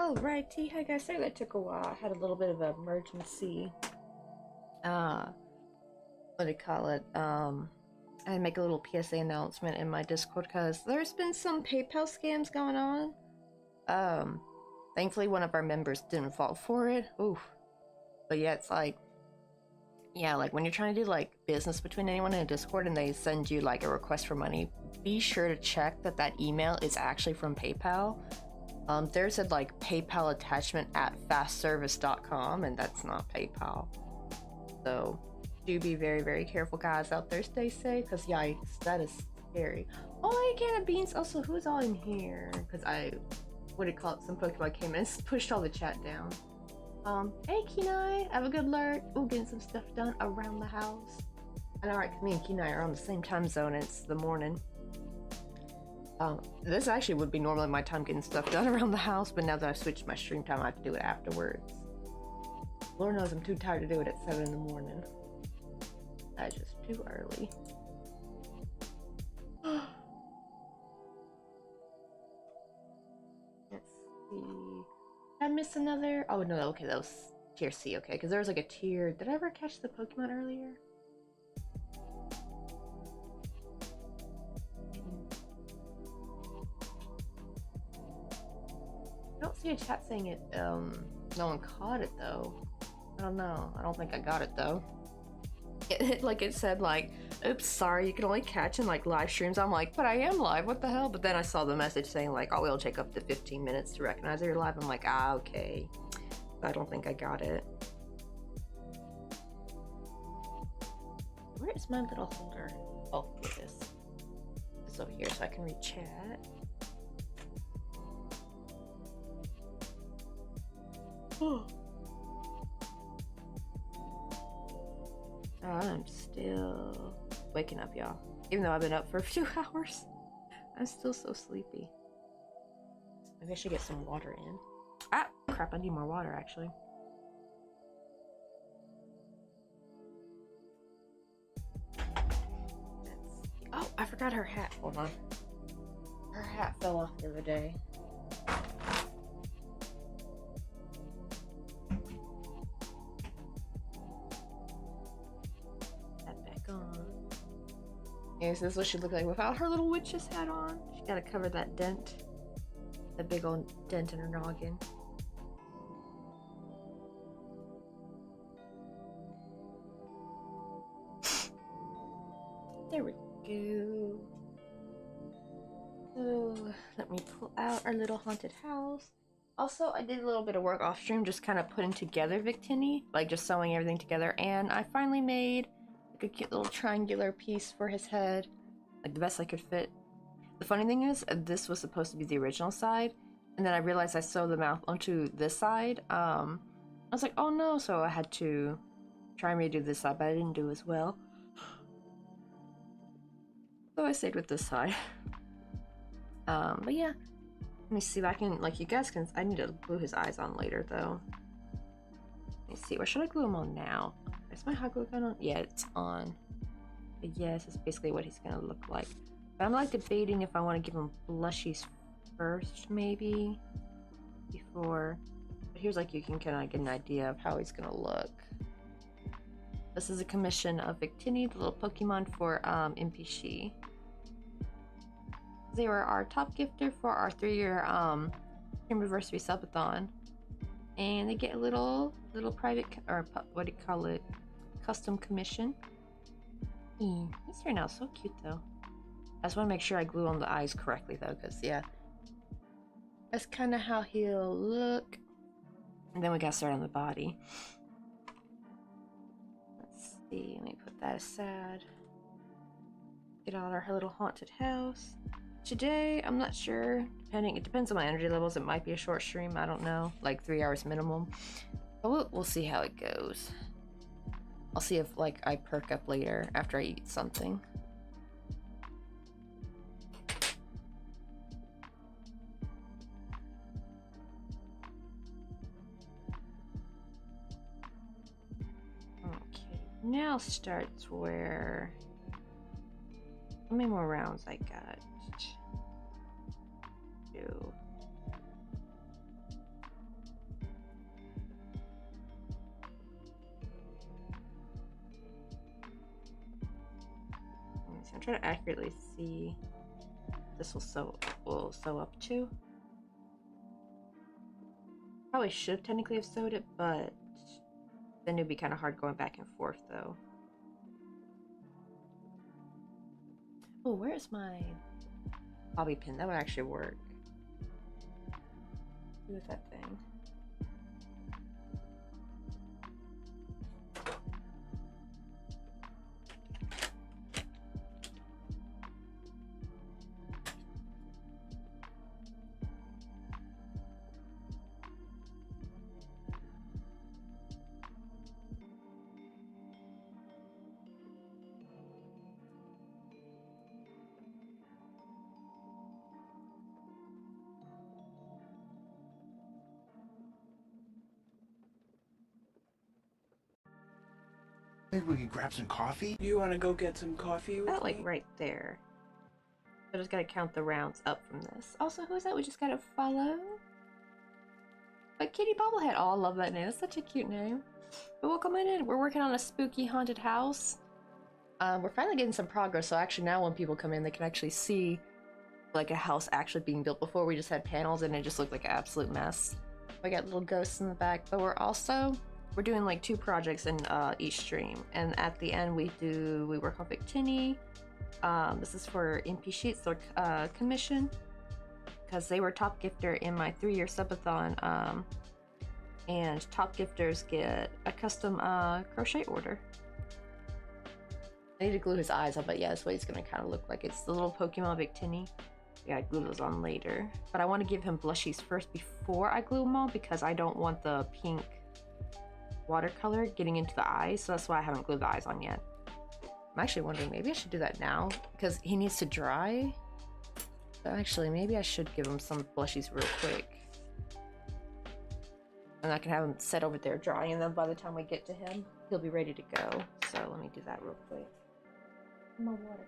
Alrighty, hi guys, sorry that took a while. I had a little bit of an emergency. Uh, what do you call it? I make a little PSA announcement in my Discord because there's been some PayPal scams going on. Um, Thankfully one of our members didn't fall for it. Ooh. But yeah, it's like, yeah, like when you're trying to do like business between anyone in a Discord and they send you like a request for money, be sure to check that that email is actually from PayPal. There's a like PayPal attachment at fastservice.com and that's not PayPal. So do be very, very careful, guys out there. Stay safe, because yikes, that is scary. Oh, hey, can of beans. Also, who's all in here? Because what do you call it? Some Pokemon came in and pushed all the chat down. Hey, Kenai, have a good alert. Ooh, getting some stuff done around the house. And alright, me and Kenai are on the same time zone. It's the morning. This actually would be normally my time getting stuff done around the house, but now that I've switched my stream time, I have to do it afterwards. Lord knows I'm too tired to do it at 7 in the morning. That's just too early. Let's see. Did I miss another? Oh no, okay, that was tier C, okay, because there was like a tier. Did I ever catch the Pokemon earlier? I don't see a chat saying it, no one caught it though. I don't know. I don't think I got it though. It said like, oops, sorry, you can only catch in like live streams. I'm like, but I am live, what the hell? But then I saw the message saying like, oh, it'll take up to 15 minutes to recognize that you're live. I'm like, ah, okay. I don't think I got it. Where is my little holder? Oh, here it is. It's over here so I can read chat. I'm still waking up, y'all. Even though I've been up for a few hours, I'm still so sleepy. Maybe I should get some water in. Ah, crap, I need more water, actually. Oh, I forgot her hat. Hold on. Her hat fell off the other day. Yeah, so this is what she looked like without her little witch's hat on. She gotta cover that dent. That big old dent in her noggin. There we go. So, let me pull out our little haunted house. Also, I did a little bit of work off stream, just kind of putting together Victini, like just sewing everything together, and I finally made like a cute little triangular piece for his head, like the best I could fit. The funny thing is, this was supposed to be the original side, and then I realized I sewed the mouth onto this side. I was like, oh no, so I had to try and redo this side, but I didn't do as well. So I stayed with this side. But yeah. Let me see if I can, like, you guys can, I need to glue his eyes on later, though. Let me see, where should I glue him on now? Is my hot glue gun on? Yeah, it's on. But yes, it's basically what he's gonna look like. But I'm, like, debating if I want to give him blushies first, maybe, before. But here's, like, you can kind of get an idea of how he's gonna look. This is a commission of Victini, the little Pokemon for, NPShi. They were our top gifter for our 3-year anniversary subathon, and they get a little private, or what do you call it, custom commission. He's turned out so cute though. I just want to make sure I glue on the eyes correctly though, because yeah, that's kind of how he'll look. And then we got started on the body. Let's see, let me put that aside. Get out our little haunted house. Today, I'm not sure, it depends on my energy levels, it might be a short stream, I don't know, like 3 hours minimum, but we'll see how it goes. I'll see if, like, I perk up later after I eat something. Okay, now starts where, how many more rounds I got? trying to accurately see this will sew up to. Probably should technically have sewed it, but then it'd be kind of hard going back and forth though. Oh, where's my bobby pin? That would actually work. Who is that thing? Maybe we could grab some coffee? You want to go get some coffee with About like me? right there. I just gotta count the rounds up from this. Also, who is that we just gotta follow? But Kitty Bobblehead. Oh, I love that name. It's such a cute name. But welcome in. We're working on a spooky haunted house. We're finally getting some progress, so actually now when people come in, they can actually see like a house actually being built. Before we just had panels and it just looked like an absolute mess. We got little ghosts in the back, but we're doing like 2 projects in each stream, and at the end we work on Victini. This is for NPShi, it's their commission, because they were top gifter in my 3-year subathon, and top gifters get a custom crochet order. I need to glue his eyes on, but yeah, that's what he's gonna kind of look like. It's the little Pokemon Victini. Yeah, I glue those on later, but I want to give him blushies first before I glue them on, because I don't want the pink watercolor getting into the eyes, so that's why I haven't glued the eyes on yet. I'm actually wondering, maybe I should do that now because he needs to dry. So actually, maybe I should give him some blushies real quick, and I can have him set over there drying, and then by the time we get to him, he'll be ready to go. So let me do that real quick. My water.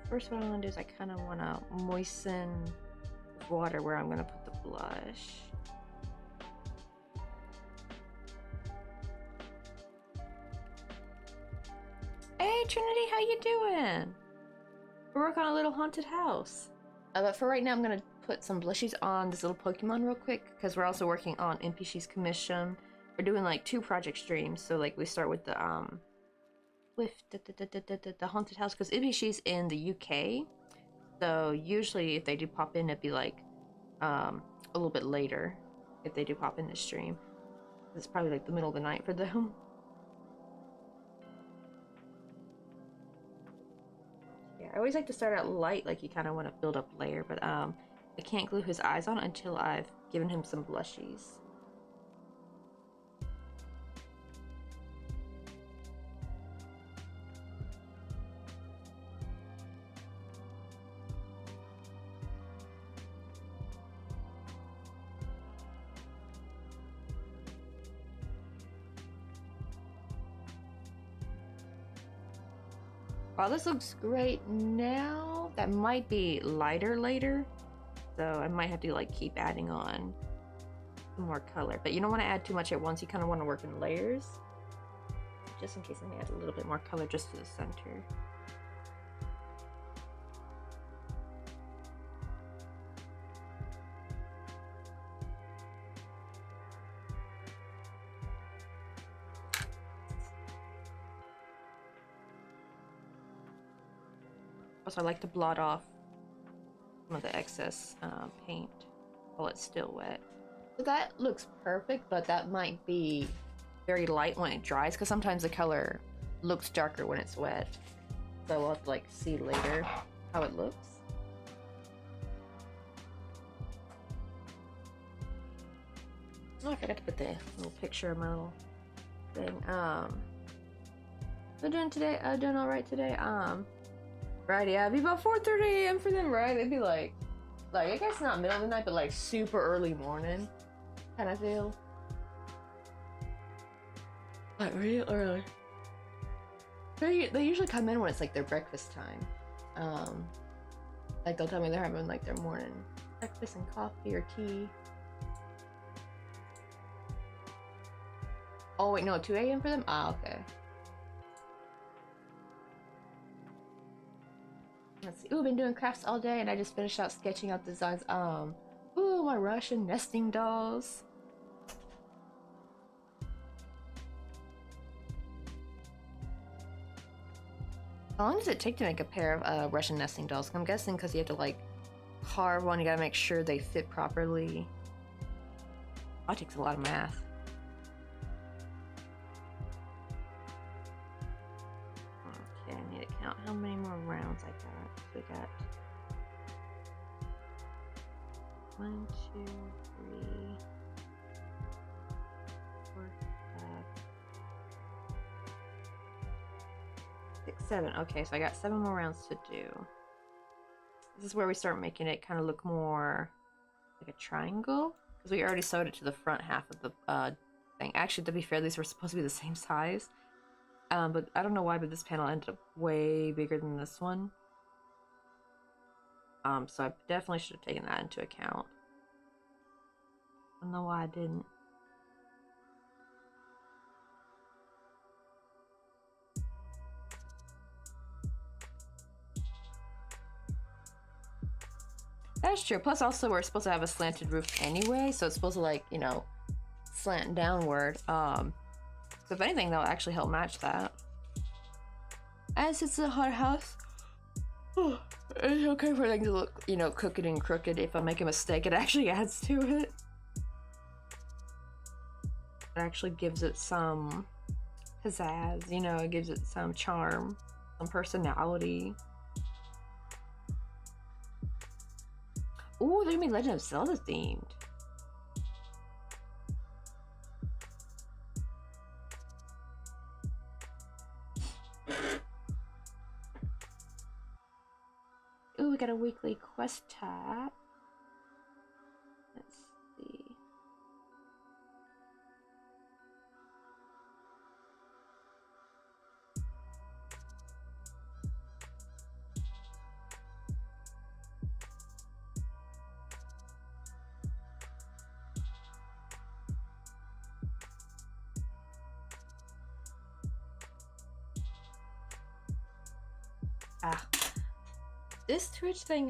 First, what I want to do is I kind of want to moisten with water where I'm going to put the blush. Hey Trinity, how you doing? We're working on a little haunted house. But for right now, I'm going to put some blushies on this little Pokemon real quick, because we're also working on NPShi's commission. We're doing like 2 project streams, so like we start with the the haunted house, because NPShi's in the UK, so usually if they do pop in, it'd be like a little bit later if they do pop in the stream. It's probably like the middle of the night for them. Yeah, I always like to start out light, like you kind of want to build up layer, but I can't glue his eyes on until I've given him some blushies. Wow, this looks great now. That might be lighter later, so I might have to like keep adding on some more color. But you don't want to add too much at once. You kind of want to work in layers, just in case I may add a little bit more color just to the center. Plus, I like to blot off some of the excess paint while it's still wet. So that looks perfect, but that might be very light when it dries, because sometimes the color looks darker when it's wet. So we'll have to like see later how it looks. Oh, I forgot to put the little picture of my little thing. So doing today, doing all right today. Right, yeah, it'd be about 4:30 a.m. for them, right? It'd be like I guess not middle of the night, but like super early morning, kind of feel. Like really early. They usually come in when it's like their breakfast time. Like they'll tell me they're having like their morning breakfast and coffee or tea. Oh wait, no, 2 a.m. for them? Ah, okay. Let's see. Ooh, I've been doing crafts all day and I just finished out sketching out designs. Ooh, my Russian nesting dolls. How long does it take to make a pair of Russian nesting dolls? I'm guessing because you have to like carve one, you gotta make sure they fit properly. That takes a lot of math. Okay, I need to count how many more rounds I got. So we got 1, 2, 3, 4, 5, 6, 7. Okay, so I got 7 more rounds to do. This is where we start making it kind of look more like a triangle, because we already sewed it to the front half of the thing. Actually, to be fair, these were supposed to be the same size. But I don't know why, but this panel ended up way bigger than this one. So I definitely should have taken that into account. I don't know why I didn't. That's true. Plus, also, we're supposed to have a slanted roof anyway, so it's supposed to, like, you know, slant downward. So if anything, that'll actually help match that. As it's a hot house, it's okay for things to look, you know, crooked and crooked. If I make a mistake, it actually adds to it. It actually gives it some pizzazz, you know, it gives it some charm, some personality. Ooh, they're gonna be Legend of Zelda themed. Ooh, we got a weekly quest tab. Let's see.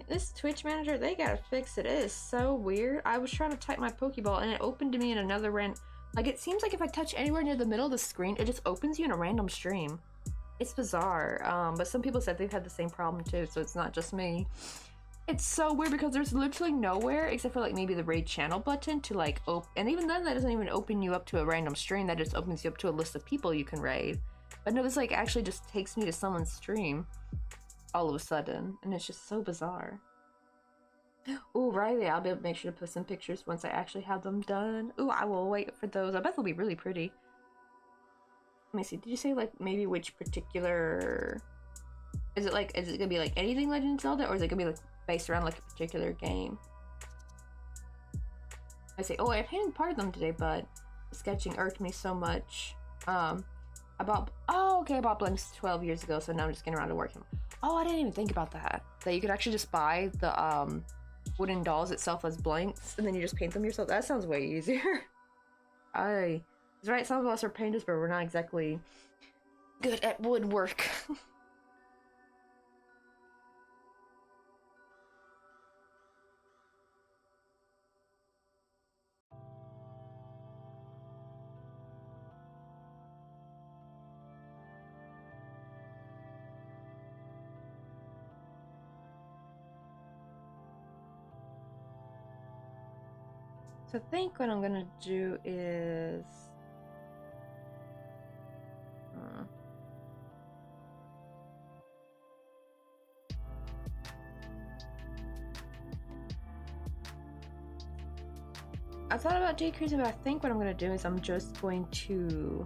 This Twitch manager, they gotta fix it. It is so weird. I was trying to type my Pokeball and it opened to me in another like, it seems like if I touch anywhere near the middle of the screen, it just opens you in a random stream. It's bizarre. But some people said they've had the same problem too, so it's not just me. It's so weird because there's literally nowhere except for like maybe the raid channel button to like and even then that doesn't even open you up to a random stream. That just opens you up to a list of people you can raid. But no, this like actually just takes me to someone's stream all of a sudden, and it's just so bizarre. Ooh, Riley, I'll be able to make sure to put some pictures once I actually have them done. Ooh, I will wait for those. I bet they'll be really pretty. Let me see, did you say like maybe which particular... Is it gonna be like anything Legend of Zelda, or is it gonna be like based around like a particular game? I say, oh, I painted part of them today, but the sketching irked me so much. I bought blanks 12 years ago, so now I'm just getting around to working. Oh, I didn't even think about that. That you could actually just buy the wooden dolls itself as blanks, and then you just paint them yourself. That sounds way easier. It's right, some of us are painters, but we're not exactly good at woodwork. So I think what I'm gonna do is... I thought about decreasing, but I think what I'm gonna do is I'm just going to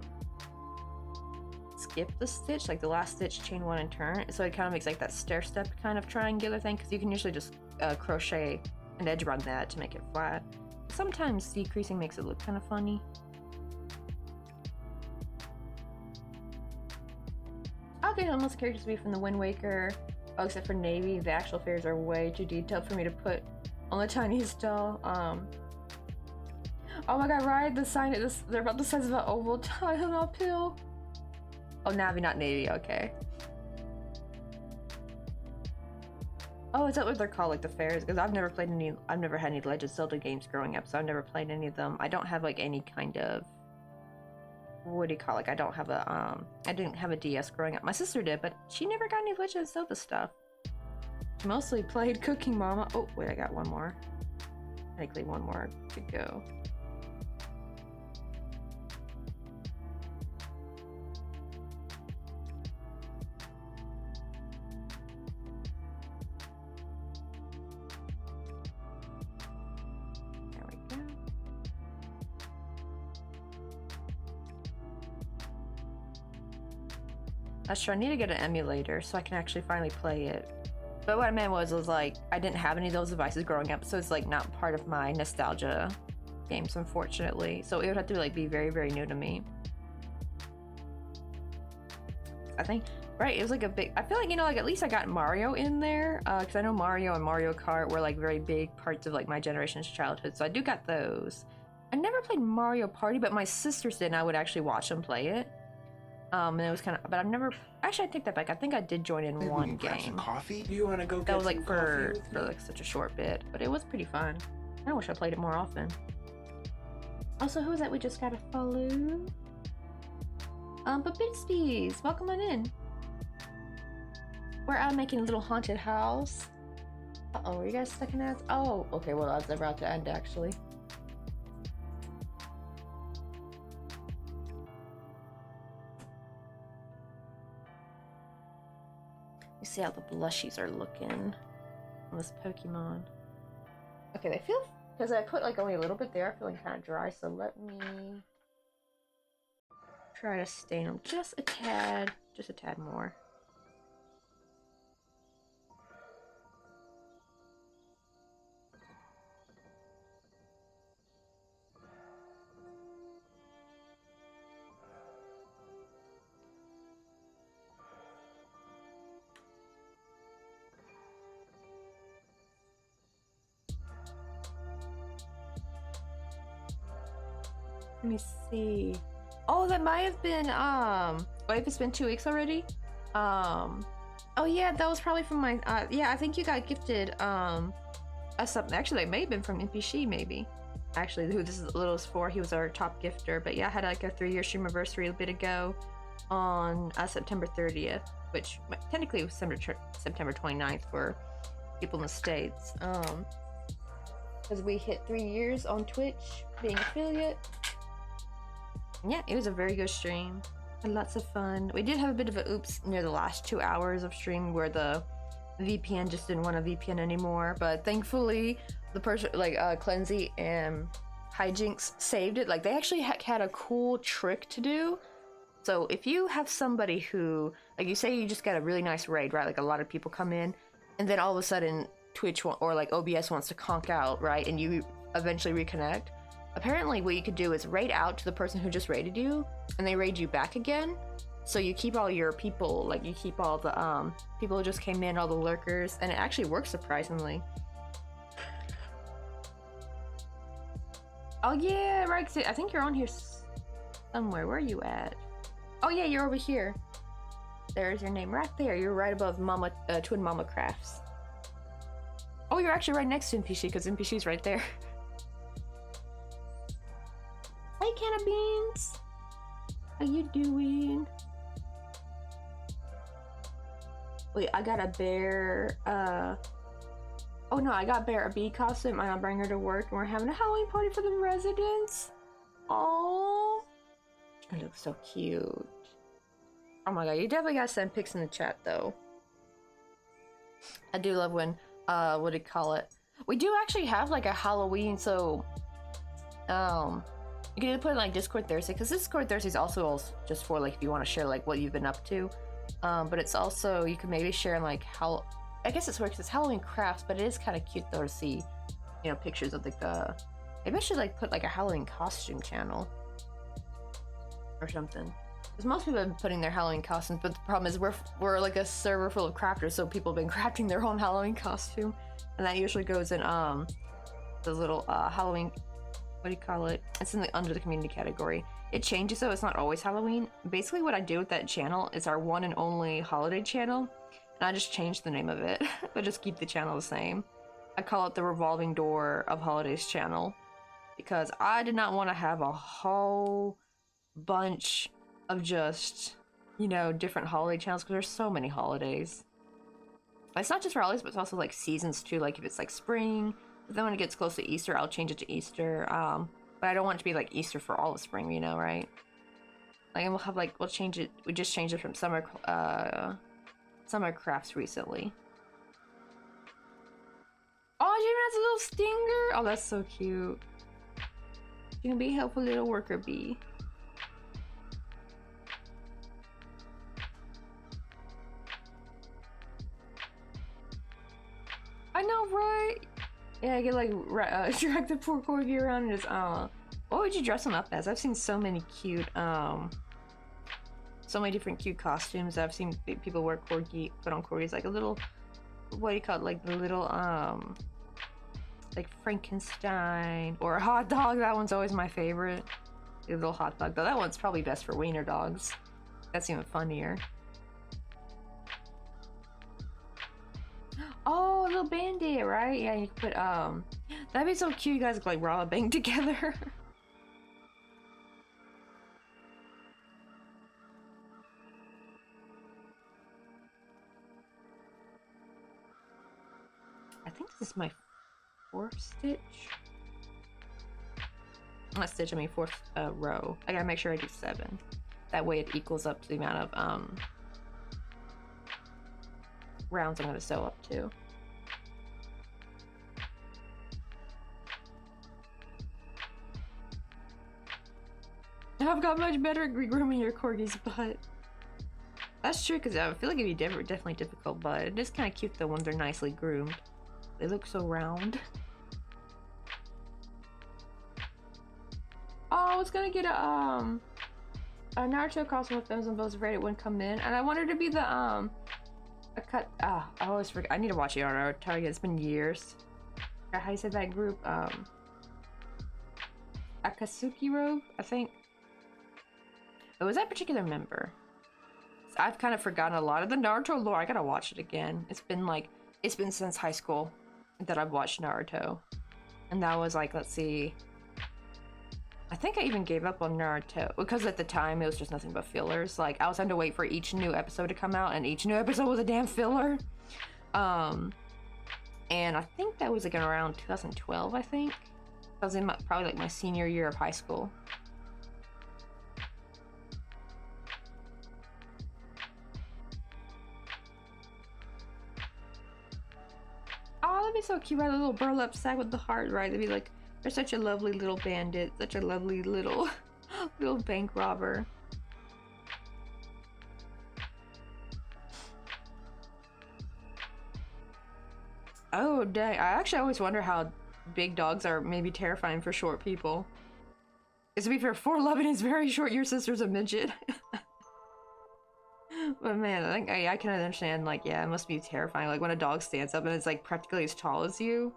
skip the stitch, like the last stitch, chain one and turn, so it kind of makes like that stair step kind of triangular thing, because you can usually just crochet an edge around that to make it flat. Sometimes decreasing makes it look kind of funny. Okay, almost characters to be from the Wind Waker. Oh, except for Navy, the actual fairies are way too detailed for me to put on the tiniest doll. Oh my god, right? The sign of this, they're about the size of an oval tile uphill. Oh, Navi, not Navy, okay. Oh, is that what they're called, like the fairs? Because I've never played any, I've never had any Legend of Zelda games growing up, so I've never played any of them. I don't have like any kind of, what do you call it? Like, I don't have a, I didn't have a DS growing up. My sister did, but she never got any Legend of Zelda stuff. She mostly played Cooking Mama. Oh, wait, I got one more. Technically one more to go. That's true, I need to get an emulator so I can actually finally play it. But what I meant was like, I didn't have any of those devices growing up, so it's like not part of my nostalgia games, unfortunately. So it would have to like be very, very new to me. I think, right, it was like a big, I feel like, you know, like at least I got Mario in there, because I know Mario and Mario Kart were like very big parts of like my generation's childhood, so I do got those. I never played Mario Party, but my sisters did, and I would actually watch them play it. And it was kind of, but I've never, actually I take that back, I think I did join in one game. Coffee? Do you want to go get that was like some for coffee with me? like such a short bit, but it was pretty fun. I wish I played it more often. Also, who is that we just gotta follow? But Bitsby's, welcome on in. We're out making a little haunted house. Uh-oh, are you guys stuck in ads? Oh, okay, well that's about to end actually. You see how the blushies are looking on this Pokemon. Okay, they feel, because I put like only a little bit there, feeling kind of dry, so let me try to stain them just a tad more. Let me see. Oh, that might have been, wait, it's been 2 weeks already? Oh yeah, that was probably from my, yeah, I think you got gifted, something. Actually, it may have been from NPShi, maybe. Actually, who this is little is for, he was our top gifter. But yeah, I had like a 3-year stream anniversary a bit ago on September 30th, which technically was September 29th for people in the States. Because we hit 3 years on Twitch, being affiliate. Yeah, it was a very good stream. Had lots of fun. We did have a bit of a oops near the last 2 hours of stream where the VPN just didn't want to VPN anymore, but thankfully the person like Cleansy and Hijinks saved it. Like they actually had a cool trick to do. So if you have somebody who, like you say you just got a really nice raid, right? Like a lot of people come in and then all of a sudden Twitch or like OBS wants to conk out, right? And you eventually reconnect. Apparently what you could do is raid out to the person who just raided you and they raid you back again. So you keep all your people, like you keep all the people who just came in, all the lurkers, and it actually works surprisingly. Oh yeah, right, I think you're on here somewhere. Where are you at? Oh yeah, you're over here. There's your name right there. You're right above Mama, Twin Mama Crafts. Oh, you're actually right next to NPShi because NPShi's right there. Hey, Can of Beans. How you doing? Wait, I got a bear, Oh no, I got Bear a bee costume and I'll bring her to work and we're having a Halloween party for the residents. Oh, it looks so cute. Oh my god, you definitely gotta send pics in the chat though. I do love when, what do you call it? We do actually have like a Halloween, so, you can either put it like Discord Thursday, because Discord Thursday is also just for like if you want to share like what you've been up to. But it's also, you can maybe share like how, I guess it's weird because it's Halloween crafts, but it is kind of cute though to see, you know, pictures of like the, maybe I should like put like a Halloween costume channel or something. Because most people have been putting their Halloween costumes, but the problem is we're like a server full of crafters, so people have been crafting their own Halloween costume, and that usually goes in the little Halloween, what do you call it? It's in the under the community category. It changes though, it's not always Halloween. Basically what I do with that channel is our one and only holiday channel, and I just changed the name of it, but just keep the channel the same. I call it the Revolving Door of Holidays channel, because I did not want to have a whole bunch of just, you know, different holiday channels, because there's so many holidays. It's not just for holidays, but it's also like seasons too, like if it's like spring, but then when it gets close to Easter, I'll change it to Easter, but I don't want it to be like Easter for all of spring, you know, right? Like, and we'll have like, we'll change it, we just changed it from summer crafts recently. Oh, she even has a little stinger! Oh, that's so cute. She can be a helpful little worker bee. I know, right? Yeah, I could like drag the poor corgi around and just what would you dress them up as? I've seen so many cute so many different cute costumes. I've seen people wear corgi, put on corgis like a little, what do you call it, like the little like Frankenstein or a hot dog. That one's always my favorite. The little hot dog, though that one's probably best for wiener dogs. That's even funnier. Oh, a little bandit, right? Yeah, you could put, that'd be so cute, you guys could, like, rob a bank together. I think this is my fourth stitch. Not stitch, I mean fourth row. I gotta make sure I do 7. That way it equals up to the amount of, rounds I'm gonna sew up to. I've got much better at grooming your corgi's butt. That's true, because I feel like it'd be definitely difficult, but it is kind of cute though when they're nicely groomed. They look so round. Oh, I was gonna get a Naruto costume with Femmes and Bows Reddit wouldn't come in, and I wanted to be the I always forget. I need to watch it on our Target. It's been years. How do you say that group? Akatsuki robe, I think. It was that particular member. So I've kind of forgotten a lot of the Naruto lore. I gotta watch it again. It's been since high school that I've watched Naruto. And that was like, let's see. I think I even gave up on Naruto because at the time it was just nothing but fillers. Like I was having to wait for each new episode to come out, and each new episode was a damn filler. And I think that was like around 2012. I think I was in probably like my senior year of high school. Oh, that'd be so cute, right? A little burlap sack with the heart, right? That'd be like, they're such a lovely little bandit, such a lovely little bank robber. Oh dang, I actually always wonder how big dogs are maybe terrifying for short people. Because to be fair, 4'11" is very short, your sister's a midget. But man, I think I can understand, like, yeah, it must be terrifying, like when a dog stands up and it's like practically as tall as you.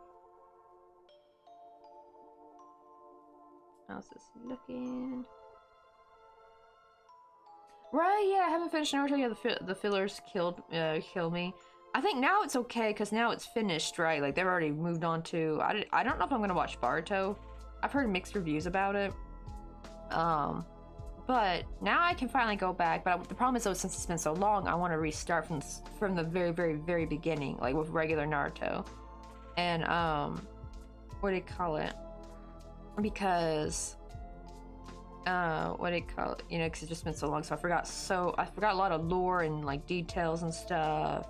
How's this looking? Right, yeah, I haven't finished Naruto yet. The fillers kill me. I think now it's okay because now it's finished, right? Like they've already moved on to. I don't know if I'm gonna watch Boruto. I've heard mixed reviews about it. But now I can finally go back. But the problem is though, since it's been so long, I want to restart from the very, very, very beginning, like with regular Naruto. And what do you call it? Because what do you call it? You know, because it's just been so long, so I forgot a lot of lore and like details and stuff,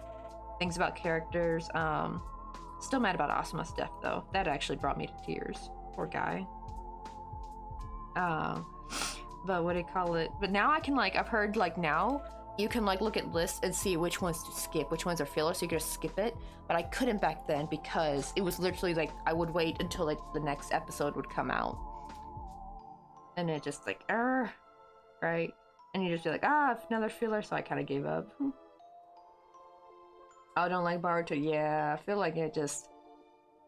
things about characters. Still mad about Asuma's death though. That actually brought me to tears. Poor guy. But what do you call it? But now I can like, I've heard like now you can like look at lists and see which ones to skip, which ones are filler, so you can just skip it. But I couldn't back then because it was literally like I would wait until like the next episode would come out, and it just like right, and you just be like another filler. So I kind of gave up. I don't like Baruto. Yeah, I feel like it just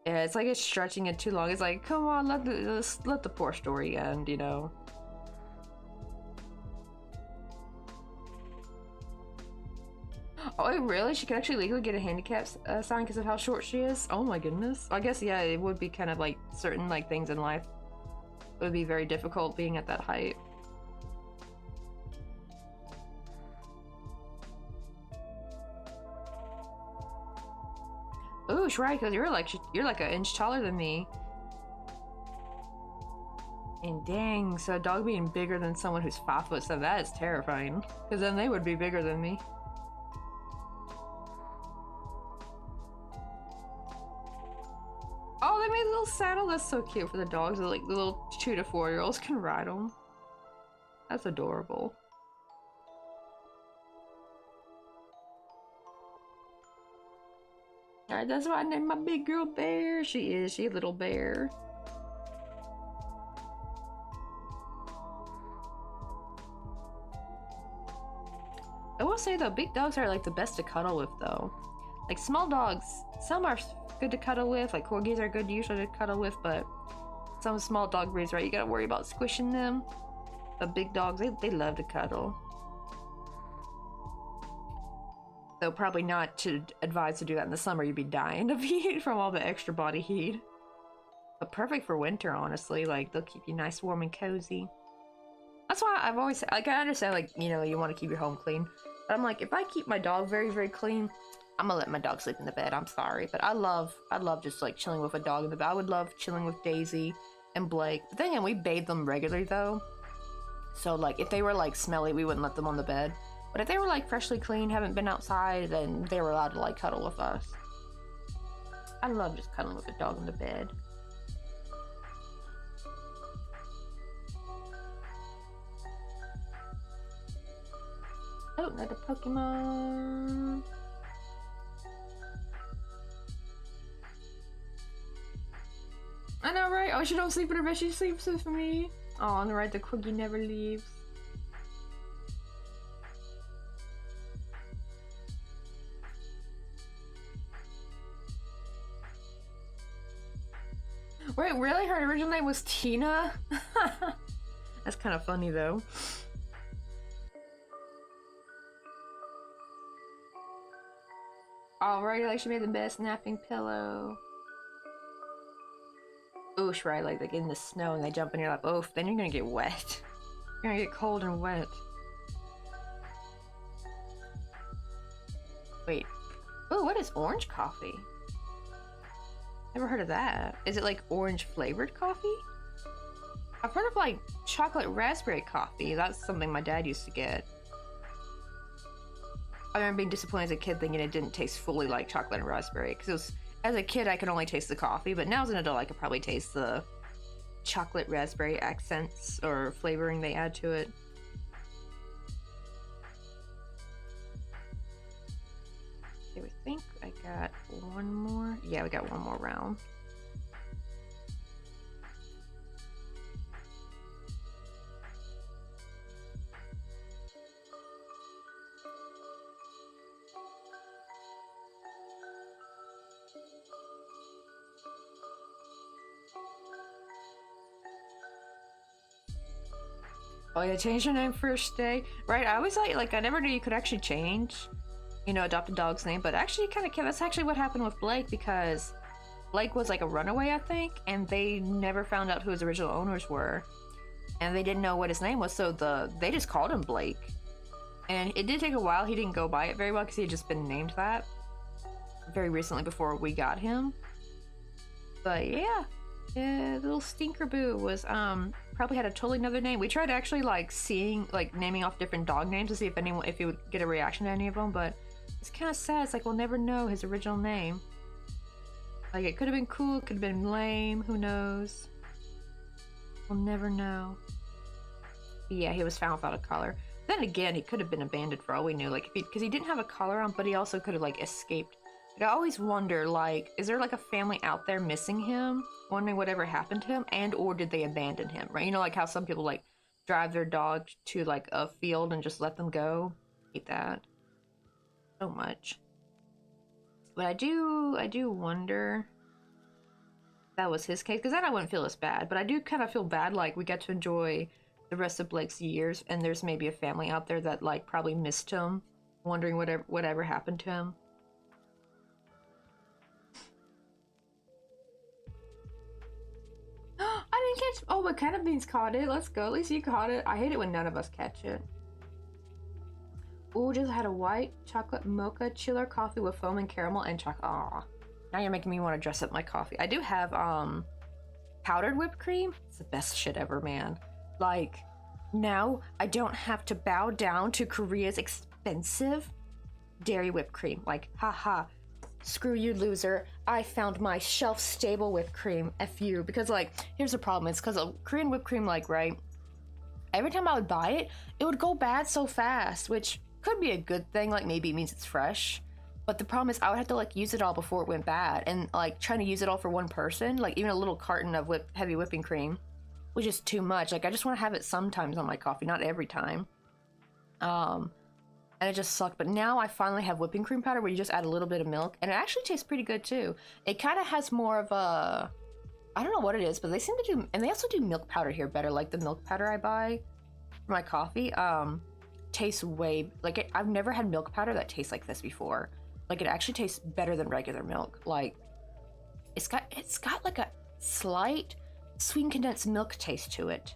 it's like it's stretching it too long. It's like, come on, let the poor story end, you know. Oh, wait, really? She could actually legally get a handicap sign because of how short she is? Oh my goodness. I guess, yeah, it would be kind of like certain like things in life would be very difficult being at that height. Ooh, right, because you're like an inch taller than me. And dang, so a dog being bigger than someone who's 5'7", that is terrifying. Because then they would be bigger than me. Oh, they made a little saddle. That's so cute for the dogs. Like the little 2 to 4 year olds can ride them. That's adorable. Alright, that's why I named my big girl Bear. She's a little bear. I will say though, big dogs are like the best to cuddle with though. Like small dogs, some are good to cuddle with, like corgis are good usually to cuddle with, but some small dog breeds, right, you gotta worry about squishing them. But big dogs, they love to cuddle. Though probably not to advise to do that in the summer, you'd be dying of heat from all the extra body heat. But perfect for winter, honestly, like they'll keep you nice, warm, and cozy. That's why I've always, like, I understand, like, you know, you want to keep your home clean. But I'm like, if I keep my dog very, very clean, I'm gonna let my dog sleep in the bed. I'm sorry, but I love just like chilling with a dog in the bed. I would love chilling with Daisy and Blake. The thing is, we bathe them regularly though, so like if they were like smelly, we wouldn't let them on the bed. But if they were like freshly clean, haven't been outside, then they were allowed to like cuddle with us. I love just cuddling with a dog in the bed. Oh, another Pokemon. I know, right? Oh, she don't sleep in her bed, she sleeps with me. Oh, on the right, the Corgi never leaves. Wait, really? Her original name was Tina? That's kind of funny, though. Alrighty, like she made the best napping pillow. Oosh, right, like they get in the snow and they jump in your lap. Oof, then you're gonna get wet. You're gonna get cold and wet. Wait. Ooh, what is orange coffee? Never heard of that. Is it like orange flavored coffee? I've heard of like chocolate raspberry coffee. That's something my dad used to get. I remember being disappointed as a kid thinking it didn't taste fully like chocolate and raspberry, because it was, as a kid I could only taste the coffee, but now as an adult I could probably taste the chocolate raspberry accents or flavoring they add to it. Okay, we think I got one more. Yeah, we got one more round. Oh yeah, change your name first day. Right, I always like I never knew you could actually change, you know, adopt a dog's name, but actually kind of, that's actually what happened with Blake, because Blake was like a runaway, I think, and they never found out who his original owners were, and they didn't know what his name was, so they just called him Blake. And it did take a while. He didn't go by it very well because he had just been named that very recently before we got him. But yeah, the little Stinkerboo was probably had a totally another name. We tried actually like naming off different dog names to see if he would get a reaction to any of them, but it's kind of sad. It's like we'll never know his original name. Like it could have been cool, it could have been lame, who knows? We'll never know. But yeah, he was found without a collar. Then again, he could have been abandoned for all we knew, like because he didn't have a collar on, but he also could have like escaped. Like, I always wonder, like, is there like a family out there missing him, wondering whatever happened to him, and or did they abandon him? Right? You know, like how some people like drive their dog to like a field and just let them go. Hate that so much. But I do wonder if that was his case, because then I wouldn't feel as bad. But I do kind of feel bad, like we get to enjoy the rest of Blake's years, and there's maybe a family out there that like probably missed him, wondering whatever happened to him. I didn't catch. Oh, but Kind of Beans caught it. Let's go. At least you caught it. I hate it when none of us catch it. Ooh, just had a white chocolate mocha chiller coffee with foam and caramel and chocolate. Aw. Now you're making me want to dress up my coffee. I do have powdered whipped cream. It's the best shit ever, man. Like, now I don't have to bow down to Korea's expensive dairy whipped cream. Like, haha. Screw you, loser. I found my shelf-stable whipped cream. F you. Because, like, here's the problem. It's because of Korean whipped cream, like, right? Every time I would buy it, it would go bad so fast, which could be a good thing. Like, maybe it means it's fresh. But the problem is I would have to, like, use it all before it went bad. And, like, trying to use it all for one person, like, even a little carton of heavy whipping cream was just too much. Like, I just want to have it sometimes on my coffee, not every time. And it just sucked. But now I finally have whipping cream powder where you just add a little bit of milk, and it actually tastes pretty good too. It kind of has more of a, I don't know what it is, but they seem to do, and they also do milk powder here better. Like the milk powder I buy for my coffee tastes way, like I've never had milk powder that tastes like this before. Like it actually tastes better than regular milk. Like it's got like a slight sweetened condensed milk taste to it.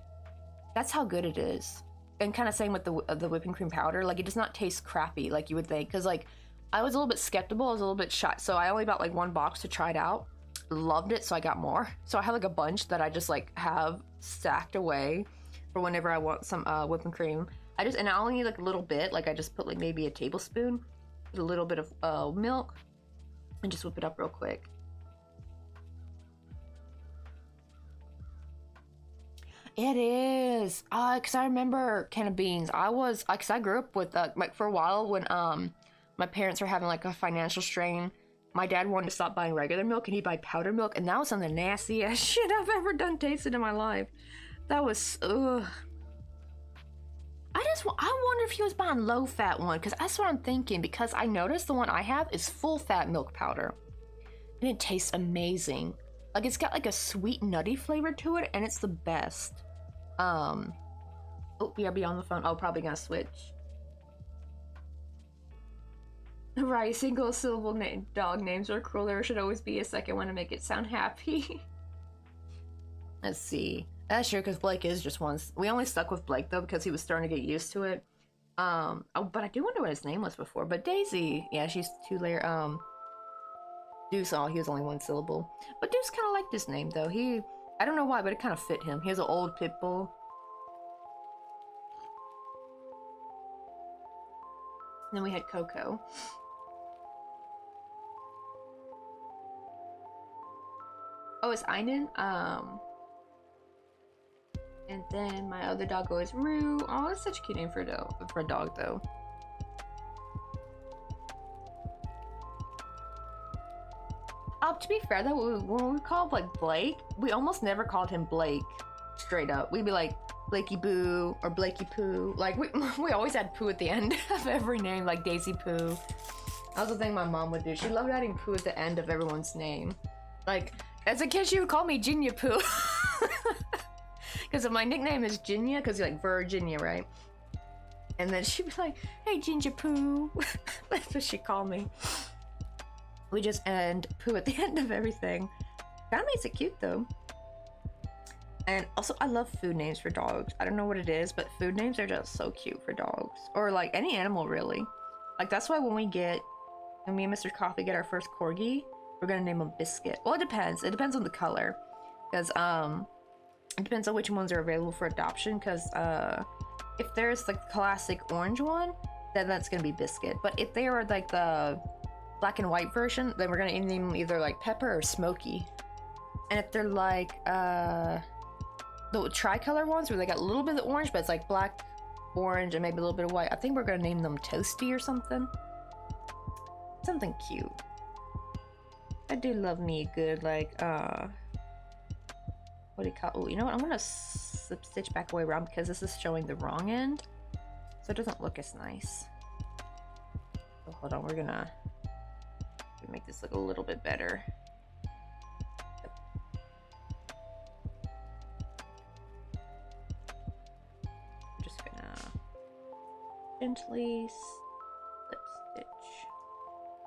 That's how good it is. And kind of same with the whipping cream powder. Like, it does not taste crappy like you would think. Because, like, I was a little bit skeptical. I was a little bit shy. So I only bought, like, one box to try it out. Loved it, so I got more. So I have, like, a bunch that I just, like, have stacked away for whenever I want some whipping cream. And I only need, like, a little bit. Like, I just put, like, maybe a tablespoon with a little bit of milk and just whip it up real quick. It is. Because I remember Can of Beans. Because I grew up with, like, for a while when, my parents were having, like, a financial strain. My dad wanted to stop buying regular milk and he'd buy powdered milk. And that was some of the nastiest shit I've ever tasted in my life. That was, ugh. I wonder if he was buying low-fat one. Because that's what I'm thinking. Because I noticed the one I have is full-fat milk powder. And it tastes amazing. Like, it's got, like, a sweet, nutty flavor to it, and it's the best. Oh, BRB on the phone. Oh, probably gonna switch. Right, single-syllable dog names are cruel. There should always be a second one to make it sound happy. Let's see. That's true, because Blake is just one. We only stuck with Blake, though, because he was starting to get used to it. Oh, but I do wonder what his name was before. But Daisy, yeah, she's two-layer, Deuce, he was only one syllable. But Deuce kind of liked his name, though. I don't know why, but it kind of fit him. He has an old pit bull. And then we had Coco. Oh, it's Einen. And then my other doggo is Rue. Oh, that's such a cute name for a dog, though. To be fair, though, when we called, like, Blake, we almost never called him Blake straight up. We'd be like, Blakey Boo or Blakey Poo. Like, we always had Poo at the end of every name, like Daisy Poo. That was the thing my mom would do. She loved adding Poo at the end of everyone's name. Like, as a kid, she would call me Ginya Poo. Because my nickname is Ginya, because you're like Virginia, right? And then she'd be like, hey, Ginger Poo. That's what she called me. We just end Poo at the end of everything. That makes it cute, though. And also, I love food names for dogs. I don't know what it is, but food names are just so cute for dogs. Or, like, any animal, really. Like, that's why when me and Mr. Coffee get our first corgi, We're gonna name them Biscuit. Well, it depends. It depends on the color. Because, it depends on which ones are available for adoption. Because, if there's like the classic orange one, then that's gonna be Biscuit. But if they are like the black and white version, then we're gonna name them either like Pepper or Smoky. And if they're like, the tricolor ones where they got a little bit of orange, but it's like black, orange, and maybe a little bit of white, I think we're gonna name them Toasty or something. Something cute. I do love me a good, like, what do you call, oh, you know what, I'm gonna slip stitch back away around because this is showing the wrong end, so it doesn't look as nice. So hold on, we're gonna make this look a little bit better. I'm just gonna gently slip stitch.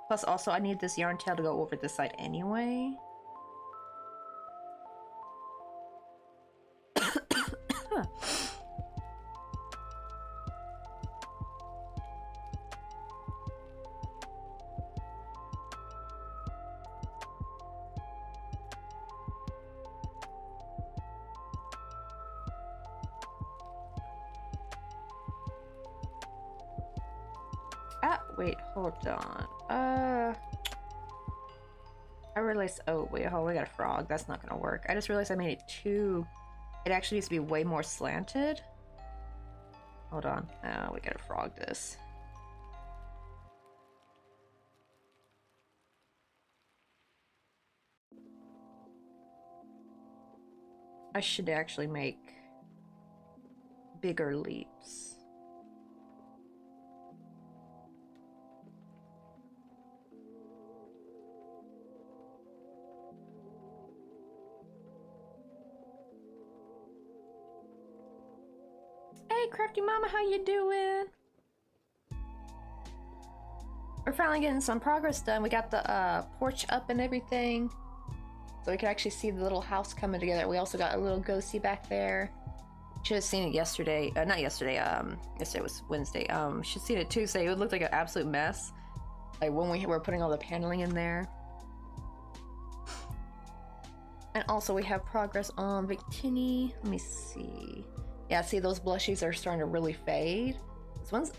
Plus, also, I need this yarn tail to go over this side anyway. Wait, hold on. I realized, oh wait, oh, we got a frog. That's not gonna work. I just realized I made it too, it actually needs to be way more slanted. Hold on, we gotta frog this. I should actually make bigger leaps. Hey, Crafty Mama, how you doing? We're finally getting some progress done. We got the porch up and everything, so we can actually see the little house coming together. We also got a little ghosty back there. Should have seen it yesterday. Not yesterday. Yesterday was Wednesday. Should have seen it Tuesday. It looked like an absolute mess. Like when we were putting all the paneling in there. And also we have progress on Victini. Let me see. Yeah, see, those blushies are starting to really fade.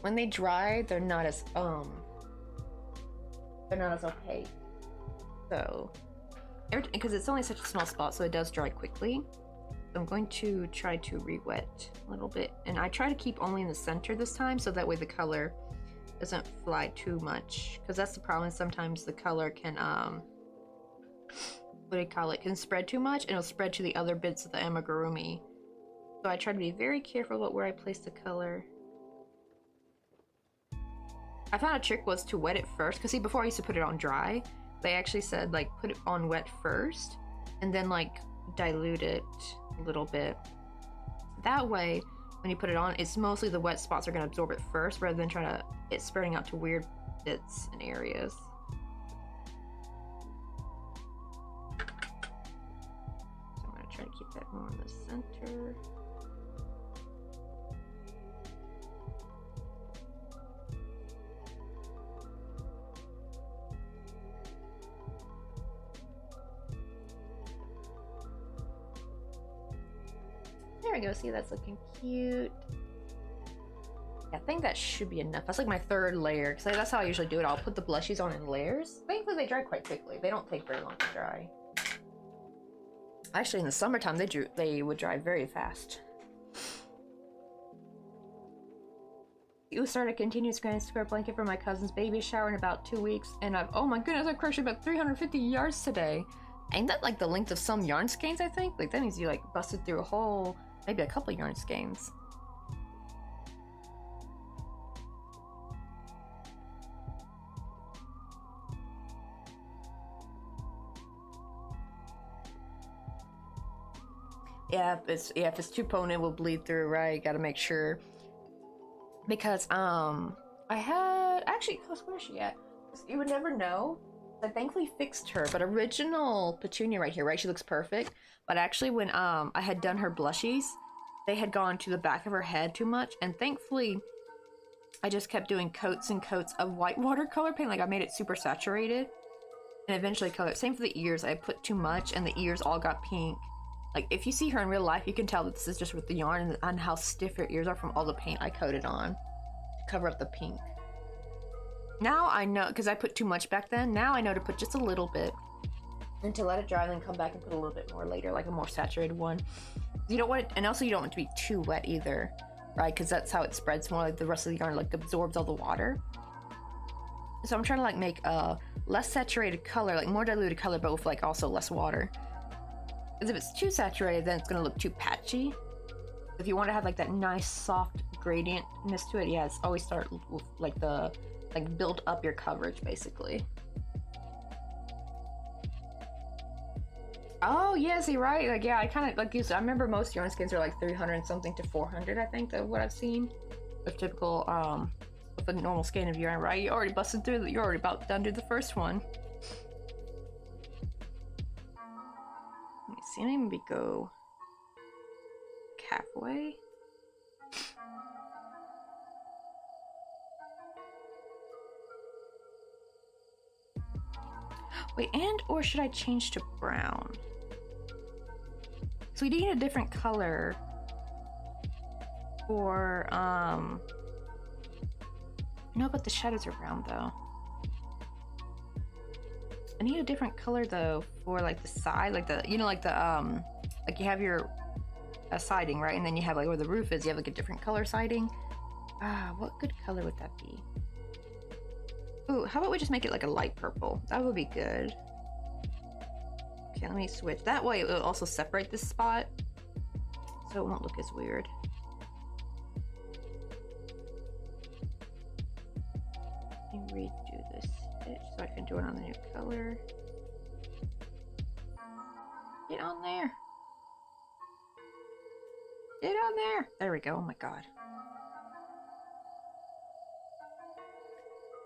When they dry, they're not as opaque. So, because it's only such a small spot, so it does dry quickly. So I'm going to try to re-wet a little bit, and I try to keep only in the center this time, so that way the color doesn't fly too much. Because that's the problem. Sometimes the color can what do you call it? Can spread too much, and it'll spread to the other bits of the amigurumi. So I try to be very careful about where I place the color. I found a trick was to wet it first, because see, before I used to put it on dry, they actually said like put it on wet first and then like dilute it a little bit. That way when you put it on, it's mostly the wet spots are going to absorb it first rather than trying to it spreading out to weird bits and areas. So I'm going to try to keep that more in the center. There we go, see, that's looking cute. Yeah, I think that should be enough. That's like my third layer, because that's how I usually do it. I'll put the blushies on in layers. Thankfully, they dry quite quickly. They don't take very long to dry. Actually, in the summertime, they would dry very fast. You started a continuous grand square blanket for my cousin's baby shower in about 2 weeks, and oh my goodness, I crocheted about 350 yards today. Ain't that like the length of some yarn skeins, I think? Like, that means you like busted through a whole, maybe a couple yarn skeins. Yeah, if it's too potent, it will bleed through, right? Gotta make sure. Because I had actually, where's she at? You would never know. I thankfully fixed her, but original Petunia right here, right? She looks perfect. But actually, when I had done her blushies, they had gone to the back of her head too much, and thankfully, I just kept doing coats and coats of white watercolor paint. Like, I made it super saturated, and eventually color it. Same for the ears. I put too much and the ears all got pink. Like, if you see her in real life, you can tell that this is just with the yarn and how stiff her ears are from all the paint I coated on to cover up the pink. Now I know, because I put too much back then, now I know to put just a little bit and to let it dry and then come back and put a little bit more later, like a more saturated one. You don't want it, and also you don't want it to be too wet either, right? Because that's how it spreads more, like the rest of the yarn like absorbs all the water. So I'm trying to like make a less saturated color, like more diluted color, but with like also less water. Because if it's too saturated, then it's going to look too patchy. If you want to have like that nice soft gradientness to it, yeah, it's always start with like the, like build up your coverage basically. Oh yes, you're right. Like, yeah, I kind of like you said, I remember most yarn skins are like 300 and something to 400, I think, of what I've seen. With typical with a normal skein of yarn, right? You already busted through. You're already about done to the first one. Let me see. Maybe go halfway. Wait, and or should I change to brown? So we need a different color for no, but the shadows are brown though. I need a different color though for like the side, like the, you know, like the like you have your siding, right? And then you have like where the roof is, you have like a different color siding. What good color would that be? Ooh, how about we just make it like a light purple? That would be good. Okay, let me switch. That way it will also separate this spot, so it won't look as weird. Let me redo this stitch so I can do it on the new color. Get on there. Get on there. There we go. Oh my god.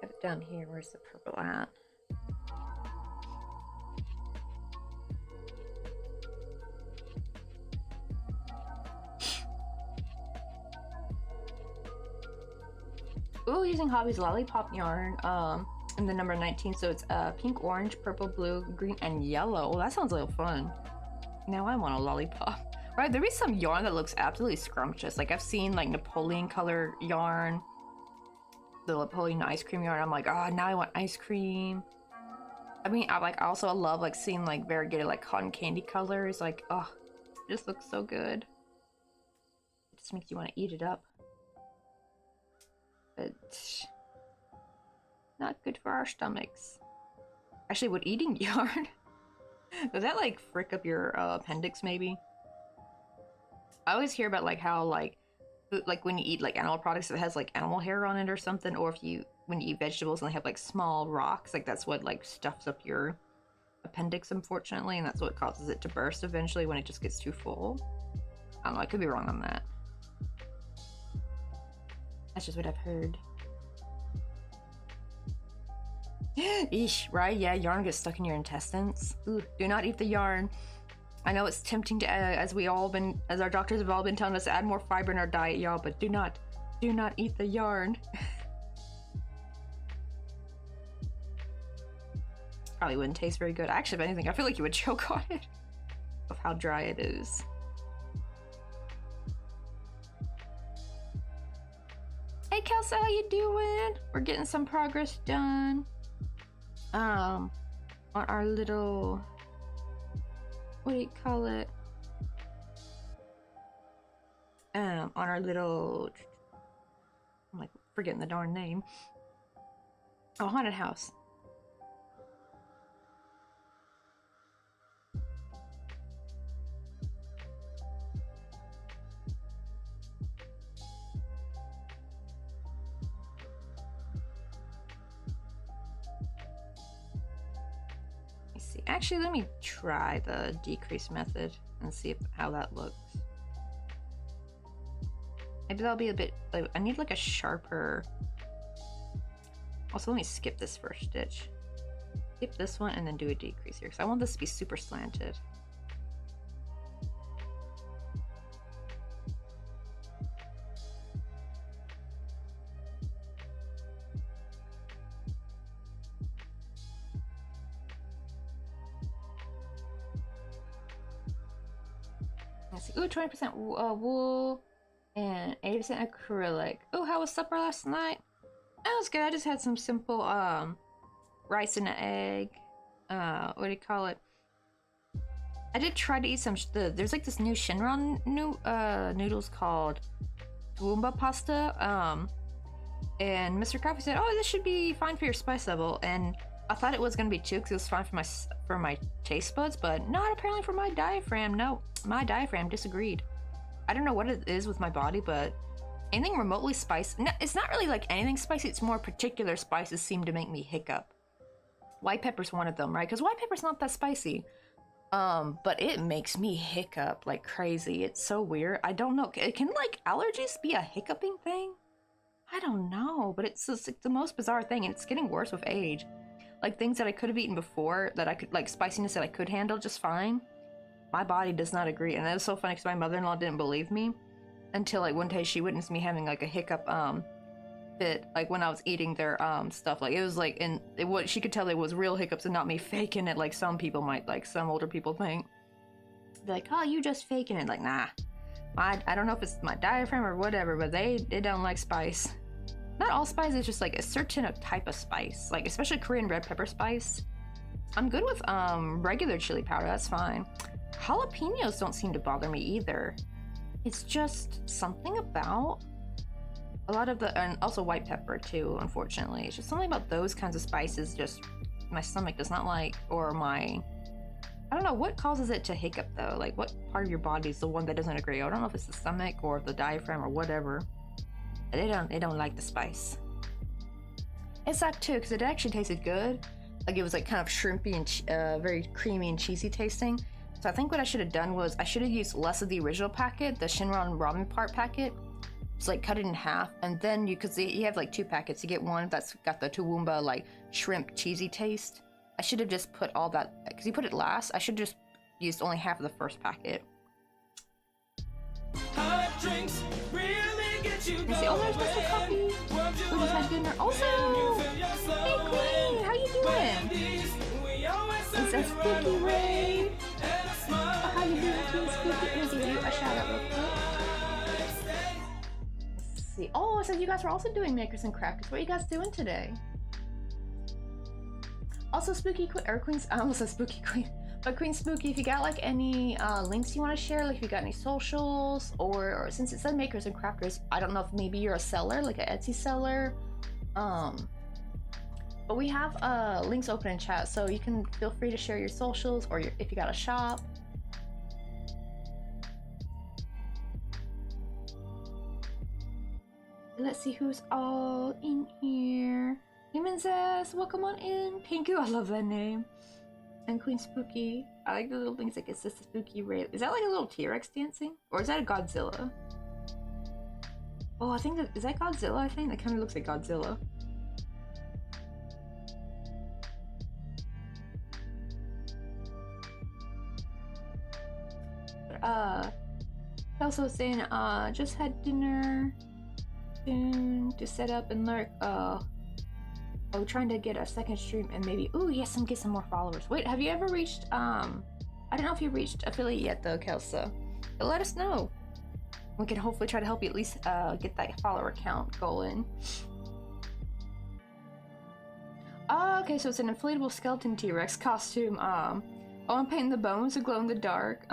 Have it down here. Where's the purple at? Ooh, using Hobby's Lollipop yarn in the number 19, so it's pink, orange, purple, blue, green, and yellow. Oh, that sounds a little fun. Now I want a lollipop. Right, there is some yarn that looks absolutely scrumptious. Like, I've seen like Napoleon color yarn, the Napoleon ice cream yarn. I'm like, oh, now I want ice cream. I mean, I also love like seeing like variegated like cotton candy colors. Like, oh, it just looks so good. It just makes you want to eat it up. But not good for our stomachs. Actually, would eating yarn, does that like frick up your appendix maybe? I always hear about like how like when you eat like animal products, it has like animal hair on it or something, or if you when you eat vegetables and they have like small rocks, like that's what like stuffs up your appendix, unfortunately, and that's what causes it to burst eventually when it just gets too full. I don't know, I could be wrong on that. That's just what I've heard. Eesh, right? Yeah, yarn gets stuck in your intestines. Ooh, do not eat the yarn. I know it's tempting to, as our doctors have all been telling us, to add more fiber in our diet, y'all, but do not eat the yarn. Probably wouldn't taste very good. Actually, if anything, I feel like you would choke on it of how dry it is. Hey Kelsey, how you doing? We're getting some progress done. On our little, what do you call it? On our little, I'm like forgetting the darn name. Oh, haunted house. Actually, let me try the decrease method and see how that looks. Maybe that'll be a bit, like, I need like a sharper. Also, let me skip this first stitch. Skip this one and then do a decrease here, because I want this to be super slanted. Ooh, 20% wool and 80% acrylic. Ooh, how was supper last night? That was good. I just had some simple rice and an egg. What do you call it? I did try to eat some. There's like this new Shinran noodles called Toowoomba pasta. And Mr. Coffee said, "Oh, this should be fine for your spice level." And I thought it was gonna be too, because it was fine for my taste buds, but not apparently for my diaphragm. No, my diaphragm disagreed. I don't know what it is with my body, but anything remotely spicy. No, it's not really like anything spicy. It's more particular spices seem to make me hiccup. White pepper's one of them, right? Because white pepper's not that spicy. But it makes me hiccup like crazy. It's so weird. I don't know. Can like allergies be a hiccuping thing? I don't know, but it's just like the most bizarre thing, and it's getting worse with age. Like things that I could have eaten before that I could, like spiciness that I could handle just fine, my body does not agree. And that was so funny because my mother-in-law didn't believe me until like one day she witnessed me having like a hiccup fit, like when I was eating their stuff. Like it was like, and she could tell it was real hiccups and not me faking it like some people might, like some older people think. They're like, "Oh, you just faking it." Like, nah. I don't know if it's my diaphragm or whatever, but they don't like spice. Not all spice, it's just like a certain type of spice, like especially Korean red pepper spice. I'm good with regular chili powder, that's fine. Jalapenos don't seem to bother me either. It's just something about a lot of the, and also white pepper too, unfortunately. It's just something about those kinds of spices just my stomach does not like, or I don't know what causes it to hiccup though. Like what part of your body is the one that doesn't agree? I don't know if it's the stomach or the diaphragm or whatever. But they don't like the spice. It sucked too because it actually tasted good. Like it was like kind of shrimpy and very creamy and cheesy tasting. So I think what I should have done was I should have used less of the original packet, the Shinran ramen part packet. Just like cut it in half, and then you have like 2 packets. You get one that's got the Toowoomba like shrimp cheesy taste. I should have just put all that, because you put it last. I should have just used only half of the first packet. Hot drinks really get you going. Oh, there's Mr. Coffee. We just had dinner. Also, hey Queen, how you doing? It's a spooky Ray. Oh, how you doing, Queen Spooky? Let me give you a shout out real quick. Let's see. Oh, it says you guys are also doing makers and crafters. What are you guys doing today? Also, Spooky Queen, or Queen's, I almost said Spooky Queen, but Queen Spooky, if you got like any links you want to share, like if you got any socials, or since it said makers and crafters, I don't know if maybe you're a seller, like an Etsy seller, but we have links open in chat, so you can feel free to share your socials, or if you got a shop. Let's see who's all in here. Humans, welcome on in. Pinku, I love that name. And Queen Spooky. I like the little things like it's just a spooky ray. Is that like a little T-Rex dancing? Or is that a Godzilla? Oh, I think that, is that Godzilla, I think? That kind of looks like Godzilla. But, also saying, just had dinner soon to set up and lurk, oh, trying to get a second stream and maybe, ooh, yes, get some more followers. Wait, have you ever reached, I don't know if you reached affiliate yet though, Kelsa. But let us know. We can hopefully try to help you at least get that follower count going. Oh, okay, so it's an inflatable skeleton T-Rex costume. Oh, I'm painting the bones to glow in the dark.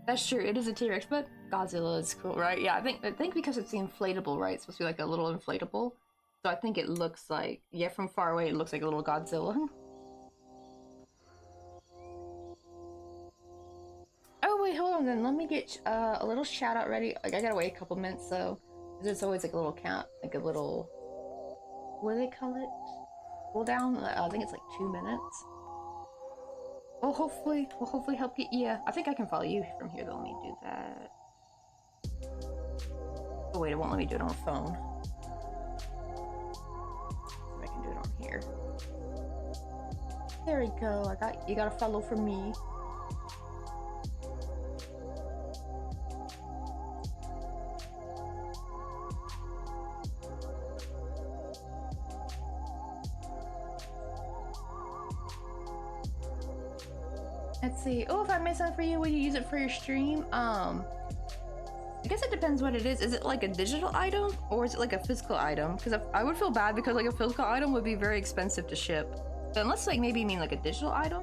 That's true, it is a T-Rex, but Godzilla is cool, right? Yeah, I think because it's the inflatable, right? It's supposed to be like a little inflatable. So I think it looks like, yeah, from far away, it looks like a little Godzilla. Oh, wait, hold on then. Let me get a little shout out ready. Like, I gotta wait a couple minutes, so there's always like a little count, like a little, what do they call it? Cool down? I think it's like 2 minutes. We'll hopefully help you. Yeah, I think I can follow you from here, though. Let me do that. Oh, wait, it won't let me do it on the phone. I can do it on here. There we go. You got a follow from me. Let's see. Oh, if I made something for you, will you use it for your stream? I guess it depends what it is. Is it like a digital item or is it like a physical item? Because I would feel bad because like a physical item would be very expensive to ship. So unless like maybe you mean like a digital item,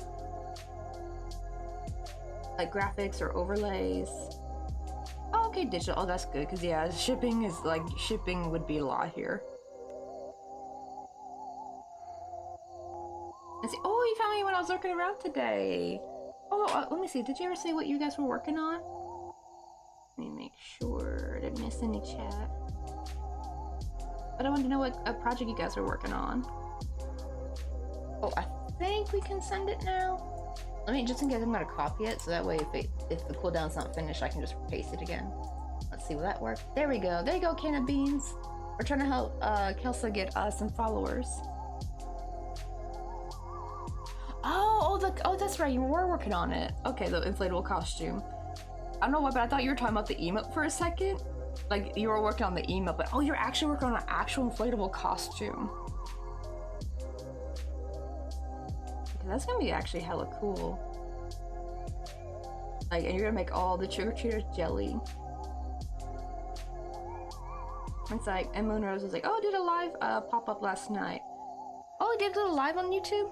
like graphics or overlays. Oh, okay, digital. Oh, that's good. Because yeah, shipping would be a lot here. Let's see. Oh, you found me when I was looking around today. Oh, let me see. Did you ever say what you guys were working on? Let me make sure I didn't miss any chat. But I want to know what project you guys are working on. Oh, I think we can send it now. Let me, just in case I'm gonna copy it, so that way if the cooldown's not finished, I can just paste it again. Let's see, will that work? There we go. There you go, can of beans. We're trying to help Kelsa get some followers. Oh, that's right. You were working on it. Okay, the inflatable costume. I don't know why, but I thought you were talking about the emote for a second. Like you were working on the emote, but oh, you're actually working on an actual inflatable costume. Okay, that's gonna be actually hella cool. Like, and you're gonna make all the trick-or-treaters jelly. It's like, and Moon Rose is like, oh, I did a live pop-up last night. Oh, I did a little live on YouTube?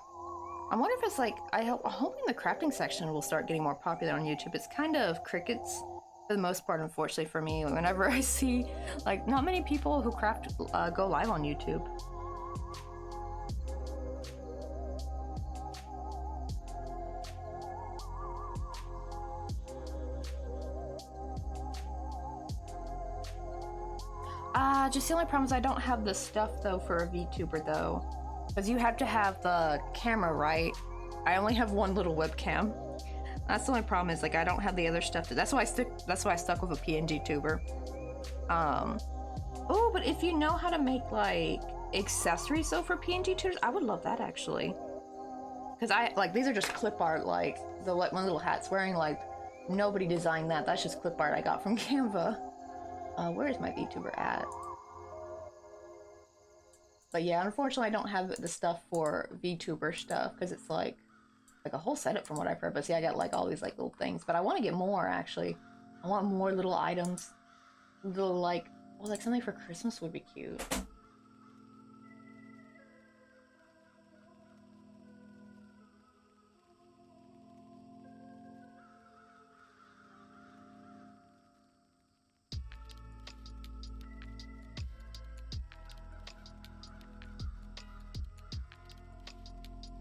I wonder if it's like, I'm hoping the crafting section will start getting more popular on YouTube. It's kind of crickets for the most part, unfortunately for me. Whenever I see, like, not many people who craft go live on YouTube. Just the only problem is I don't have the stuff though for a VTuber though. Because you have to have the camera, right? I only have one little webcam. That's the only problem is like I don't have the other stuff. That's why I stuck with a PNG tuber. Oh, but if you know how to make like accessories though for PNG tubers, I would love that actually. Because these are just clip art, like the one little hat's wearing, like nobody designed that. That's just clip art I got from Canva. Where is my VTuber at? But yeah, unfortunately I don't have the stuff for VTuber stuff because it's like a whole setup from what I've heard. But see, I got like all these like little things, but I want to get more actually. I want more little items. Little like, well, like something for Christmas would be cute.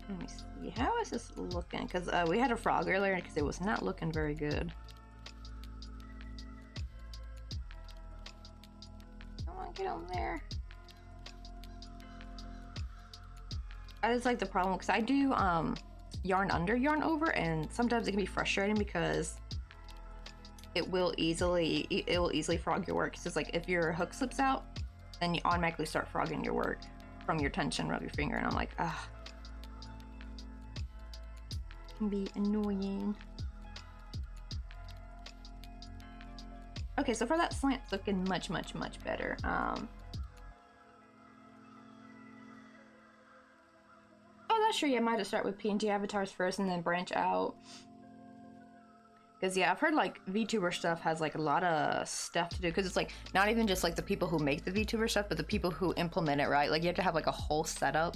Let me see, how is this looking? Because we had a frog earlier because it was not looking very good. Come on, get on there. That is like the problem because I do yarn under, yarn over, and sometimes it can be frustrating because it will easily frog your work. So it's like if your hook slips out, then you automatically start frogging your work from your tension of your finger, and I'm like, ah. Can be annoying. Okay, so for that slant, it's looking much better. Oh, that's true. Yeah, I might have start with PNG avatars first and then branch out. Because yeah, I've heard like VTuber stuff has like a lot of stuff to do. Because it's like not even just like the people who make the VTuber stuff, but the people who implement it, right? Like you have to have like a whole setup.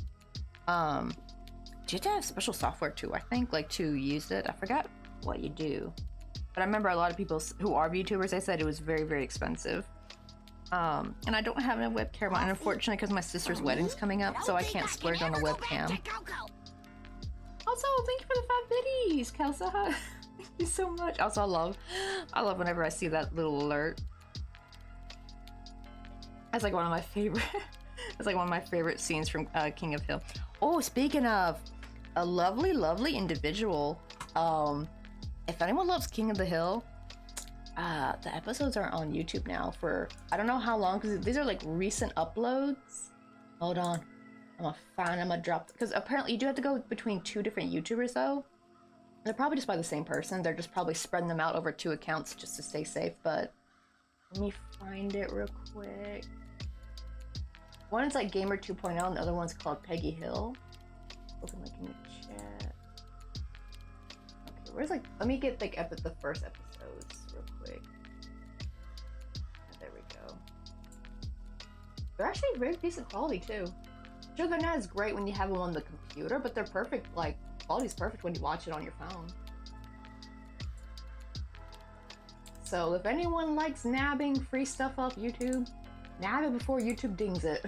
You have to have special software too, I think, like to use it. I forgot what you do. But I remember a lot of people who are VTubers, they said it was very expensive. And I don't have a webcam on, unfortunately, because my sister's wedding's coming up, so I can't splurge on a webcam. Also, thank you for the 5 biddies, Kelsa. Thank you so much. Also, I love whenever I see that little alert. That's like one of my favorite. That's like one of my favorite scenes from King of Hill. Oh, speaking of a lovely individual, if anyone loves King of the Hill, the episodes are on YouTube now for I don't know how long, because these are like recent uploads. Hold on, I'm gonna drop, because apparently you do have to go between 2 different YouTubers though. They're probably just by the same person. They're just probably spreading them out over 2 accounts just to stay safe. But let me find it real quick. One is like Gamer 2.0 and the other one's called Peggy Hill. Open link in the chat. Okay, Where's like, let me get like the first episodes real quick. There we go. They're actually very decent quality too. Sure, they're not as great when you have them on the computer, but they're perfect. Like, quality's perfect when you watch it on your phone. So if anyone likes nabbing free stuff off YouTube, nab it before YouTube dings it.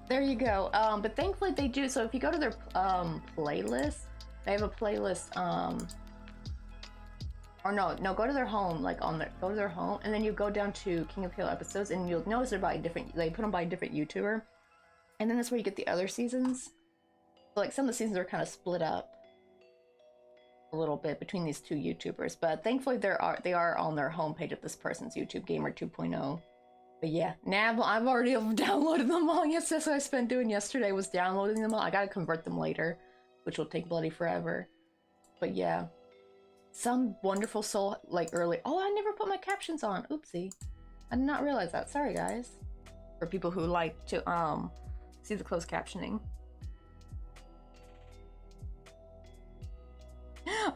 There you go. But thankfully they do. So if you go to their playlist, they have a playlist. Or no, go to their home. Like go to their home, and then you go down to King of Hill episodes, and you'll notice they're by different. They put them by a different YouTuber, and then that's where you get the other seasons. So like some of the seasons are kind of split up a little bit between these two YouTubers, but thankfully they are on their homepage of this person's YouTube, Gamer 2.0. But yeah, Nab, I've already downloaded them all. Yes, that's what I spent doing yesterday, was downloading them all. I gotta convert them later, which will take bloody forever. But yeah, some wonderful soul, like early. Oh, I never put my captions on. Oopsie, I did not realize that. Sorry guys, for people who like to see the closed captioning.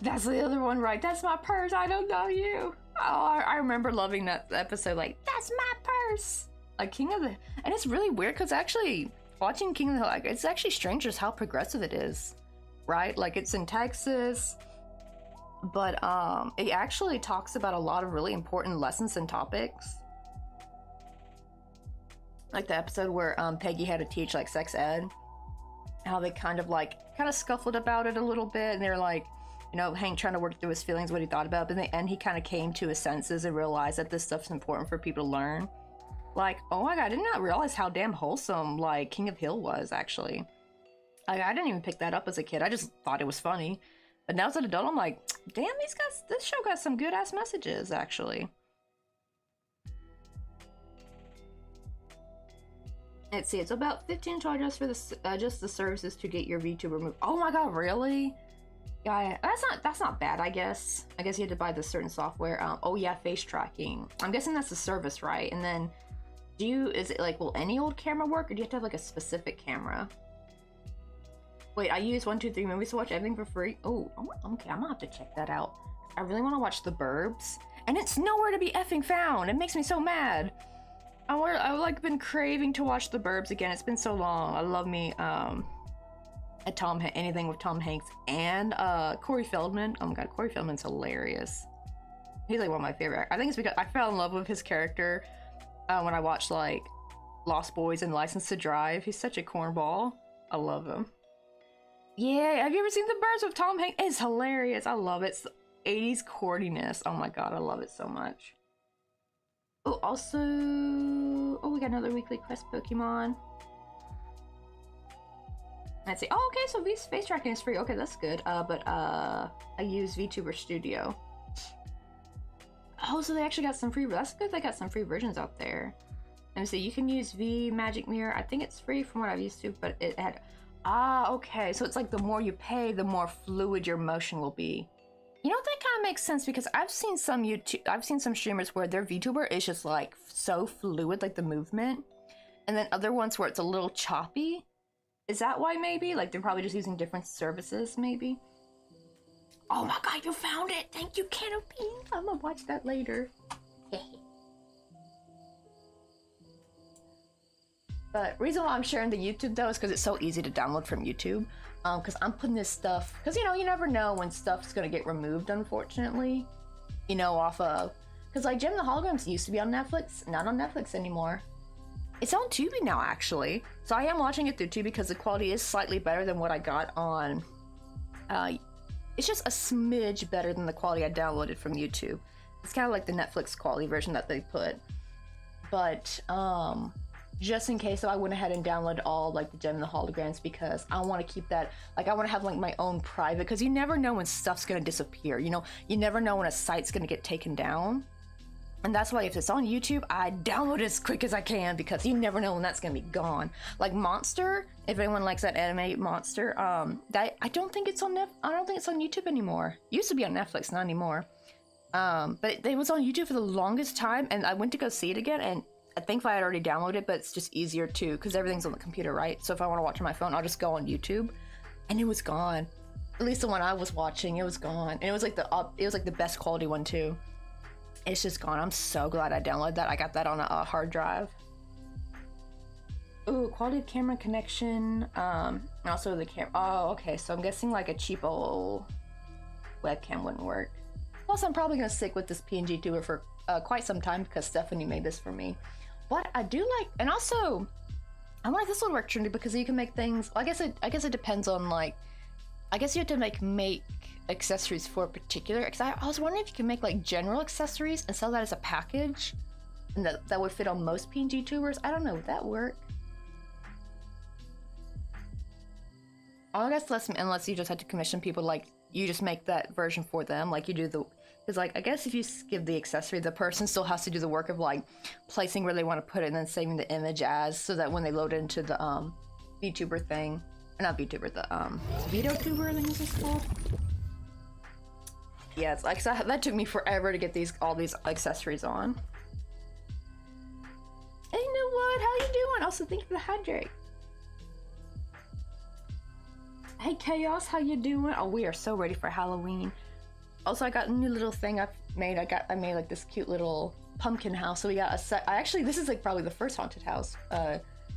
That's the other one, right? That's my purse. I don't know you. Oh, I remember loving that episode. Like, that's my purse. Like King of the, and it's really weird because actually watching King of the Hill, like, it's actually strange just how progressive it is, right? Like it's in Texas, but it actually talks about a lot of really important lessons and topics. Like the episode where Peggy had to teach like sex ed, how they kind of scuffled about it a little bit, and they're like, you know, Hank trying to work through his feelings, what he thought about, but in the end he kind of came to his senses and realized that this stuff's important for people to learn. Like, oh my god, I did not realize how damn wholesome like King of Hill was actually. Like, I didn't even pick that up as a kid. I just thought it was funny. But now as an adult, I'm like, damn, this show got some good ass messages actually. Let's see, it's about $15 just for just the services to get your VTuber removed. Oh my god, really? Yeah, that's not bad, I guess. I guess you had to buy this certain software. Oh yeah, face tracking. I'm guessing that's the service, right? And then, is it like, will any old camera work, or do you have to have like a specific camera? Wait, I use 123 movies to watch everything for free? Oh, okay, I'm gonna have to check that out. I really want to watch The Burbs, and it's nowhere to be effing found. It makes me so mad. I've like been craving to watch The Burbs again. It's been so long. I love me anything with Tom Hanks and Corey Feldman. Oh my god, Corey Feldman's hilarious. He's like one of my favorite. I think it's because I fell in love with his character when I watched like Lost Boys and License to Drive. He's such a cornball. I love him. Yeah, have you ever seen The Burbs with Tom Hanks? It's hilarious. I love it. It's 80s corniness. Oh my god, I love it so much. Oh, also, we got another weekly quest Pokemon. Let's see. Oh, okay, so face tracking is free. Okay, that's good. But I use VTuber Studio. Oh, so they actually got some free. That's good. They got some free versions out there. Let me see. You can use V Magic Mirror. I think it's free from what I've used to, but it had. Ah, okay. So it's like the more you pay, the more fluid your motion will be. You know, that kind of makes sense because I've seen some streamers where their VTuber is just like so fluid, like the movement, and then other ones where it's a little choppy. Is that why maybe? Like they're probably just using different services maybe? Oh my god, you found it! Thank you, Canopy! I'm gonna watch that later. But reason why I'm sharing the YouTube though is because it's so easy to download from YouTube. Because I'm putting this stuff, because you know, you never know when stuff's gonna get removed, unfortunately. You know, off of, because like Gem the Holograms used to be on Netflix, not on Netflix anymore. It's on Tubi now, actually. So I am watching it through Tubi because the quality is slightly better than what I got on. It's just a smidge better than the quality I downloaded from YouTube. It's kind of like the Netflix quality version that they put. But just in case, so I went ahead and downloaded all like the Gem and the Holograms because I want to keep that, like I want to have like my own private, because you never know when stuff's gonna disappear. You know, you never know when a site's gonna get taken down. And that's why if it's on YouTube, I download it as quick as I can because you never know when that's gonna be gone. Like Monster, if anyone likes that anime Monster, that I don't think it's on YouTube anymore. It used to be on Netflix, not anymore. But it was on YouTube for the longest time, and I went to go see it again, and I think I had already downloaded it, but it's just easier too because everything's on the computer, right? So if I want to watch on my phone, I'll just go on YouTube, and it was gone. At least the one I was watching, it was gone. And it was like the best quality one too. It's just gone. I'm so glad I downloaded that. I got that on a hard drive. Ooh, quality of camera connection. And also the camera. Oh, okay. So I'm guessing like a cheap old webcam wouldn't work. Plus, I'm probably gonna stick with this PNG tuber for quite some time because Stephanie made this for me. But I do like, and also, I like this little work trendy because you can make things. I guess it depends on like. I guess you have to make accessories for a particular. Because I was wondering if you can make like general accessories and sell that as a package, and that would fit on most PNG tubers. I don't know. Would that work? I guess unless you just had to commission people, like you just make that version for them, like you do the. Because like I guess if you give the accessory, the person still has to do the work of like placing where they want to put it and then saving the image as, so that when they load it into the VTuber thing, or not VTuber, the VideoTuber I think is this called. Yeah, it's like that took me forever to get all these accessories on. Hey, you know what? How you doing? Also, thank you for the hydrate. Hey Chaos, how you doing? Oh, we are so ready for Halloween. Also, I got a new little thing I've made. I made like this cute little pumpkin house. So we got a set. This is like probably the first haunted house.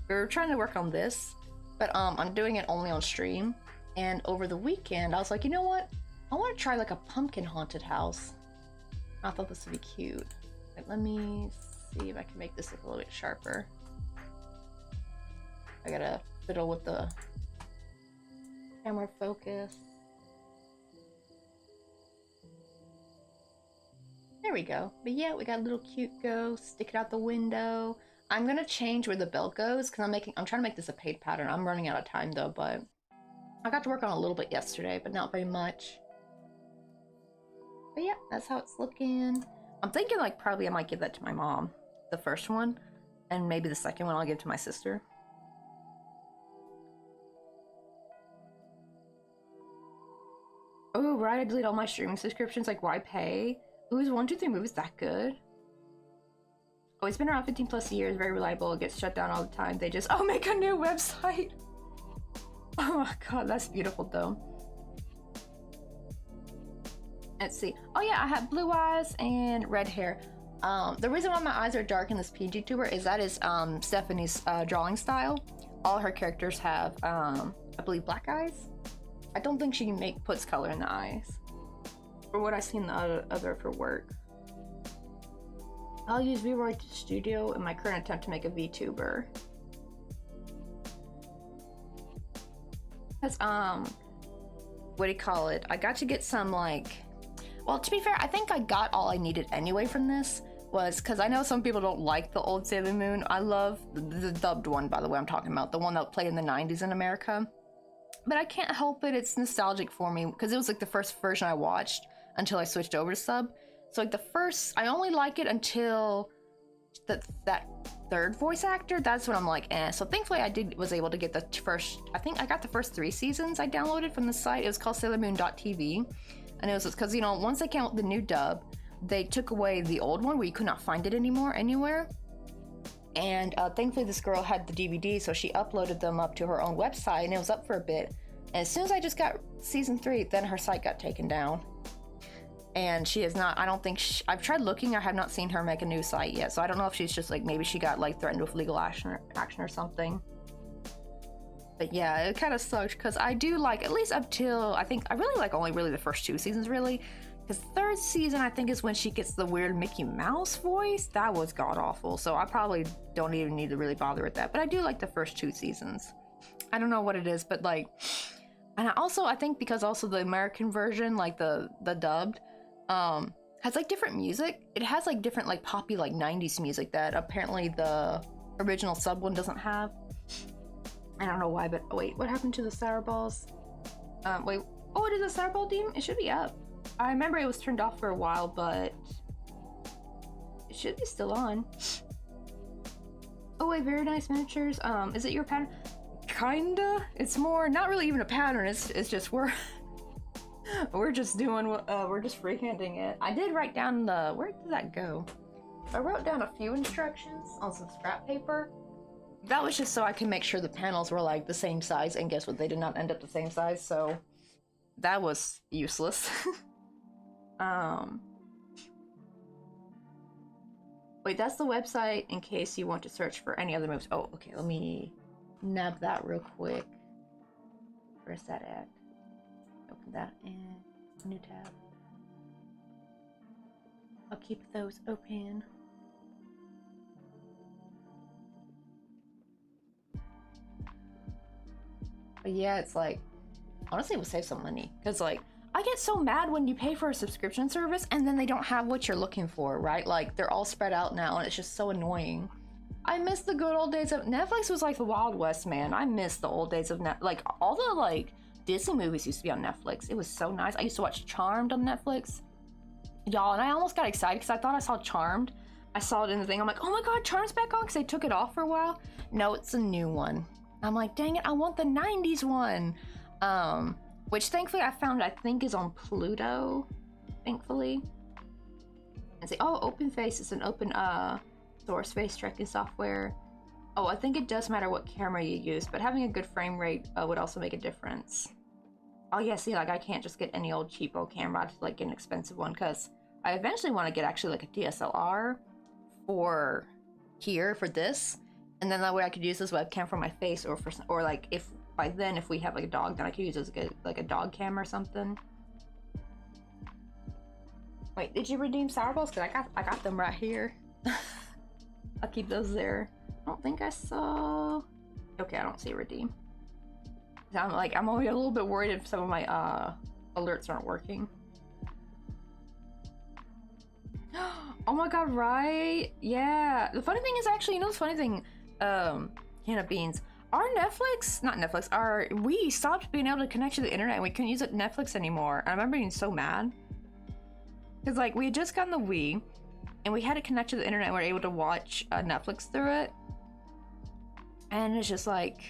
We were trying to work on this, but I'm doing it only on stream. And over the weekend, I was like, you know what? I want to try like a pumpkin haunted house. I thought this would be cute. But let me see if I can make this look a little bit sharper. I gotta fiddle with the camera focus. There we go. But yeah, we got a little cute ghost. Stick it out the window. I'm gonna change where the belt goes because I'm trying to make this a paid pattern. I'm running out of time though, but I got to work on a little bit yesterday, but not very much. But yeah, that's how it's looking. I'm thinking like probably I might give that to my mom, the first one, and maybe the second one I'll give to my sister. Oh, right, I delete all my streaming subscriptions. Like, why pay? Ooh, is 123 Movies that good? Oh, it's been around 15 plus years, very reliable. It gets shut down all the time. They just, make a new website. Oh my god, that's beautiful though. Let's see. Oh yeah, I have blue eyes and red hair. The reason why my eyes are dark in this PNG tuber is that is Stephanie's drawing style. All her characters have, I believe, black eyes. I don't think she puts color in the eyes. For what I've seen the other of her work. I'll use VRoid Studio in my current attempt to make a VTuber. Because, what do you call it? I got to get some, like... Well, to be fair, I think I got all I needed anyway from this. Was because I know some people don't like the old Sailor Moon. I love the dubbed one, by the way, I'm talking about. The one that played in the 90s in America. But I can't help it. It's nostalgic for me. Because it was, like, the first version I watched until I switched over to sub. So, like, I only like it until that third voice actor. That's when I'm like, eh. So, thankfully, was able to get the first... I think I got the first 3 seasons I downloaded from the site. It was called SailorMoon.tv. And it was because, you know, once they came out with the new dub, they took away the old one where you could not find it anymore anywhere. And thankfully, this girl had the DVD, so she uploaded them up to her own website, and it was up for a bit. And as soon as I just got season 3, then her site got taken down. And she is not, I don't think, I've tried looking, I have not seen her make a new site yet. So I don't know if she's just like, maybe she got like threatened with legal action or something. But yeah, it kind of sucks because I do like, at least up till, I think, I really like only really the first 2 seasons really. Because third season, I think, is when she gets the weird Mickey Mouse voice. That was god-awful, so I probably don't even need to really bother with that. But I do like the first 2 seasons. I don't know what it is, but like... And I think because also the American version, like the dubbed, has like different music. It has like different like poppy like 90s music that apparently the original sub one doesn't have. I don't know why, but oh, wait, what happened to the sour balls? Wait, oh, it is a sour ball team? It should be up. I remember it was turned off for a while, but it should be still on. Oh wait, very nice miniatures. Is it your pattern? Kinda. It's more, not really even a pattern. It's just we're just doing what we're just freehanding it. I did write down where did that go? I wrote down a few instructions on some scrap paper. That was just so I can make sure the panels were like the same size, and guess what? They did not end up the same size, so that was useless. Wait, that's the website in case you want to search for any other moves. Oh, okay, let me nab that real quick. Where's that at? Open that and new tab. I'll keep those open. But yeah, it's like, honestly, it would save some money. Because, like, I get so mad when you pay for a subscription service and then they don't have what you're looking for, right? Like, they're all spread out now and it's just so annoying. I miss the good old days of Netflix. Was like the Wild West, man. I miss the old days of like all the like Disney movies used to be on Netflix. It was so nice. I used to watch Charmed on Netflix, y'all, and I almost got excited because I thought I saw Charmed. I saw it in the thing. I'm like, oh my god, Charmed's back on, because they took it off for a while. No, it's a new one. I'm like, dang it, I want the 90s one. Which thankfully I found, I think, is on Pluto. Thankfully. And say, oh, OpenFace is an open source face tracking software. Oh, I think it does matter what camera you use, but having a good frame rate would also make a difference. Oh yeah, see, like I can't just get any old cheapo camera. I have to like get an expensive one, because I eventually want to get actually like a DSLR for here for this, and then that way I could use this webcam for my face, or for, or like if by then if we have like a dog, then I could use it as like a dog cam or something. Wait, did you redeem sour balls? Because I got them right here. I'll keep those there. I don't think I saw. Okay, I don't see redeem. I'm always a little bit worried if some of my alerts aren't working. Oh my god, right? Yeah. The funny thing is, actually, you know, the funny thing, Hannah Beans, our Netflix, not Netflix, we stopped being able to connect to the internet and we couldn't use it Netflix anymore. And I remember being so mad. Because, like, we had just gotten the Wii and we had to connect to the internet and we were able to watch Netflix through it. And it's just like,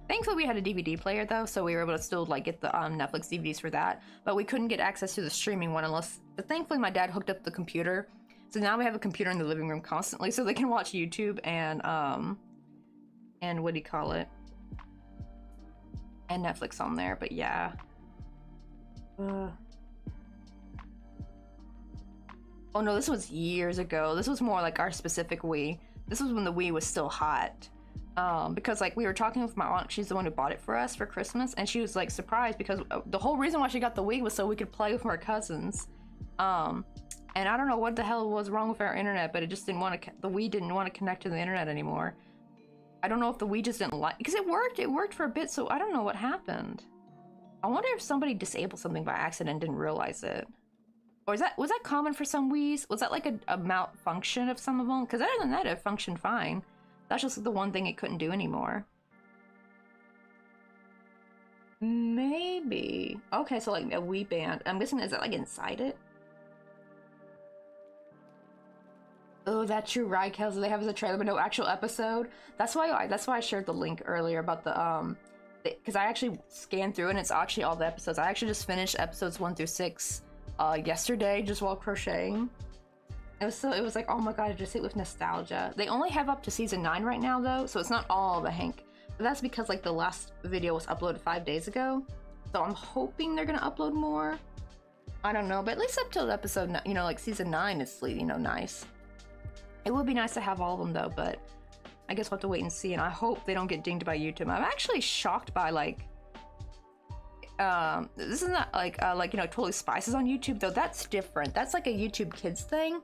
thankfully we had a DVD player though, so we were able to still like get the Netflix DVDs for that, but we couldn't get access to the streaming one unless, but thankfully my dad hooked up the computer, so now we have a computer in the living room constantly so they can watch YouTube and what do you call it, and Netflix on there. But yeah, oh no, this was years ago. This was more like our specific Wii. This was when the Wii was still hot. Because like we were talking with my aunt, she's the one who bought it for us for Christmas, and she was like surprised because the whole reason why she got the Wii was so we could play with our cousins. And I don't know what the hell was wrong with our internet, but it just didn't want to, the Wii didn't want to connect to the internet anymore. I don't know if the Wii just didn't like, because it worked for a bit, so I don't know what happened. I wonder if somebody disabled something by accident and didn't realize it. Or was that common for some Wiis? Was that like a malfunction of some of them? Because other than that, it functioned fine. That's just the one thing it couldn't do anymore. Maybe. Okay, so like a Wii band. I'm guessing, is that like inside it? Oh, that's true, right, Kelsey? They have as a trailer, but no actual episode. That's why I shared the link earlier about the because I actually scanned through and it's actually all the episodes. I actually just finished episodes 1 through 6 yesterday, just while crocheting. It was like, oh my god, I just hit with nostalgia. They only have up to season 9 right now though, so it's not all the Hank. But that's because like the last video was uploaded 5 days ago. So I'm hoping they're gonna upload more. I don't know, but at least up till episode, you know, like season 9 is, you know, nice. It would be nice to have all of them though, but I guess we'll have to wait and see, and I hope they don't get dinged by YouTube. I'm actually shocked by like, this is not like, you know, Totally Spices on YouTube though. That's different. That's like a YouTube Kids thing.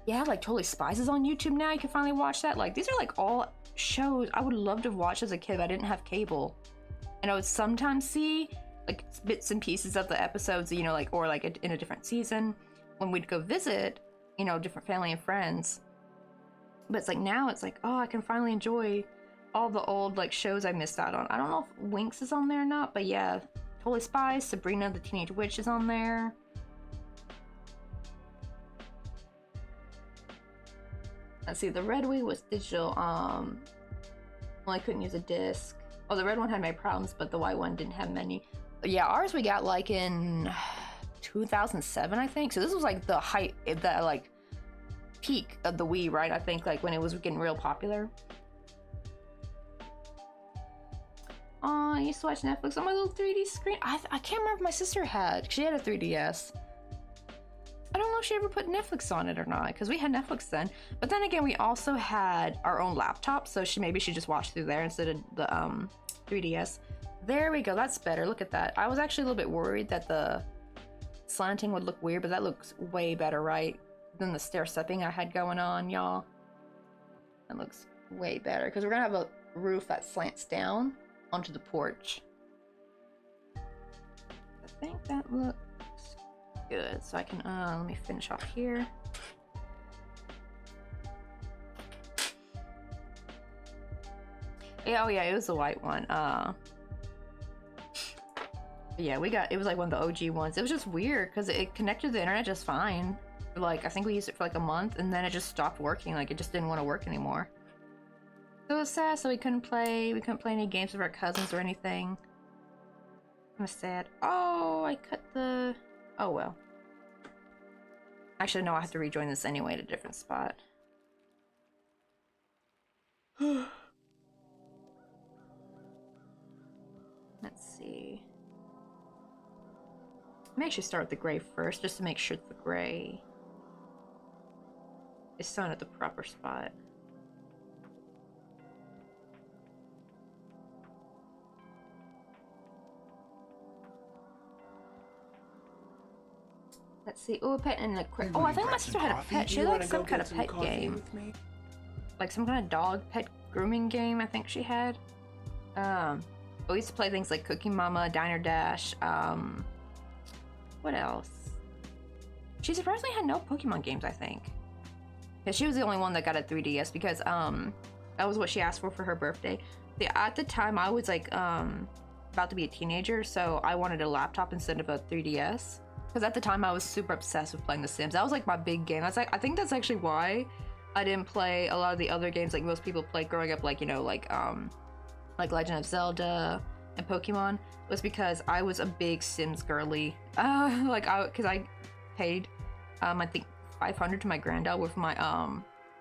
Yeah, like Totally Spices on YouTube now. You can finally watch that. Like, these are like all shows I would love to watch as a kid, but I didn't have cable. And I would sometimes see like bits and pieces of the episodes, you know, like, or like in a different season when we'd go visit, you know, different family and friends. But it's like now it's like, oh, I can finally enjoy all the old like shows I missed out on. I don't know if Winx is on there or not, but yeah, Totally Spice, Sabrina the Teenage Witch is on there. Let's see, the red Wii was digital. Well, I couldn't use a disc. Oh, the red one had my problems, but the white one didn't have many. Yeah, ours we got like in 2007, I think. So this was like the height, the like peak of the Wii, right? I think like when it was getting real popular. Oh, I used to watch Netflix on my little 3D screen. I can't remember if my sister had. She had a 3DS. I don't know if she ever put Netflix on it or not, because we had Netflix then. But then again, we also had our own laptop, so maybe she just watched through there instead of the 3DS. There we go, that's better. Look at that. I was actually a little bit worried that the slanting would look weird, but that looks way better, right? Than the stair-stepping I had going on, y'all. That looks way better, because we're gonna have a roof that slants down onto the porch. I think that looks good. So I can, let me finish off here. Yeah, oh yeah, it was the white one. Yeah, it was like one of the OG ones. It was just weird because it connected to the internet just fine. Like, I think we used it for like a month and then it just stopped working. Like, it just didn't want to work anymore. So it was sad, so we couldn't play any games with our cousins or anything. Kind of sad. Oh, I cut the... Oh well. Actually, no, I have to rejoin this anyway at a different spot. Let's see. Let me actually start with the gray first, just to make sure the gray is sewn at the proper spot. Let's see. Oh, a pet and a crate. Oh, I think my sister had a pet. She had like some kind of pet game. Like some kind of dog pet grooming game, I think she had. We used to play things like Cookie Mama, Diner Dash, what else? She surprisingly had no Pokemon games, I think. Yeah, she was the only one that got a 3DS because, that was what she asked for her birthday. See, at the time, I was like, about to be a teenager, so I wanted a laptop instead of a 3DS. Because at the time, I was super obsessed with playing The Sims. That was like my big game. That's like, I think that's actually why I didn't play a lot of the other games like most people played growing up, like, you know, like Legend of Zelda and Pokemon, was because I was a big Sims girly. Because I paid, I think 500 to my granddad with my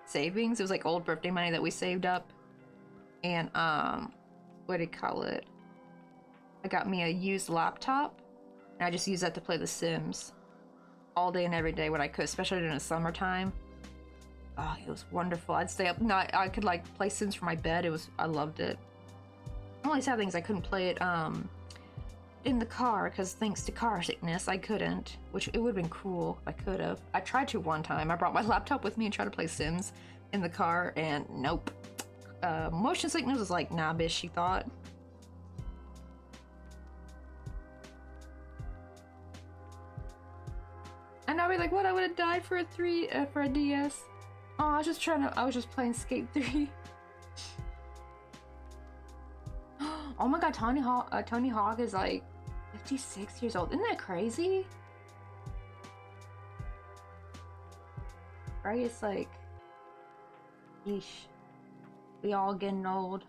savings. It was like old birthday money that we saved up, and what do you call it? I got me a used laptop, and I just used that to play The Sims all day and every day when I could, especially during the summertime. Oh, it was wonderful. I'd stay up. No, I could like play Sims from my bed. I loved it. The only sad thing is I couldn't play it in the car because thanks to car sickness I couldn't, which it would have been cool if I could have. I tried to one time. I brought my laptop with me and tried to play Sims in the car, and nope. Motion sickness was like, nah, bitch, she thought. And I'll be like, what? I would have died for a DS. Oh, I was just playing Skate 3. Oh my god, Tony Hawk is like 56 years old. Isn't that crazy? Right? It's like, yeesh. We all getting old.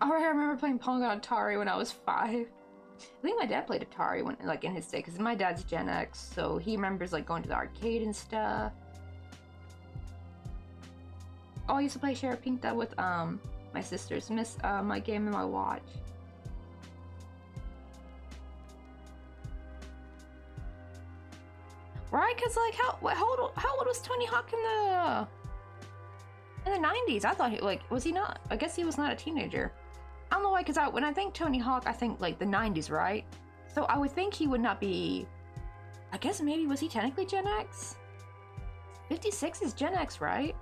Alright, I remember playing Pong on Atari when I was 5. I think my dad played Atari when, like, in his day, because my dad's Gen X, so he remembers like going to the arcade and stuff. Oh, I used to play Share Pinta with my sisters. Miss my game and my watch. Right? Because like how old was Tony Hawk in the 90s? I thought he, like, was he not? I guess he was not a teenager. I don't know why, because when I think Tony Hawk, I think like the 90s, right? So I would think he would not be, I guess maybe, was he technically Gen X? 56 is Gen X, right?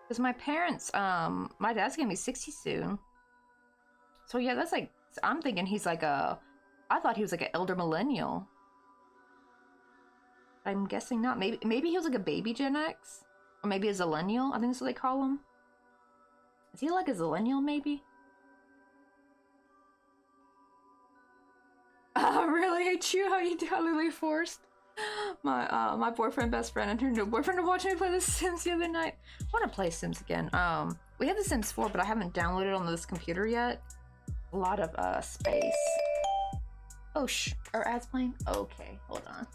Because my parents, my dad's gonna be 60 soon. So yeah, that's like, I'm thinking he's like I thought he was like an elder millennial. I'm guessing not. Maybe he was like a baby Gen X? Or maybe a zillennial, I think that's what they call him. Is he like a zillennial, maybe? I really hate you. How you totally forced my boyfriend, best friend, and her new boyfriend to watch me play The Sims the other night. I want to play Sims again. We have The Sims 4, but I haven't downloaded it on this computer yet. A lot of space. Oh, are ads playing? Okay, hold on.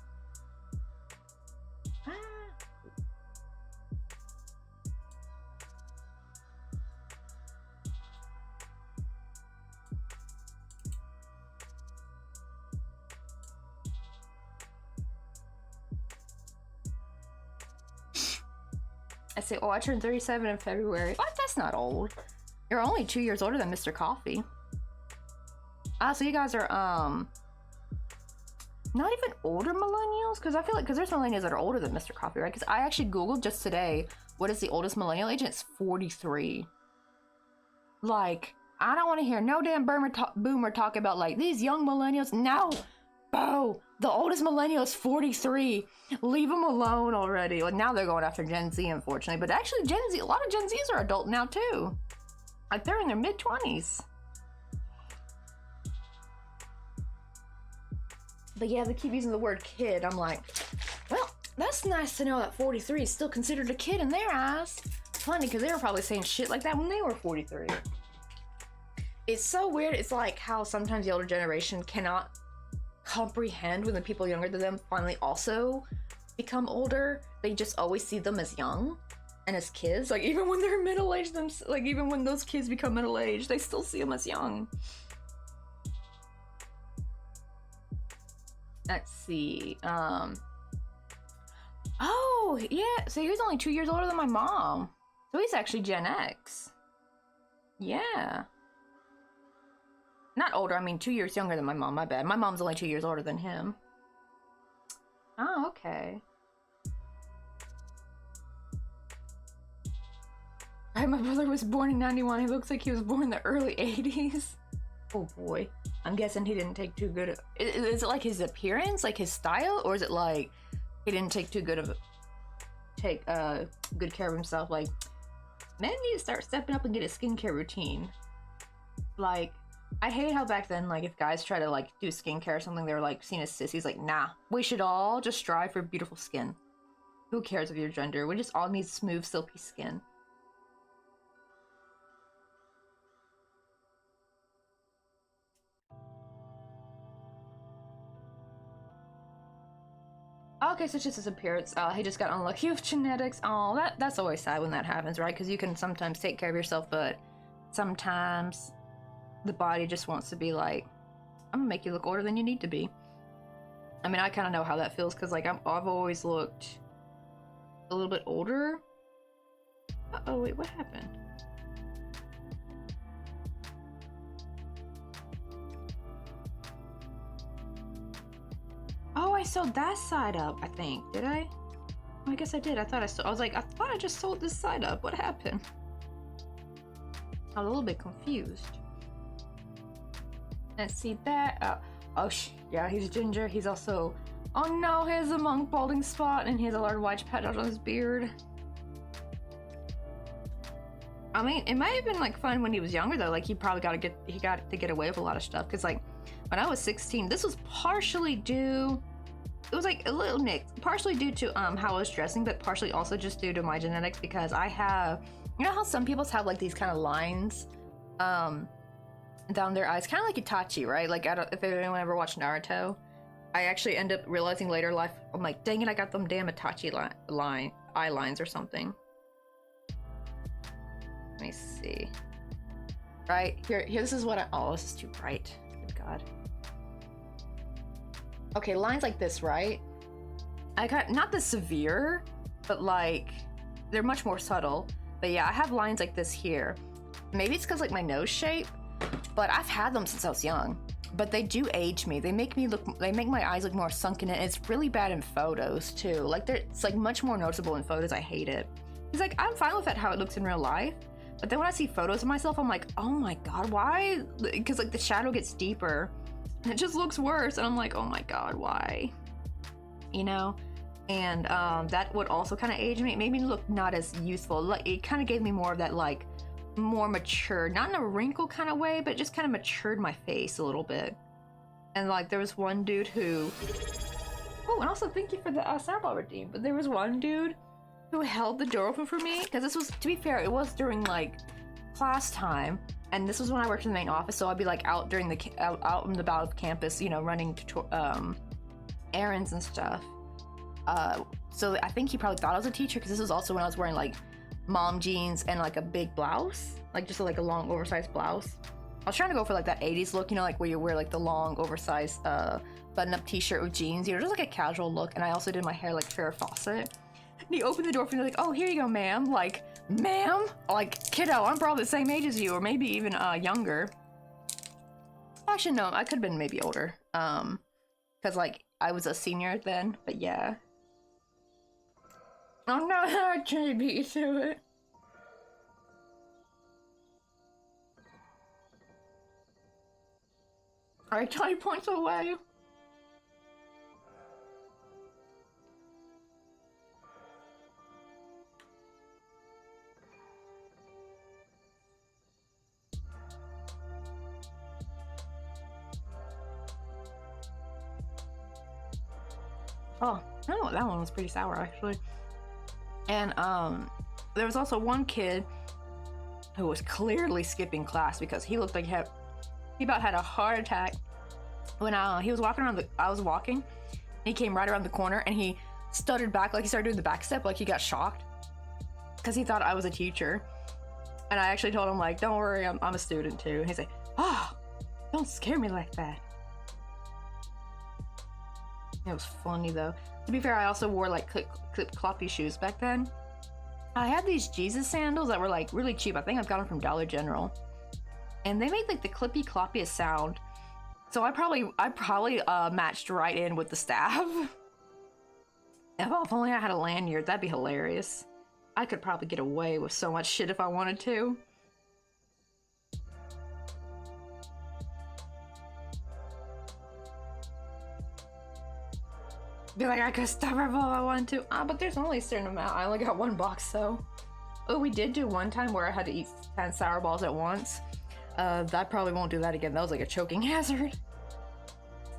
I say, oh, I turned 37 in February. What? That's not old. You're only 2 years older than Mr. Coffee. Ah, so you guys are, not even older millennials? Because I feel like, because there's millennials that are older than Mr. Coffee, right? Because I actually Googled just today, what is the oldest millennial age? And it's 43. Like, I don't want to hear no damn boomer talk about, like, these young millennials. No! Oh, the oldest millennial is 43. Leave them alone already. Well, now they're going after Gen Z, unfortunately. But actually, Gen Z, a lot of Gen Zs are adult now, too. Like, they're in their mid-20s. But yeah, they keep using the word kid. I'm like, well, that's nice to know that 43 is still considered a kid in their eyes. Funny, because they were probably saying shit like that when they were 43. It's so weird. It's like how sometimes the older generation cannot comprehend when the people younger than them finally also become older. They just always see them as young and as kids. Like, even when they're middle-aged, like, even when those kids become middle-aged, they still see them as young. Let's see. Oh, yeah. So he was only 2 years older than my mom. So he's actually Gen X. Yeah. Not older, I mean 2 years younger than my mom, my bad. My mom's only 2 years older than him. Oh, okay. Right, my brother was born in 91. He looks like he was born in the early 80s. Oh boy. I'm guessing he didn't take too good of... Is it like his appearance, like his style? Or is it like he didn't take too good of... good care of himself? Like, men need to start stepping up and get a skincare routine. Like... I hate how back then, like, if guys try to, like, do skincare or something, they were, like, seen as sissies. Like, nah. We should all just strive for beautiful skin. Who cares of your gender? We just all need smooth, silky skin. Okay, so it's just his appearance. He just got unlucky with genetics. Oh, that's always sad when that happens, right? Because you can sometimes take care of yourself, but sometimes... the body just wants to be like, I'm gonna make you look older than you need to be. I mean, I kind of know how that feels because, like, I've always looked a little bit older. Uh-oh, wait, what happened? Oh, I sewed that side up, I think. Did I? Oh, I guess I did. I thought I was like, I thought I just sewed this side up. What happened? I was a little bit confused. Let's see that. Yeah, he's ginger. He's also... Oh no, he has a monk balding spot and he has a large white patch on his beard. I mean, it might have been, like, fun when he was younger, though. Like, he probably got to get away with a lot of stuff. Because, like, when I was 16, this was partially due... It was, like, a little mix. Partially due to how I was dressing, but partially also just due to my genetics. Because I have... You know how some people have, like, these kind of lines? Down their eyes, kind of like Itachi, right? Like, if anyone ever watched Naruto, I actually end up realizing later in life, I'm like, dang it, I got them damn Itachi eye lines or something. Let me see. Right here, this is what oh, this is too bright. Good God. Okay, lines like this, right? I got not the severe, but like they're much more subtle. But yeah, I have lines like this here. Maybe it's because like my nose shape. But I've had them since I was young. But they do age me. They make my eyes look more sunken in. It's really bad in photos too. Like it's like much more noticeable in photos. I hate it. It's like I'm fine with it how it looks in real life. But then when I see photos of myself, I'm like, oh my God, why? Because like the shadow gets deeper and it just looks worse. And I'm like, oh my God, why? You know? And that would also kind of age me. It made me look not as youthful. Like it kind of gave me more of that like more mature, not in a wrinkle kind of way, but it just kind of matured my face a little bit. And like there was one dude who, oh, and also thank you for the sample redeem. But there was one dude who held the door open for me because this was, to be fair, it was during like class time, and this was when I worked in the main office, so I'd be like out during the out and about of campus, you know, running errands and stuff. So I think he probably thought I was a teacher because this was also when I was wearing like mom jeans and like a big blouse, like just like a long oversized blouse. I was trying to go for like that 80s look, you know, like where you wear like the long oversized button-up t-shirt with jeans, you know, just like a casual look. And I also did my hair like Farrah Fawcett. And he opened the door for me like, oh, here you go, ma'am. Like, ma'am? Like, kiddo, I'm probably the same age as you, or maybe even younger. Actually, no, I could have been maybe older. Because, like, I was a senior then, but yeah. Oh no, I can't beat you to it. Alright, 20 points away. Oh, no, that one was pretty sour actually. And there was also one kid who was clearly skipping class because he looked like he about had a heart attack when he was walking around I was walking, and he came right around the corner and he stuttered back, like he started doing the back step, like he got shocked because he thought I was a teacher. And I actually told him, like, don't worry, I'm a student too. And he's like, oh, don't scare me like that. It was funny though. To be fair, I also wore like clip cloppy shoes back then. I had these Jesus sandals that were like really cheap. I think I've got them from Dollar General, and they made like the clippy cloppiest sound. So I probably matched right in with the staff. If only I had a lanyard, that'd be hilarious. I could probably get away with so much shit if I wanted to. Be like, I could stop her if I wanted to. But there's only a certain amount. I only got one box though. Oh, we did do one time where I had to eat 10 sour balls at once. I probably won't do that again. That was like a choking hazard.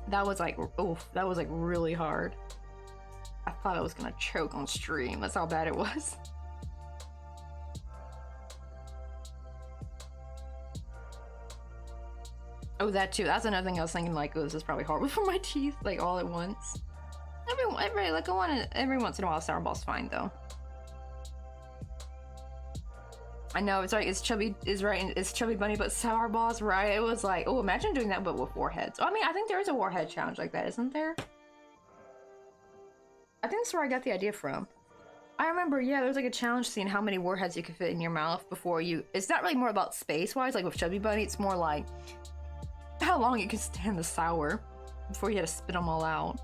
That was like, oof, that was like really hard. I thought I was gonna choke on stream. That's how bad it was. Oh, that too. That's another thing I was thinking, like, oh, this is probably horrible for my teeth, like all at once. Every once in a while, sour ball's fine though. I know it's right. It's chubby bunny, but sour balls, right? It was like, oh, imagine doing that, but with warheads. I mean, I think there is a warhead challenge like that, isn't there? I think that's where I got the idea from. I remember, yeah, there was like a challenge seeing how many warheads you could fit in your mouth before you. It's not really more about space-wise, like with chubby bunny. It's more like how long you can stand the sour before you had to spit them all out.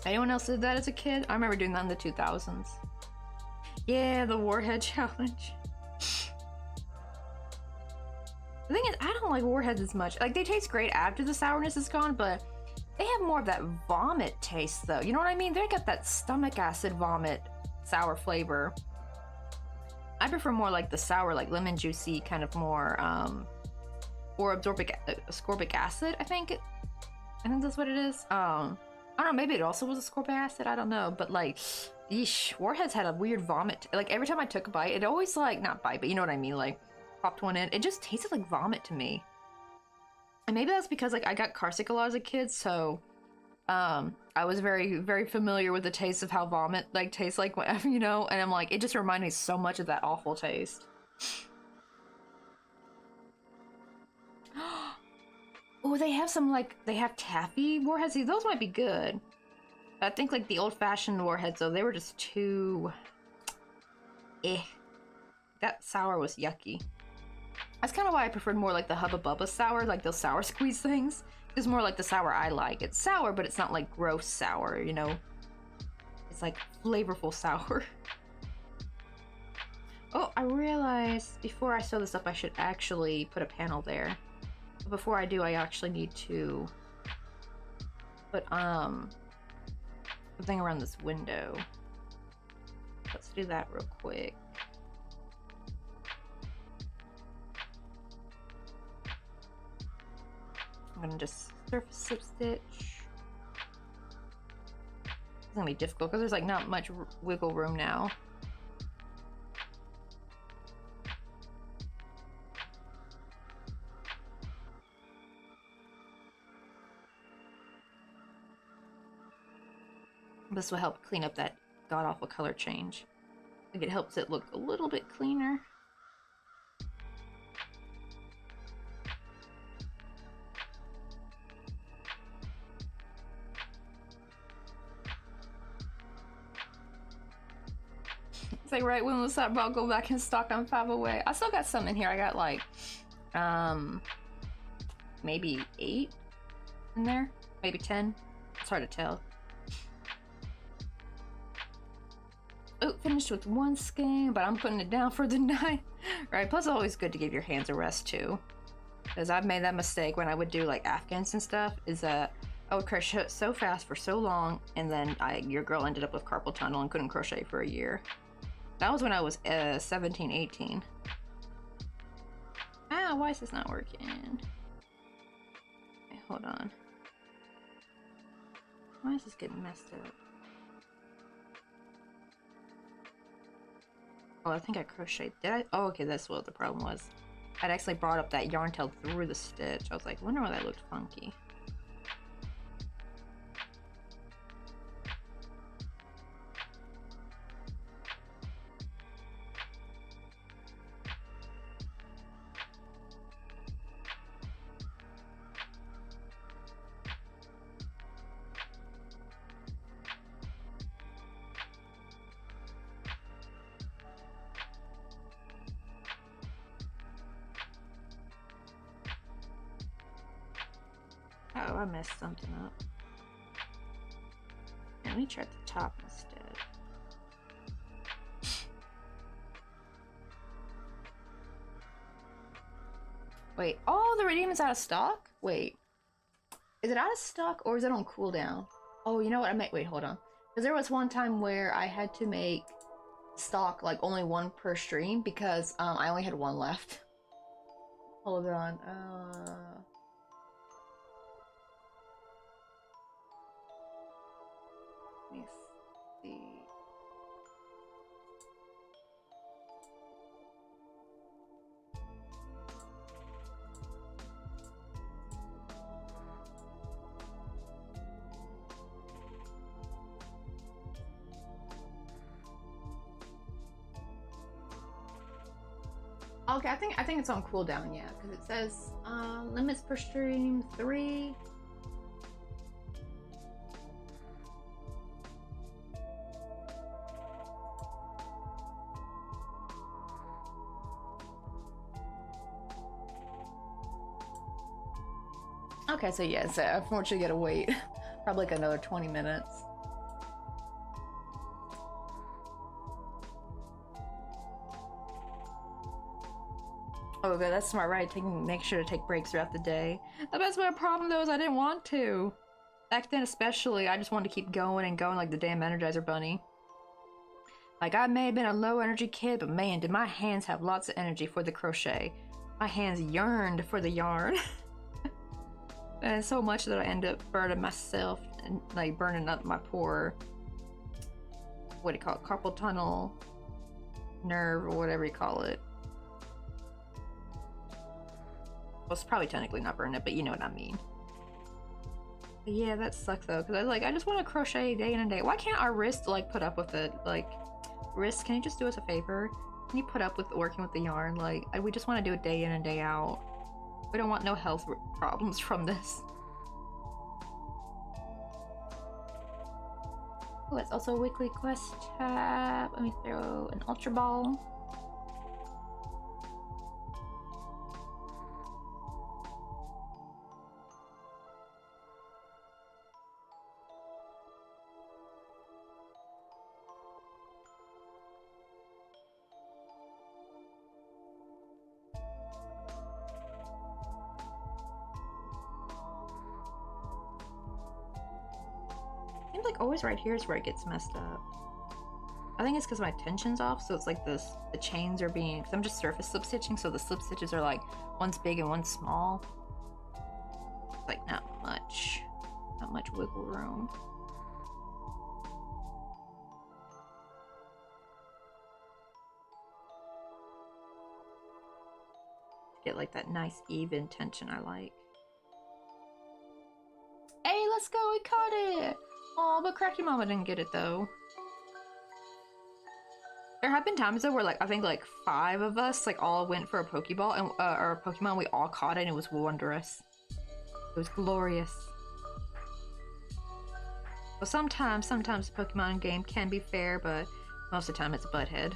Anyone else did that as a kid? I remember doing that in the 2000s. Yeah, the warhead challenge. The thing is, I don't like warheads as much. Like, they taste great after the sourness is gone, but they have more of that vomit taste, though. You know what I mean? They got that stomach acid vomit sour flavor. I prefer more like the sour, like lemon juicy, kind of more, or ascorbic acid, I think that's what it is. I don't know, maybe it also was ascorbic acid, I don't know, but like, yeesh, warheads had a weird vomit. Like, every time I took a bite, it always, like, not bite, but you know what I mean, like, popped one in. It just tasted like vomit to me. And maybe that's because, like, I got carsick a lot as a kid, so, I was very, very familiar with the taste of how vomit, like, tastes like, whatever, you know? And I'm like, it just reminded me so much of that awful taste. Oh, they have some, like, they have taffy warheads. See, those might be good. I think, like, the old-fashioned warheads, though, they were just too... That sour was yucky. That's kind of why I preferred more, like, the Hubba Bubba sour, like those sour squeeze things. It's more like the sour I like. It's sour, but it's not, like, gross sour, you know? It's, like, flavorful sour. Oh, I realized before I sew this up, I should actually put a panel there. But before I do, I actually need to put, something around this window. Let's do that real quick. I'm gonna just surface slip stitch. It's gonna be difficult because there's like not much wiggle room now. This will help clean up that god-awful color change. I think it helps it look a little bit cleaner. It's like, right, when was that ball go back in stock on 508? I still got some in here. I got like, maybe 8 in there, maybe 10. It's hard to tell. Oh, finished with 1 skein, but I'm putting it down for the night. Right, plus it's always good to give your hands a rest too. Because I've made that mistake when I would do like Afghans and stuff, is that I would crochet so fast for so long, and then your girl ended up with carpal tunnel and couldn't crochet for a year. That was when I was 17, 18. Ah, why is this not working? Okay, hold on. Why is this getting messed up? Oh, I think I crocheted. Did I? Oh, okay, that's what the problem was. I'd actually brought up that yarn tail through the stitch. I was like, wonder why that looked funky. Oh, I messed something up. Let me try the top instead. Wait, oh, the redeemer's out of stock? Wait, is it out of stock or is it on cooldown? Oh, you know what? Wait, hold on. Because there was one time where I had to make stock like only 1 per stream because I only had 1 left. Hold on. Let me see. Okay, I think it's on cooldown, yeah, because it says limits per stream 3. Okay, so yeah, so unfortunately gotta wait probably like another 20 minutes. Oh good, that's smart, right? Make sure to take breaks throughout the day. That's my problem though, is I didn't want to. Back then especially, I just wanted to keep going and going like the damn Energizer Bunny. Like, I may have been a low energy kid, but man, did my hands have lots of energy for the crochet. My hands yearned for the yarn. And so much that I end up burning myself and like burning up my poor, what do you call it, carpal tunnel nerve or whatever you call it. Well, it's probably technically not burning it, but you know what I mean. But yeah, that sucks though, because I just want to crochet day in and day. Why can't our wrist like put up with it? Like, wrist, can you just do us a favor? Can you put up with working with the yarn? Like, we just want to do it day in and day out. We don't want no health problems from this. Oh, it's also a weekly quest tab. Let me throw an Ultra Ball. Seems like always right here is where it gets messed up. I think it's because my tension's off, so it's like the chains are being, because I'm just surface slip stitching, so the slip stitches are like one's big and one's small. It's like not much wiggle room. Get like that nice even tension I like. Hey, let's go, we caught it! Oh, but Crafty Mama didn't get it though. There have been times though where like I think like 5 of us like all went for a Pokeball and or a Pokemon, we all caught it and it was wondrous. It was glorious. Well, sometimes the Pokemon game can be fair, but Most of the time it's butt head.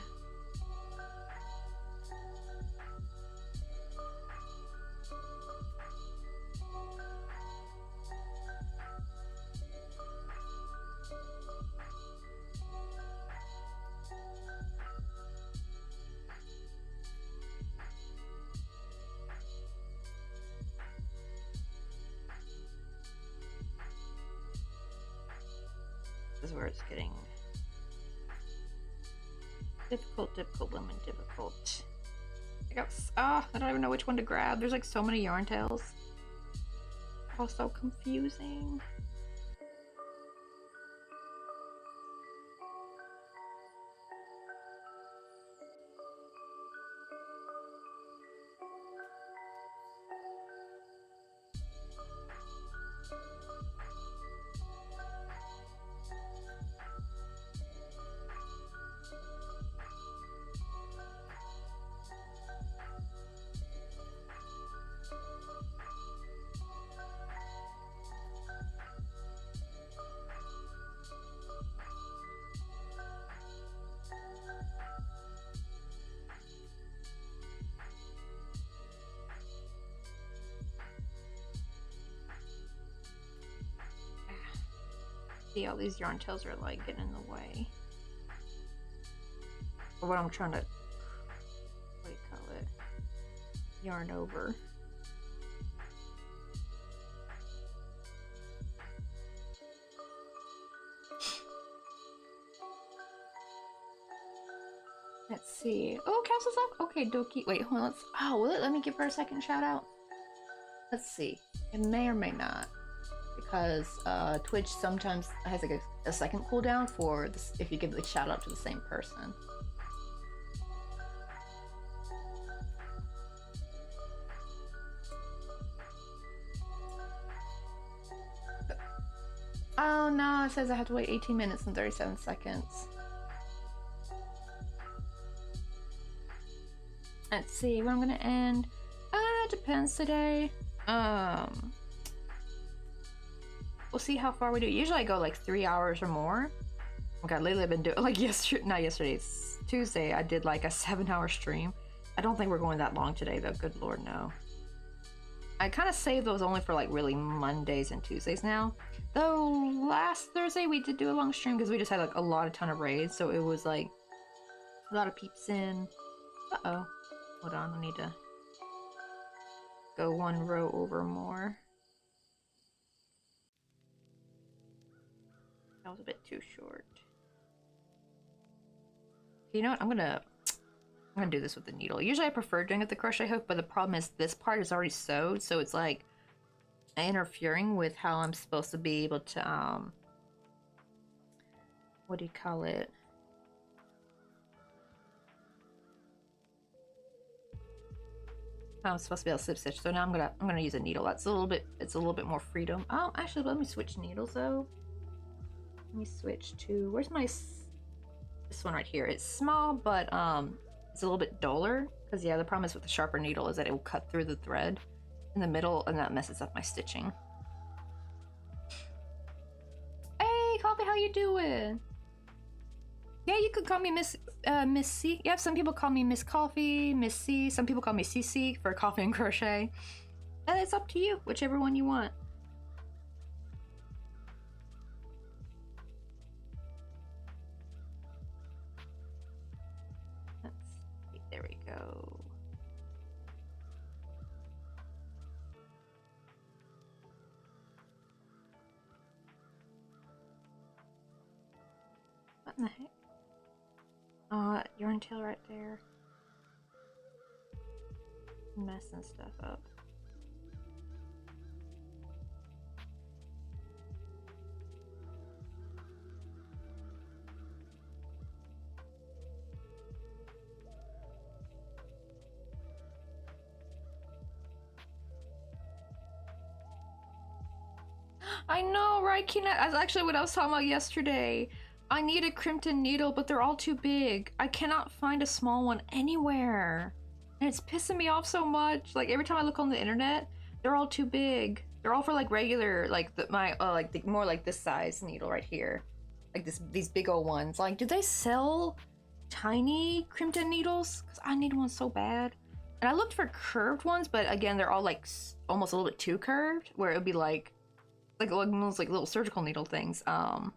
This is where it's getting difficult, women, difficult. I don't even know which one to grab. There's like so many yarn tails. All so confusing. See, all these yarn tails are like getting in the way. Or what I'm trying to, what do you call it? Yarn over. Let's see. Oh, Castle's up. Okay, Doki. Wait, hold on. Will it let me give her a second shout out? Let's see. It may or may not. Because Twitch sometimes has like a second cooldown for this if you give the shout out to the same person. Oh no, it says I have to wait 18 minutes and 37 seconds. Let's see where I'm gonna end. It depends today. We'll see how far we do. Usually I go like 3 hours or more. Oh god, lately I've been doing like not yesterday, it's Tuesday. I did like a 7-hour stream. I don't think we're going that long today though. Good lord, no. I kind of saved those only for like really Mondays and Tuesdays now. Though last Thursday we did do a long stream because we just had like a ton of raids, so it was like a lot of peeps in. Uh-oh. Hold on, I need to go one row over more. That was a bit too short. You know what? I'm gonna do this with the needle. Usually I prefer doing it with the crochet hook, but the problem is this part is already sewed, so it's like interfering with how I'm supposed to be able to what do you call it? I'm supposed to be able to slip stitch, so now I'm gonna use a needle. It's a little bit more freedom. Oh, actually, let me switch needles though. Let me switch to, where's my, this one right here. It's small, but it's a little bit duller, because yeah, the problem is with the sharper needle is that it will cut through the thread in the middle, and that messes up my stitching. Hey, Coffee, how you doing? Yeah, you could call me Miss C. Yeah, some people call me Miss Coffee, Miss C. Some people call me CC for coffee and crochet. And it's up to you, whichever one you want. There we go. What in the heck? Yarn tail right there. Messing stuff up. I know, right, Kina? That's actually what I was talking about yesterday. I need a crimped needle, but they're all too big. I cannot find a small one anywhere. And it's pissing me off so much. Like, every time I look on the internet, they're all too big. They're all for, like, regular, like, more like this size needle right here. like these big old ones. Like, do they sell tiny crimped needles? Because I need one so bad. And I looked for curved ones, but again, they're all like almost a little bit too curved, where it would be like almost like little surgical needle things. And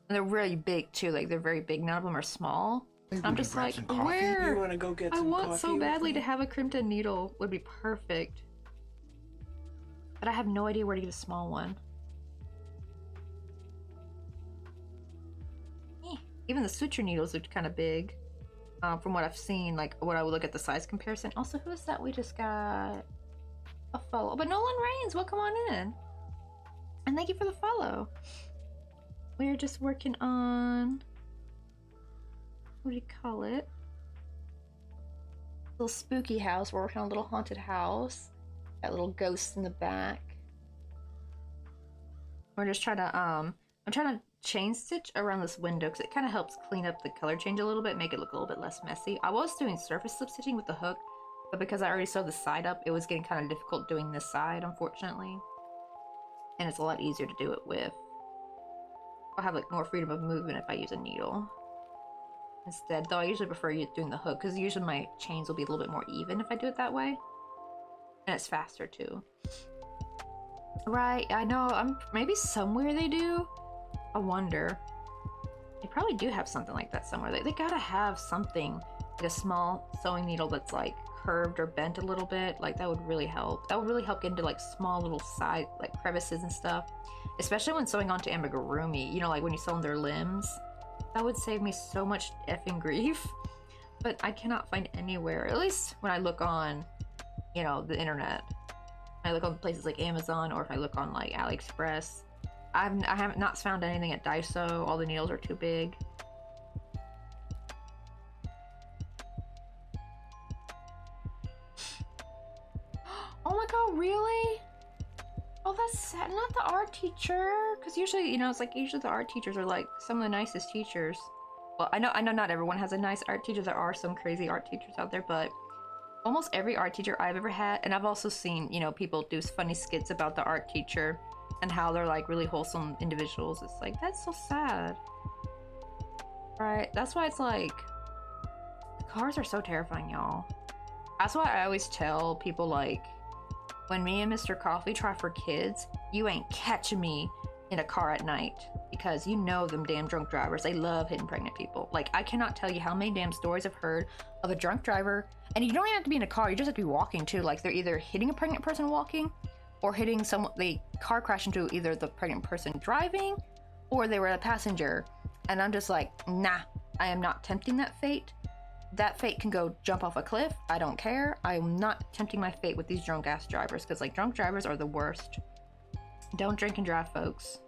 they're really big too. Like they're very big. None of them are small. I'm just like, where? You want to go get I some want coffee so with badly me? to have a crimped needle. Would be perfect. But I have no idea where to get a small one. Even the suture needles looked kind of big. From what I've seen, like when I would look at the size comparison. Also, who is that? We just got a follow. But Nolan Reigns, welcome on in. And thank you for the follow. We're just working on, what do you call it? Little spooky house. We're working on a little haunted house. Got little ghosts in the back. We're just trying to, I'm trying to chain stitch around this window because it kind of helps clean up the color change a little bit, make it look a little bit less messy. I was doing surface slip stitching with the hook, but because I already sewed the side up, it was getting kind of difficult doing this side, unfortunately. And it's a lot easier to do it with. I'll have like more freedom of movement if I use a needle instead, though I usually prefer doing the hook because usually my chains will be a little bit more even if I do it that way. And it's faster too. Right, I know, maybe somewhere they do. I wonder. They probably do have something like that somewhere. They gotta have something, like a small sewing needle that's like curved or bent a little bit. Like that would really help. That would really help get into like small little side, like crevices and stuff. Especially when sewing onto amigurumi, you know, like when you sew on their limbs. That would save me so much effing grief. But I cannot find anywhere, at least when I look on, you know, the internet. I look on places like Amazon, or if I look on like AliExpress. I haven't not found anything at Daiso. All the needles are too big. Oh my god, really? Oh, that's sad. Not the art teacher, because usually, you know, it's like usually the art teachers are like some of the nicest teachers. Well, I know not everyone has a nice art teacher. There are some crazy art teachers out there, but almost every art teacher I've ever had, and I've also seen, you know, people do funny skits about the art teacher and how they're like really wholesome individuals. It's like, that's so sad. Right? That's why it's like, the cars are so terrifying, y'all. That's why I always tell people, like, when me and Mr. Coffee try for kids, you ain't catching me in a car at night, because you know them damn drunk drivers, they love hitting pregnant people. Like, I cannot tell you how many damn stories I've heard of a drunk driver, and you don't even have to be in a car, you just have to be walking too. Like, they're either hitting a pregnant person walking, or hitting someone, the car crash into either the pregnant person driving, or they were a passenger. And I'm just like, nah, I am not tempting that fate. That fate can go jump off a cliff. I don't care. I am not tempting my fate with these drunk ass drivers, because like drunk drivers are the worst. Don't drink and drive, folks.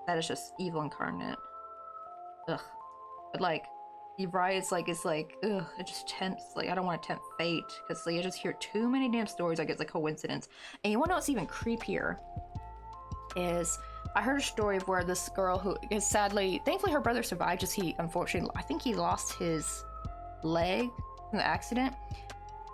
That is just evil incarnate. Ugh. But like, you're right, it's like, ugh, it just tempts, like, I don't want to tempt fate, because like, I just hear too many damn stories like it's a coincidence. And you want to know what's even creepier? Is, I heard a story of where this girl who is sadly, thankfully her brother survived, just he, unfortunately, I think he lost his leg in the accident.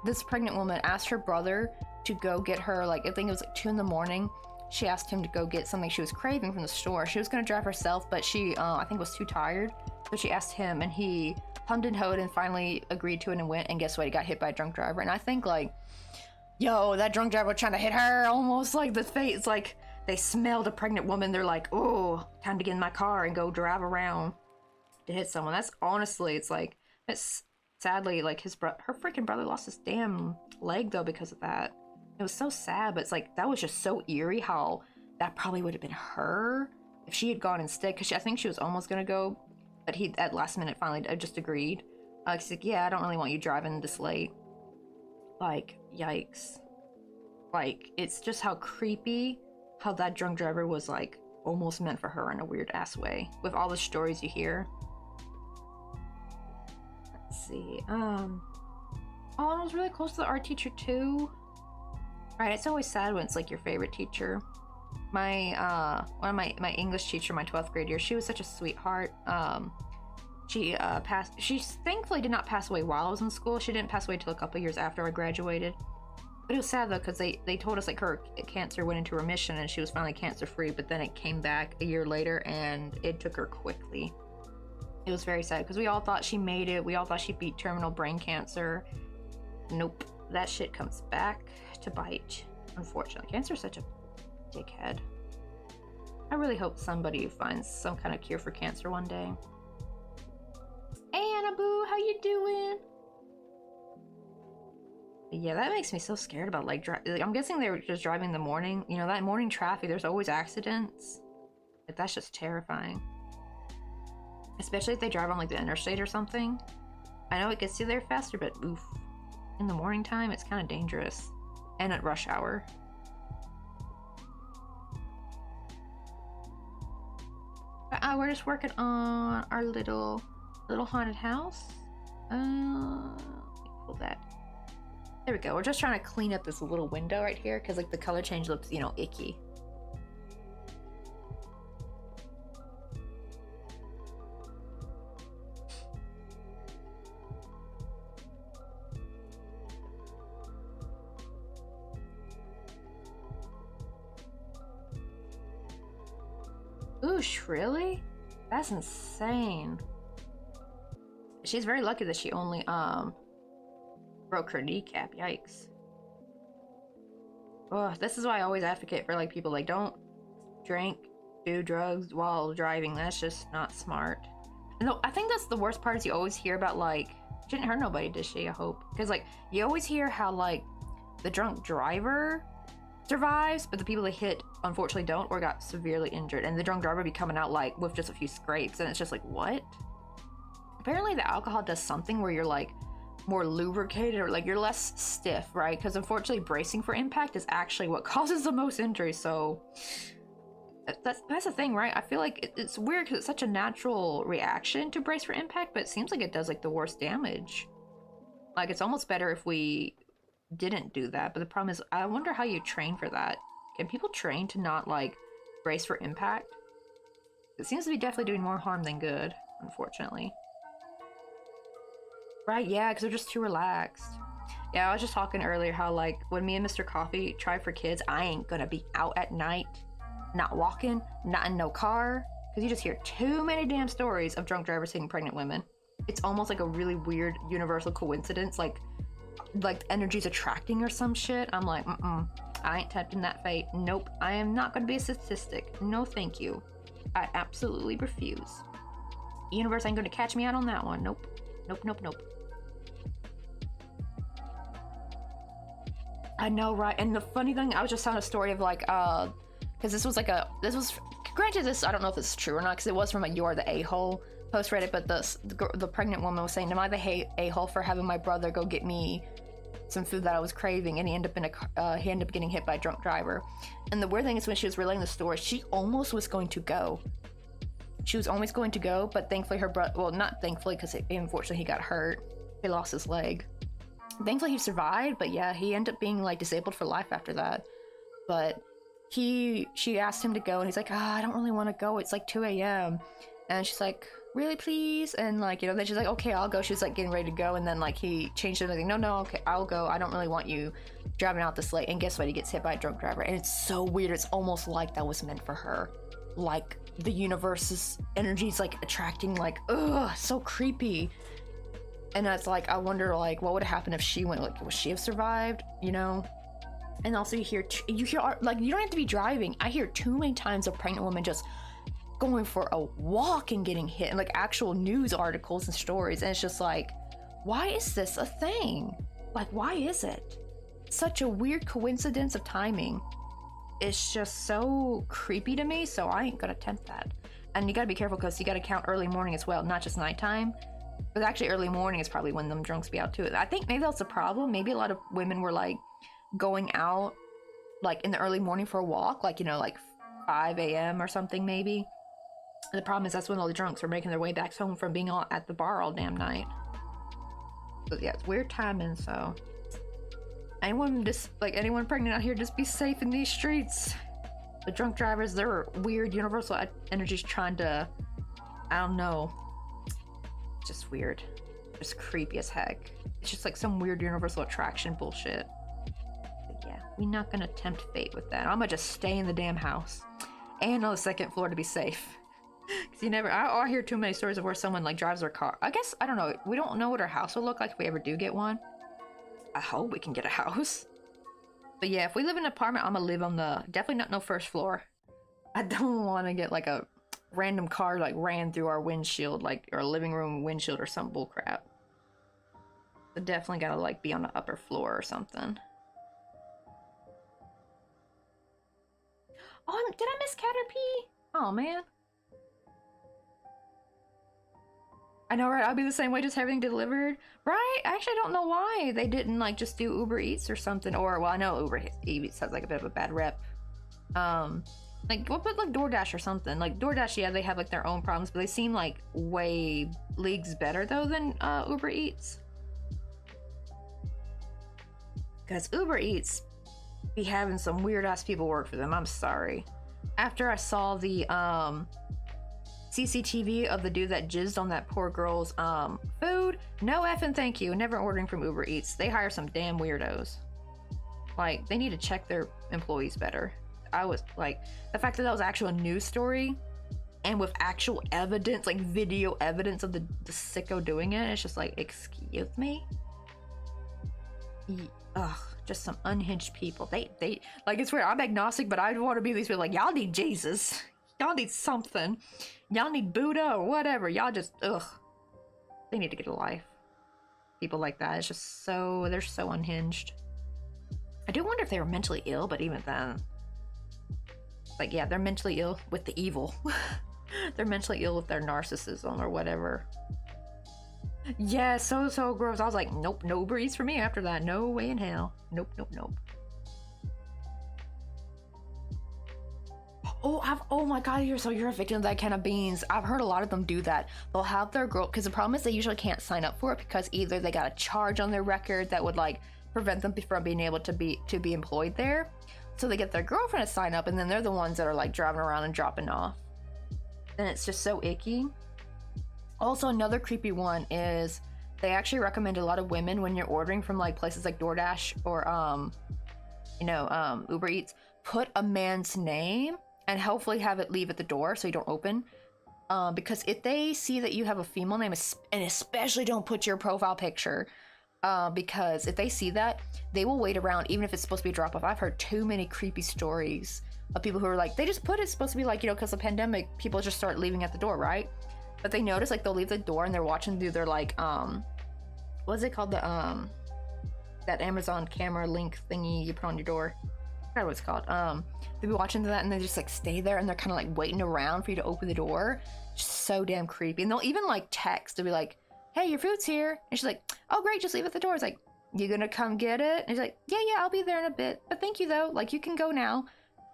This pregnant woman asked her brother to go get her, like, I think it was like 2 in the morning. She asked him to go get something she was craving from the store. She was going to drive herself, but she, I think, was too tired. So she asked him, and he hummed and hawed and finally agreed to it and went. And guess what? He got hit by a drunk driver. And I think, like, yo, that drunk driver was trying to hit her. Almost like the fate. It's like they smelled a pregnant woman. They're like, oh, time to get in my car and go drive around to hit someone. That's honestly, it's like, it's sadly, like, her freaking brother lost his damn leg, though, because of that. It was so sad, but it's like, that was just so eerie how that probably would have been her if she had gone instead, because I think she was almost going to go, but he, at last minute, finally just agreed. He's like, yeah, I don't really want you driving this late. Like, yikes. Like, it's just how creepy how that drunk driver was, like, almost meant for her in a weird-ass way, with all the stories you hear. Let's see, oh, I was really close to the art teacher, too. Right, it's always sad when it's like your favorite teacher. My one of my English teacher, my 12th grade year, she was such a sweetheart. She thankfully did not pass away while I was in school. She didn't pass away till a couple years after I graduated. But it was sad though, because they told us like her cancer went into remission and she was finally cancer free, but then it came back a year later and it took her quickly. It was very sad because we all thought she made it. We all thought she beat terminal brain cancer. Nope, that shit comes back to bite. Unfortunately, cancer is such a dickhead. I really hope somebody finds some kind of cure for cancer one day. Hey Anna Boo, how you doing? Yeah, that makes me so scared about like I'm guessing they were just driving in the morning. You know, that morning traffic, there's always accidents. Like, that's just terrifying. Especially if they drive on like the interstate or something. I know it gets you there faster, but oof. In the morning time, it's kind of dangerous. And at rush hour. We're just working on our little haunted house. Let me pull that. There we go. We're just trying to clean up this little window right here because like the color change looks, you know, icky. Oosh, really? That's insane. She's very lucky that she only broke her kneecap. Yikes. Oh, this is why I always advocate for like people like don't drink, do drugs while driving. That's just not smart. No, I think that's the worst part is you always hear about like she didn't hurt nobody, did she? I hope. Because like you always hear how like the drunk driver survives, but the people they hit unfortunately don't or got severely injured, and the drunk driver be coming out like with just a few scrapes, and it's just like, what? Apparently the alcohol does something where you're like more lubricated or like you're less stiff, right? Because unfortunately bracing for impact is actually what causes the most injury. So that's the thing, right? I feel like it's weird because it's such a natural reaction to brace for impact, but it seems like it does like the worst damage. Like it's almost better if we didn't do that, but the problem is I wonder how you train for that. Can people train to not like brace for impact? It seems to be definitely doing more harm than good, unfortunately. Right, yeah, because they're just too relaxed. Yeah, I was just talking earlier how like when me and Mr. Coffee try for kids, I ain't gonna be out at night, not walking, not in no car, because you just hear too many damn stories of drunk drivers hitting pregnant women. It's almost like a really weird universal coincidence, like energy's attracting or some shit. I'm like, I ain't tempting that fate. Nope, I am not gonna be a statistic. No thank you. I absolutely refuse. The universe ain't gonna catch me out on that one. Nope. Nope, nope, nope. I know, right? And the funny thing, I was just telling a story of like, because this was granted this, I don't know if it's true or not, because it was from a "You're the A-hole" post Reddit, but the pregnant woman was saying, am I the a-hole for having my brother go get me some food that I was craving, and he ended up getting hit by a drunk driver. And the weird thing is when she was relaying the story, she almost was going to go. She was almost going to go, but thankfully her brother, well, not thankfully, because unfortunately he got hurt. He lost his leg. Thankfully he survived, but yeah, he ended up being like disabled for life after that. But she asked him to go, and he's like, I don't really want to go. It's like 2 a.m. And she's like, really, please? And like, you know, then she's like, okay, I'll go. She was like getting ready to go, and then like he changed everything. No, okay, I'll go. I don't really want you driving out this late. And guess what? He gets hit by a drunk driver, and it's so weird. It's almost like that was meant for her. Like the universe's energy's like attracting, like, ugh, so creepy. And it's like, I wonder like what would have happened if she went, like, would she have survived, you know? And also you hear like, you don't have to be driving. I hear too many times of pregnant women just going for a walk and getting hit, and like actual news articles and stories, and it's just like, why is this a thing? Like, why is it such a weird coincidence of timing? It's just so creepy to me, so I ain't gonna tempt that. And you gotta be careful because you gotta count early morning as well, not just nighttime. But actually early morning is probably when them drunks be out too. I think maybe that's the problem. Maybe a lot of women were like going out like in the early morning for a walk, like, you know, like 5 a.m. or something maybe. The problem is that's when all the drunks are making their way back home from being all at the bar all damn night. So yeah, it's weird timing. So anyone pregnant out here, just be safe in these streets. The drunk drivers, they're weird universal energies trying to, I don't know, just weird, just creepy as heck. It's just like some weird universal attraction bullshit. We're not gonna tempt fate with that. I'm gonna just stay in the damn house and on the second floor to be safe. Because you never, I hear too many stories of where someone like drives their car. I guess, I don't know, we don't know what our house will look like if we ever do get one. I hope we can get a house. But yeah, if we live in an apartment, I'm gonna live on the, definitely not no first floor. I don't want to get like a random car like ran through our windshield, like our living room windshield or some bullcrap. So definitely gotta like be on the upper floor or something. Oh, did I miss Caterpie? Oh man. I know, right? I'll be the same way, just having delivered. Right? Actually, I don't know why they didn't like just do Uber Eats or something. Or, well, I know Uber Eats has like a bit of a bad rep. Like, what, but like DoorDash or something. Like DoorDash, yeah, they have like their own problems, but they seem like way leagues better though than Uber Eats. Because Uber Eats be having some weird ass people work for them. I'm sorry. After I saw the CCTV of the dude that jizzed on that poor girl's food, no effing thank you. Never ordering from Uber Eats. They hire some damn weirdos. Like, they need to check their employees better. I was like, the fact that that was actually a news story and with actual evidence, like video evidence of the sicko doing it, it's just like, excuse me? Ugh, just some unhinged people. They like, it's weird, I'm agnostic, but I want to be these people like, y'all need Jesus. Y'all need something. Y'all need Buddha or whatever. Y'all just, ugh. They need to get a life. People like that, it's just so, they're so unhinged. I do wonder if they were mentally ill, but even then, like, yeah, they're mentally ill with the evil. They're mentally ill with their narcissism or whatever. Yeah, so gross. I was like, nope, no Uber Eats for me after that. No way in hell. Nope, nope, nope. Oh my god, you're a victim of that can of beans. I've heard a lot of them do that. They'll have their girl, because the problem is they usually can't sign up for it because either they got a charge on their record that would like prevent them from being able to be employed there. So they get their girlfriend to sign up, and then they're the ones that are like driving around and dropping off. And it's just so icky. Also, another creepy one is they actually recommend a lot of women when you're ordering from like places like DoorDash or Uber Eats, put a man's name and hopefully have it leave at the door so you don't open. Because if they see that you have a female name, and especially don't put your profile picture, because if they see that, they will wait around even if it's supposed to be a drop-off. I've heard too many creepy stories of people who are like, they just put it's supposed to be like, because the pandemic, people just start leaving at the door, right? But they notice like they'll leave the door and they're watching through their like what is it called, the that Amazon camera link thingy you put on your door. I forgot what it's called. They'll be watching that and they just like stay there and they're kind of like waiting around for you to open the door. Just so damn creepy. And they'll even like text to be like, hey, your food's here. And she's like, oh great, just leave it at the door. It's like, you gonna come get it? And he's like, yeah, I'll be there in a bit, but thank you though, like you can go now.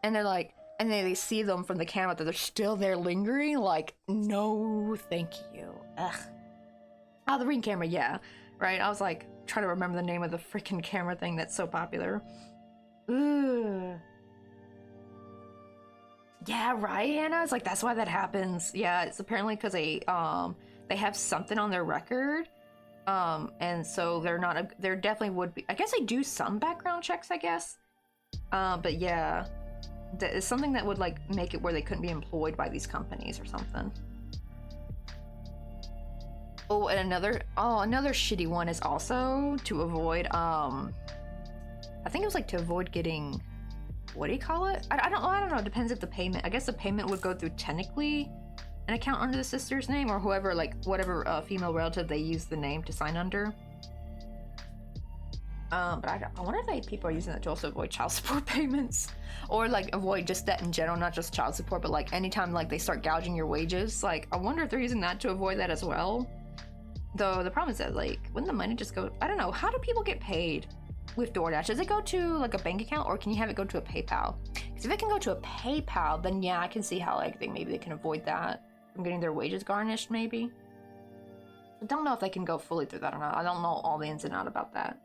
And they're like, and then they see them from the camera that they're still there lingering, like, no thank you. Ugh. Oh, the Ring camera, yeah, right. I was like trying to remember the name of the freaking camera thing that's so popular. Ugh. Yeah, right, Anna? It's like, that's why that happens. Yeah, it's apparently because they have something on their record. And so there definitely would be, I guess they do some background checks, I guess. But yeah, it's something that would like make it where they couldn't be employed by these companies or something. Oh, and another shitty one is also to avoid, I think it was like to avoid getting, what do you call it? I don't know. It depends if the payment, I guess the payment would go through technically an account under the sister's name or whoever, like whatever female relative they use the name to sign under. But I wonder if people are using that to also avoid child support payments or like avoid just that in general, not just child support, but like anytime like they start gouging your wages. Like, I wonder if they're using that to avoid that as well. Though the problem is that like, wouldn't the money just go, I don't know, how do people get paid with DoorDash? Does it go to like a bank account or can you have it go to a PayPal? Because if it can go to a PayPal, then yeah, I can see how like maybe they can avoid that from getting their wages garnished maybe. I don't know if they can go fully through that or not. I don't know all the ins and outs about that.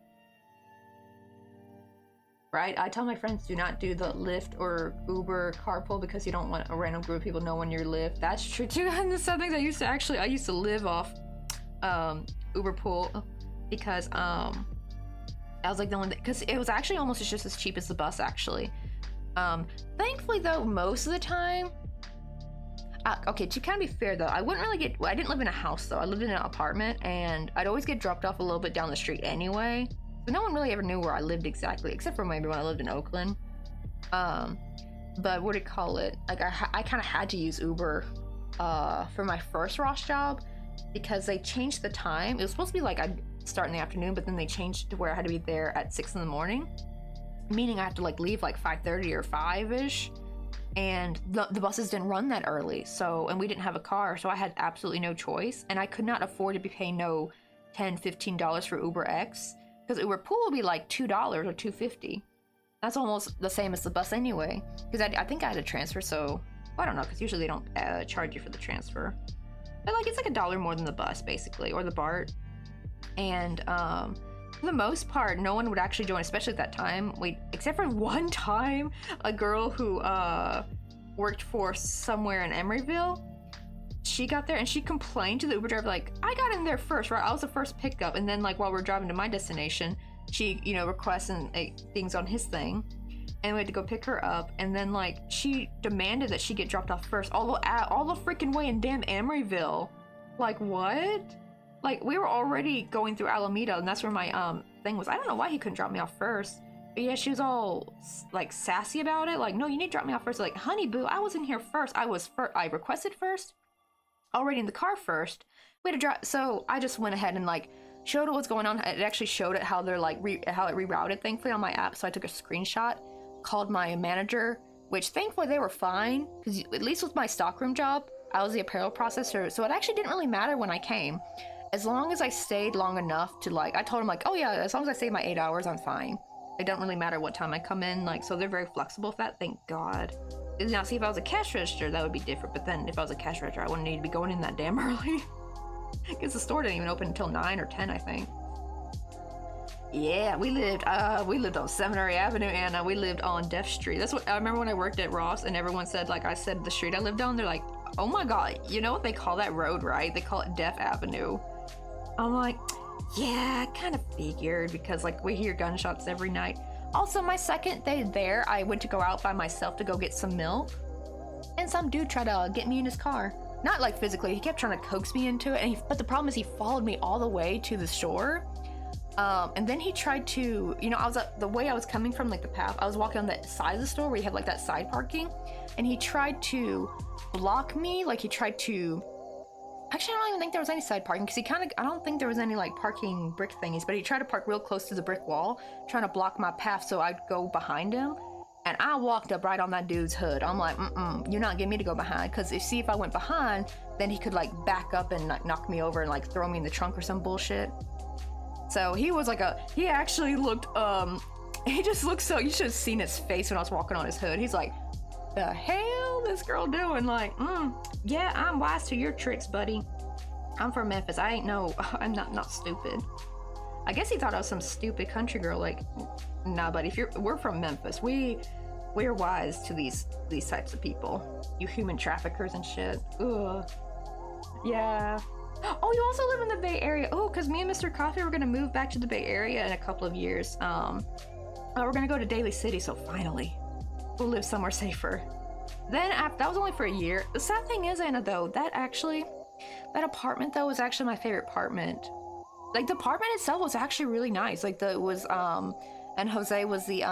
Right? I tell my friends, do not do the Lyft or Uber carpool because you don't want a random group of people to know when you're Lyft. That's true too. And there's something I used to live off Uber pool because I was like the one that, because it was actually almost just as cheap as the bus actually. Thankfully though, most of the time, okay, to kind of be fair though, I didn't live in a house though, I lived in an apartment, and I'd always get dropped off a little bit down the street anyway, so no one really ever knew where I lived exactly, except for maybe when I lived in Oakland. But what do you call it, like I kind of had to use Uber for my first Ross job, because they changed the time. It was supposed to be like I'd start in the afternoon, but then they changed to where I had to be there at 6 in the morning, meaning I had to like leave like 5:30 or 5-ish, and the buses didn't run that early, so, and we didn't have a car, so I had absolutely no choice, and I could not afford to be paying no $10-15 for Uber X, because Uber Pool would be like $2 or $2.50. That's almost the same as the bus anyway, because I think I had to transfer, so well, I don't know, because usually they don't charge you for the transfer, but like it's like $1 more than the bus basically, or the BART. And for the most part, no one would actually join, especially at that time. Except for one time, a girl who worked for somewhere in Emeryville, she got there and she complained to the Uber driver, like, I got in there first, right? I was the first pickup, and then like while we're driving to my destination, she, you know, requesting things on his thing, and we had to go pick her up, and then like she demanded that she get dropped off first, all the freaking way in damn Emeryville. Like, what? Like, we were already going through Alameda, and that's where my thing was. I don't know why he couldn't drop me off first. But yeah, she was all like sassy about it. Like, no, you need to drop me off first. Like, honey boo, I was in here first. I requested first, already in the car first. We had to drive. So I just went ahead and like showed it what's going on. It actually showed it how they're like how it rerouted, thankfully, on my app. So I took a screenshot, called my manager, which thankfully they were fine, because at least with my stockroom job, I was the apparel processor, so it actually didn't really matter when I came. As long as I stayed long enough to like, I told him like, oh yeah, as long as I stay my 8 hours, I'm fine. It doesn't really matter what time I come in, like, so they're very flexible with that, thank God. Now, see, if I was a cash register, that would be different, but then if I was a cash register, I wouldn't need to be going in that damn early. Because the store didn't even open until 9 or 10, I think. Yeah, we lived on Seminary Avenue, and we lived on Deaf Street. That's what I remember when I worked at Ross, and everyone said, like, I said the street I lived on, they're like, oh my God, you know what they call that road, right? They call it Deaf Avenue. I'm like, yeah, I kind of figured, because like we hear gunshots every night. Also, my second day there, I went to go out by myself to go get some milk, and some dude tried to get me in his car. Not like physically, he kept trying to coax me into it, and but the problem is he followed me all the way to the store. And then he tried to, you know, the way I was coming from, like the path, I was walking on the side of the store where you have like that side parking, and he tried to block me, like he tried to, actually I don't even think there was any side parking, because I don't think there was any like parking brick thingies, but he tried to park real close to the brick wall, trying to block my path so I'd go behind him, and I walked up right on that dude's hood. I'm like, you're not getting me to go behind, because if I went behind, then he could like back up and like knock me over and like throw me in the trunk or some bullshit. So he was like he actually looked, he just looked so, you should have seen his face when I was walking on his hood. He's like, the hell this girl doing? Like, yeah, I'm wise to your tricks, buddy. I'm from Memphis. I'm not stupid. I guess he thought I was some stupid country girl. Like, nah, buddy, we're from Memphis. We're wise to these types of people. You human traffickers and shit. Ugh. Yeah. Oh, you also live in the Bay Area. Oh, because me and Mr. Coffee were gonna move back to the Bay Area in a couple of years. We're gonna go to Daly City, so finally we'll live somewhere safer. Then that was only for a year. The sad thing is, Anna, though, that apartment though was actually my favorite apartment. Like, the apartment itself was actually really nice. Like, and Jose was the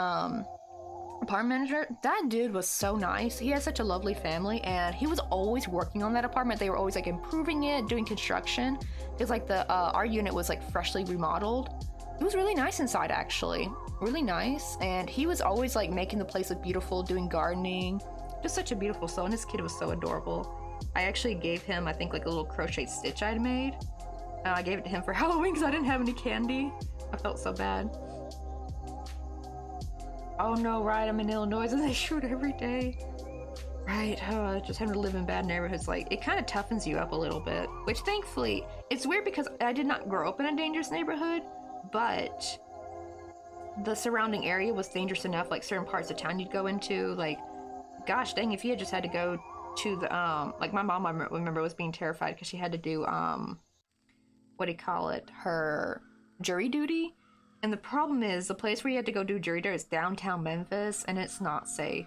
apartment manager. That dude was so nice. He has such a lovely family, and he was always working on that apartment. They were always like improving it, doing construction, because like our unit was like freshly remodeled. It was really nice inside, actually, really nice. And he was always like making the place look beautiful, doing gardening, just such a beautiful soul. And this kid was so adorable. I actually gave him, I think, like a little crochet stitch I'd made. I gave it to him for Halloween because I didn't have any candy. I felt so bad. Oh no, right, I'm in Illinois and they shoot every day. Right, just having to live in bad neighborhoods, like, it kind of toughens you up a little bit. Which, thankfully, it's weird because I did not grow up in a dangerous neighborhood, but the surrounding area was dangerous enough, like certain parts of town you'd go into, like, gosh dang, if you had just had to go to the, like my mom, I remember, was being terrified because she had to do, what do you call it, her jury duty, And the problem is, the place where you had to go do jury duty is downtown Memphis, and it's not safe.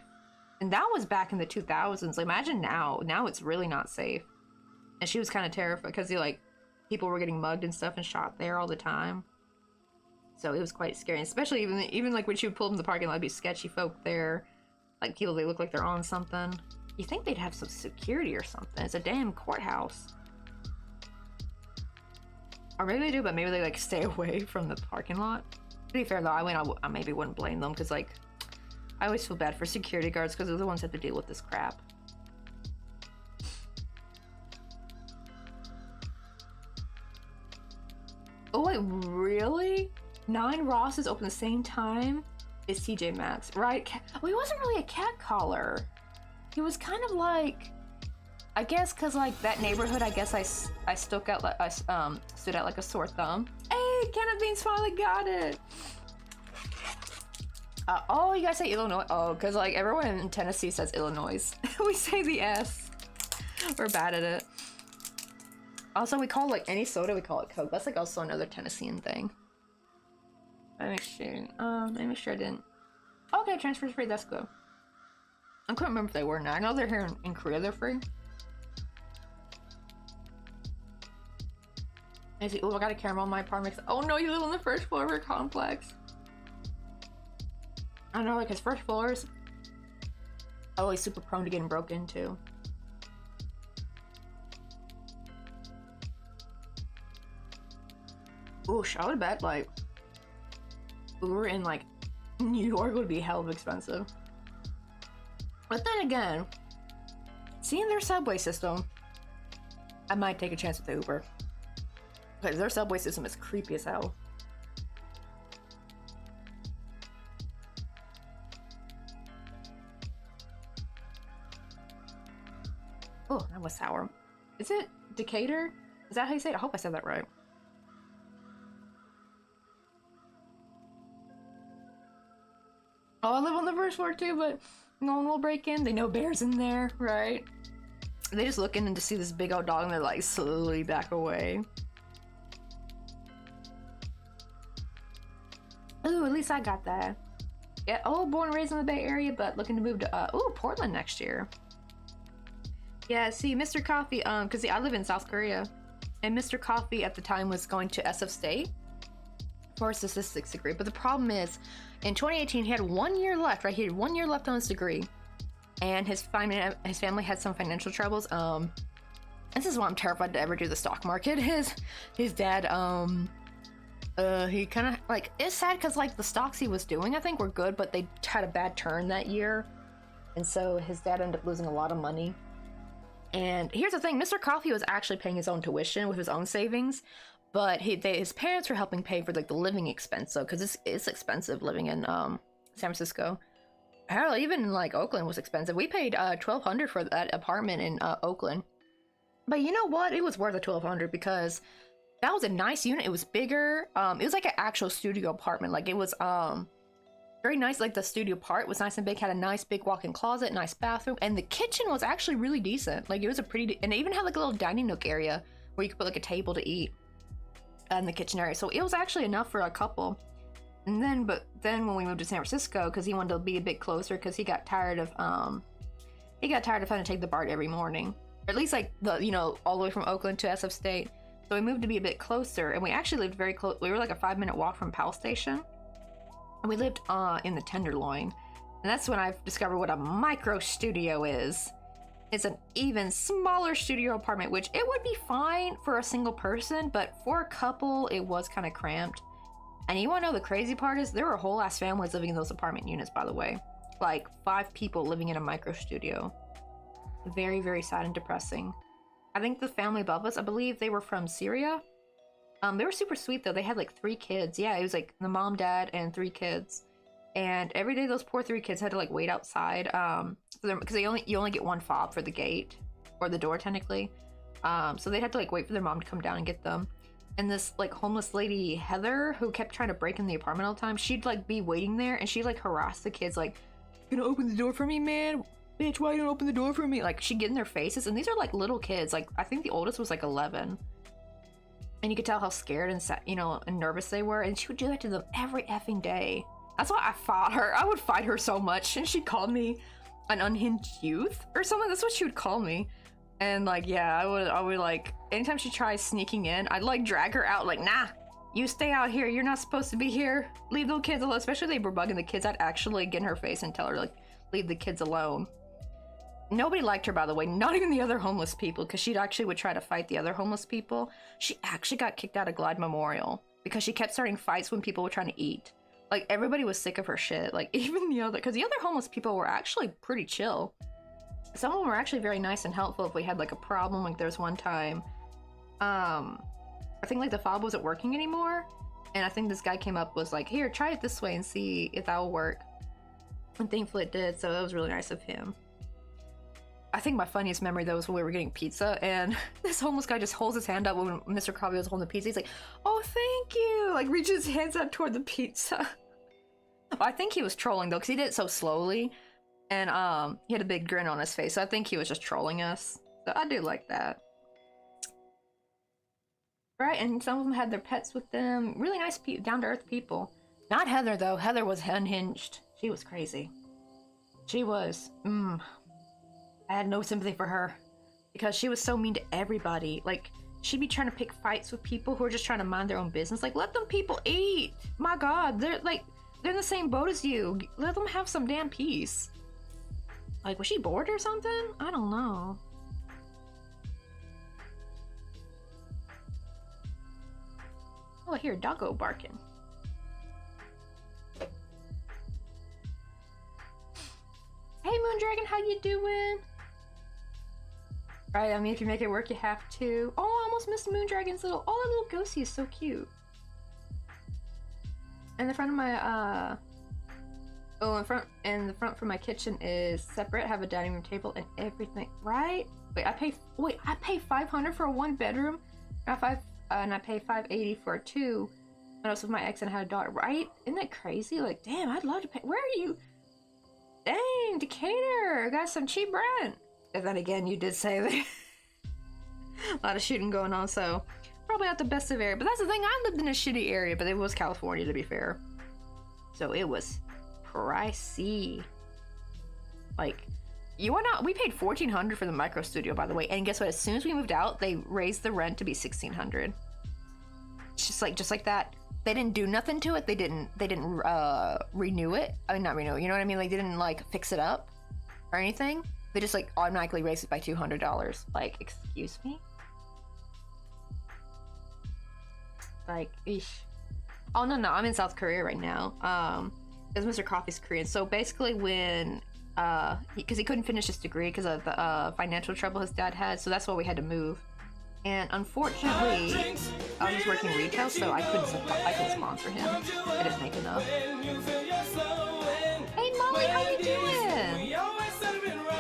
And that was back in the 2000s. Like, imagine now. Now it's really not safe. And she was kind of terrified because, like, people were getting mugged and stuff and shot there all the time. So it was quite scary. And especially even like when she would pull up in the parking lot, it'd be sketchy folk there. Like, people, they look like they're on something. You think they'd have some security or something. It's a damn courthouse. Or maybe they do, but maybe they, like, stay away from the parking lot. To be fair, though, I maybe wouldn't blame them, because, like, I always feel bad for security guards, because they're the ones that have to deal with this crap. Oh, wait, really? 9 Rosses open the same time? Is TJ Maxx, right? Well, he wasn't really a cat caller. He was kind of like... I guess because, like, that neighborhood, I guess I stood out like a sore thumb. Hey, Kenneth Beans finally got it! Oh, you guys say Illinois? Oh, because, like, everyone in Tennessee says Illinois. We say the S. We're bad at it. Also, we call, like, any soda, we call it Coke. That's, like, also another Tennessean thing. Let me make sure I didn't... Okay, transfer's free, that's good. I couldn't remember if they were now. I know they're here in Korea, they're free. Oh, I got a camera on my apartment. Oh no, you live on the first floor of our complex. I know, like, his first floors. Always super prone to getting broke into. Oosh, I would bet, like, Uber in, like, New York would be hell of expensive. But then again, seeing their subway system, I might take a chance with the Uber. Because their subway system is creepy as hell. Oh, that was sour. Is it Decatur? Is that how you say it? I hope I said that right. Oh, I live on the first floor too, but no one will break in. They know Bear's in there, right? They just look in to see this big old dog and they're like slowly back away. Ooh, at least I got that. Yeah, oh, born and raised in the Bay Area, but looking to move to, Portland next year. Yeah, see, Mr. Coffee, because I live in South Korea, and Mr. Coffee at the time was going to SF State for a statistics degree, but the problem is, in 2018, he had 1 year left, right? He had 1 year left on his degree, and his family had some financial troubles. This is why I'm terrified to ever do the stock market. His dad, he kind of, like, it's sad because, like, the stocks he was doing, I think, were good, but they had a bad turn that year, and so his dad ended up losing a lot of money. And here's the thing, Mr. Coffee was actually paying his own tuition with his own savings, but his parents were helping pay for, like, the living expense, so, because it's expensive living in San Francisco. Hell, even in, like, Oakland was expensive. We paid $1,200 for that apartment in Oakland. But you know what? It was worth the $1,200 because that was a nice unit. It was bigger. It was like an actual studio apartment. Like, it was very nice. Like, the studio part was nice and big, had a nice big walk-in closet, nice bathroom, and the kitchen was actually really decent. Like, it was a pretty, and it even had like a little dining nook area where you could put like a table to eat in the kitchen area. So it was actually enough for a couple. And then, but then when we moved to San Francisco, because he wanted to be a bit closer, because he got tired of having to take the BART every morning, or at least like all the way from Oakland to SF State. So we moved to be a bit closer, and we actually lived very close. We were like a 5-minute walk from Powell Station. And we lived in the Tenderloin. And that's when I've discovered what a micro studio is. It's an even smaller studio apartment, which it would be fine for a single person, but for a couple, it was kind of cramped. And you want to know the crazy part is there were whole ass families living in those apartment units, by the way. Like 5 people living in a micro studio. Very, very sad and depressing. I think the family above us, I believe they were from Syria. They were super sweet though. They had like 3 kids. Yeah, it was like the mom, dad, and 3 kids. And every day those poor 3 kids had to like wait outside because you only get 1 fob for the gate, or the door technically. So they had to like wait for their mom to come down and get them. And this like homeless lady, Heather, who kept trying to break in the apartment all the time, she'd like be waiting there and she'd like harass the kids like, "You gonna open the door for me, man? Bitch, why you don't open the door for me?" Like, she'd get in their faces, and these are like little kids. Like, I think the oldest was like 11. And you could tell how scared and you know, and nervous they were. And she would do that to them every effing day. That's why I fought her. I would fight her so much. And she called me an unhinged youth or something. That's what she would call me. And like, yeah, I would like, anytime she tries sneaking in, I'd like drag her out like, nah, you stay out here. You're not supposed to be here. Leave the kids alone. Especially if they were bugging the kids. I'd actually get in her face and tell her like, leave the kids alone. Nobody liked her, by the way, not even the other homeless people, because she actually would try to fight the other homeless people. She actually got kicked out of Glide Memorial because she kept starting fights when people were trying to eat. Like, everybody was sick of her shit. Like, even the other, because the other homeless people were actually pretty chill. Some of them were actually very nice and helpful if we had like a problem. Like, there's one time, I think like the fob wasn't working anymore, and I think this guy came up, was like, here, try it this way and see if that will work. And thankfully it did, so it was really nice of him. I think my funniest memory though was when we were getting pizza and this homeless guy just holds his hand up when Mr. Coffee was holding the pizza. He's like, oh, thank you. Like reaches his hands out toward the pizza. I think he was trolling though, because he did it so slowly. And he had a big grin on his face. So I think he was just trolling us. So I do like that. Right, and some of them had their pets with them. Really nice, down-to-earth people. Not Heather though. Heather was unhinged. She was crazy. She was, I had no sympathy for her because she was so mean to everybody. Like, she'd be trying to pick fights with people who are just trying to mind their own business. Like, let them people eat. My God, they're in the same boat as you. Let them have some damn peace. Like, was she bored or something? I don't know. Oh, I hear a doggo barking. Hey, Moondragon, how you doing? Right, I mean, if you make it work, you have to. Oh, I almost missed Moondragon's little. Oh, that little ghostie is so cute. And the front of my and the front for my kitchen is separate. Have a dining room table and everything. Right? Wait, I pay $500 for a 1-bedroom. And I pay $580 for a 2. And I was with my ex and I had a daughter. Right? Isn't that crazy? Like, damn, I'd love to pay. Where are you? Dang, Decatur, got some cheap rent. And then again, you did say that a lot of shooting going on, so probably not the best of area. But that's the thing, I lived in a shitty area, but it was California, to be fair. So it was pricey. Like, we paid $1,400 for the micro studio, by the way. And guess what? As soon as we moved out, they raised the rent to be $1,600. Just like that. They didn't do nothing to it. They didn't renew it. I mean, not renew it. You know what I mean? Like, they didn't like fix it up or anything. They just like automatically raised it by $200. Like, excuse me? Like, eesh. Oh, no, I'm in South Korea right now. Because Mr. Coffee's Korean. So basically when, because he couldn't finish his degree because of the financial trouble his dad had. So that's why we had to move. And unfortunately, I was working retail, so I couldn't sponsor him. I didn't make enough. Hey, Molly, how you doing?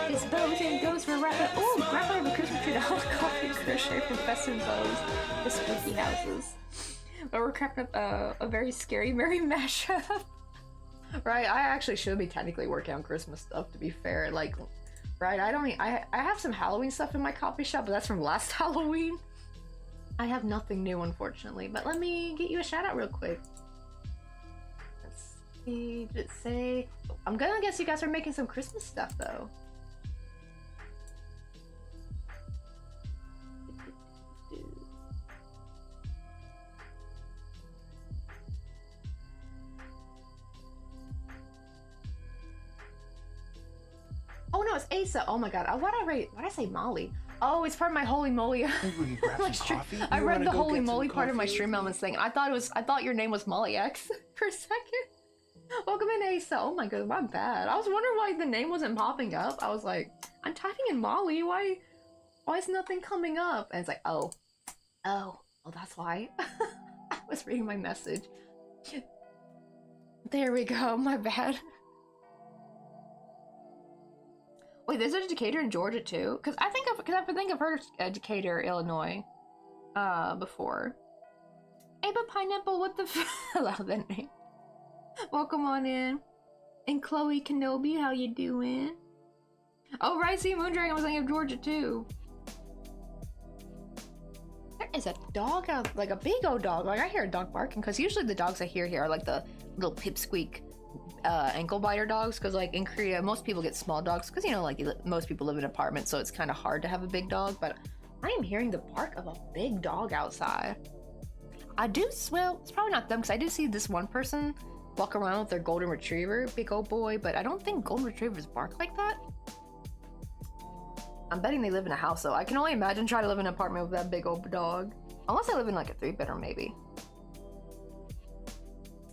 It's bows and goes for wrapping. Oh, wrapping of a Christmas tree to hot coffee crochet from Festin Bows. The spooky houses. But we're crafting up a very scary Merry mashup. Right, I actually should be technically working on Christmas stuff, to be fair. Like, right, I have some Halloween stuff in my coffee shop, but that's from last Halloween. I have nothing new, unfortunately. But let me get you a shout out real quick. Let's see, did it say? I'm gonna guess you guys are making some Christmas stuff, though. Oh no, it's Asa. Oh my god. Why'd I say Molly? Oh, it's part of my holy moly. We can grab some coffee. I read the holy moly part of my stream elements thing. I thought your name was Molly X for a second. Welcome in, Asa. Oh my god, my bad. I was wondering why the name wasn't popping up. I was like, I'm typing in Molly. Why is nothing coming up? And it's like, oh, that's why. I was reading my message. There we go. My bad. Wait, there's a Decatur in Georgia too? Because I think I've heard of Decatur, Illinois, before. Hey, but Pineapple, what the I love that name. Welcome on in. And Chloe Kenobi, how you doing? Oh, right, see, Moondragon was thinking of Georgia too. is a dog out, like a big old dog. Like I hear a dog barking because usually the dogs I hear here are like the little pipsqueak ankle biter dogs. Because like in Korea, most people get small dogs because you know like most people live in apartments, so it's kind of hard to have a big dog. But I am hearing the bark of a big dog outside. I do, well, it's probably not them because I do see this one person walk around with their golden retriever, big old boy, but I don't think golden retrievers bark like that. I'm betting they live in a house though. I can only imagine trying to live in an apartment with that big old dog. Unless I live in like a 3-bedroom maybe.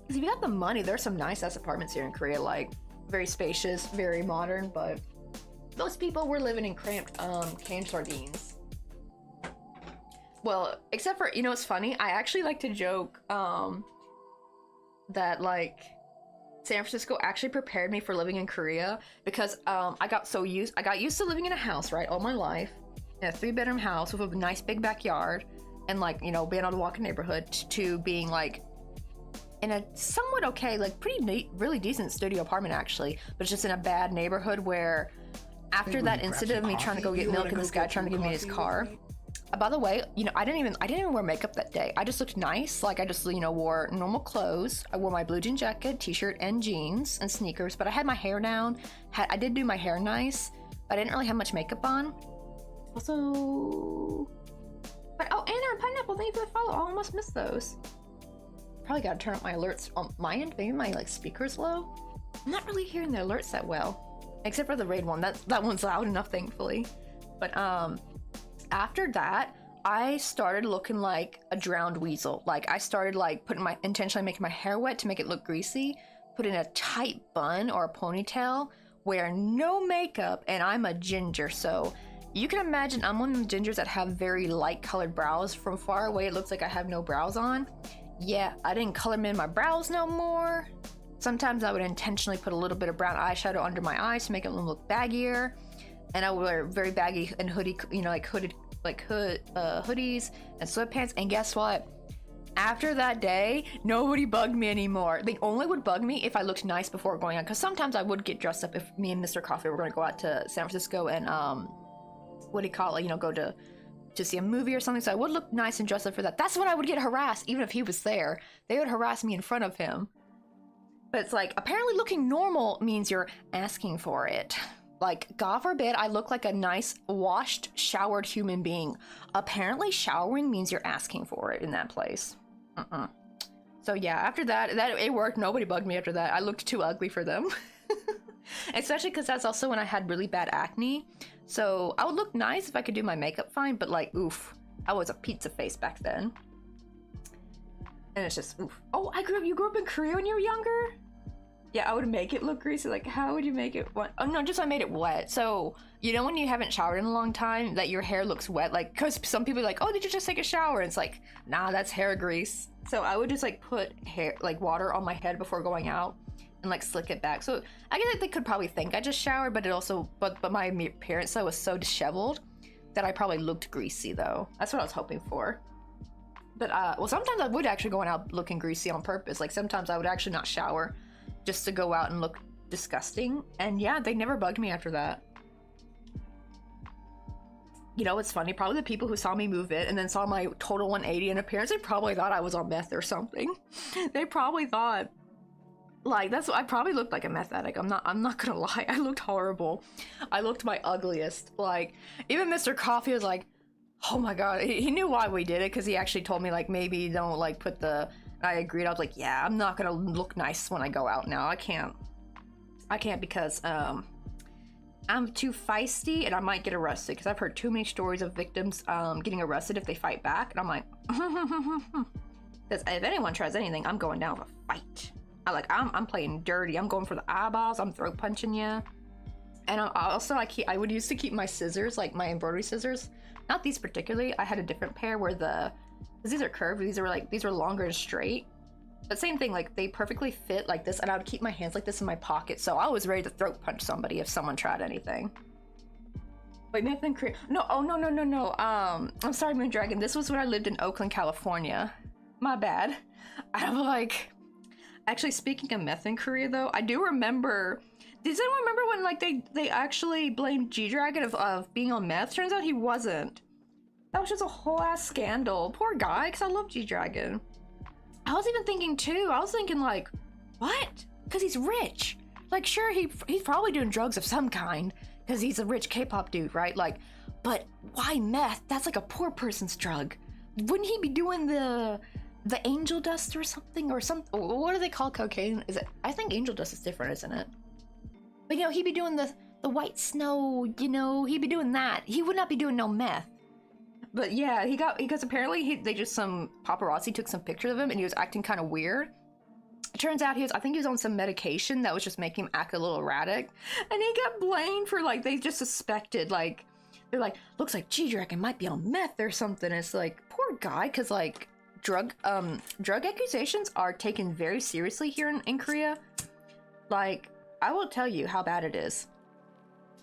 Because if you got the money, there's some nice ass apartments here in Korea, like very spacious, very modern, but most people were living in cramped canned sardines. Well, except for, you know, it's funny, I actually like to joke that like San Francisco actually prepared me for living in Korea because I got used to living in a house, right, all my life, in a 3-bedroom house with a nice big backyard and like, you know, being able to walk in the neighborhood, to being like in a somewhat okay, like pretty neat, really decent studio apartment actually, but it's just in a bad neighborhood where after that incident of me trying to go get milk and this guy trying to give me his car. By the way, you know, I didn't even wear makeup that day. I just looked nice. Like I just, you know, wore normal clothes. I wore my blue jean jacket, t-shirt, and jeans and sneakers, but I had my hair down. I did do my hair nice, but I didn't really have much makeup on. Also, but oh, Anna and Pineapple, thank you for the follow. I almost missed those. Probably gotta turn up my alerts on my end. Maybe my like speaker's low. I'm not really hearing the alerts that well, except for the raid one. That one's loud enough, thankfully. But after that, I started looking like a drowned weasel. Like I started like intentionally making my hair wet to make it look greasy, put in a tight bun or a ponytail, wear no makeup, and I'm a ginger, so you can imagine I'm one of them gingers that have very light colored brows. From far away, it looks like I have no brows on. Yeah, I didn't color in my brows no more. Sometimes I would intentionally put a little bit of brown eyeshadow under my eyes to make it look baggier. And I would wear very baggy and hoodie, you know, like hoodies and sweatpants. And guess what? After that day, nobody bugged me anymore. They only would bug me if I looked nice before going out. Because sometimes I would get dressed up if me and Mr. Coffee were going to go out to San Francisco and, what do you call it? You know, go to see a movie or something. So I would look nice and dress up for that. That's when I would get harassed, even if he was there. They would harass me in front of him. But it's like, apparently looking normal means you're asking for it. Like, God forbid I look like a nice, washed, showered human being. Apparently showering means you're asking for it in that place. So yeah, after that it worked. Nobody bugged me after that. I looked too ugly for them. Especially because that's also when I had really bad acne. So I would look nice if I could do my makeup fine, but like, oof, I was a pizza face back then. And it's just, oof. Oh, you grew up in Korea when you were younger? Yeah, I would make it look greasy. Like, how would you make it wet? Oh no, just I made it wet. So, you know when you haven't showered in a long time, that your hair looks wet? Like, because some people are like, oh, did you just take a shower? And it's like, nah, that's hair grease. So I would just like put water on my head before going out and like slick it back. So I guess they could probably think I just showered, but it also, but my appearance though was so disheveled that I probably looked greasy though. That's what I was hoping for. But well, sometimes I would actually go out looking greasy on purpose. Like sometimes I would actually not shower just to go out and look disgusting. And yeah, they never bugged me after that. You know, it's funny, probably the people who saw me move in and then saw my total 180 in appearance, they probably thought I was on meth or something. They probably thought, like, I probably looked like a meth addict. I'm not gonna lie, I looked horrible. I looked my ugliest. Like, even Mr. Coffee was like, oh my god, he knew why we did it, because he actually told me, like, maybe don't, like, put the... I agreed. I was like, yeah, I'm not gonna look nice when I go out now. I can't because I'm too feisty and I might get arrested, because I've heard too many stories of victims getting arrested if they fight back, and I'm like, because if anyone tries anything, I'm going down with a fight. I'm playing dirty. I'm going for the eyeballs. I'm throat punching you. And I would used to keep my scissors, like my embroidery scissors, not these particularly. I had a different pair where because these are curved, these were longer and straight, but same thing, like they perfectly fit like this, and I would keep my hands like this in my pocket, so I was ready to throat punch somebody if someone tried anything. Wait, Nathan Korea? No, oh no. I'm sorry, Moon Dragon. This was when I lived in Oakland, California. My bad. I'm like, actually, speaking of meth in Korea though, I do remember. Does anyone remember when like they actually blamed G-Dragon of being on meth? Turns out he wasn't. That was just a whole ass scandal. Poor guy, because I love G-Dragon. I was even thinking too, I was thinking like, what? Because he's rich. Like, sure, he's probably doing drugs of some kind, because he's a rich K-pop dude, right? Like, but why meth? That's like a poor person's drug. Wouldn't he be doing the angel dust or something? Or some, what do they call cocaine? Is it, I think angel dust is different, isn't it? But you know, he'd be doing the white snow, you know, he'd be doing that. He would not be doing no meth. But yeah, because apparently they just, some paparazzi took some pictures of him and he was acting kind of weird. It turns out I think he was on some medication that was just making him act a little erratic. And he got blamed for, like, they just suspected, like, they're like, looks like G-Dragon might be on meth or something. It's like, poor guy, because, like, drug accusations are taken very seriously here in Korea. Like, I will tell you how bad it is.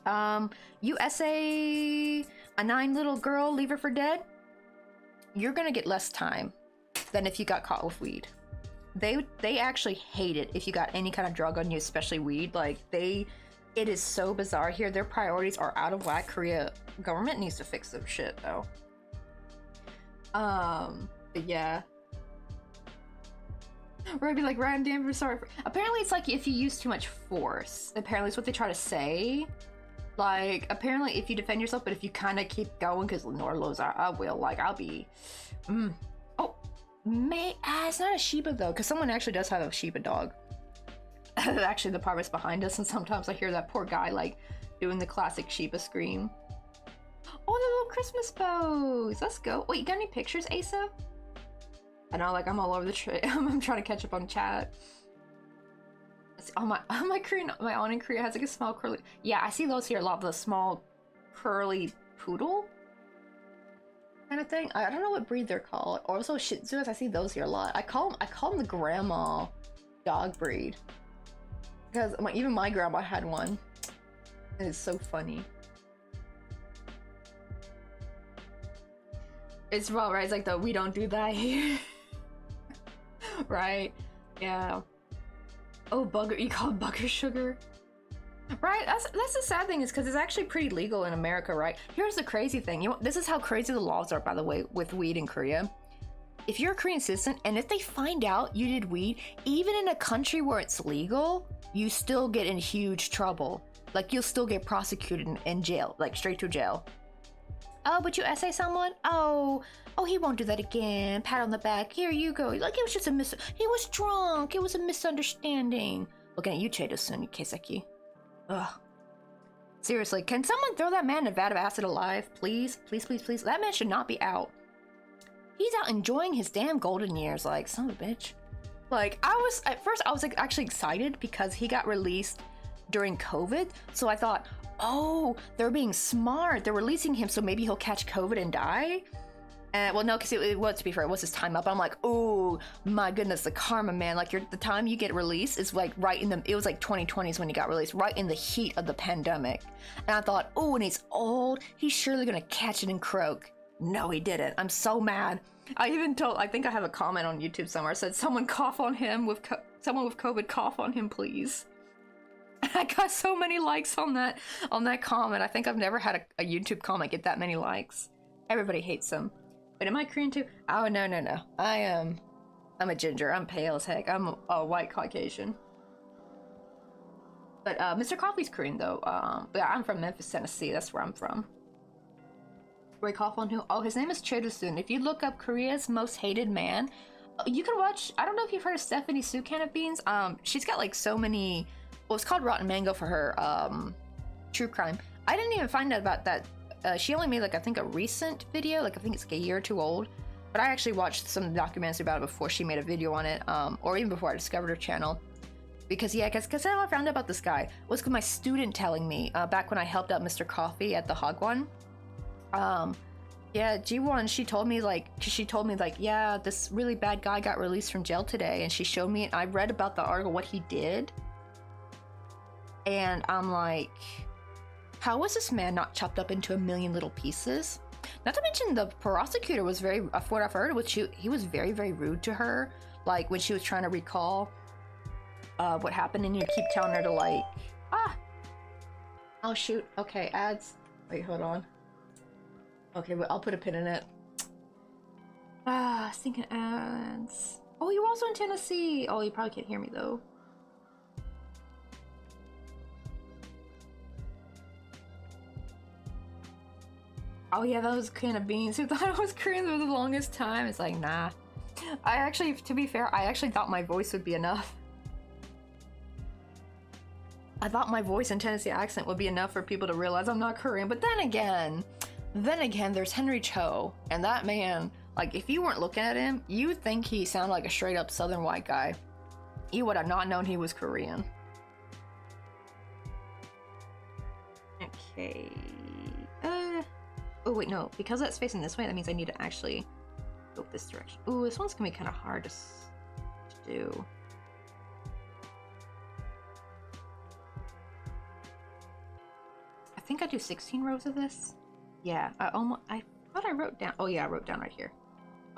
You essay a 9 little girl, leave her for dead, you're gonna get less time than if you got caught with weed. They actually hate it if you got any kind of drug on you, especially weed. Like, it is so bizarre here. Their priorities are out of whack. Korea government needs to fix some shit though. But yeah. Or I'd be like, Ryan Danvers, sorry for... Apparently it's like if you use too much force. Apparently it's what they try to say. Like, apparently if you defend yourself, but if you kind of keep going, because Norlo's, I will, like, I'll be... Oh, it's not a Shiba though, because someone actually does have a Shiba dog. Actually, the apartment's behind us, and sometimes I hear that poor guy, like, doing the classic Shiba scream. Oh, the little Christmas bows! Let's go. Wait, you got any pictures, Asa? I know, like, I'm all over the tree. I'm trying to catch up on chat. My Korean, my aunt in Korea has like a small curly. Yeah, I see those here a lot. The small curly poodle kind of thing. I don't know what breed they're called. Or also Shih Tzus. I see those here a lot. I call them the grandma dog breed because even my grandma had one. It's so funny. It's well, right? It's like the we don't do that here. Right? Yeah. Oh, bugger, you call it bugger sugar? Right, that's the sad thing, is because it's actually pretty legal in America, right? Here's the crazy thing, this is how crazy the laws are, by the way, with weed in Korea. If you're a Korean citizen, and if they find out you did weed, even in a country where it's legal, you still get in huge trouble. Like, you'll still get prosecuted in jail, like straight to jail. Oh, but you essay someone? Oh, he won't do that again. Pat on the back. Here you go. Like, it was just he was drunk. It was a misunderstanding. Looking at you, Chedo-sun, you Kiseki. Ugh. Seriously, can someone throw that man in a vat of acid alive? Please, please, please, please. That man should not be out. He's out enjoying his damn golden years, like, son of a bitch. Like, at first I was like actually excited because he got released during COVID. So I thought, oh, they're being smart. They're releasing him so maybe he'll catch COVID and die. Well, no, because it was, to be fair, it was his time up. I'm like, oh my goodness, the karma, man. Like, the time you get released is like right in it was like 2020 is when he got released, right in the heat of the pandemic. And I thought, oh, and he's old, he's surely gonna catch it and croak. No, he didn't. I'm so mad. I think I have a comment on YouTube somewhere, said someone cough on him someone with COVID, cough on him, please. I got so many likes on that comment. I think I've never had a YouTube comment get that many likes. Everybody hates him. But am I Korean too? Oh, no. I'm a ginger. I'm pale as heck. I'm a white Caucasian. But Mr. Coffee's Korean though. But I'm from Memphis, Tennessee. That's where I'm from. Where he cough on who? Oh, his name is Chedo-sun. If you look up Korea's most hated man, you can watch. I don't know if you've heard of Stephanie Sue Can of Beans. She's got like so many. Well, it's called Rotten Mango for her true crime. I didn't even find out about that. She only made like I think a recent video, like I think it's like a year or two old. But I actually watched some documentaries about it before she made a video on it, or even before I discovered her channel. Because how I found out about this guy was because my student telling me back when I helped out Mr. Coffee at the Hagwon. Yeah, Ji-won, she told me like, yeah, this really bad guy got released from jail today, and she showed me. I read about the article, what he did, and I'm like, how was this man not chopped up into a million little pieces? Not to mention the prosecutor was very, from what I've heard, he was very, very rude to her. Like when she was trying to recall what happened, and you keep telling her to like, oh shoot, okay, ads. Wait, hold on. Okay, but I'll put a pin in it. Thinking ads. Oh, you're also in Tennessee. Oh, you probably can't hear me though. Oh yeah, that was Can of Beans who thought I was Korean for the longest time. It's like, nah. I actually, to be fair, I actually thought my voice would be enough. I thought my voice and Tennessee accent would be enough for people to realize I'm not Korean. But then again, there's Henry Cho, and that man, like, if you weren't looking at him, you would think he sounded like a straight up Southern white guy. You would have not known he was Korean. Okay. Oh wait, no. Because that's facing this way, that means I need to actually go this direction. Ooh, this one's gonna be kind of hard to do. I think I do 16 rows of this. Yeah, I thought I wrote down. Oh yeah, I wrote down right here.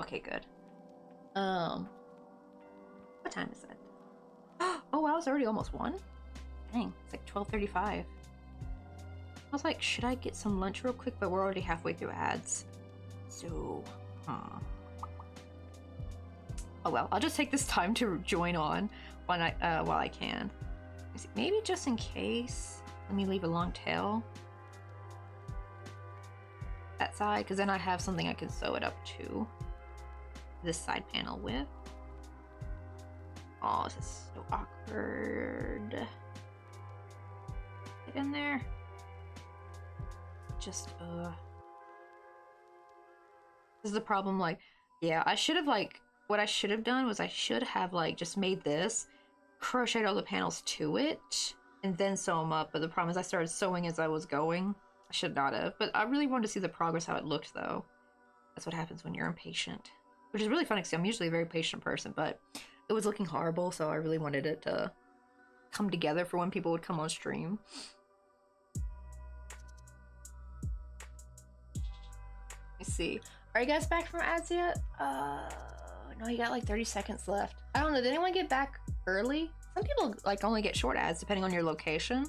Okay, good. What time is it? Oh wow, it's already almost 1? Dang, it's like 12:35. I was like, should I get some lunch real quick? But we're already halfway through ads. So, oh well, I'll just take this time to join on while I can. Maybe just in case, let me leave a long tail that side, because then I have something I can sew it up to this side panel with. Oh, this is so awkward. Get in there. Just this is the problem. Like, yeah, I should have, like, what I should have done was I should have, like, just made this, crocheted all the panels to it, and then sew them up. But the problem is I started sewing as I was going. I should not have, but I really wanted to see the progress, how it looked, though. That's what happens when you're impatient, which is really funny because I'm usually a very patient person, but it was looking horrible, so I really wanted it to come together for when people would come on stream. Let's see. Are you guys back from ads yet? No, you got like 30 seconds left. I don't know, did anyone get back early? Some people like only get short ads depending on your location.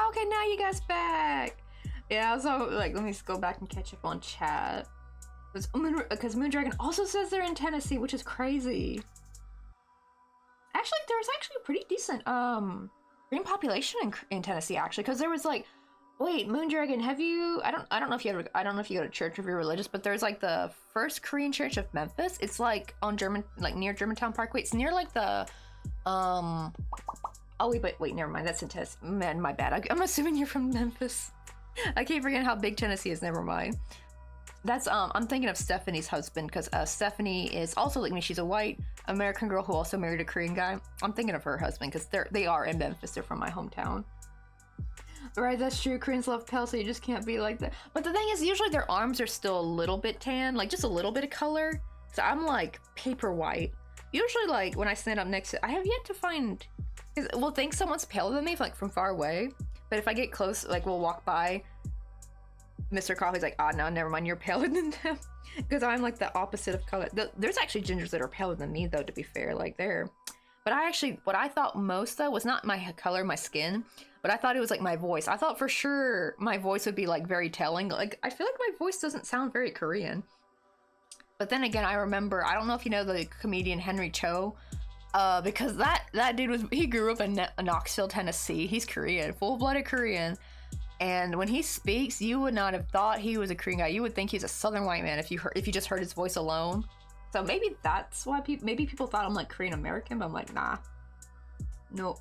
Okay, now you guys back. Yeah, so like, let me just go back and catch up on chat. Because Moondragon also says they're in Tennessee, which is crazy. Actually, there's actually a pretty decent green population in Tennessee, actually, because there was like, wait, Moondragon, have you? I don't know if you ever, I don't know if you go to church or if you're religious, but there's like the first Korean church of Memphis. It's like on near Germantown Parkway. It's near like the oh wait, never mind. That's in Tennessee. Man, my bad. I'm assuming you're from Memphis. I keep forgetting how big Tennessee is. Never mind. That's I'm thinking of Stephanie's husband, because Stephanie is also like me. She's a white American girl who also married a Korean guy. I'm thinking of her husband because they are in Memphis. They're from my hometown. Right, that's true. Koreans love pale, so you just can't be like that. But the thing is, usually their arms are still a little bit tan, like just a little bit of color. So I'm like paper white. Usually, like when I stand up next to, I have yet to find. We'll think someone's paler than me, like from far away. But if I get close, like we'll walk by, Mr. Coffee's like, oh no, never mind, you're paler than them. Because I'm like the opposite of color. There's actually gingers that are paler than me, though, to be fair, like there. But what I thought most, though, was not my color, my skin, but I thought it was like my voice. I thought for sure my voice would be like very telling. Like, I feel like my voice doesn't sound very Korean. But then again, I remember, I don't know if you know the comedian Henry Cho, because that dude he grew up in Knoxville, Tennessee. He's Korean, full-blooded Korean. And when he speaks, you would not have thought he was a Korean guy. You would think he's a Southern white man if you just heard his voice alone. So maybe that's why people thought I'm like Korean American, but I'm like, nah, nope.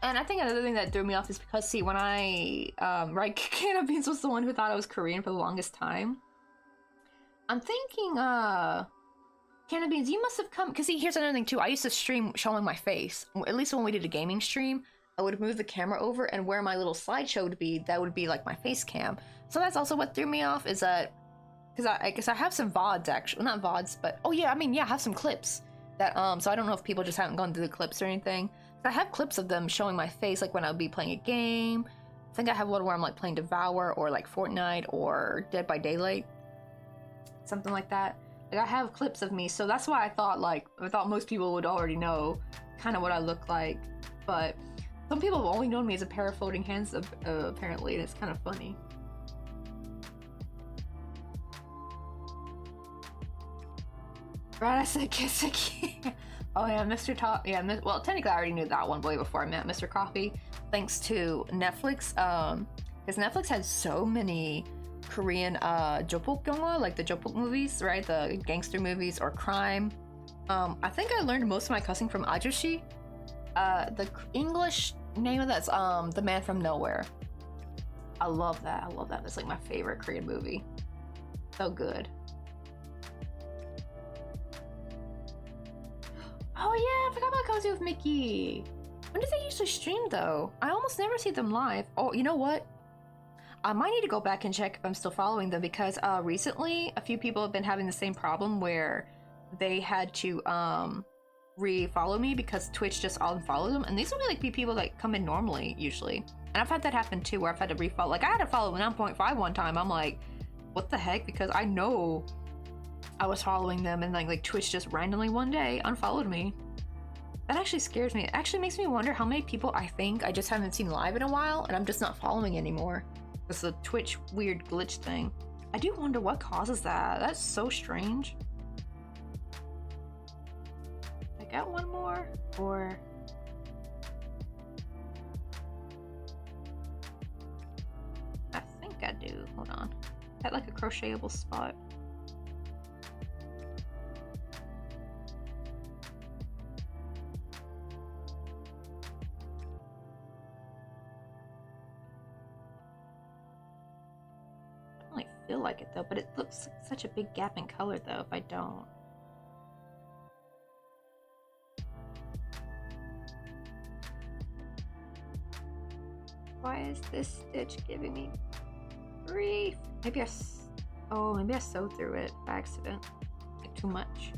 And I think another thing that threw me off is because, see, when I right, Can of Beans was the one who thought I was Korean for the longest time. I'm thinking, Can of Beans, you must have come, because see, here's another thing too. I used to stream showing my face. At least when we did a gaming stream, I would move the camera over, and where my little slideshow would be, that would be like my face cam. So that's also what threw me off, is that, because I guess I have some VODs, actually, not VODs, but, oh yeah, I mean, yeah, I have some clips That so I don't know if people just haven't gone through the clips or anything. I have clips of them showing my face, like when I would be playing a game. I think I have one where I'm like playing Devour or like Fortnite or Dead by Daylight, something like that. Like I have clips of me, so that's why I thought most people would already know kind of what I look like. But some people have only known me as a pair of floating hands, apparently, and it's kind of funny. Right, I said kiss again. Oh yeah, Mr. Top. Yeah, well, technically I already knew that one way before I met Mr. Coffee, thanks to Netflix. Because Netflix has so many Korean jopok, like the jopok movies, right? The gangster movies or crime. I think I learned most of my cussing from Ajushi. The English name of that's The Man from Nowhere. I love that. I love that. That's like my favorite Korean movie. So good. Oh yeah, I forgot about Cozy with Mickey. When do they usually stream though? I almost never see them live. Oh, you know what? I might need to go back and check if I'm still following them, because recently a few people have been having the same problem where they had to re-follow me because Twitch just unfollowed them, and these will be like people that come in normally usually. And I've had that happen too, where I've had to refollow. Like I had to follow 9.5 one time. I'm like, what the heck? Because I know I was following them, and like Twitch just randomly one day unfollowed me. That actually scares me. It actually makes me wonder how many people I think I just haven't seen live in a while, and I'm just not following anymore. It's the Twitch weird glitch thing. I do wonder what causes that. That's so strange. I got one more, or I think I do. Hold on. Got like a crochetable spot. Feel like it though, but it looks like such a big gap in color though if I don't. Why is this stitch giving me grief? Maybe maybe I sewed through it by accident. Like too much.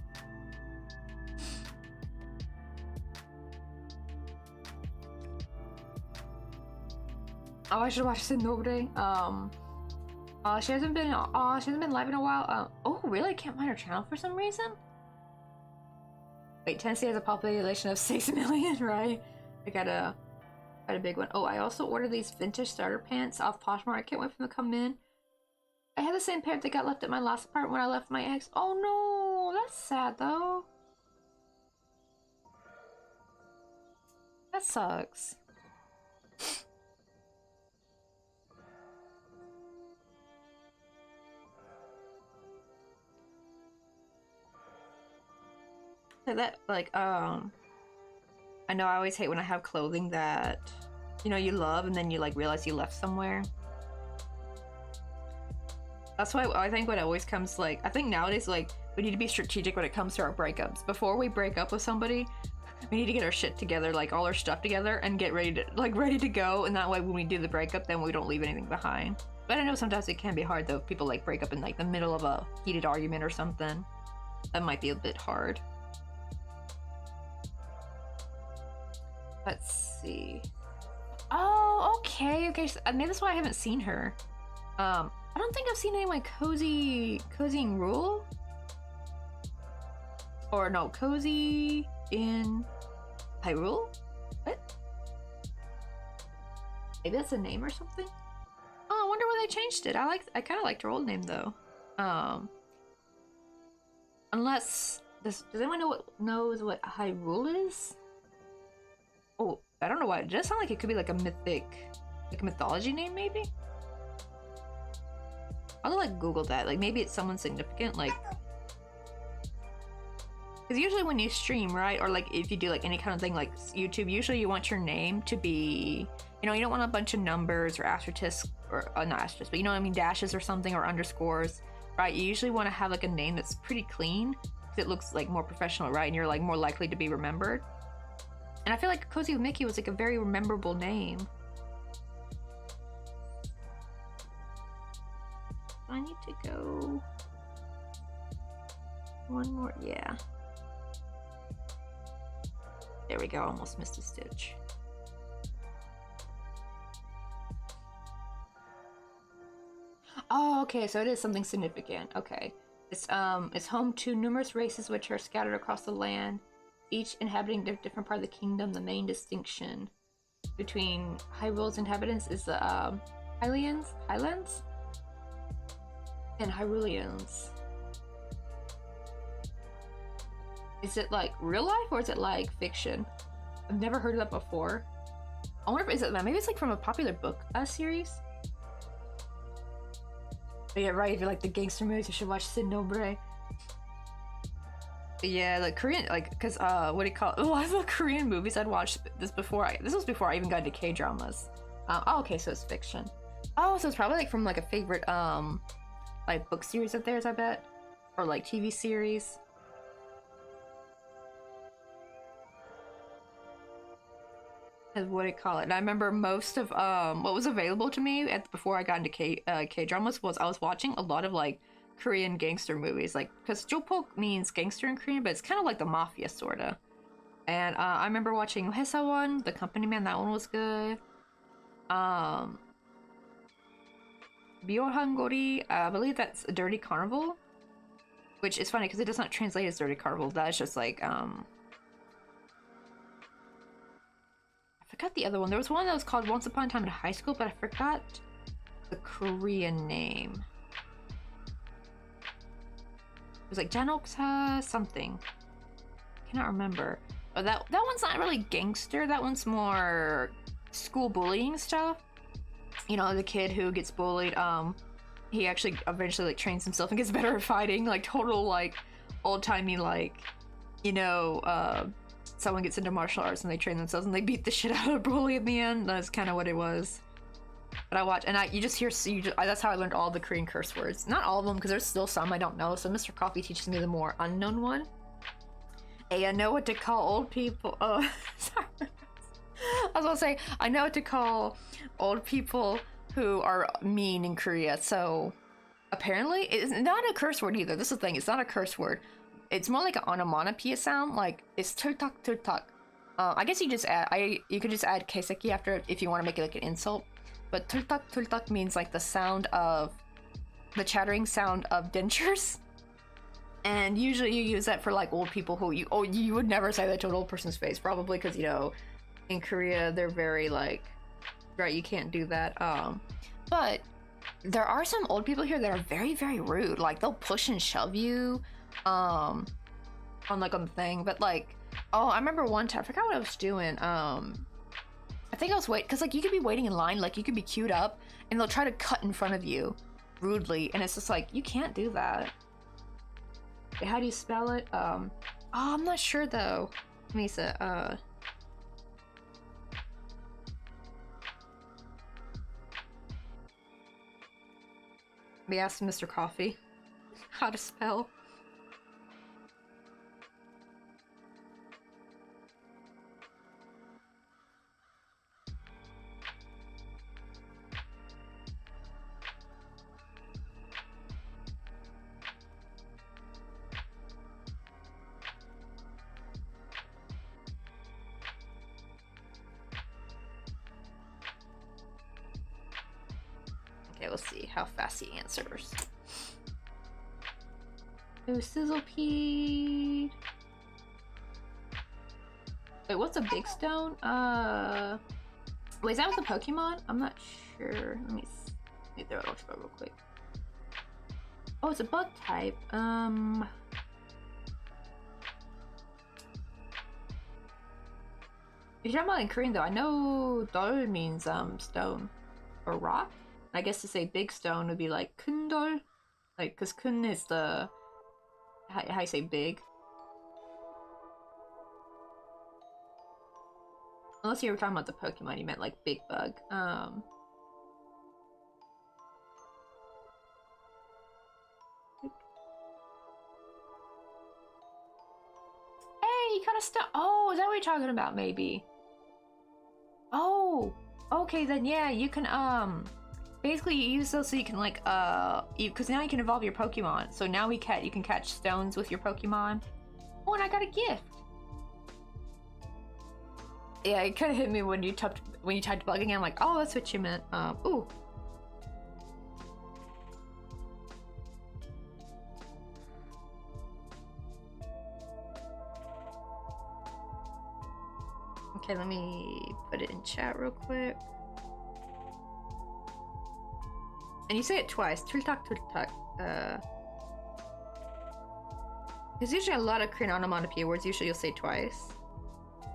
Oh, I should watch Sinobre. She hasn't been live in a while. Oh, really? I can't find her channel for some reason? Wait, Tennessee has a population of 6 million, right? I got a big one. Oh, I also ordered these vintage starter pants off Poshmark. I can't wait for them to come in. I had the same pair that got left at my last apartment when I left my ex. Oh no, that's sad though. That sucks. That I know I always hate when I have clothing that you love and then you like realize you left somewhere. That's why I think when it always comes like, I think nowadays like we need to be strategic when it comes to our breakups. Before we break up with somebody, we need to get our shit together, like all our stuff together, and get ready to go, and that way when we do the breakup then we don't leave anything behind. But I know sometimes it can be hard though if people like break up in like the middle of a heated argument or something. That might be a bit hard. Let's see. Oh, okay. So maybe that's why I haven't seen her. I don't think I've seen any of my cozying rule. Or no, cozy in Hyrule? What? Maybe that's a name or something? Oh, I wonder why they changed it. I kind of liked her old name though. Unless does anyone knows what Hyrule is? Oh, I don't know why. It does sound like it could be like a mythology name, maybe? I'll like Google that. Like maybe it's someone significant, like. Because usually when you stream, right, or like if you do like any kind of thing like YouTube, usually you want your name to be, you don't want a bunch of numbers or asterisks or not asterisks, but you know what I mean, dashes or something or underscores, right? You usually want to have like a name that's pretty clean because it looks like more professional, right? And you're like more likely to be remembered. And I feel like Cozy with Mickey was like a very memorable name. I need to go one more, yeah. There we go, almost missed a stitch. Oh, okay, so it is something significant. Okay. It's home to numerous races which are scattered across the land, each inhabiting a different part of the kingdom. The main distinction between Hyrule's inhabitants is the Highlands, and Hyruleans. Is it like real life or is it like fiction? I've never heard of that before. I wonder if is it maybe it's like from a popular book series. But yeah, right. If you like the gangster movies, you should watch Sin Nobre. Yeah, like Korean, like, cause what do you call it? A lot of the Korean movies I'd watched this before. This was before I even got into K-dramas. Oh, okay, so it's fiction. Oh, so it's probably like from like a favorite like book series of theirs, I bet, or like TV series. What do you call it? And I remember most of what was available to me before I got into K-dramas was I was watching a lot of like Korean gangster movies, like because Jopok means gangster in Korean, but it's kind of like the mafia sorta. And I remember watching Hesa-won, The Company Man. That one was good. Byohangori, I believe that's a Dirty Carnival, which is funny because it does not translate as Dirty Carnival. That's just like I forgot the other one. There was one that was called Once Upon a Time in High School, but I forgot the Korean name. It was like Janoksa something. I cannot remember. But that one's not really gangster. That one's more school bullying stuff. You know, the kid who gets bullied, he actually eventually like trains himself and gets better at fighting. Like total like old-timey like, you know, someone gets into martial arts and they train themselves and they beat the shit out of a bully at the end. That's kind of what it was. But I watch, and you just hear, that's how I learned all the Korean curse words. Not all of them, because there's still some I don't know. So Mr. Coffee teaches me the more unknown one. Hey, I know what to call old people. Oh, sorry. I was gonna say, I know what to call old people who are mean in Korea. So apparently, it's not a curse word either. This is the thing, it's not a curse word. It's more like an onomatopoeia sound, like it's turtak turtak. I guess you just add, you could just add keiseki after it if you want to make it like an insult. But turtak turtak means like the sound of, the chattering sound of dentures. And usually you use that for like old people who you would never say that to an old person's face, probably because, you know, in Korea they're very like, right, you can't do that. But there are some old people here that are very, very rude. Like they'll push and shove you. On the thing, but like, oh, I remember one time, I forgot what I was doing. I think I was because like you could be waiting in line, like you could be queued up, and they'll try to cut in front of you rudely, and it's just like you can't do that. How do you spell it? Oh, I'm not sure though. Misa, we asked Mr. Coffee how to spell. Okay, we'll see how fast he answers. Oh, Sizzlepede. Wait, what's a big stone? Wait, is that with a Pokemon? I'm not sure. Let me throw it off real quick. Oh, it's a bug type. If you're talking about in Korean though, I know dol means stone or rock. I guess to say big stone would be like kundol, like because kun is the how you say big. Unless you were talking about the Pokemon, you meant like big bug. Hey, you caught a stone. Oh, is that what you're talking about? Maybe. Oh, okay then. Yeah, you can basically you use those so you can like because now you can evolve your Pokemon. So now you can catch stones with your Pokemon. Oh, and I got a gift. Yeah, it kind of hit me when you typed bugging. I'm like, oh, that's what you meant. Ooh. Okay, let me put it in chat real quick. And you say it twice. Tultak, tultak. There's usually a lot of Korean onomatopoeia words. Usually you'll say twice.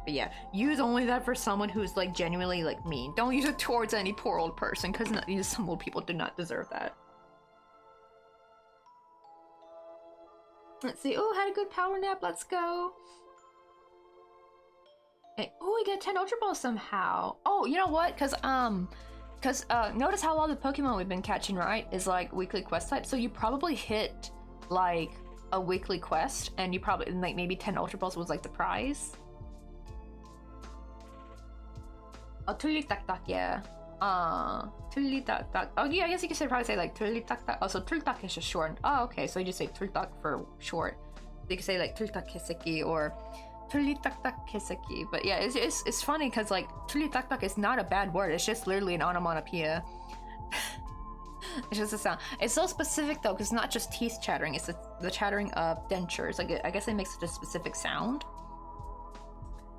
But yeah, use only that for someone who's like genuinely like mean. Don't use it towards any poor old person, because some old people do not deserve that. Let's see. Oh, had a good power nap. Let's go. Okay. Oh, we got 10 Ultra Balls somehow. Oh, you know what? Because notice how all the Pokemon we've been catching, right, is like weekly quest type. So you probably hit like a weekly quest, and you probably like maybe 10 Ultra Balls was like the prize. Oh, Tulitak-tak, yeah. Tulitak-tak. Oh, yeah, I guess you could probably say like Tulitak-tak. Oh, so Tulitak is just short. Oh, okay, so you just say Tulitak for short. So you could say like Tulitak Kiseki or Tulitak-tak Kiseki. But yeah, it's funny because like Tulitak-tak is not a bad word. It's just literally an onomatopoeia. It's just a sound. It's so specific though, because it's not just teeth chattering. It's the chattering of dentures. Like I guess it makes such a specific sound.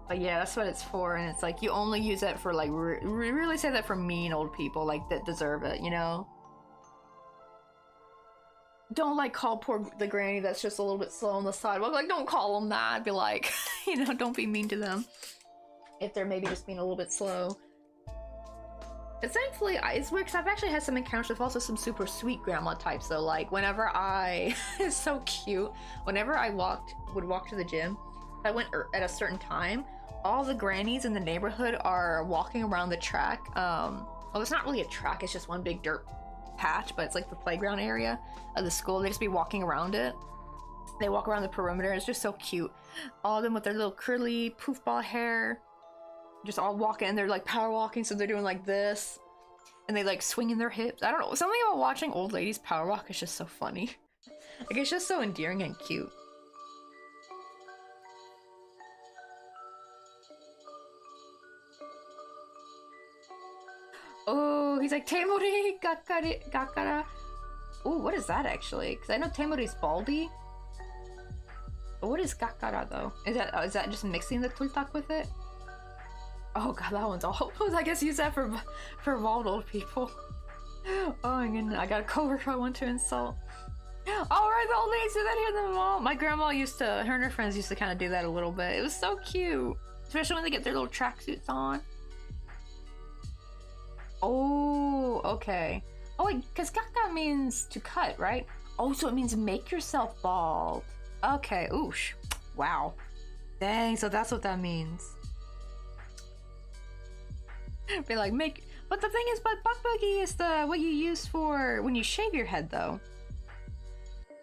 But yeah, that's what it's for, and it's like you only use it for like really say that for mean old people like that deserve it, you know. Don't like call the granny that's just a little bit slow on the sidewalk. Like don't call them that. Be like, you know, don't be mean to them if they're maybe just being a little bit slow. But thankfully, it's weird because I've actually had some encounters with also some super sweet grandma types. So like whenever it's so cute. Whenever I would walk to the gym, I went at a certain time. All the grannies in the neighborhood are walking around the track. Well, it's not really a track, it's just one big dirt patch, but it's like the playground area of the school. They just be walking around it. They walk around the perimeter. It's just so cute. All of them with their little curly poof ball hair. Just all walking, and they're like power walking, so they're doing like this. And they like swinging their hips. I don't know, something about watching old ladies power walk is just so funny. Like it's just so endearing and cute. Oh, he's like, Temori Gakara. Oh, what is that actually? Because I know Temori's baldy. But what is Gakara though? Is that just mixing the tultak with it? Oh god, that one's all. I guess use that for bald old people. Oh my goodness, I got a coworker I want to insult. Alright, the old ladies do that here in the mall. My grandma her and her friends used to kind of do that a little bit. It was so cute. Especially when they get their little tracksuits on. Oh, okay. Oh, wait, because Gaka means to cut, right? Oh, so it means make yourself bald. Okay, oosh. Wow. Dang, so that's what that means. Be like, but the thing is, but buck buggy is what you use for when you shave your head, though.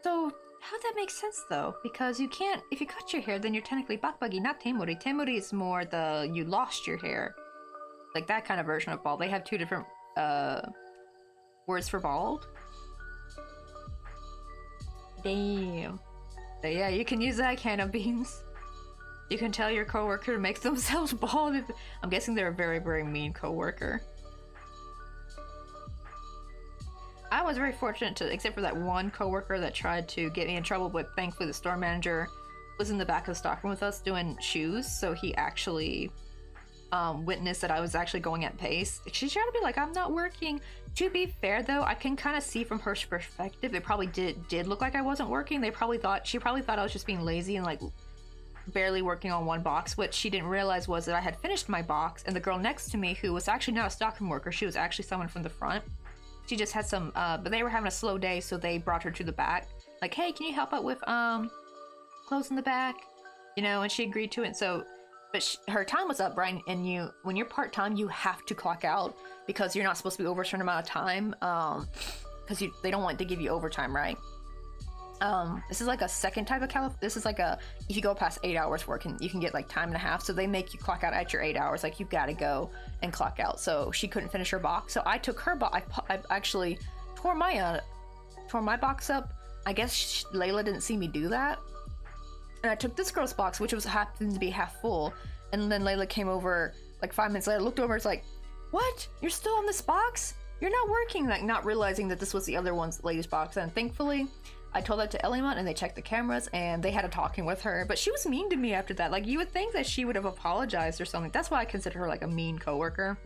So, how'd that make sense, though? Because you can't, if you cut your hair, then you're technically buck buggy, not Temori. Temori is more you lost your hair. Like that kind of version of bald. They have two different words for bald. Damn. But yeah, you can use that can of beans. You can tell your coworker to make themselves bald. I'm guessing they're a very, very mean coworker. I was very fortunate except for that one coworker that tried to get me in trouble, but thankfully the store manager was in the back of the stockroom with us doing shoes, so he actually witnessed that I was actually going at pace. She tried to be like, I'm not working. To be fair though, I can kind of see from her perspective, it probably did look like I wasn't working. She probably thought I was just being lazy and like barely working on one box. What she didn't realize was that I had finished my box, and the girl next to me, who was actually not a stockroom worker, she was actually someone from the front. She just had some, but they were having a slow day, so they brought her to the back. Like, hey, can you help out with closing the back? You know, and she agreed to it. So, but her time was up, right? And when you're part-time, you have to clock out because you're not supposed to be over a certain amount of time. Because they don't want to give you overtime, right? This is like a second type of this is like if you go past 8 hours working, you can get like time and a half. So they make you clock out at your 8 hours. Like you gotta go and clock out. So she couldn't finish her box. So I took her box. I actually tore my box up. I guess Layla didn't see me do that. And I took this girl's box, which happened to be half full, And then Layla came over like 5 minutes later, looked over, it's like, what? You're still on this box? You're not working, like not realizing that this was the other one's lady's box. And thankfully, I told that to Elimont and they checked the cameras and they had a talking with her. But she was mean to me after that. Like, you would think that she would have apologized or something. That's why I consider her like a mean coworker.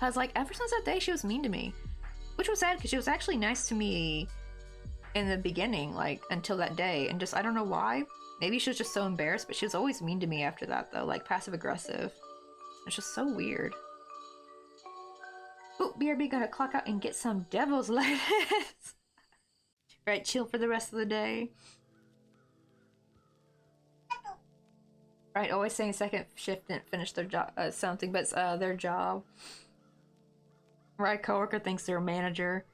I was like, ever since that day, she was mean to me. Which was sad because she was actually nice to me in the beginning, like until that day. And just, I don't know why. Maybe she was just so embarrassed, but she was always mean to me after that though, like passive aggressive. It's just so weird. Oh, BRB gotta clock out and get some devil's lettuce. Right, chill for the rest of the day. Right, always saying second shift didn't finish their job, something, but their job. Right, coworker thinks they're a manager.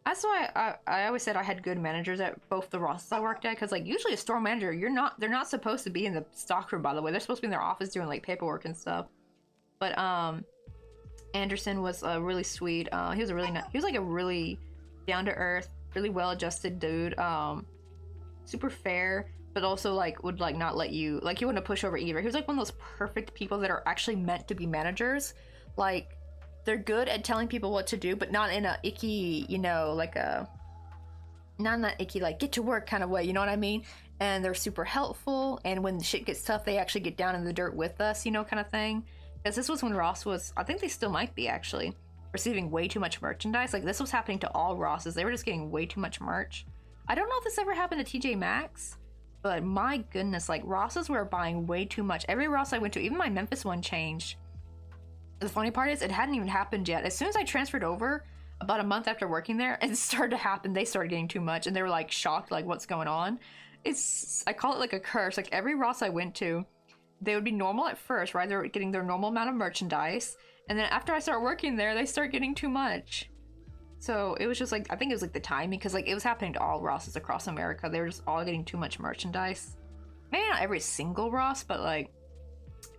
That's why I always said I had good managers at both the Rosses I worked at, because like usually a store manager, they're not supposed to be in the stockroom, by the way. They're supposed to be in their office doing like paperwork and stuff. But Anderson was really sweet. He was like a really down-to-earth, really well-adjusted dude. Super fair, but also like would like not let you, like he wouldn't push over either. He was like one of those perfect people that are actually meant to be managers. Like they're good at telling people what to do, but not in a icky, you know, like a not in that icky like get to work kind of way, you know what I mean? And they're super helpful, and when shit gets tough they actually get down in the dirt with us, you know, kind of thing. Because this was when Ross was, I think they still might be actually, receiving way too much merchandise. Like this was happening to all Rosses. They were just getting way too much merch. I don't know if this ever happened to TJ Maxx, but my goodness, like Rosses were buying way too much. Every Ross I went to, even my Memphis one changed. The funny part is it hadn't even happened yet. As soon as I transferred over, about a month after working there, it started to happen. They started getting too much and they were like shocked, like what's going on? I call it like a curse. Like every Ross I went to, they would be normal at first, right? They're getting their normal amount of merchandise. And then after I start working there, they start getting too much. So it was just like, I think it was like the timing, because like it was happening to all Rosses across America. They were just all getting too much merchandise. Maybe not every single Ross, but like,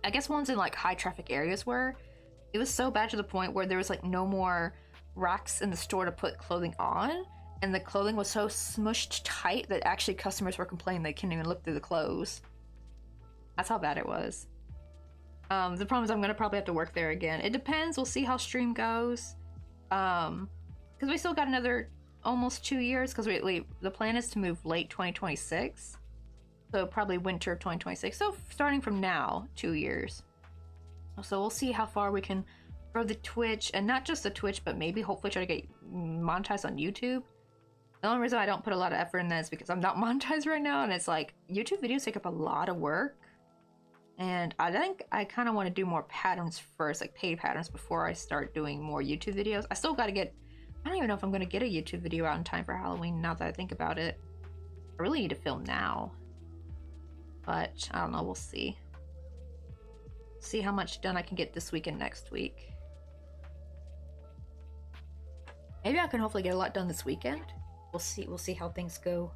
I guess ones in like high traffic areas were. It was so bad to the point where there was like no more racks in the store to put clothing on. And the clothing was so smushed tight that actually customers were complaining they couldn't even look through the clothes. That's how bad it was. The problem is I'm gonna probably have to work there again. It depends. We'll see how stream goes. Because we still got another almost 2 years. Because the plan is to move late 2026, so probably winter of 2026. So starting from now, 2 years. So we'll see how far we can grow the Twitch, and not just the Twitch, but maybe hopefully try to get monetized on YouTube. The only reason I don't put a lot of effort in that is because I'm not monetized right now, and it's like YouTube videos take up a lot of work. And I think I kind of want to do more patterns first, like paid patterns, before I start doing more YouTube videos. I still got to get, I don't even know if I'm going to get a YouTube video out in time for Halloween now that I think about it. I really need to film now. But I don't know, we'll see. See how much done I can get this week and next week. Maybe I can hopefully get a lot done this weekend. We'll see how things go.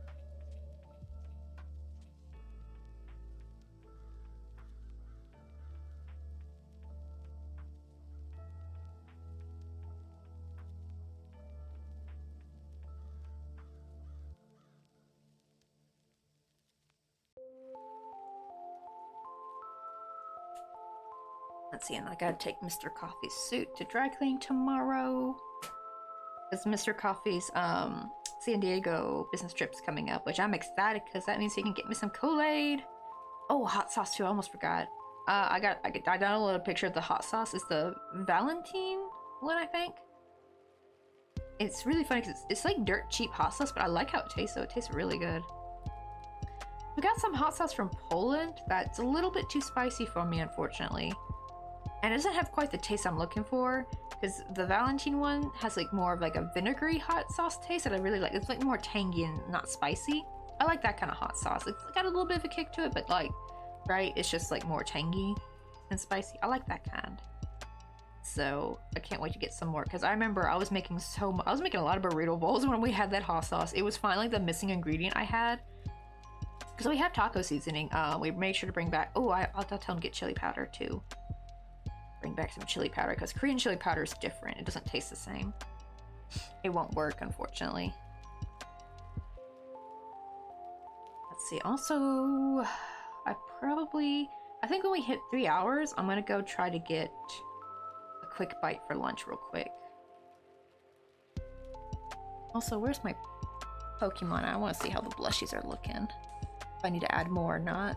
Let's see, and I gotta take Mr. Coffee's suit to dry clean tomorrow. Because Mr. Coffee's San Diego business trip's coming up, which I'm excited because that means he can get me some Kool-Aid. Oh, hot sauce too, I almost forgot. I downloaded a picture of the hot sauce. It's the Valentine one, I think. It's really funny because it's like dirt cheap hot sauce, but I like how it tastes, so it tastes really good. We got some hot sauce from Poland that's a little bit too spicy for me, unfortunately. And it doesn't have quite the taste I'm looking for, because the Valentine one has like more of like a vinegary hot sauce taste that I really like. It's like more tangy and not spicy. I like that kind of hot sauce. It's got a little bit of a kick to it, but like, right, it's just like more tangy and spicy. I like that kind. So I can't wait to get some more, because I remember I was making a lot of burrito bowls when we had that hot sauce. It was finally the missing ingredient I had, because we have taco seasoning. We made sure to bring back, oh, I'll tell them to get chili powder too. Bring back some chili powder, because Korean chili powder is different. It doesn't taste the same. It won't work, unfortunately. Let's see. Also, I I think when we hit 3 hours, I'm gonna go try to get a quick bite for lunch real quick. Also, where's my Pokemon? I want to see how the blushies are looking. If I need to add more or not.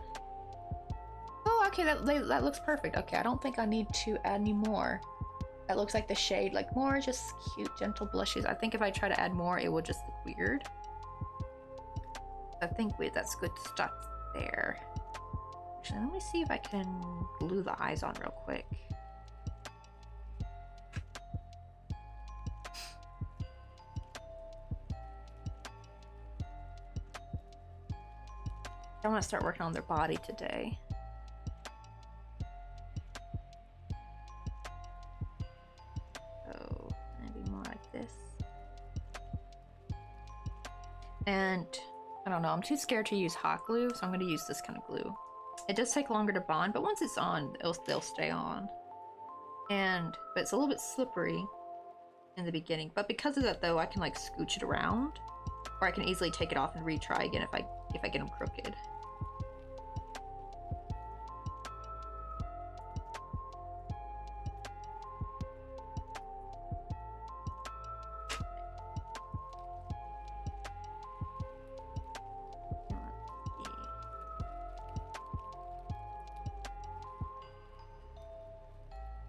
Oh, okay, that looks perfect. Okay, I don't think I need to add any more. That looks like the shade, like more just cute, gentle blushes. I think if I try to add more, it will just look weird. I think that's good stuff there. Actually, let me see if I can glue the eyes on real quick. I want to start working on their body today. So maybe more like this. And I don't know, I'm too scared to use hot glue, so I'm going to use this kind of glue. It does take longer to bond, but once it's on, they'll stay on. But it's a little bit slippery in the beginning. But because of that, though, I can like scooch it around, or I can easily take it off and retry again if I get them crooked.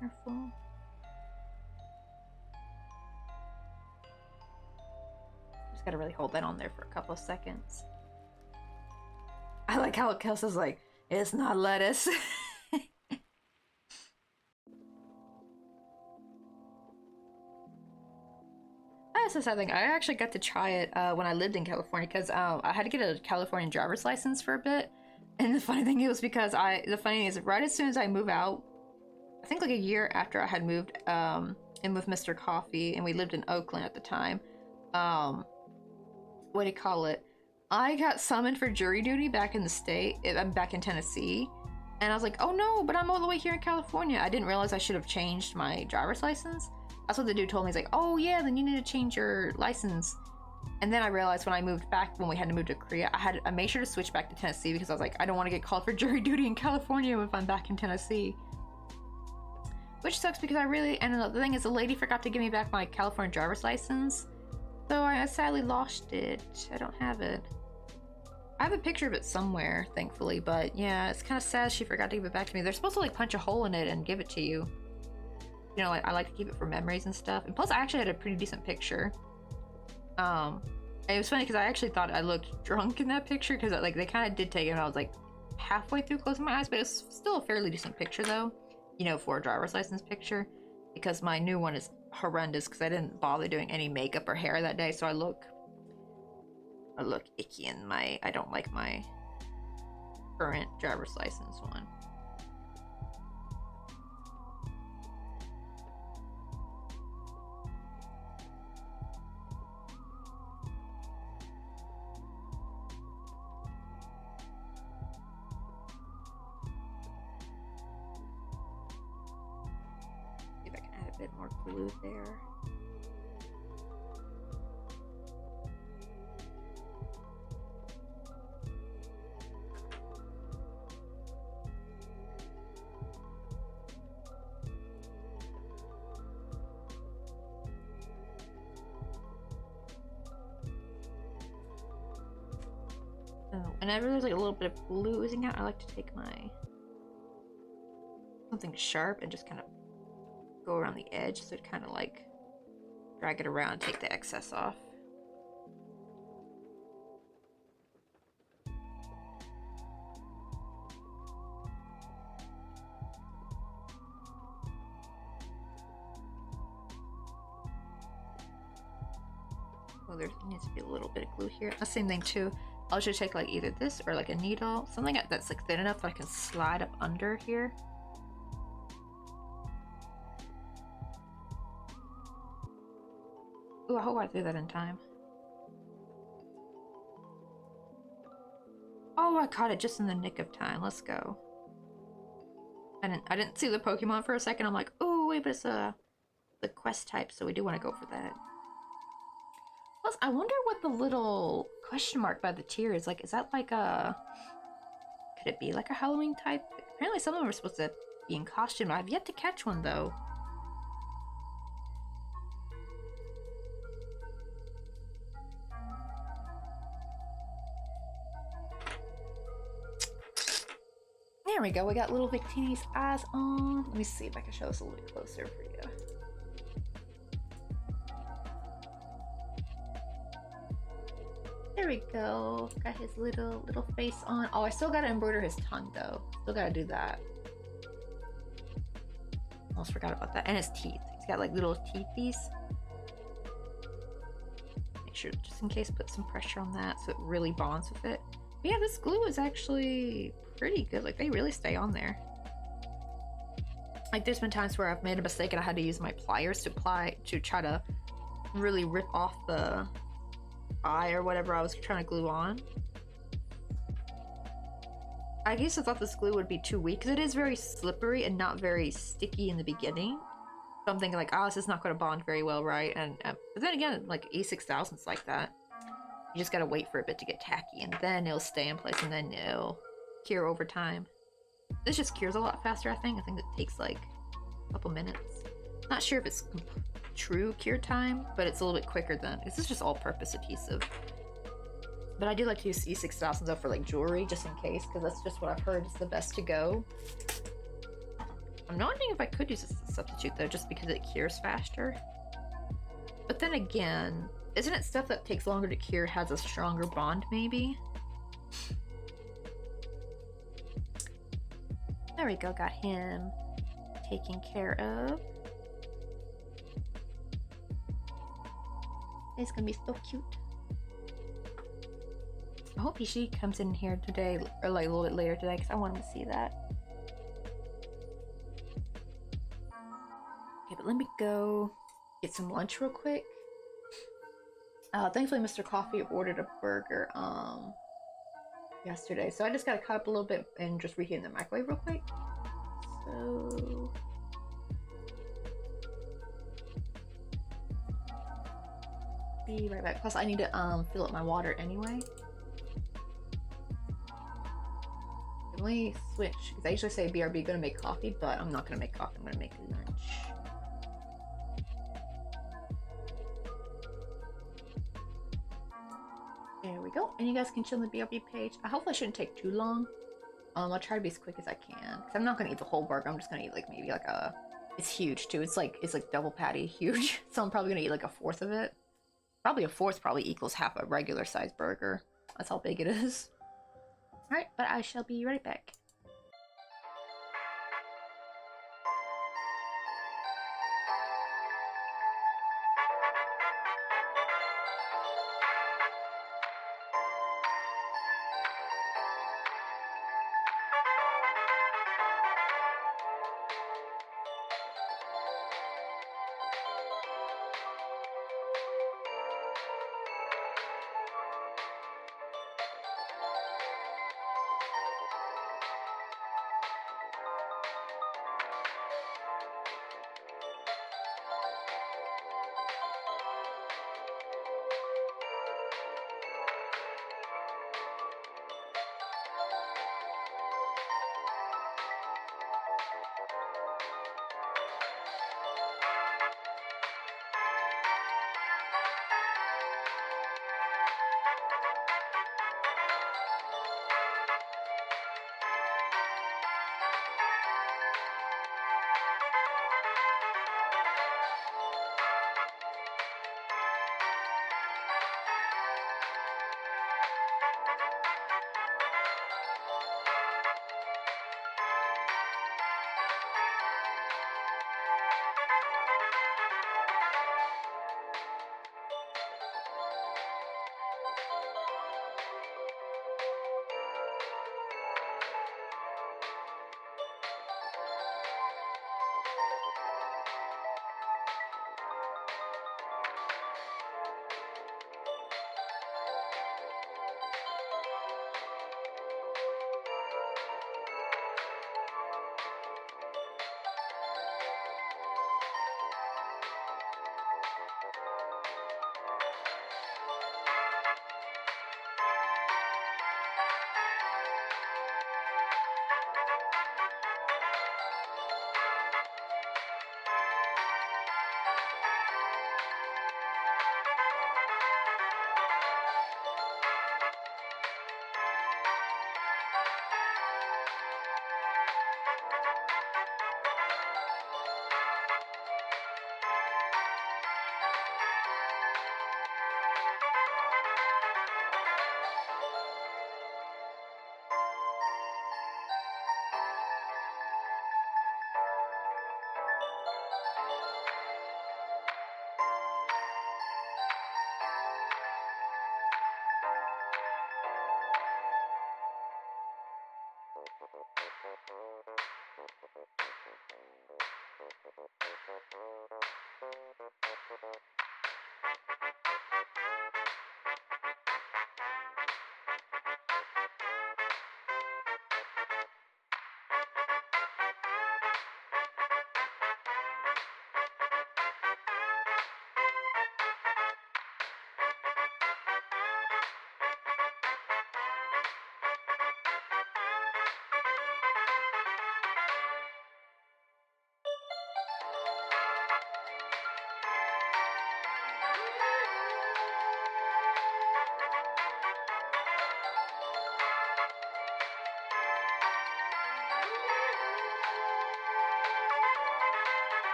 Careful. Just gotta really hold that on there for a couple of seconds. I like how Kelsey's like, it's not lettuce. That's the sad thing. I actually got to try it when I lived in California because I had to get a Californian driver's license for a bit. And the funny thing is because the funny thing is right as soon as I move out, I think like a year after I had moved in with Mr. Coffee, and we lived in Oakland at the time. What do you call it? I got summoned for jury duty back in the state. I'm back in Tennessee, and I was like, "Oh no!" But I'm all the way here in California. I didn't realize I should have changed my driver's license. That's what the dude told me. He's like, "Oh yeah, then you need to change your license." And then I realized when I moved back, when we had to move to Korea, I made sure to switch back to Tennessee because I was like, I don't want to get called for jury duty in California if I'm back in Tennessee. Which sucks because and the thing is, the lady forgot to give me back my California driver's license. So I sadly lost it. I don't have it. I have a picture of it somewhere, thankfully, but yeah, it's kind of sad she forgot to give it back to me. They're supposed to like punch a hole in it and give it to you. You know, like I like to keep it for memories and stuff. And plus I actually had a pretty decent picture. It was funny because I actually thought I looked drunk in that picture because like they kind of did take it when I was like halfway through closing my eyes, but it's still a fairly decent picture though. You know, for a driver's license picture, because my new one is horrendous because I didn't bother doing any makeup or hair that day, so I look icky in I don't like my current driver's license one. Bit more glue there. Oh, and I realized like a little bit of glue oozing out. I like to take something sharp and just kind of go around the edge, so it kind of like drag it around, take the excess off. Oh, there needs to be a little bit of glue here. The same thing too. I'll just take like either this or like a needle, something that's like thin enough that I can slide up under here. Ooh, I hope I threw that in time. Oh, I caught it just in the nick of time. Let's go. I didn't see the Pokemon for a second. I'm like, oh wait, but it's the quest type, so we do want to go for that. Plus, I wonder what the little question mark by the tear is. Like, is that like a... Could it be like a Halloween type Apparently some of them are supposed to be in costume. I've yet to catch one though. There we go. We got little Victini's eyes on. Let me see if I can show this a little bit closer for you. There we go. Got his little face on. Oh, I still gotta embroider his tongue though. Still gotta do that. Almost forgot about that. And his teeth. He's got like little teethies. Make sure, just in case, put some pressure on that so it really bonds with it. But yeah, this glue is actually pretty good. Like, they really stay on there. Like, there's been times where I've made a mistake and I had to use my pliers to try to really rip off the eye or whatever I was trying to glue on. I guess I thought this glue would be too weak because it is very slippery and not very sticky in the beginning. So I'm thinking like, oh, this is not going to bond very well, right? And but then again, like A6000's like that. You just gotta wait for a bit to get tacky, and then it'll stay in place, and then it'll cure over time. This just cures a lot faster, I think. I think it takes like a couple minutes. Not sure if it's true cure time, but it's a little bit quicker than. This is just all-purpose adhesive. But I do like to use E6000s though for like jewelry, just in case, because that's just what I've heard is the best to go. I'm wondering if I could use this as a substitute though, just because it cures faster. But then again, isn't it stuff that takes longer to cure has a stronger bond, maybe? There we go, got him taken care of. He's gonna be so cute. I hope she comes in here today, or like a little bit later today, because I want him to see that. Okay, but let me go get some lunch real quick. Thankfully Mr. Coffee ordered a burger yesterday, so I just gotta cut up a little bit and just reheat in the microwave real quick. So be right back. Plus I need to fill up my water anyway. Let me switch, because I usually say BRB gonna make coffee, but I'm not gonna make coffee, I'm gonna make lunch. There we go, and you guys can chill on the BRB page. I hope I shouldn't take too long. I'll try to be as quick as I can, because I'm not gonna eat the whole burger. I'm just gonna eat like maybe like a. It's huge too. It's like double patty huge. So I'm probably gonna eat like a fourth of it. Probably a fourth probably equals half a regular sized burger. That's how big it is. All right, but I shall be right back.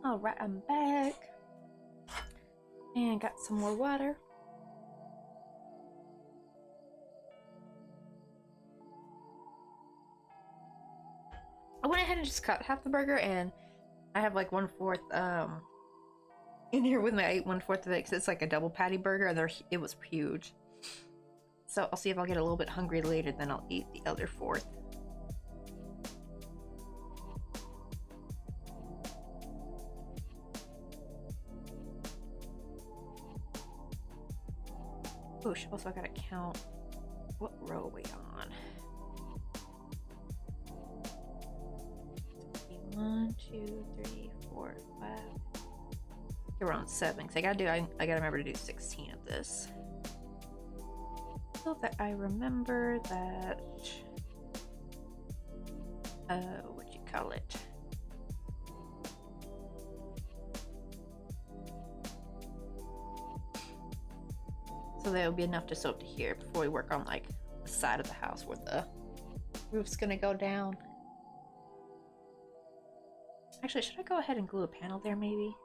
Alright, I'm back. And got some more water. I went ahead and just cut half the burger, and I have like 1/4 in here with me. I ate 1/4 of it because it's like a double patty burger, and it was huge. So I'll see if I'll get a little bit hungry later, then I'll eat the other 1/4. Oh, also I gotta count what row are we on. 1, 2, 3, 4, 5. We're on 7 because I gotta remember to do 16 of this. So that I remember that what you call it? So that'll be enough to sew up to here before we work on like the side of the house where the roof's gonna go down. Actually, should I go ahead and glue a panel there maybe?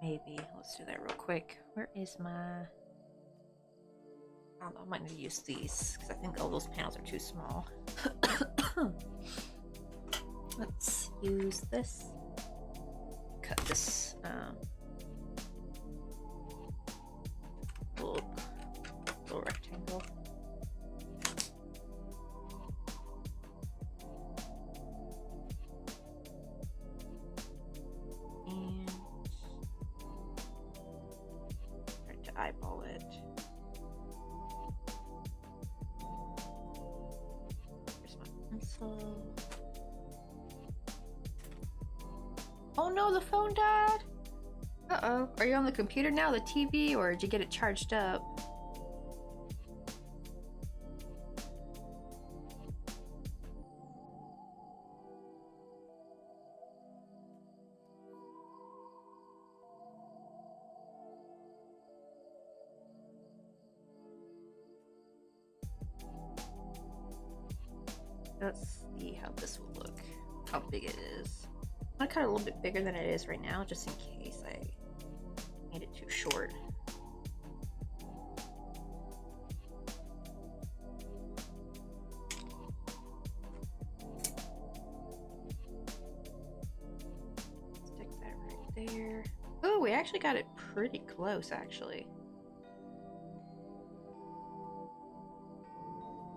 Maybe. Let's do that real quick. Where is my... I don't know, I might need to use these because I think all those panels are too small. Let's use this. Cut this little rectangle. And try to eyeball it. Here's my pencil. no, the phone died. Uh-oh. Are you on the computer now, the TV, or did you get it charged up? Let's see how this will look. How big it is. I'm gonna cut it a little bit bigger than it is right now, just in case I made it too short. Stick that right there. Oh, we actually got it pretty close, actually.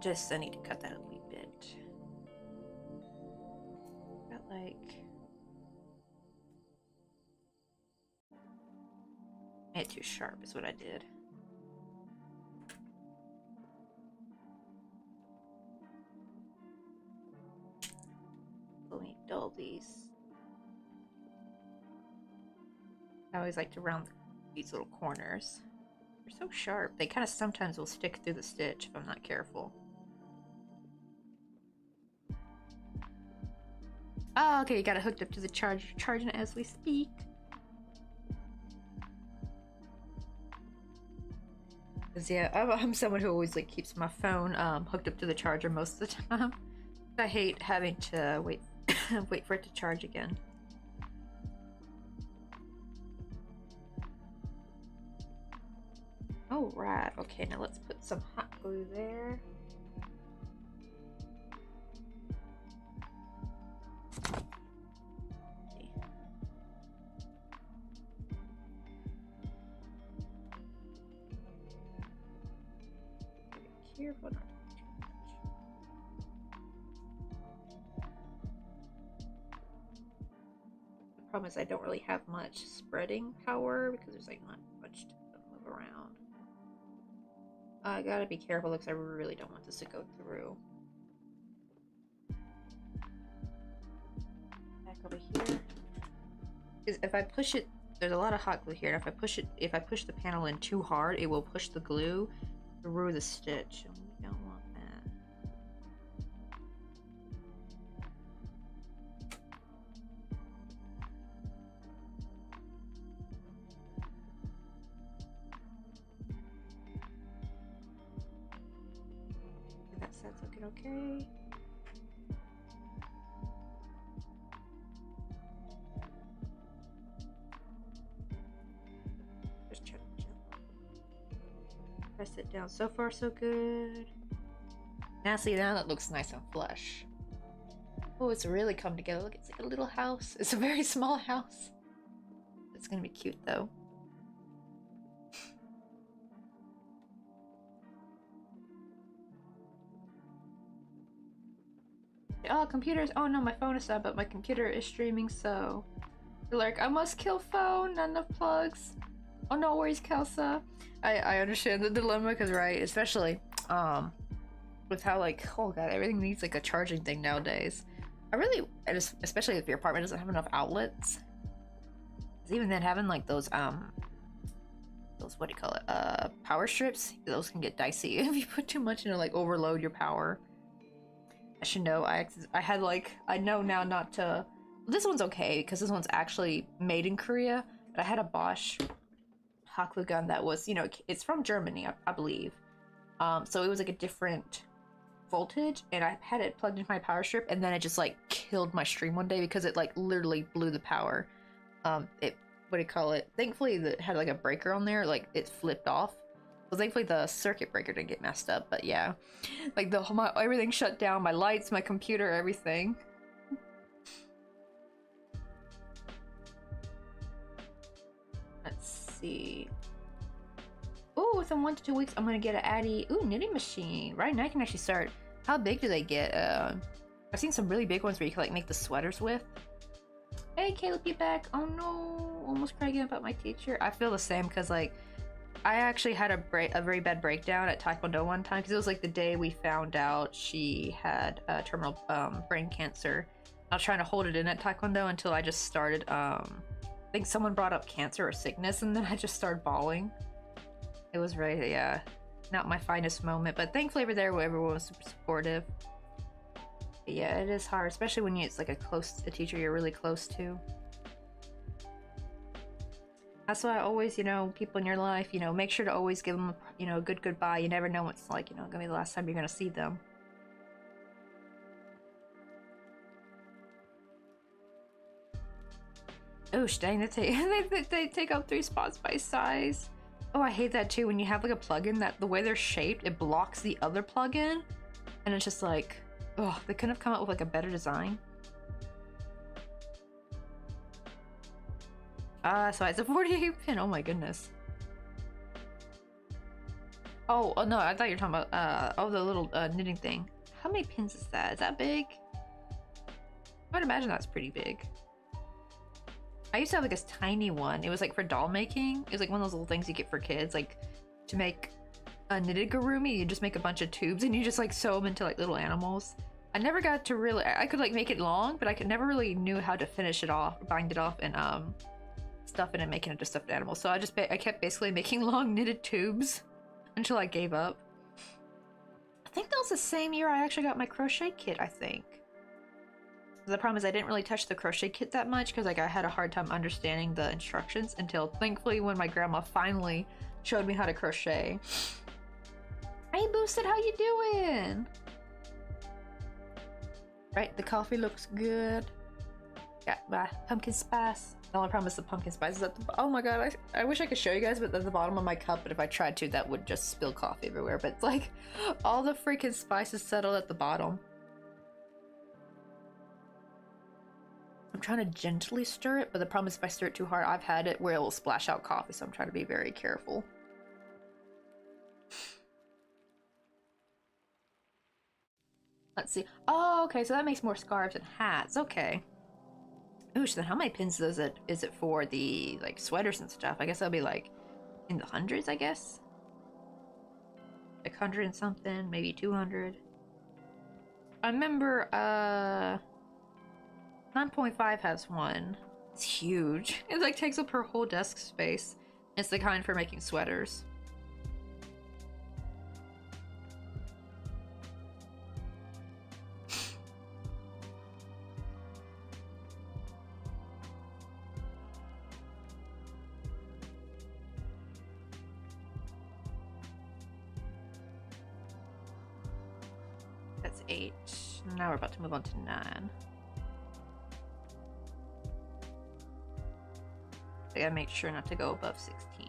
Just I need to cut that a wee bit. Got like made it too sharp is what I did. Let me dull these. I always like to round these little corners. They're so sharp. They kind of sometimes will stick through the stitch if I'm not careful. Oh, okay, you got it hooked up to the charger, charging it as we speak. Cause yeah, I'm someone who always like keeps my phone hooked up to the charger most of the time. I hate having to wait wait for it to charge again. Oh right, okay, now let's put some hot glue there. Careful not to do too much. The problem is I don't really have much spreading power because there's like not much to move around. I gotta be careful because I really don't want this to go through. Back over here. Because if I push it, there's a lot of hot glue here. And if I push the panel in too hard, it will push the glue through the stitch. And we don't want that. That set's looking okay. Just check. Press it down. So far, so good. Now, see, now that looks nice and flush. Oh, it's really come together. Look, it's like a little house. It's a very small house. It's gonna be cute, though. Oh, computers. Oh no, my phone is up, but my computer is streaming, so. Like, I must kill phone, not enough plugs. Oh no, where's Kelsa? I understand the dilemma, because, right, especially, with how, like, oh god, everything needs, like, a charging thing nowadays. I really, especially if your apartment doesn't have enough outlets. Even then, having, like, those, what do you call it, power strips, those can get dicey if you put too much into, like, overload your power. I should know, I had, like, I know now not to, this one's okay, because this one's actually made in Korea, but I had a Bosch hot glue gun that was, you know, it's from Germany, I believe. So it was, like, a different voltage, and I had it plugged into my power strip, and then it just, like, killed my stream one day, because it, like, literally blew the power. What do you call it? Thankfully, it had, like, a breaker on there, like, it flipped off. So thankfully the circuit breaker didn't get messed up, but yeah. Like, everything shut down, my lights, my computer, everything. Let's see. Oh, within 1 to 2 weeks, I'm gonna get an Addy. Ooh, knitting machine. Right now I can actually start. How big do they get? I've seen some really big ones where you can, like, make the sweaters with. Hey, Caleb, you back? Oh no, almost crying about my teacher. I feel the same, because, like, I actually had a very bad breakdown at Taekwondo one time, because it was, like, the day we found out she had terminal brain cancer. I was trying to hold it in at Taekwondo until I just started, I think someone brought up cancer or sickness, and then I just started bawling. It was really, yeah, not my finest moment, but thankfully over there everyone was super supportive. But yeah, it is hard, especially when it's like a teacher you're really close to. That's why I always, you know, people in your life, you know, make sure to always give them, you know, a good goodbye. You never know what's like, you know, gonna be the last time you're gonna see them. Oh, dang, they take up 3 spots by size. Oh, I hate that too. When you have like a plugin that the way they're shaped, it blocks the other plugin. And it's just like, oh, they couldn't have come up with like a better design. So it's a 48 pin. Oh my goodness. Oh, no, I thought you were talking about, oh, the little knitting thing. How many pins is that? Is that big? I would imagine that's pretty big. I used to have like a tiny one. It was like for doll making. It was like one of those little things you get for kids, like to make a knitted gurumi. You just make a bunch of tubes and you just like sew them into like little animals. I never got to really, I could like make it long, but I could never really knew how to finish it off, bind it off, and stuff it and making it into stuffed animals. So I kept basically making long knitted tubes until I gave up. I think that was the same year I actually got my crochet kit, I think. The problem is I didn't really touch the crochet kit that much because like I had a hard time understanding the instructions until thankfully when my grandma finally showed me how to crochet. Hey Boosted, how you doing? Right, the coffee looks good. Got my pumpkin spice. The only problem is the pumpkin spice is at the, oh my god, I wish I could show you guys, but at the bottom of my cup, but if I tried to, that would just spill coffee everywhere. But it's like all the freaking spices settled at the bottom. I'm trying to gently stir it, but the problem is if I stir it too hard, I've had it where it will splash out coffee, so I'm trying to be very careful. Let's see. Oh, okay, so that makes more scarves and hats. Okay. Ooh, so then how many pins is it for the like sweaters and stuff? I guess that'll be like in the hundreds, I guess. Like 100 and something, maybe 200. I remember 9.5 has one. It's huge. It like takes up her whole desk space. It's the kind for making sweaters. That's 8. Now we're about to move on to 9. I gotta make sure not to go above 16.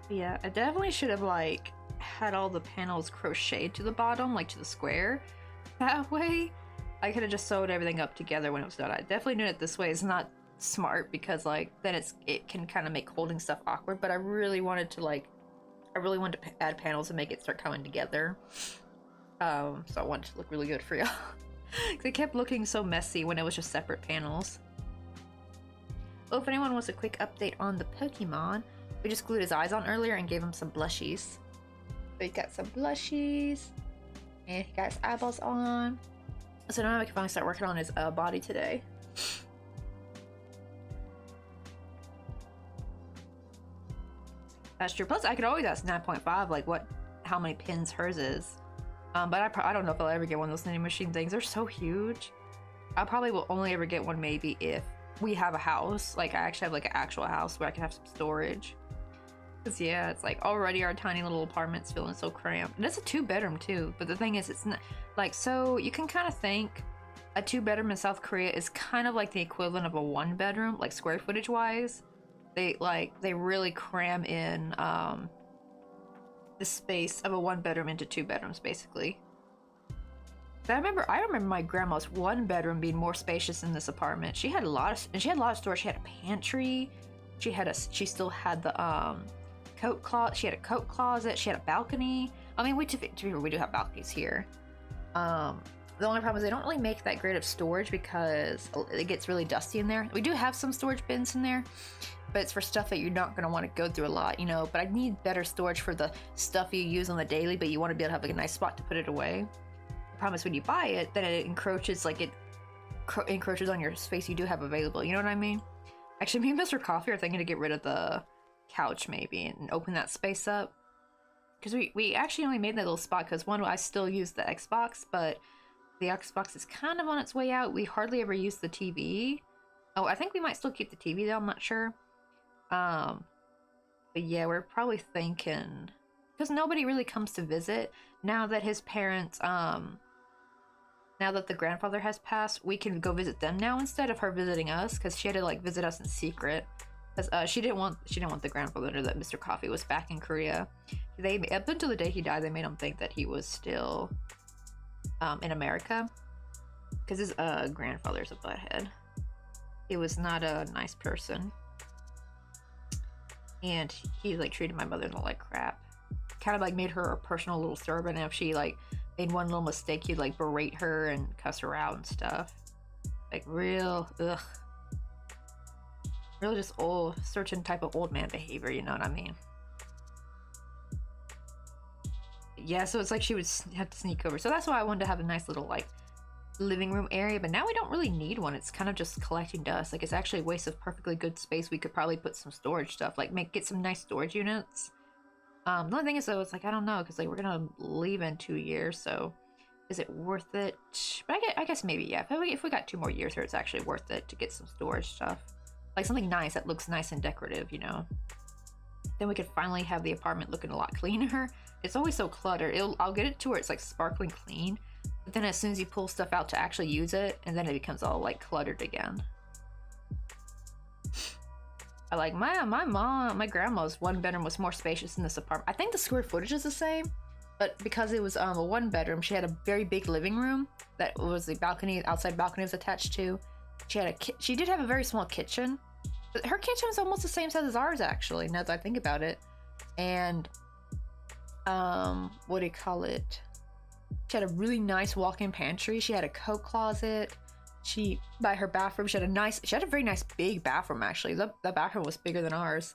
Yeah, I definitely should have like had all the panels crocheted to the bottom, like to the square. That way I could have just sewed everything up together when it was done. I definitely knew it this way. It's not smart because like then it can kind of make holding stuff awkward, but I really wanted to add panels and make it start coming together. So I wanted to look really good for y'all. Because it kept looking so messy when it was just separate panels. Well, if anyone wants a quick update on the Pokemon, we just glued his eyes on earlier and gave him some blushies. So he got some blushies, and he got his eyeballs on. So now I can finally start working on his body today. That's true. Plus, I could always ask 9.5, like how many pins hers is. But I don't know if I'll ever get one of those knitting machine things. They're so huge. I probably will only ever get one maybe if we have a house. Like I actually have like an actual house where I can have some storage. Cause yeah, it's like already our tiny little apartment's feeling so cramped. And it's a 2-bedroom too. But the thing is, it's not like, so you can kind of think a 2-bedroom in South Korea is kind of like the equivalent of a 1-bedroom, like square footage wise. They really cram in the space of a 1-bedroom into 2 bedrooms basically. But I remember my grandma's 1-bedroom being more spacious than this apartment. She had a lot of storage. She had a pantry. She still had the coat closet. She had a coat closet. She had a balcony. I mean, we do have balconies here. The only problem is they don't really make that great of storage because it gets really dusty in there. We do have some storage bins in there, but it's for stuff that you're not going to want to go through a lot, you know. But I need better storage for the stuff you use on the daily, but you want to be able to have like a nice spot to put it away. The problem is when you buy it, then it encroaches, like it encroaches on your space you do have available, you know what I mean? Actually, me and Mr. Coffee are thinking to get rid of the couch maybe and open that space up. Because we actually only made that little spot because, one, I still use the Xbox, but the Xbox is kind of on its way out. We hardly ever use the TV. Oh, I think we might still keep the TV though, I'm not sure. But yeah, we're probably thinking, because nobody really comes to visit now that his parents, now that the grandfather has passed, we can go visit them now instead of her visiting us, because she had to like visit us in secret. Because she didn't want the grandfather to know that Mr. Coffee was back in Korea. They, up until the day he died, they made him think that he was still in America, because his grandfather's a butthead. He was not a nice person, and he like treated my mother-in-law like crap. Kind of like made her a personal little servant, and if she like made one little mistake, he'd like berate her and cuss her out and stuff. Like real really just old, certain type of old man behavior, you know what I mean? Yeah, so it's like she would have to sneak over. So that's why I wanted to have a nice little like living room area, but now we don't really need one. It's kind of just collecting dust. Like it's actually a waste of perfectly good space. We could probably put some storage stuff, like get some nice storage units. The only thing is though, it's like, I don't know, because like we're gonna leave in 2 years, so is it worth it? But I guess maybe, yeah. If we got 2 more years here, it's actually worth it to get some storage stuff. Like something nice that looks nice and decorative, you know? Then we could finally have the apartment looking a lot cleaner. It's always so cluttered. I'll get it to where it's like sparkling clean, but then as soon as you pull stuff out to actually use it, and then it becomes all like cluttered again. I like my grandma's 1 bedroom was more spacious than this apartment. I think the square footage is the same, but because it was a 1 bedroom, she had a very big living room that was the balcony, outside balcony was attached to. She did have a very small kitchen. Her kitchen was almost the same size as ours, actually, now that I think about it. And what do you call it? She had a really nice walk-in pantry. She had a coat closet. By her bathroom, she had a very nice big bathroom, actually. The bathroom was bigger than ours.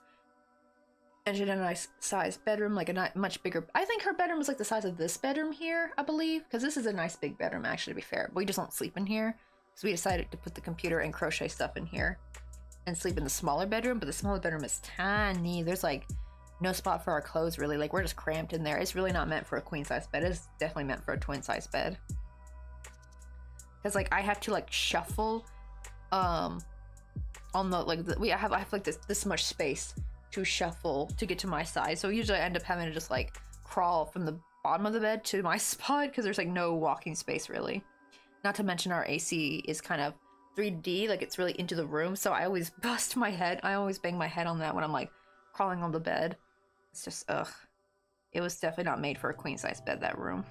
And she had a nice sized bedroom, like a much bigger. I think her bedroom was like the size of this bedroom here, I believe, because this is a nice big bedroom, actually, to be fair. But we just don't sleep in here, so we decided to put the computer and crochet stuff in here and sleep in the smaller bedroom. But the smaller bedroom is tiny. There's like no spot for our clothes, really. Like we're just cramped in there. It's really not meant for a queen size bed. It's definitely meant for a twin size bed, because like I have to like shuffle on the like I have like this much space to shuffle to get to my side. So usually I end up having to just like crawl from the bottom of the bed to my spot, because there's like no walking space really. Not to mention our AC is kind of 3D, like it's really into the room, so I always bust my head. I always bang my head on that when I'm like crawling on the bed. It's just it was definitely not made for a queen size bed, that room.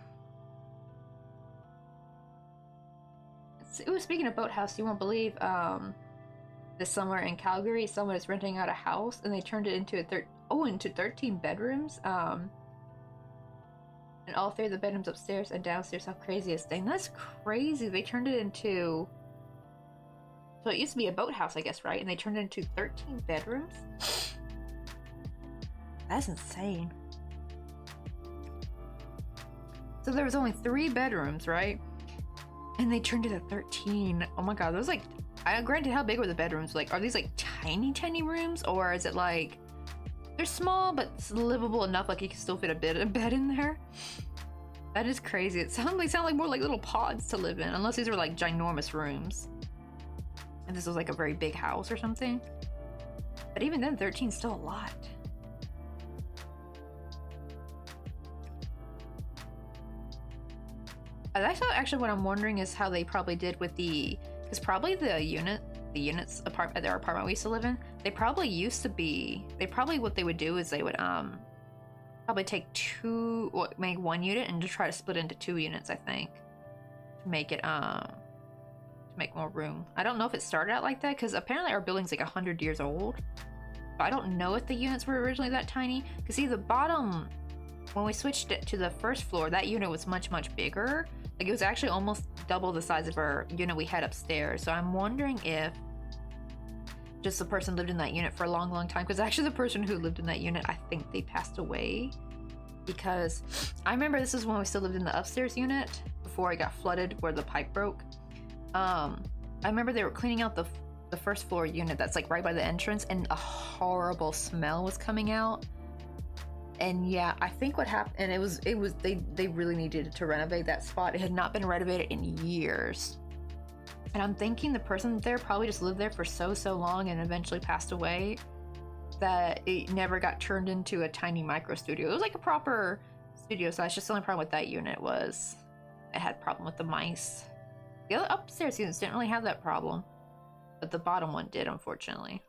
Speaking of boathouse, you won't believe this summer in Calgary, someone is renting out a house and they turned it into 13 bedrooms. And all 3 of the bedrooms upstairs and downstairs have craziest thing. That's crazy. They turned it into, so it used to be a boathouse, I guess, right? And they turned it into 13 bedrooms. That's insane. So there was only 3 bedrooms, right? And they turned it to 13. Oh my god, those like, granted, how big were the bedrooms? Like, are these like tiny rooms, or is it like they're small but it's livable enough, like you can still fit a bed in there? That is crazy. It sound like more like little pods to live in, unless these were like ginormous rooms and this was like a very big house or something. But even then, 13 is still a lot. That's actually what I'm wondering is how they probably did with because probably the units at their apartment we used to live in, what they would do is they would probably take make 1 unit and just try to split into 2 units, I think, to make it to make more room. I don't know if it started out like that, because apparently our building's like 100 years old, but I don't know if the units were originally that tiny. Because see, the bottom, when we switched it to the first floor, that unit was much bigger. Like it was actually almost double the size of our unit we had upstairs. So I'm wondering if just the person lived in that unit for a long, long time. Because actually the person who lived in that unit, I think they passed away. Because I remember this is when we still lived in the upstairs unit before it got flooded where the pipe broke. I remember they were cleaning out the first floor unit that's like right by the entrance, and a horrible smell was coming out. And yeah, I think what happened, and it was they really needed to renovate that spot. It had not been renovated in years. And I'm thinking the person there probably just lived there for so long and eventually passed away, that it never got turned into a tiny micro studio. It was like a proper studio size. Just the only problem with that unit was it had a problem with the mice. The other upstairs units didn't really have that problem, but the bottom one did, unfortunately.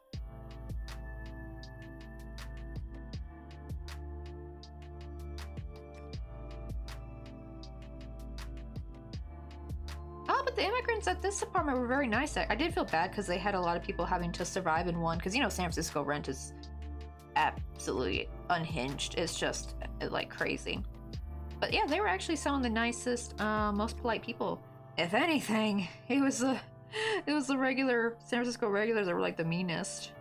Oh, but the immigrants at this apartment were very nice. I did feel bad because they had a lot of people having to survive in one, because you know San Francisco rent is absolutely unhinged. It's just like crazy. But yeah, they were actually some of the nicest, most polite people. If anything, it was the regular San Francisco regulars that were like the meanest.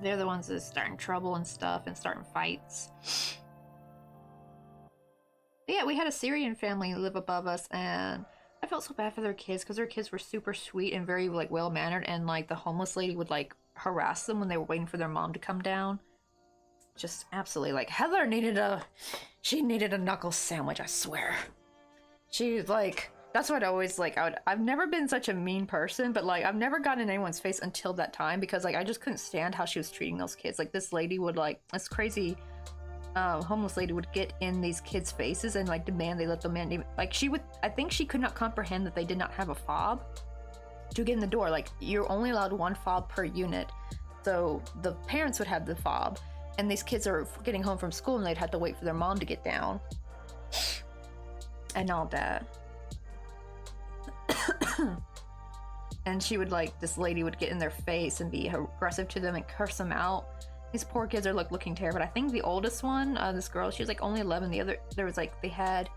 They're the ones that starting trouble and stuff and starting fights. But yeah, we had a Syrian family live above us, and I felt so bad for their kids because their kids were super sweet and very like well mannered, and like the homeless lady would like harass them when they were waiting for their mom to come down. Just absolutely like Heather needed a knuckle sandwich, I swear. She like, that's what I always like. I've never been such a mean person, but like I've never gotten in anyone's face until that time, because like I just couldn't stand how she was treating those kids. Like this lady would like, this crazy homeless lady would get in these kids' faces and like demand they let them in. Like she would, I think she could not comprehend that they did not have a fob to get in the door. Like you're only allowed one fob per unit, so the parents would have the fob, and these kids are getting home from school and they'd have to wait for their mom to get down and all that. And she would like, this lady would get in their face and be aggressive to them and curse them out. These poor kids are like looking terrible. I think the oldest one, this girl, she was like only 11. The other, there was like, they had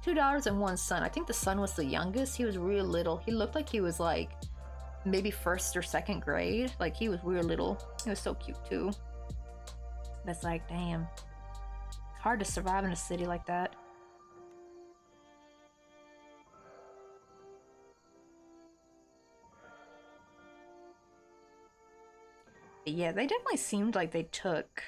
2 daughters and 1 son. I think the son was the youngest. He was real little. He looked like he was like maybe 1st or 2nd grade. Like he was real little. He was so cute too. That's like, damn, hard to survive in a city like that. Yeah, they definitely seemed like they took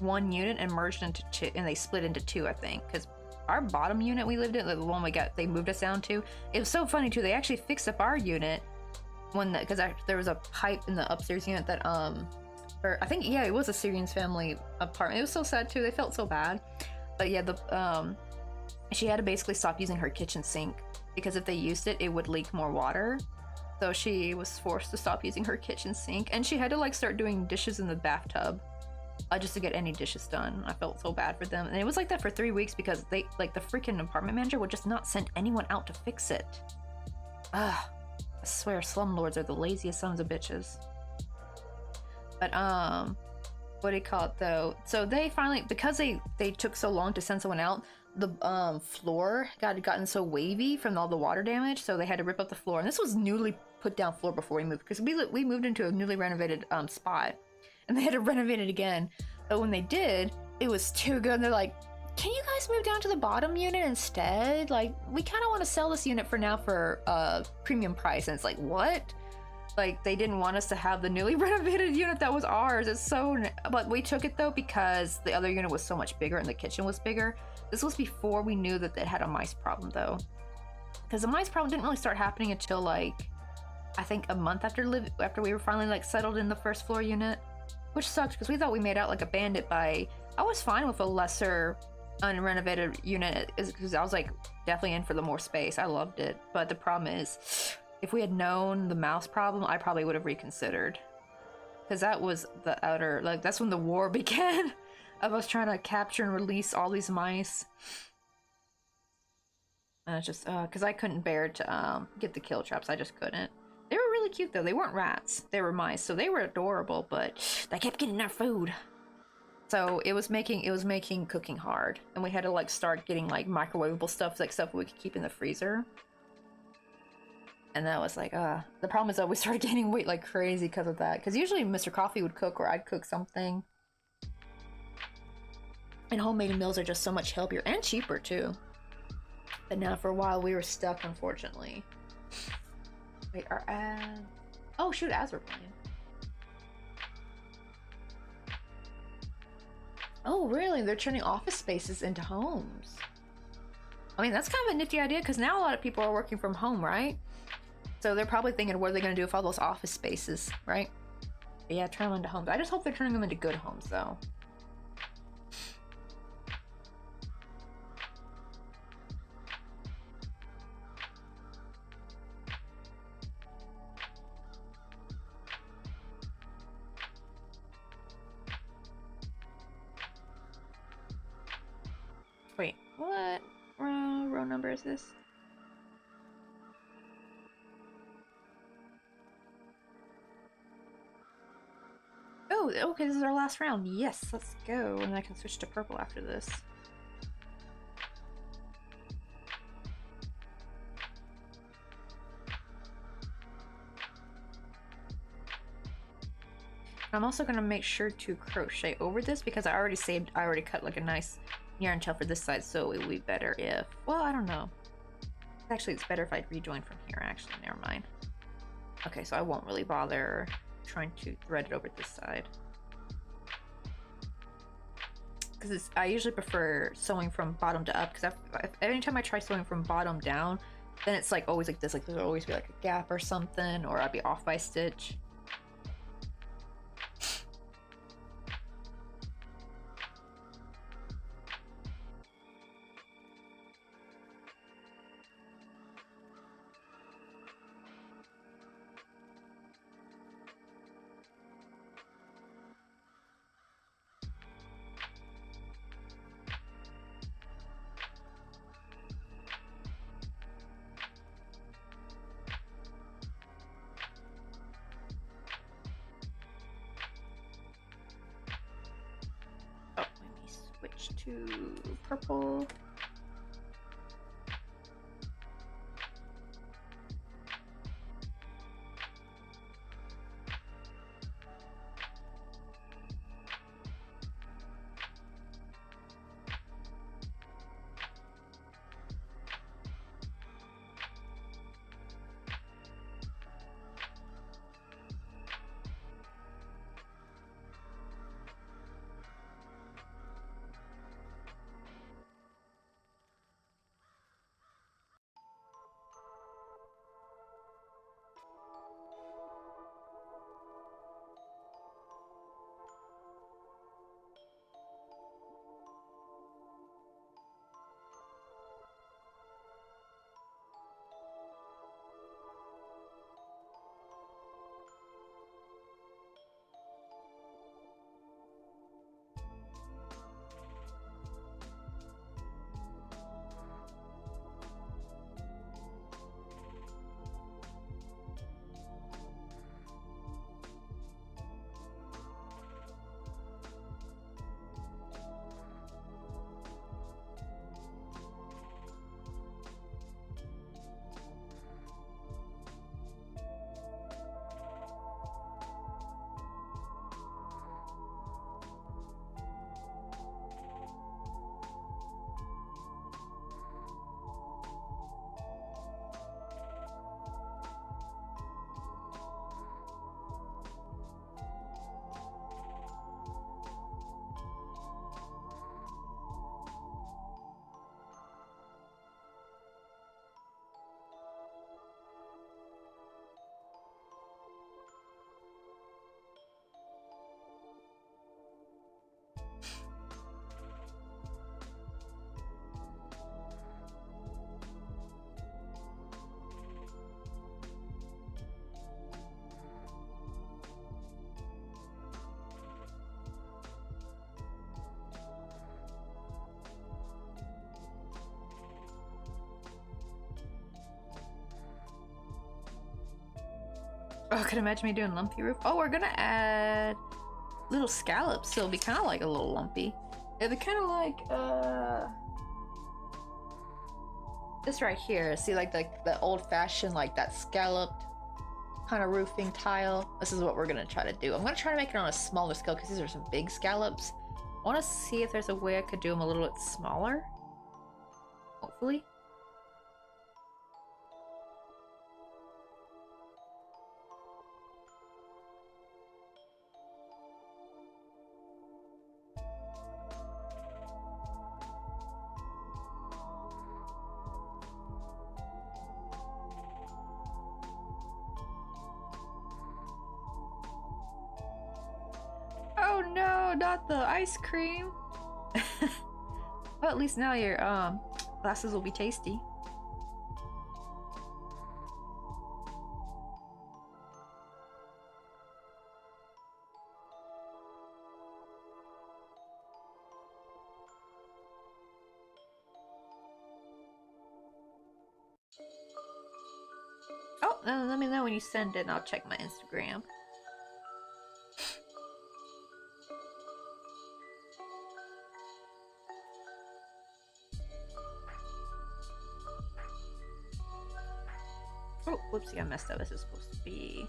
one unit and merged into 2, and they split into 2, I think, because our bottom unit we lived in, the one they moved us down to, it was so funny too. They actually fixed up our unit when because there was a pipe in the upstairs unit that or I think, yeah, it was a Syrian family apartment. It was so sad too. They felt so bad. But yeah, she had to basically stop using her kitchen sink because if they used it, it would leak more water. So she was forced to stop using her kitchen sink, and she had to like start doing dishes in the bathtub just to get any dishes done. I felt so bad for them, and it was like that for 3 weeks because they like the freaking apartment manager would just not send anyone out to fix it. I swear slumlords are the laziest sons of bitches. But what do you call it though? So they finally, because they took so long to send someone out, the floor gotten so wavy from all the water damage, so they had to rip up the floor. And this was newly put down floor before we moved, because we moved into a newly renovated spot, and they had to renovate it again. But when they did, it was too good. And they're like, can you guys move down to the bottom unit instead? Like, we kind of want to sell this unit for now for premium price. And it's like, what? Like, they didn't want us to have the newly renovated unit that was ours. It's so, but we took it though because the other unit was so much bigger and the kitchen was bigger. This was before we knew that it had a mice problem though, because the mice problem didn't really start happening until like I think a month after we were finally like settled in the first floor unit, which sucked because we thought we made out like a bandit by. I was fine with a lesser unrenovated unit because I was like definitely in for the more space. I loved it, but the problem is if we had known the mouse problem, I probably would have reconsidered, because that was the outer, like that's when the war began of us trying to capture and release all these mice. And it's just because I couldn't bear to get the kill traps. I just couldn't. They were really cute though. They weren't rats, they were mice, so they were adorable, but they kept getting their food, so it was making cooking hard, and we had to like start getting like microwavable stuff, like stuff we could keep in the freezer. And that was like, the problem is that we started gaining weight like crazy because of that. Because usually Mr. Coffee would cook or I'd cook something. And homemade meals are just so much healthier and cheaper too. But now for a while we were stuck, unfortunately. Wait, our ads... Oh shoot, ads were playing. Oh really? They're turning office spaces into homes. I mean, that's kind of a nifty idea because now a lot of people are working from home, right? So they're probably thinking, what are they going to do with all those office spaces, right? But yeah, turn them into homes. I just hope they're turning them into good homes, though. Wait, what row number is this? Oh, okay, this is our last round. Yes, let's go. And I can switch to purple after this. I'm also going to make sure to crochet over this because I already cut like a nice yarn tail for this side, so it would be better if, well, I don't know. Actually, it's better if I rejoin from here, actually, never mind. Okay, so I won't really bother trying to thread it over this side. Because I usually prefer sewing from bottom to up, because anytime I try sewing from bottom down, then it's like always like this, like there'll always be like a gap or something, or I'd be off by a stitch. To purple. Oh, I could imagine me doing lumpy roof. Oh, we're gonna add little scallops, so it'll be kind of like a little lumpy. It'll be kind of like, this right here, see like the old-fashioned, like that scalloped kind of roofing tile. This is what we're gonna try to do. I'm gonna try to make it on a smaller scale because these are some big scallops. I want to see if there's a way I could do them a little bit smaller. Hopefully. Oh no, not the ice cream. Well, at least now your glasses will be tasty. Oh, let me know when you send it and I'll check my Instagram. Oh, whoopsie, I messed up. This is supposed to be...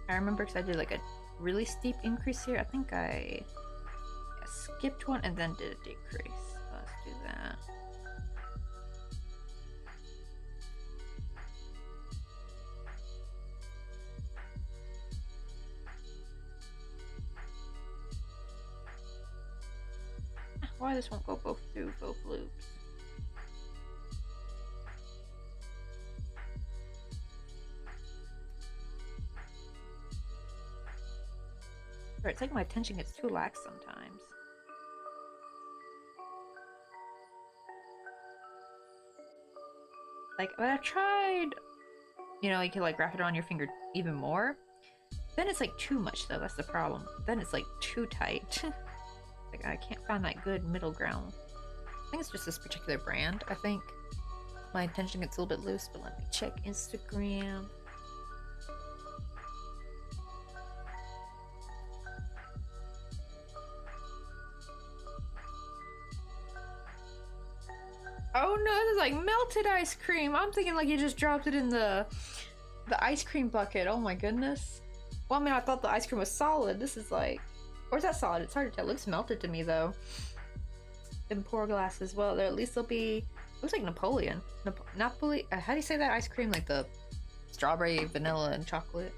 I remember because I did like a really steep increase here. I think I skipped one and then did a decrease. Let's do that. Why this won't go through both loops? Or it's like my attention gets too lax sometimes. Like, when I tried, you know, you can like wrap it on your finger even more. Then it's like too much though, that's the problem. Then it's like too tight. Like, I can't find that good middle ground. I think it's just this particular brand. I think my attention gets a little bit loose, but let me check Instagram. Oh no, this is like melted ice cream. I'm thinking like you just dropped it in the ice cream bucket. Oh my goodness. Well, I mean, I thought the ice cream was solid. This is like... Or is that solid? It's hard to tell. It looks melted to me, though. Them pour glasses. Well, there at least they'll be... Looks like Napoleon. Napoli... how do you say that ice cream? Like the strawberry, vanilla, and chocolate?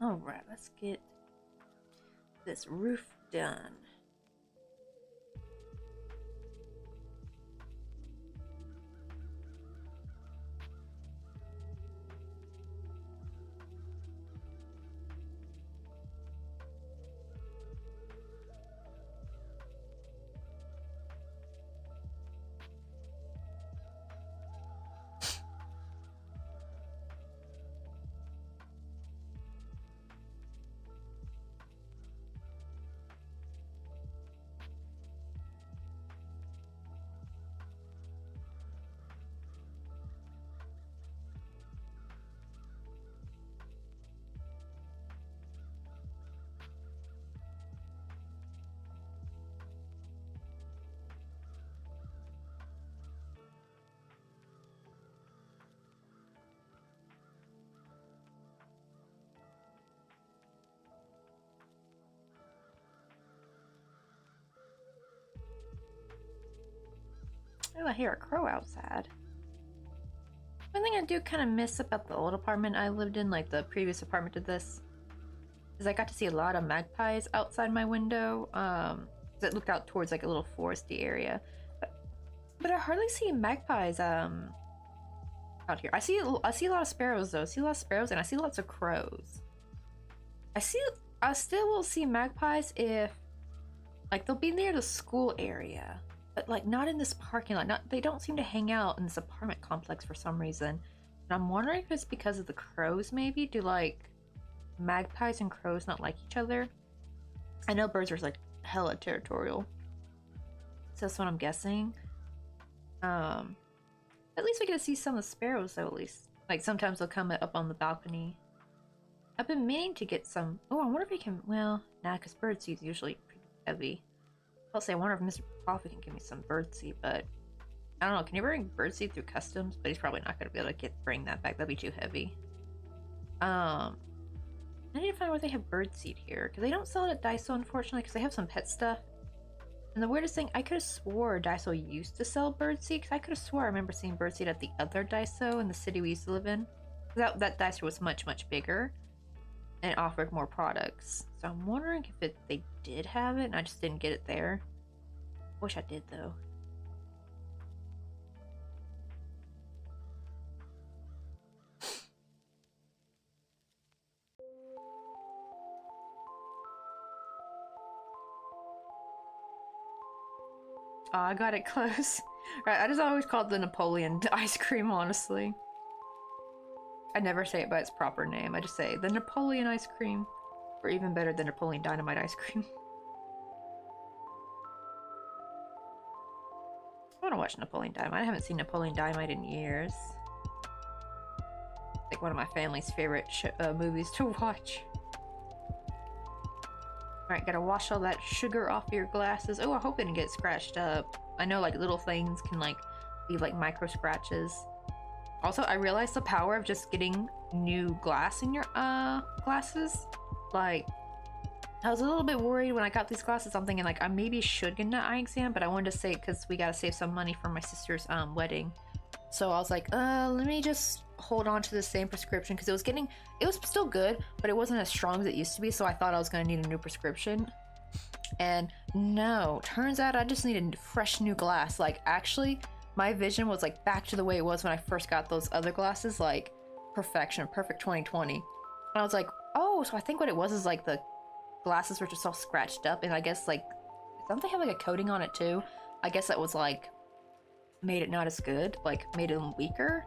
Alright, let's get this roof done. Oh, I hear a crow outside. One thing I do kind of miss about the old apartment I lived in, like the previous apartment to this, is I got to see a lot of magpies outside my window. It looked out towards like a little foresty area, but I hardly see magpies out here. I see a lot of sparrows though. I see a lot of sparrows and I see lots of crows. I still will see magpies if like they'll be near the school area, but like not in this parking lot. They don't seem to hang out in this apartment complex for some reason. And I'm wondering if it's because of the crows maybe. Do like magpies and crows not like each other? I know birds are like hella territorial, so that's what I'm guessing. At least we get to see some of the sparrows though, at least. Like sometimes they'll come up on the balcony. I've been meaning to get some. Oh, I wonder if we can. Well, nah, because birdseed's usually pretty heavy. I'll say I wonder if Mr. Coffee can give me some birdseed, but I don't know. Can you bring birdseed through customs? But he's probably not going to be able to bring that back. That'd be too heavy. I need to find where they have birdseed here, because they don't sell it at Daiso, unfortunately, because they have some pet stuff. And the weirdest thing, I could have swore Daiso used to sell birdseed, because I could have swore I remember seeing birdseed at the other Daiso in the city we used to live in. That Daiso was much, much bigger and offered more products. So I'm wondering if they did have it and I just didn't get it there. Wish I did though. Oh, I got it close. Right, I just always call it the Napoleon ice cream, honestly. I never say it by its proper name. I just say the Napoleon ice cream. Or even better, the Napoleon Dynamite ice cream. I want to watch Napoleon Dynamite. I haven't seen Napoleon Dynamite in years. It's like one of my family's favorite movies to watch. Alright, gotta wash all that sugar off your glasses. Oh, I hope it didn't get scratched up. I know like little things can like leave like micro scratches. Also, I realized the power of just getting new glass in your glasses. Like, I was a little bit worried when I got these glasses. I'm thinking like I maybe should get an eye exam, but I wanted to say because we gotta save some money for my sister's wedding. So I was like, let me just hold on to the same prescription because it was still good, but it wasn't as strong as it used to be. So I thought I was gonna need a new prescription. And no, turns out I just needed fresh new glass. Like actually, my vision was like back to the way it was when I first got those other glasses, like perfection, perfect 2020. And I was like, oh, so I think what it was is like the glasses were just all scratched up, and I guess like, don't they have like a coating on it too? I guess that was like made it not as good, like made them weaker.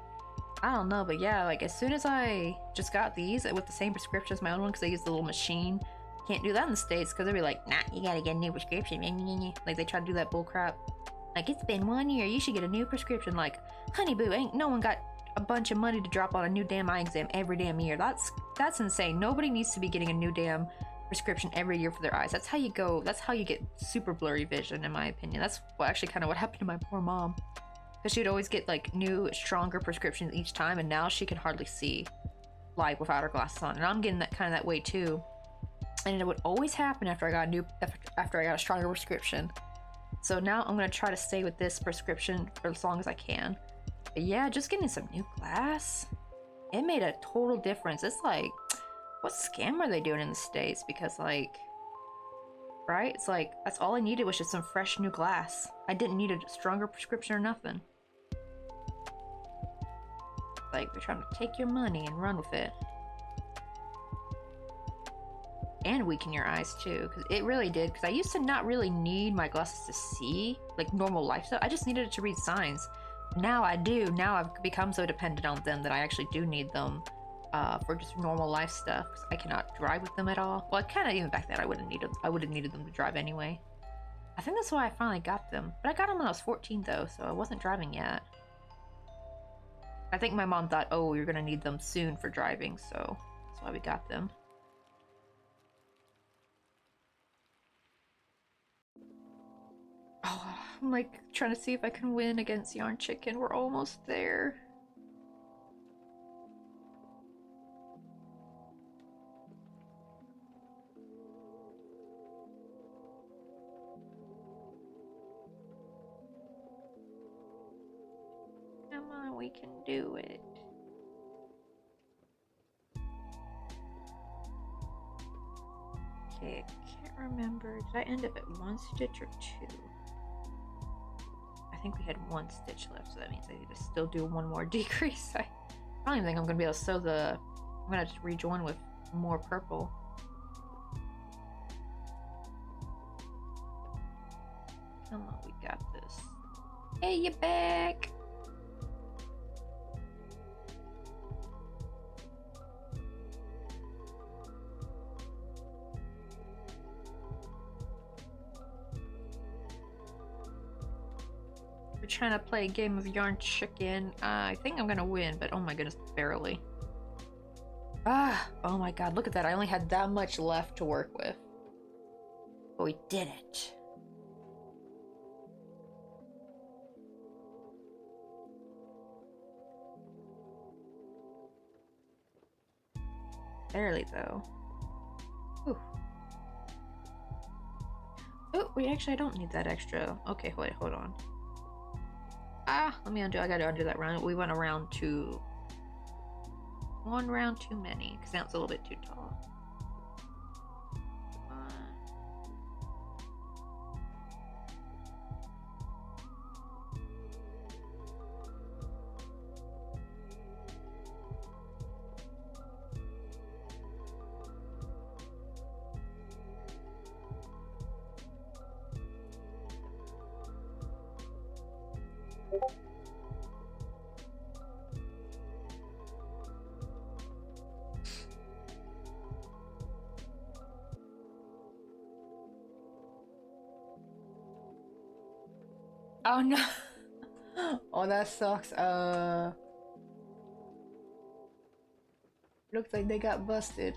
I don't know, but yeah, like as soon as I just got these with the same prescription as my own one, because they use the little machine. Can't do that in the States because they'll be like, nah, you gotta get a new prescription. Like they try to do that bull crap. Like, it's been 1 year, you should get a new prescription. Like, honey boo, ain't no one got a bunch of money to drop on a new damn eye exam every damn year. That's insane. Nobody needs to be getting a new damn prescription every year for their eyes. That's how you get super blurry vision, in my opinion. That's actually kind of what happened to my poor mom. Because she'd always get like new, stronger prescriptions each time, and now she can hardly see light without her glasses on. And I'm getting that way too. And it would always happen after I got a stronger prescription. So now I'm gonna try to stay with this prescription for as long as I can. But yeah, just getting some new glass, it made a total difference. It's like, what scam are they doing in the States? Because like, right? It's like, that's all I needed was just some fresh new glass. I didn't need a stronger prescription or nothing. Like, they're trying to take your money and run with it. And weaken your eyes too, because it really did. Because I used to not really need my glasses to see like normal life stuff. I just needed it to read signs. Now I do. Now I've become so dependent on them that I actually do need them for just normal life stuff. Because I cannot drive with them at all. Well, kind of even back then I would have needed them to drive anyway. I think that's why I finally got them. But I got them when I was 14 though, so I wasn't driving yet. I think my mom thought, oh, you're gonna need them soon for driving, so that's why we got them. Oh, I'm like trying to see if I can win against Yarn Chicken. We're almost there. we can do it. Okay, I can't remember. Did I end up at 1 stitch or 2? I think we had 1 stitch left, so that means I need to still do 1 more decrease. I don't even think I'm gonna be able to sew the. I'm gonna have to rejoin with more purple. Come on, we got this. Hey, you back! We're trying to play a game of yarn chicken. I think I'm gonna win, but oh my goodness, barely. Ah, oh my god, look at that. I only had that much left to work with. But we did it. Barely, though. Ooh. Oh, wait, actually, I don't need that extra. Okay, wait, hold on. Ah, let me undo. I gotta undo that round. We went around to 1 round too many, because now it's a little bit too tall. Oh no. Oh, that sucks. Looks like they got busted.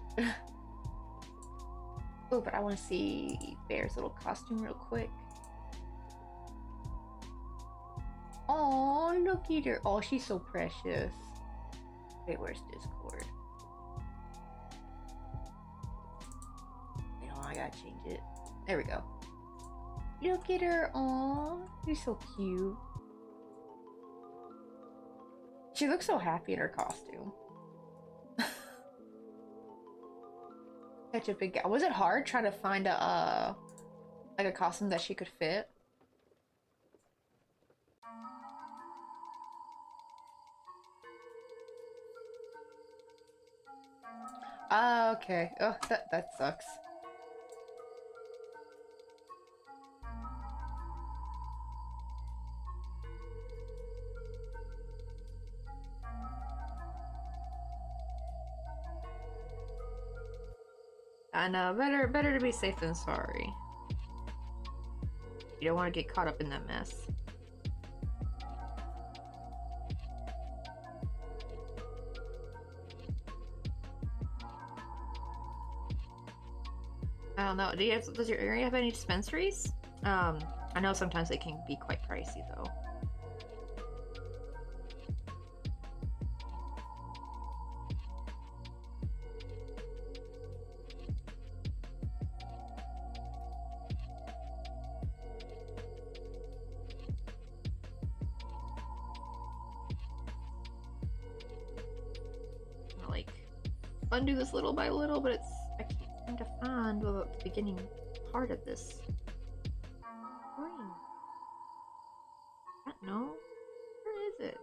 Oh, but I want to see Bear's little costume real quick. Oh, look at her. Oh, she's so precious. Wait, where's Discord? Wait, hold on, I gotta change it. There we go. Look at her. Aw, you're so cute. She looks so happy in her costume. Such a big guy. Was it hard trying to find a like a costume that she could fit? Ah, okay. Oh, that sucks. I know, better to be safe than sorry. You don't want to get caught up in that mess. I don't know. Does your area have any dispensaries? I know sometimes they can be quite pricey though. Like undo this little by little, but I can't seem to find the beginning part of this. Green. No? Where is it?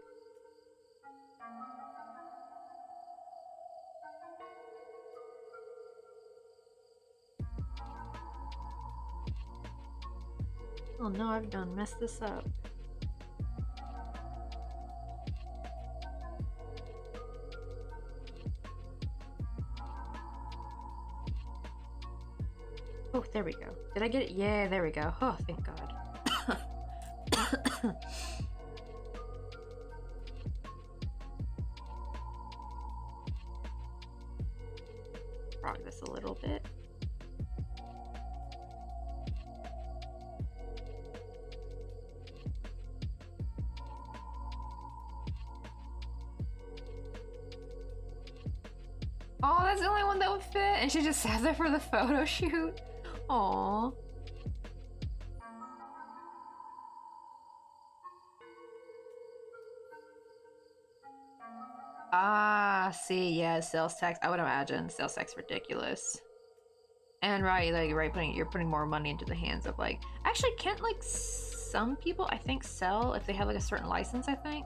Oh no, I've done messed this up. Oh, there we go. Did I get it? Yeah, there we go. Oh, thank God. Rock this a little bit. Oh, that's the only one that would fit, and she just sat there for the photo shoot. Aww. Ah, see, yeah, sales tax. I would imagine sales tax ridiculous. And right, like you're putting more money into the hands of like actually can't like some people I think sell if they have like a certain license, I think.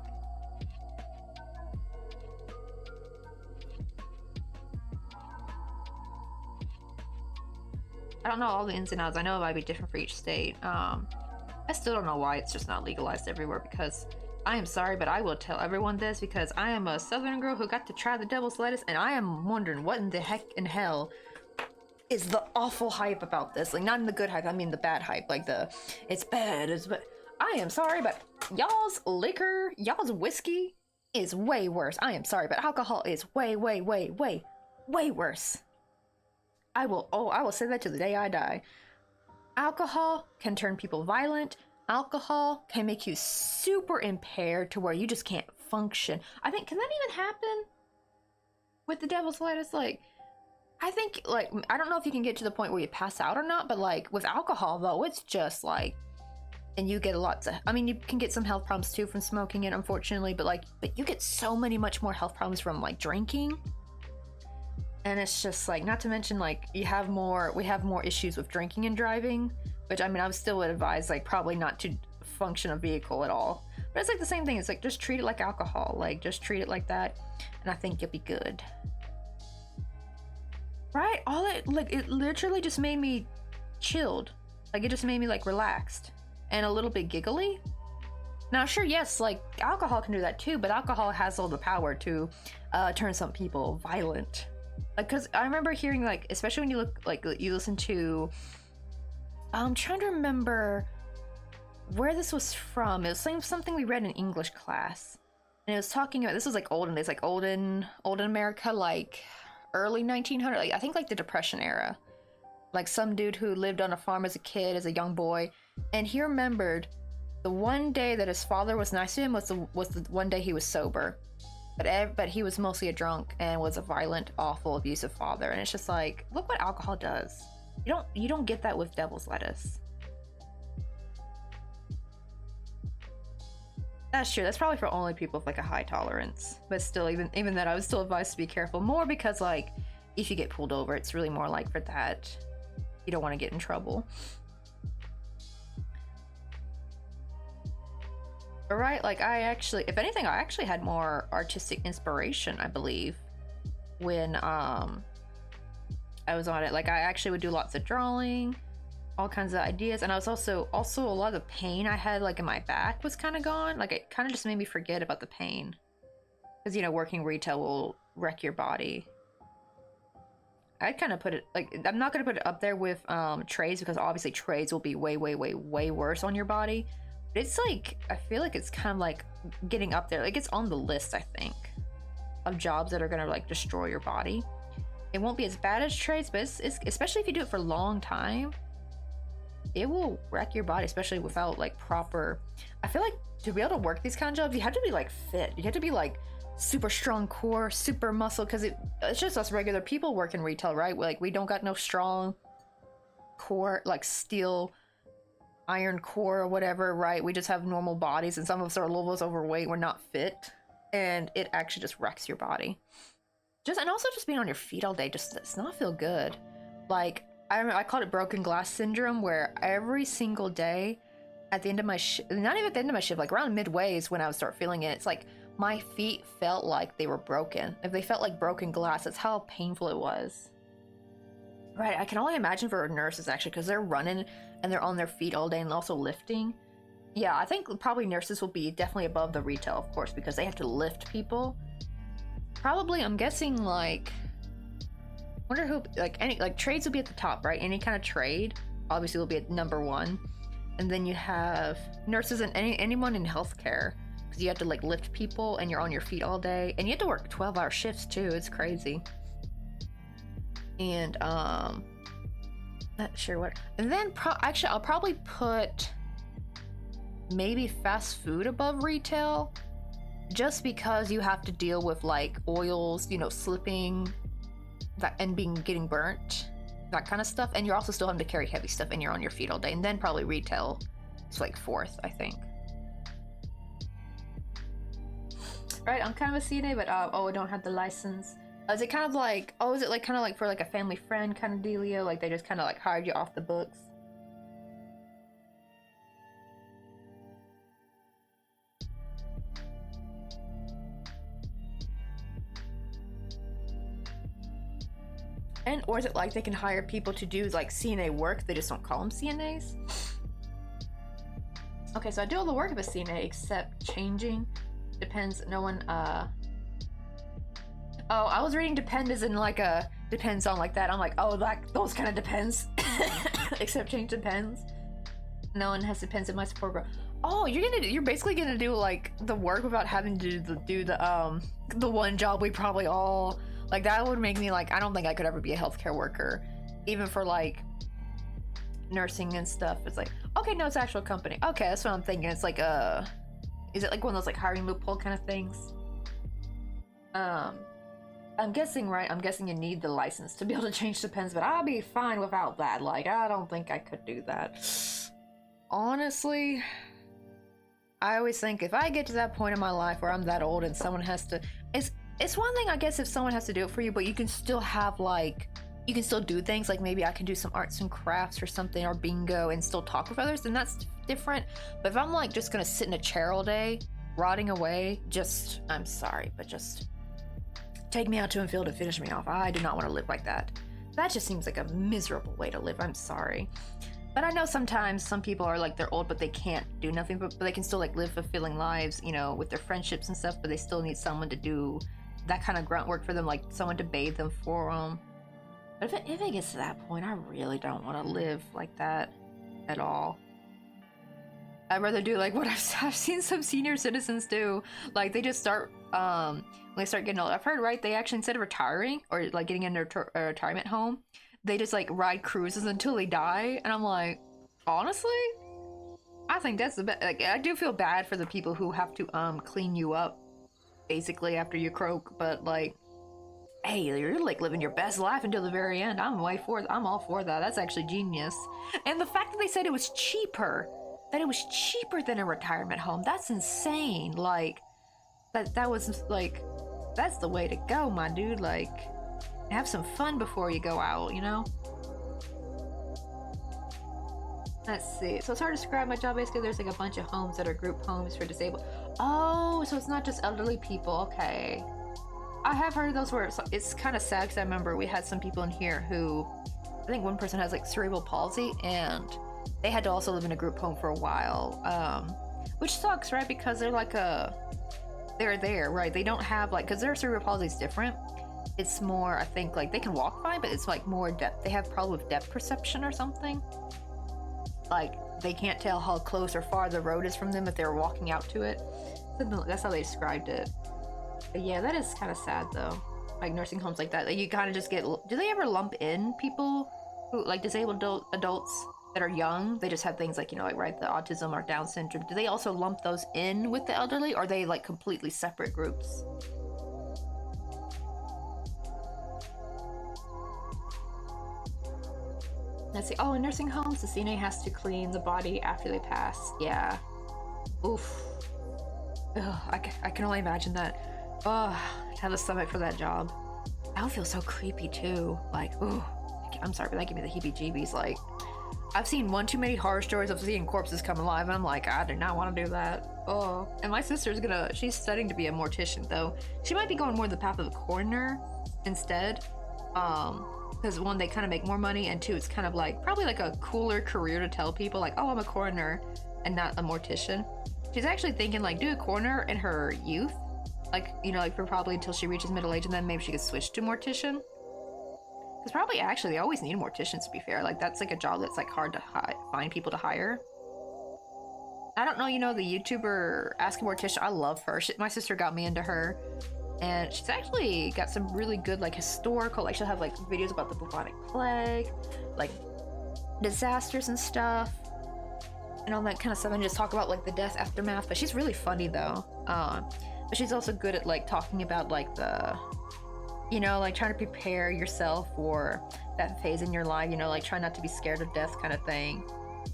I don't know all the ins and outs. I know it might be different for each state. I still don't know why it's just not legalized everywhere because I am sorry, but I will tell everyone this because I am a southern girl who got to try the devil's lettuce and I am wondering what in the heck in hell is the awful hype about this. Like, not in the good hype, I mean the bad hype. Like it's bad, I am sorry, but y'all's liquor, y'all's whiskey is way worse. I am sorry, but alcohol is way, way, way, way, way worse. I will say that to the day I die. Alcohol can turn people violent. Alcohol can make you super impaired to where you just can't function. I think, can that even happen with the devil's lettuce? Like, I think, like, I don't know if you can get to the point where you pass out or not, but like with alcohol though, it's just like, and you get lots of, I mean, you can get some health problems too from smoking it, unfortunately, but you get so many much more health problems from like drinking. And it's just like, not to mention like we have more issues with drinking and driving, which I mean, I still would advise like probably not to function a vehicle at all. But it's like the same thing. It's like, just treat it like alcohol, like just treat it like that. And I think you'll be good. Right? It literally just made me chilled. Like it just made me like relaxed and a little bit giggly. Now, sure, yes, like alcohol can do that too, but alcohol has all the power to turn some people violent. Like, cause I remember hearing like, especially when you look like you listen to, I'm trying to remember where this was from. It was something we read in English class, and it was talking about, this was like olden days, like olden America, like early 1900s, like I think like the Depression era. Like some dude who lived on a farm as a kid, as a young boy, and he remembered the one day that his father was nice to him was the one day he was sober. But he was mostly a drunk and was a violent, awful, abusive father. And it's just like, look what alcohol does. You don't get that with devil's lettuce. That's true. That's probably for only people with like a high tolerance. But still, even that, I would still advise to be careful more because like, if you get pulled over, it's really more like for that. You don't want to get in trouble. But right, like if anything, I actually had more artistic inspiration, I believe, when I was on it. Like I actually would do lots of drawing, all kinds of ideas, and I was also a lot of the pain I had like in my back was kind of gone. Like it kind of just made me forget about the pain, because working retail will wreck your body. I'd kind of put it like, I'm not gonna put it up there with trades, because obviously trades will be way, way, way, way worse on your body. It's like, I feel like it's kind of like getting up there. Like it's on the list, I think, of jobs that are gonna like destroy your body. It won't be as bad as trades, but it's especially if you do it for a long time, it will wreck your body, especially without like proper, I feel like to be able to work these kind of jobs, you have to be like fit. You have to be like super strong core, super muscle, because it's just us regular people working retail, right? Like we don't got no strong core, like steel iron core or whatever, right? We just have normal bodies, and some of us are a little bit overweight. We're not fit, and it actually just wrecks your body. And also just being on your feet all day just does not feel good. Like I called it broken glass syndrome, where every single day at the end of my not even at the end of my shift, like around midway is when I would start feeling it. It's like my feet felt like they were broken. If they felt like broken glass, that's how painful it was. Right, I can only imagine for nurses actually, because they're running and they're on their feet all day and also lifting. Yeah, I think probably nurses will be definitely above the retail, of course, because they have to lift people. Probably, I'm guessing like, wonder who, like any, like trades will be at the top, right? Any kind of trade obviously will be at number one. And then you have nurses and anyone in healthcare, because you have to like lift people and you're on your feet all day. And you have to work 12-hour shifts too, it's crazy. And not sure what, and then actually I'll probably put maybe fast food above retail, just because you have to deal with like oils, slipping that and getting burnt, that kind of stuff, and you're also still having to carry heavy stuff and you're on your feet all day. And then probably retail is like fourth, I think. right? I'm kind of a CNA, but oh, I don't have the license. Is it kind of like, oh, is it like kind of like for like a family friend kind of dealio? Like they just kind of like hired you off the books? And or is it like they can hire people to do like CNA work, they just don't call them CNAs? Okay, so I do all the work of a CNA except changing. Depends, no one, oh, I was reading depend as in like a depends on like that. I'm like, oh, like those kind of depends. Except change depends. No one has depends in my support group. Oh, you're basically gonna do like the work without having to do the one job we probably all like. That would make me like, I don't think I could ever be a healthcare worker, even for like nursing and stuff. It's like, okay, no, it's actual company. Okay, that's what I'm thinking. It's like is it like one of those like hiring loophole kind of things? I'm guessing, right? I'm guessing you need the license to be able to change the pens, but I'll be fine without that. Like, I don't think I could do that. Honestly, I always think if I get to that point in my life where I'm that old and someone has to, it's one thing, I guess, if someone has to do it for you, but you can still have like, you can still do things like maybe I can do some arts and crafts or something, or bingo, and still talk with others, then that's different. But if I'm like just gonna sit in a chair all day, rotting away, just, I'm sorry, but just take me out to a field and finish me off. I do not want to live like that. That just seems like a miserable way to live. I'm sorry. But I know sometimes some people are like, they're old, but they can't do nothing, but they can still like live fulfilling lives, you know, with their friendships and stuff, but they still need someone to do that kind of grunt work for them, like someone to bathe them for them. But if it gets to that point, I really don't want to live like that at all. I'd rather do like what I've seen some senior citizens do. Like they just start, when they start getting old, I've heard, right, they actually, instead of retiring or like getting in their retirement home, they just like ride cruises until they die. And I'm like, honestly, I think that's the best. Like, I do feel bad for the people who have to clean you up basically after you croak, but like, hey, you're like living your best life until the very end. I'm all for that. That's actually genius. And the fact that they said it was cheaper, that it was cheaper than a retirement home, that's insane. Like that was like, that's the way to go, my dude. Like, have some fun before you go out, you know? Let's see. So it's hard to describe my job. Basically, there's like a bunch of homes that are group homes for disabled. Oh, so it's not just elderly people. Okay. I have heard of those where it's kind of sad because I remember we had some people in here who, I think one person has like cerebral palsy, and they had to also live in a group home for a while, which sucks, right? Because they're like they're there, right? They don't have like, because their cerebral palsy is different. It's more, I think, like they can walk fine, but it's like more depth. They have problem with depth perception or something. Like they can't tell how close or far the road is from them if they're walking out to it. That's how they described it. But yeah, that is kind of sad though. Like nursing homes like that, like you kind of just get. Do they ever lump in people who like disabled adults that are young? They just have things like, you know, like right, the autism or Down syndrome. Do they also lump those in with the elderly, or are they like completely separate groups? Let's see. Oh, in nursing homes, the CNA has to clean the body after they pass. Yeah. Oof. Ugh, I can only imagine that. Ugh, to have the stomach for that job. I would feel so creepy too. Like, ooh, I'm sorry, but that gave me the heebie-jeebies. Like, I've seen one too many horror stories of seeing corpses come alive, and I'm like, I do not want to do that. Oh, and my sister's she's studying to be a mortician though. She might be going more the path of the coroner instead. Because one, they kind of make more money, and two, it's kind of like probably like a cooler career to tell people like, oh, I'm a coroner and not a mortician. She's actually thinking like do a coroner in her youth, like, you know, like for probably until she reaches middle age, and then maybe she could switch to mortician. Because probably actually they always need morticians, to be fair. Like that's like a job that's like hard to find people to hire. I don't know, you know, the YouTuber Ask a Mortician, I love her. My sister got me into her. And she's actually got some really good, like, historical, like, she'll have, like, videos about the bubonic plague, like, disasters and stuff, and all that kind of stuff, and just talk about, like, the death aftermath. But she's really funny, though. But she's also good at, like, talking about, like, the, you know, like, trying to prepare yourself for that phase in your life, you know, like, try not to be scared of death kind of thing,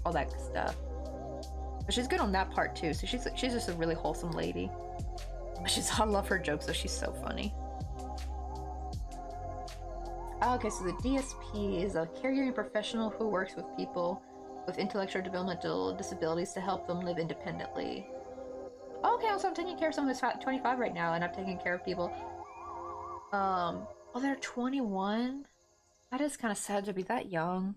all that stuff. But she's good on that part, too, so she's just a really wholesome lady. I love her jokes though, she's so funny. Okay, so the DSP is a caregiving professional who works with people with intellectual or developmental disabilities to help them live independently. Okay, also I'm taking care of someone who's 25 right now, and I'm taking care of people. Oh, they're 21? That is kind of sad to be that young.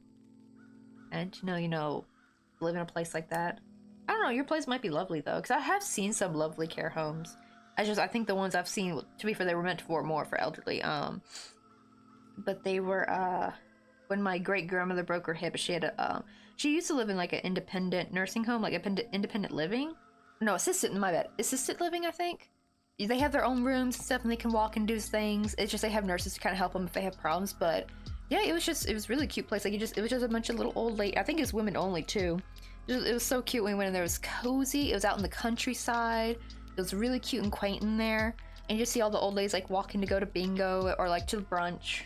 And, live in a place like that. I don't know, your place might be lovely, though, because I have seen some lovely care homes. I think the ones I've seen, to be fair, they were meant for more for elderly, but they were, when my great-grandmother broke her hip, she had she used to live in, like, an independent nursing home, like, independent living? No, my bad. Assisted living, I think? They have their own rooms and stuff, and they can walk and do things. It's just they have nurses to kind of help them if they have problems, but yeah, it was really cute place. Like, it was just a bunch of little old lady. I think it was women only, too. It was so cute when we went in there. It was cozy. It was out in the countryside. It was really cute and quaint in there. And you just see all the old ladies, like, walking to go to bingo or, like, to brunch.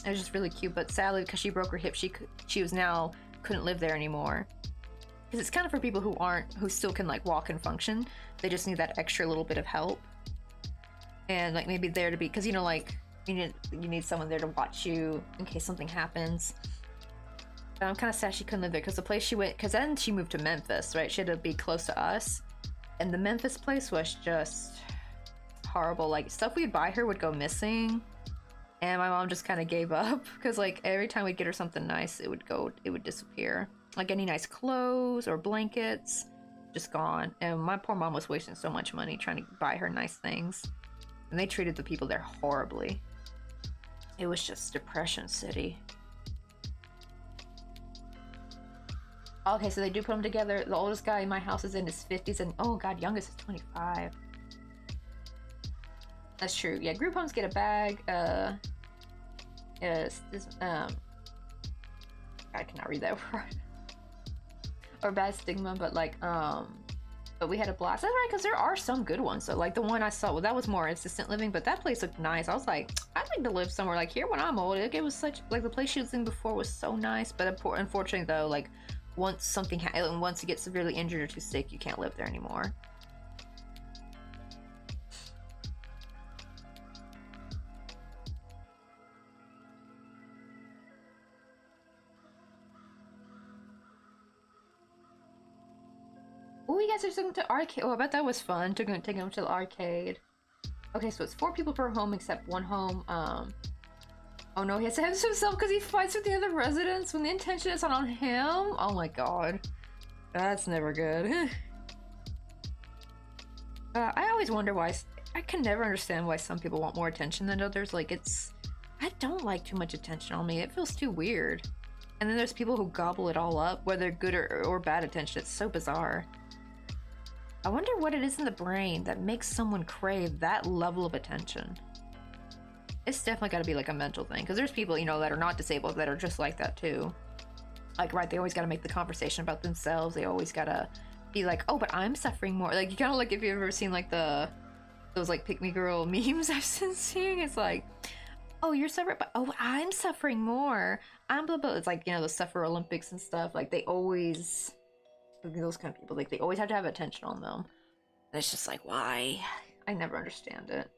It was just really cute, but sadly, because she broke her hip, she couldn't live there anymore. Because it's kind of for people who still can, like, walk and function. They just need that extra little bit of help. And, like, maybe there to be, because, like, you need someone there to watch you in case something happens. And I'm kind of sad she couldn't live there, because the place she went, because then she moved to Memphis, right? She had to be close to us. And the Memphis place was just horrible. Like, stuff we'd buy her would go missing. And my mom just kind of gave up, because, like, every time we'd get her something nice, it would disappear. Like, any nice clothes or blankets, just gone. And my poor mom was wasting so much money trying to buy her nice things. And they treated the people there horribly. It was just Depression City. Okay, so they do put them together. The oldest guy in my house is in his 50s, and oh god, youngest is 25. That's true. Yeah, group homes get a bag. I cannot read that word. Or bad stigma, but like, but we had a blast. That's right, because there are some good ones. So like the one I saw, well, that was more assistant living, but that place looked nice. I was like, I'd like to live somewhere like here when I'm old. Like, it was such, like, the place she was in before was so nice, but unfortunately though, like, once you get severely injured or too sick, you can't live there anymore. Oh, you guys are taking them to arcade. Oh, I bet that was fun. Taking them to the arcade. Okay, so it's 4 people per home except one home. Oh no, he has to have this himself because he fights with the other residents when the intention is not on him. Oh my god. That's never good. I always wonder why. I can never understand why some people want more attention than others. Like, I don't like too much attention on me. It feels too weird. And then there's people who gobble it all up, whether good or bad attention. It's so bizarre. I wonder what it is in the brain that makes someone crave that level of attention. It's definitely got to be like a mental thing, because there's people, that are not disabled that are just like that too. Like, right, they always got to make the conversation about themselves. They always got to be like, oh, but I'm suffering more. Like, you kind of like, if you've ever seen like those like pick me girl memes I've been seeing, it's like, oh, you're suffering, but oh, I'm suffering more. I'm blah blah. It's like, the Suffer Olympics and stuff. Like, they always, those kind of people, like, they always have to have attention on them. And it's just like, why? I never understand it.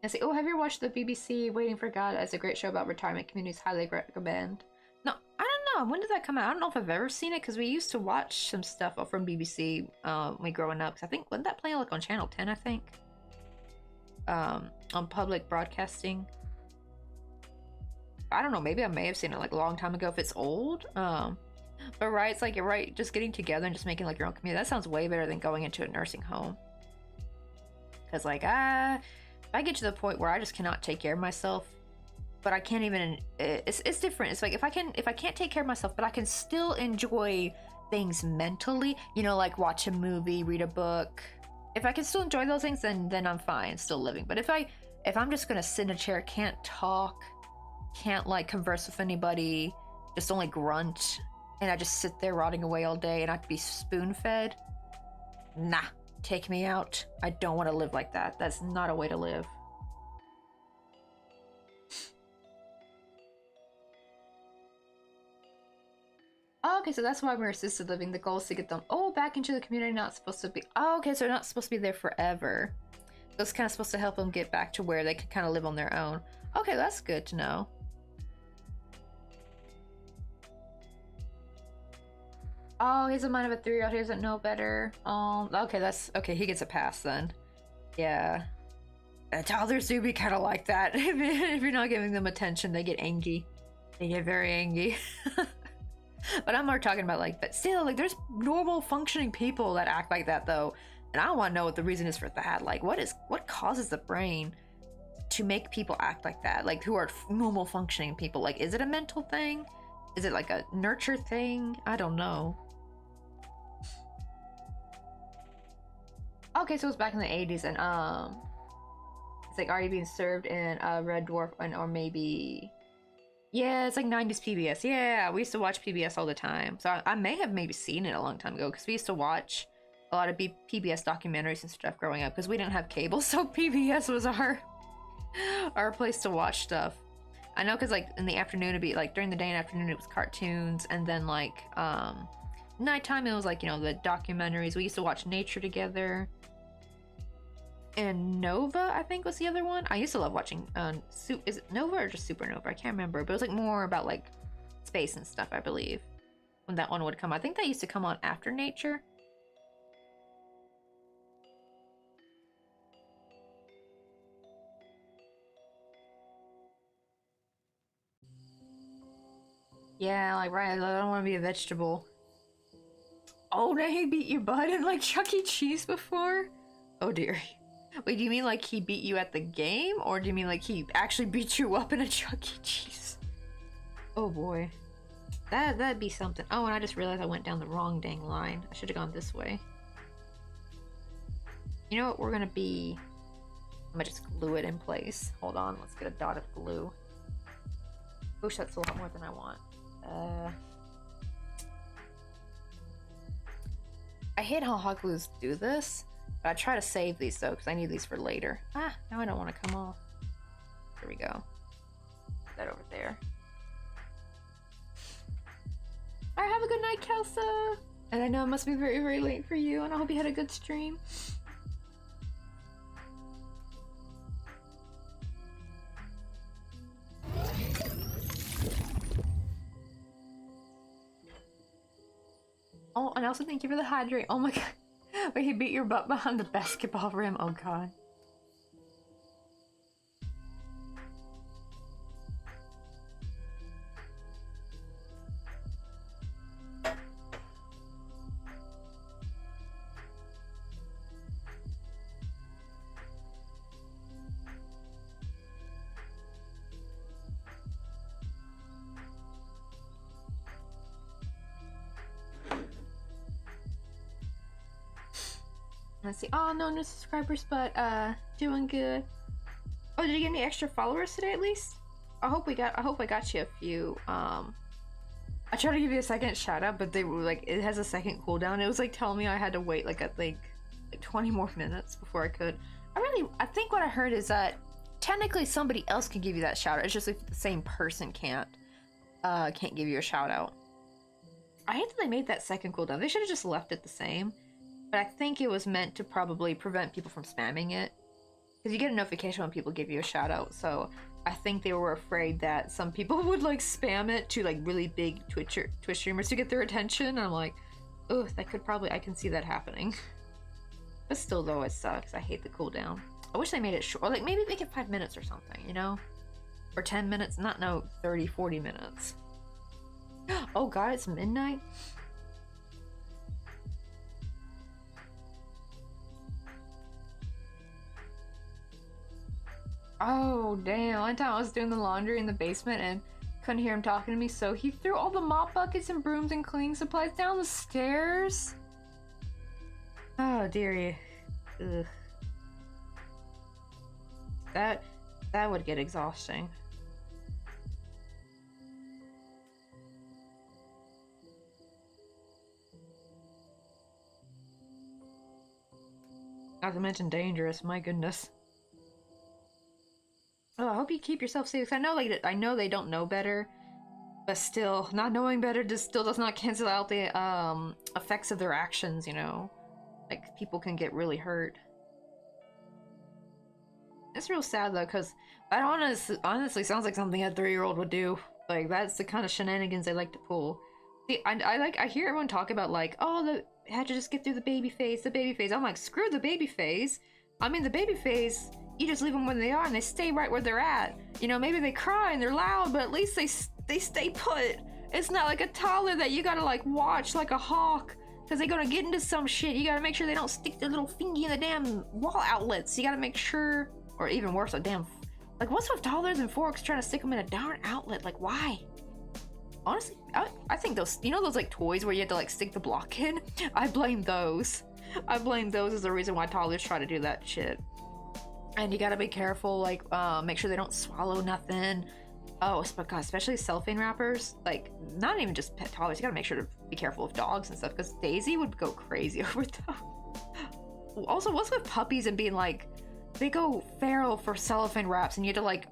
And say, oh, have you ever watched the BBC Waiting for God? It's a great show about retirement communities. Highly recommend. No, I don't know. When did that come out? I don't know if I've ever seen it, because we used to watch some stuff from BBC when we growing up. Cause I think, wasn't that playing like on Channel 10, I think? On public broadcasting. I don't know, maybe I may have seen it like a long time ago if it's old. But right, it's like, you're right, just getting together and just making like your own community, that sounds way better than going into a nursing home. Because like, if I get to the point where I just cannot take care of myself, but I can't even, it's different. It's like, if I can't take care of myself, but I can still enjoy things mentally, like watch a movie, read a book. If I can still enjoy those things, then I'm fine, still living. But if I'm just gonna sit in a chair, can't talk, can't like converse with anybody, just only grunt, and I just sit there rotting away all day and I have to be spoon-fed, nah, take me out. I don't want to live like that. That's not a way to live. Okay, Okay, so that's why we're assisted living. The goal is to get them back into the community. Not supposed to be. Oh, okay, so they're not supposed to be there forever. So it's kind of supposed to help them get back to where they can kind of live on their own. Okay, that's good to know. Oh, he's a mind of a 3-year-old. He doesn't know better. Okay, that's okay. He gets a pass then. Yeah. Toddlers do be kind of like that. If you're not giving them attention, they get angry. They get very angry. But I'm more talking about like, but still, like, there's normal functioning people that act like that though, and I want to know what the reason is for that. Like, what causes the brain to make people act like that? Like, who are normal functioning people? Like, is it a mental thing? Is it like a nurture thing? I don't know. Okay, so it's back in the 80s, and it's like already being served in Red Dwarf, or maybe, yeah, it's like 90s PBS. Yeah, we used to watch PBS all the time, so I may have maybe seen it a long time ago, because we used to watch a lot of PBS documentaries and stuff growing up, because we didn't have cable, so PBS was our place to watch stuff. I know, because like in the afternoon it'd be like, during the day and afternoon it was cartoons, and then like nighttime it was like, you know, the documentaries. We used to watch nature together. And Nova, I think, was the other one. I used to love watching is it Nova or just Supernova? I can't remember, but it was like more about like space and stuff, I believe, when that one would come. I think that used to come on after Nature. Yeah, like, right, I don't want to be a vegetable. Oh, now he beat your butt in like Chuck E. Cheese before? Oh dear. Wait, do you mean like he beat you at the game? Or do you mean like he actually beat you up in a Chuck E. Cheese? Oh boy. That'd be something. Oh, and I just realized I went down the wrong dang line. I should have gone this way. You know what we're gonna be... I'm gonna just glue it in place. Hold on, let's get a dot of glue. Oosh, that's a lot more than I want. I hate how hot glues do this. But I try to save these though, because I need these for later. Ah, now I don't want to come off. There we go. Put that over there. Alright, have a good night, Kelsa! And I know it must be very, very late for you, and I hope you had a good stream. Oh, and also thank you for the hydrate. Oh my god. Wait, he beat your butt behind the basketball rim? Oh god. Let's see. Oh, no new subscribers, but doing good. Oh, did you get any extra followers today at least? I hope I got you a few. I tried to give you a second shout out, but they were like, it has a second cooldown. It was like telling me I had to wait like 20 more minutes before I could. I think what I heard is that technically somebody else can give you that shout out. It's just like the same person can't give you a shout out. I hate that they made that second cooldown. They should have just left it the same. But I think it was meant to probably prevent people from spamming it. Because you get a notification when people give you a shout out. So I think they were afraid that some people would like spam it to like really big Twitch streamers to get their attention. And I'm like, oh, that could probably, I can see that happening. But still though, it sucks. I hate the cooldown. I wish they made it short. Or like maybe make it 5 minutes or something, you know? Or 10 minutes, not no 30, 40 minutes. Oh god, it's midnight? Oh, damn. One time I was doing the laundry in the basement and couldn't hear him talking to me, so he threw all the mop buckets and brooms and cleaning supplies down the stairs. Oh, dearie. Ugh. That would get exhausting. Not to mention dangerous, my goodness. Oh, I hope you keep yourself safe. I know, like, I know they don't know better, But still, not knowing better just still does not cancel out the effects of their actions, you know? Like, people can get really hurt. It's real sad though, because that honestly sounds like something a 3-year-old would do. Like, that's the kind of shenanigans they like to pull. See, I hear everyone talk about like, oh, the had to just get through the baby phase, the baby phase. I'm like, screw the baby phase. I mean, the baby phase, you just leave them where they are and they stay right where they're at. You know, maybe they cry and they're loud, but at least they stay put. It's not like a toddler that you gotta like watch like a hawk, because they're gonna get into some shit. You gotta make sure they don't stick their little fingy in the damn wall outlets. You gotta make sure, or even worse, a damn, like, what's with toddlers and forks trying to stick them in a darn outlet? Like, why? Honestly, I think those, you know, those like toys where you have to like stick the block in? I blame those. I blame those as the reason why toddlers try to do that shit. And you gotta be careful, like, make sure they don't swallow nothing. Oh, God, especially cellophane wrappers. Like, not even just pet toddlers, you gotta make sure to be careful with dogs and stuff, because Daisy would go crazy over those. Also, what's with puppies and being like, they go feral for cellophane wraps, and you have to like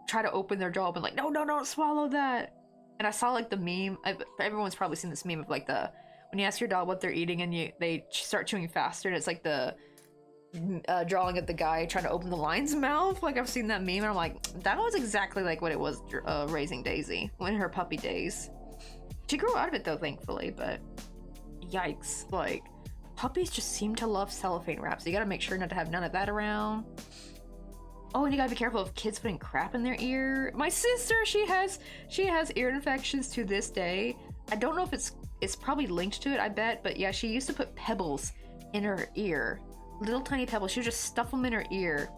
try to open their jaw and like, no, don't swallow that. And I saw like the meme, everyone's probably seen this meme of like when you ask your dog what they're eating and they start chewing faster, and it's like the drawing of the guy trying to open the lion's mouth. Like, I've seen that meme and I'm like, that was exactly like what it was raising Daisy in her puppy days. She grew out of it though, thankfully, but yikes. Like, puppies just seem to love cellophane wraps. You gotta make sure not to have none of that around. Oh, and you gotta be careful of kids putting crap in their ear. My sister, she has ear infections to this day. I don't know if it's probably linked to it, I bet, but yeah, she used to put pebbles in her ear. Little tiny pebbles. She would just stuff them in her ear.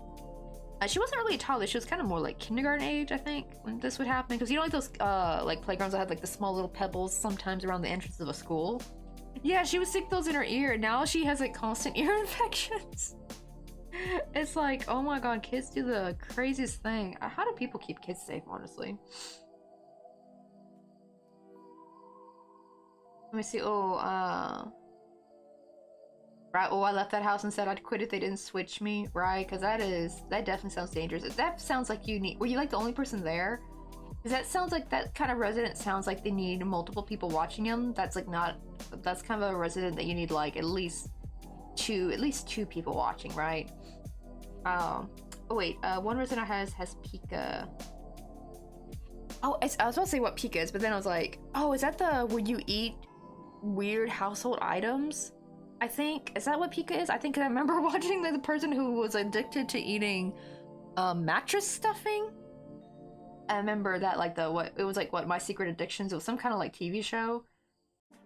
She wasn't really a toddler. She was kind of more like kindergarten age, I think, when this would happen. Because you know, like those like playgrounds that have like the small little pebbles sometimes around the entrance of a school. Yeah, she would stick those in her ear, and now she has like constant ear infections. It's like, oh my god, kids do the craziest thing. How do people keep kids safe, honestly? Let me see. Oh, right. Oh, I left that house and said I'd quit if they didn't switch me. Right, because that definitely sounds dangerous. That sounds like you need. Were you like the only person there? Because that sounds like that kind of resident sounds like they need multiple people watching them. That's like not. That's kind of a resident that you need like at least two people watching, right? Oh wait, one resident has Pika. Oh, I was about to say what Pika is, but then I was like, oh, is that the where you eat weird household items? I think, is that what Pika is? I think I remember watching the person who was addicted to eating mattress stuffing. I remember that, like, it was like, what, My Secret Addictions? It was some kind of like TV show.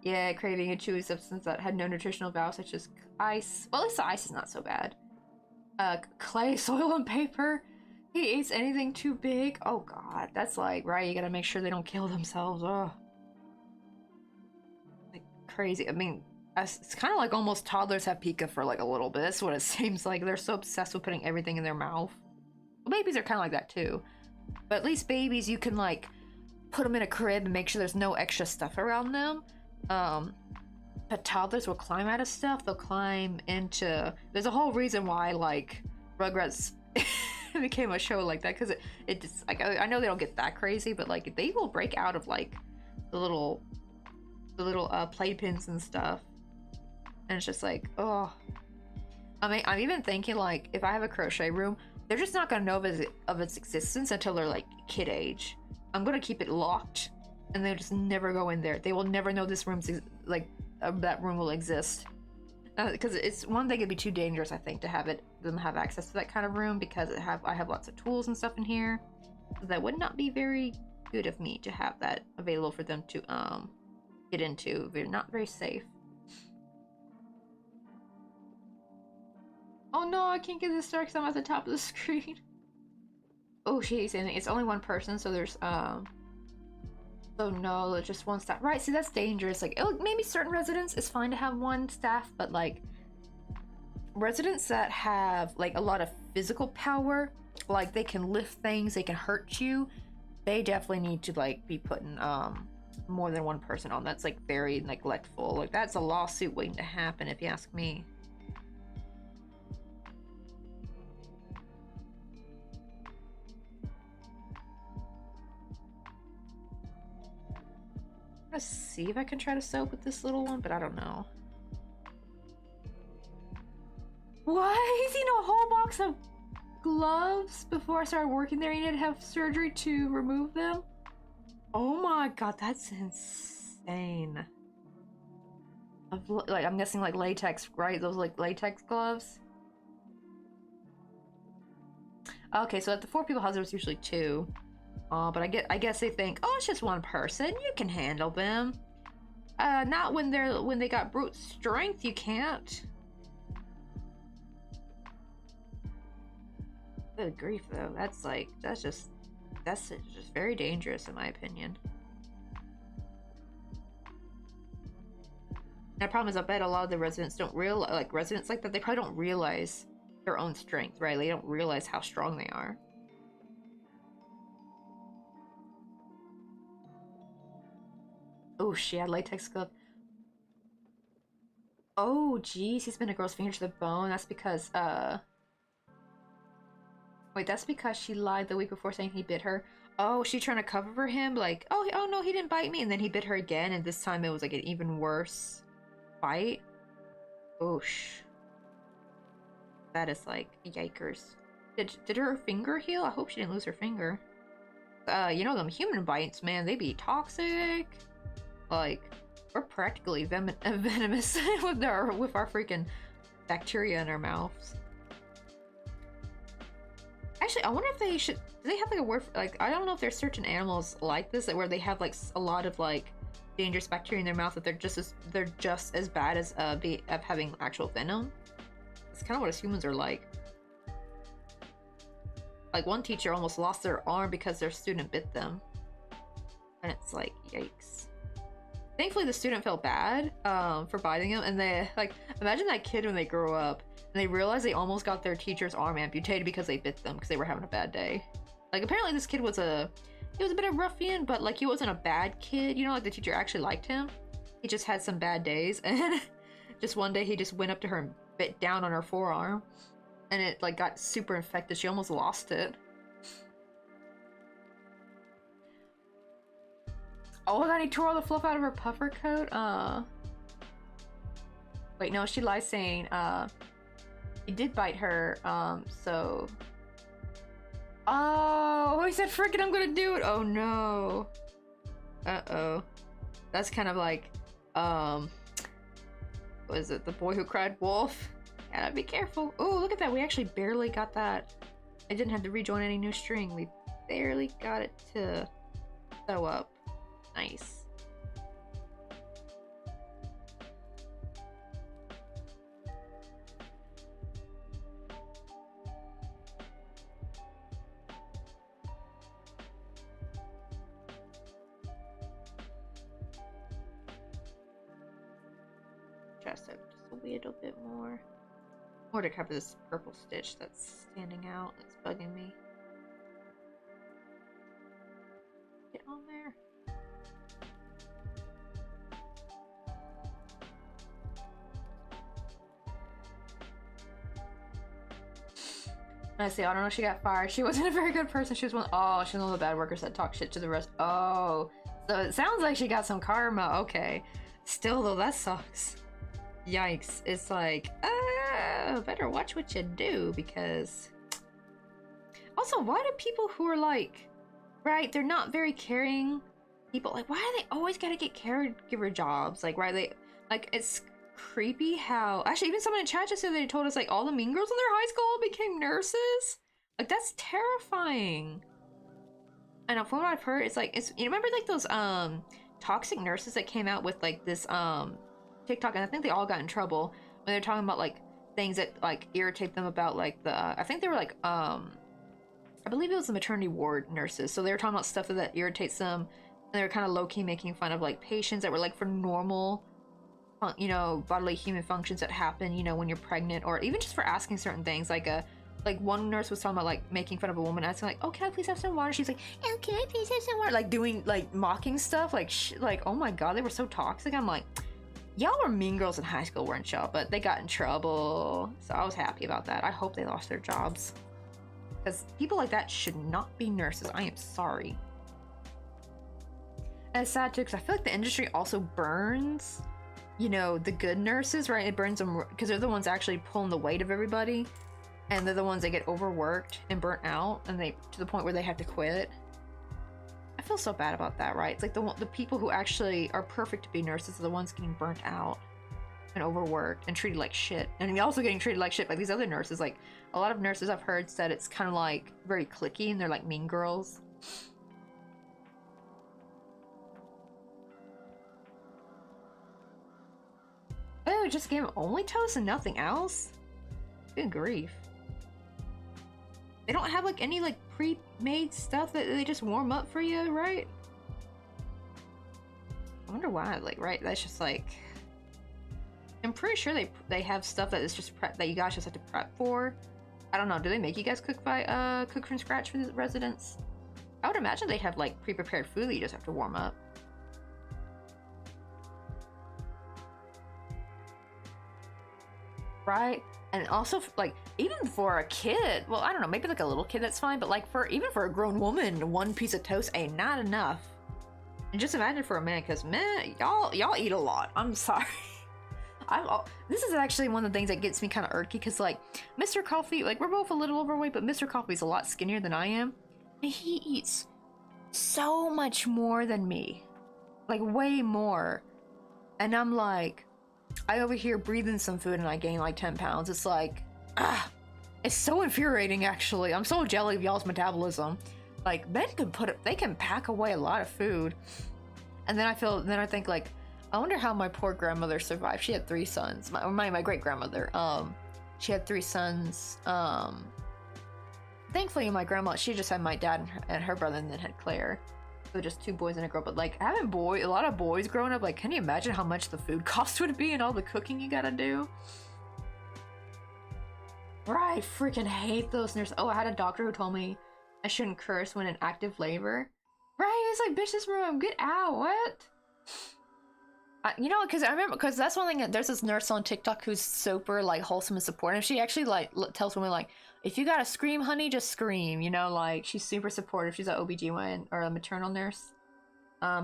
Yeah, creating a chewy substance that had no nutritional value, such as ice. Well, at least the ice is not so bad. Clay, soil, and paper. He eats anything too big. Oh god, that's like, right, you gotta make sure they don't kill themselves. Oh, like crazy. I mean, it's kind of like almost toddlers have Pika for like a little bit. That's what it seems like. They're so obsessed with putting everything in their mouth. Well, babies are kind of like that too, but at least babies, you can like put them in a crib and make sure there's no extra stuff around them. But toddlers will climb out of stuff. They'll climb into. There's a whole reason why like Rugrats became a show like that, because it just like, I know they don't get that crazy, but like they will break out of like the little playpens and stuff, and it's just like, oh. I mean, I'm even thinking like if I have a crochet room, they're just not gonna know of its existence until they're like kid age. I'm gonna keep it locked, and they'll just never go in there. They will never know this room's like that room will exist, because it's one thing, it'd be too dangerous, I think, to have them have access to that kind of room, because I have lots of tools and stuff in here. That would not be very good of me to have that available for them to get into. They're not very safe. Oh no, I can't get this start because I'm at the top of the screen. Oh, she's in it. It's only one person, so there's so no, it's just one staff. Right, see, that's dangerous. Like, maybe certain residents, it's fine to have one staff, but like residents that have like a lot of physical power, like they can lift things, they can hurt you, they definitely need to like be putting more than one person on. That's like very neglectful. Like, that's a lawsuit waiting to happen, if you ask me. Let's see if I can try to sew with this little one, but I don't know. What? He's eating a whole box of gloves before I started working there. He didn't have surgery to remove them. Oh my god, that's insane. Like, I'm guessing like latex, right? Those like latex gloves. Okay, so at the 4 people house, there's usually 2. But I guess they think, oh, it's just one person. You can handle them. Not when they got brute strength. You can't. Good grief, though. That's just very dangerous in my opinion. And the problem is, I bet a lot of the residents don't realize, like residents like that, they probably don't realize their own strength, right? They don't realize how strong they are. Oh, she had latex glove. Oh, geez, he's been a girl's finger to the bone. That's because, wait, that's because she lied the week before saying he bit her. Oh, she trying to cover for him? Like, oh no, he didn't bite me. And then he bit her again, and this time it was like an even worse bite. Oosh. That is like, yikers. Did her finger heal? I hope she didn't lose her finger. You know, them human bites, man, they be toxic. Like, we're practically venomous with our freaking bacteria in our mouths. Actually, I wonder if they should. Do they have like a word for, like, I don't know if there's certain animals like this, like, where they have like a lot of like dangerous bacteria in their mouth that they're just as bad as having actual venom. It's kind of what us humans are like. Like, one teacher almost lost their arm because their student bit them, and it's like, yikes. Thankfully, the student felt bad for biting him, and they, like, imagine that kid when they grow up and they realize they almost got their teacher's arm amputated because they bit them because they were having a bad day. Like, apparently this kid was a bit of ruffian, but like, he wasn't a bad kid, you know, like the teacher actually liked him. He just had some bad days, and just one day he just went up to her and bit down on her forearm, and it like got super infected. She almost lost it. Oh my god, he tore all the fluff out of her puffer coat. Wait, no, she lies saying he did bite her. So oh, he said, frickin', I'm gonna do it. Oh no. Uh-oh. That's kind of like what is it, The Boy Who Cried Wolf? Gotta be careful. Oh, look at that, we actually barely got that. I didn't have to rejoin any new string. We barely got it to sew up. Nice. Just a little bit more. More to cover this purple stitch that's standing out. It's bugging me. Get on there. I see, I don't know if she got fired. She wasn't a very good person. She was one of the bad workers that talk shit to the rest. Oh, so it sounds like she got some karma. Okay. Still though, that sucks. Yikes. It's like, better watch what you do, because also, why do people who are like, right, they're not very caring people, like, why do they always gotta get caregiver jobs? Like, why they, like, it's creepy how, actually, even someone in chat just said they told us, like, all the mean girls in their high school became nurses. Like, that's terrifying. And from what I've heard, it's like, you remember like those toxic nurses that came out with like this TikTok, and I think they all got in trouble when they're talking about like things that like irritate them about like the I think they were like I believe it was the maternity ward nurses, so they were talking about stuff that irritates them, and they were kind of low-key making fun of like patients that were like for normal, you know, bodily human functions that happen, you know, when you're pregnant, or even just for asking certain things. Like one nurse was talking about like making fun of a woman, asking like, oh, can I please have some water? She's like, oh, can I please have some water? Like doing like mocking stuff, like like, oh my god, they were so toxic. I'm like, y'all were mean girls in high school, weren't y'all? But they got in trouble, so I was happy about that. I hope they lost their jobs, because people like that should not be nurses. I am sorry. And it's sad too, because I feel like the industry also burns, you know, the good nurses, right? It burns them because they're the ones actually pulling the weight of everybody, and they're the ones that get overworked and burnt out, and they to the point where they have to quit. I feel so bad about that, right? It's like the people who actually are perfect to be nurses are the ones getting burnt out and overworked and treated like shit, and also getting treated like shit by these other nurses. Like a lot of nurses I've heard said it's kind of like very cliquey, and they're like mean girls. Oh, just gave them only toast and nothing else? Good grief. They don't have like any like pre-made stuff that they just warm up for you, right? I wonder why, like, right? That's just like, I'm pretty sure they have stuff that is just prep that you guys just have to prep for. I don't know, do they make you guys cook from scratch for the residents? I would imagine they'd have like pre-prepared food that you just have to warm up. Right? And also, like, even for a kid, well, I don't know, maybe like a little kid, that's fine, but like even for a grown woman, one piece of toast ain't not enough. And just imagine for a man, because man, y'all eat a lot. I'm sorry. This is actually one of the things that gets me kind of irky, because like Mr. Coffee, like we're both a little overweight, but Mr. Coffee's a lot skinnier than I am, and he eats so much more than me, like way more. And I'm like, I over here breathing some food and I gain like 10 pounds. It's like, it's so infuriating actually. I'm so jelly of y'all's metabolism. Like men can they can pack away a lot of food. And then I think like, I wonder how my poor grandmother survived. She had 3 sons. My great grandmother. She had 3 sons. Thankfully my grandma, she just had my dad and her brother, and then had Claire. So just 2 boys and a girl. But like having a lot of boys growing up, like can you imagine how much the food cost would be and all the cooking you gotta do? Right, I freaking hate those nurses. Oh, I had a doctor who told me I shouldn't curse when in active labor. Right, it's like, bitch, this room, get out, what? You know, because I remember, because that's one thing, there's this nurse on TikTok who's super like wholesome and supportive. She actually like tells women like, if you gotta scream, honey, just scream, you know, like she's super supportive. She's an OBGYN or a maternal nurse.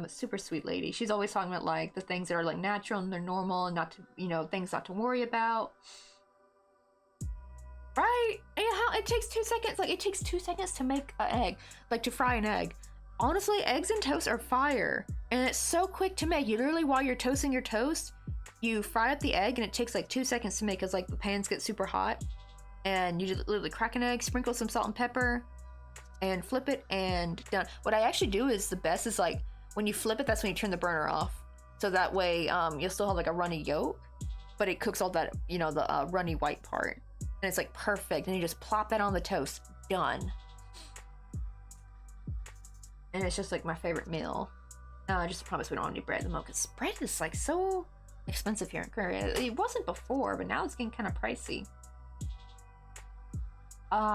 Super sweet lady. She's always talking about like the things that are like natural and they're normal and not to, you know, things not to worry about. Right? And how it takes 2 seconds, like it takes 2 seconds to make an egg, like to fry an egg. Honestly, eggs and toast are fire, and it's so quick to make. You literally, while you're toasting your toast, you fry up the egg, and it takes like 2 seconds to make, because like the pans get super hot, and you just literally crack an egg, sprinkle some salt and pepper, and flip it, and done. What I actually do is the best is like when you flip it, that's when you turn the burner off, so that way you'll still have like a runny yolk, but it cooks all that, you know, the runny white part, and it's like perfect. And you just plop that on the toast, done. And it's just like my favorite meal. I just promise we don't want any bread at the moment, because bread is like so expensive here in Korea. It wasn't before, but now it's getting kind of pricey.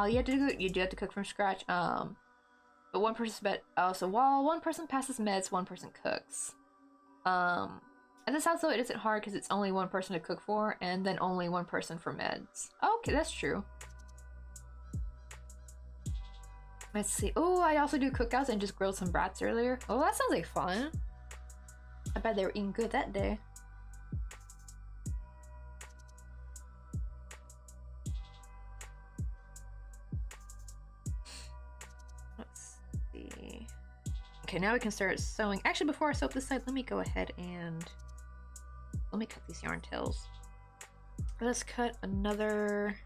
You do have to cook from scratch. But one person's so while one person passes meds, one person cooks. At this house though, it isn't hard because it's only one person to cook for, and then only one person for meds. Okay, that's true. Let's see. Oh, I also do cookouts and just grilled some brats earlier. Oh, that sounds like fun. I bet they were eating good that day. Let's see. Okay, now we can start sewing. Actually, before I sew up this side, let me go ahead and let me cut these yarn tails. Let's cut another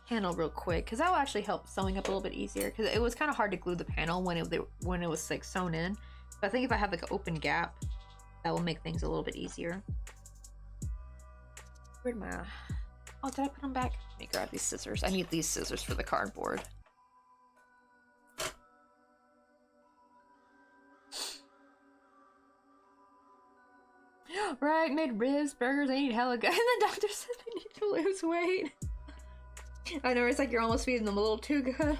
panel real quick, because that will actually help sewing up a little bit easier, because it was kind of hard to glue the panel when it was like sewn in. But I think if I have like an open gap, that will make things a little bit easier. Where'd my... Oh, did I put them back? Let me grab these scissors. I need these scissors for the cardboard. Right, made ribs, burgers, I eat hella good. And the doctor said I need to lose weight. I know, it's like you're almost feeding them a little too good.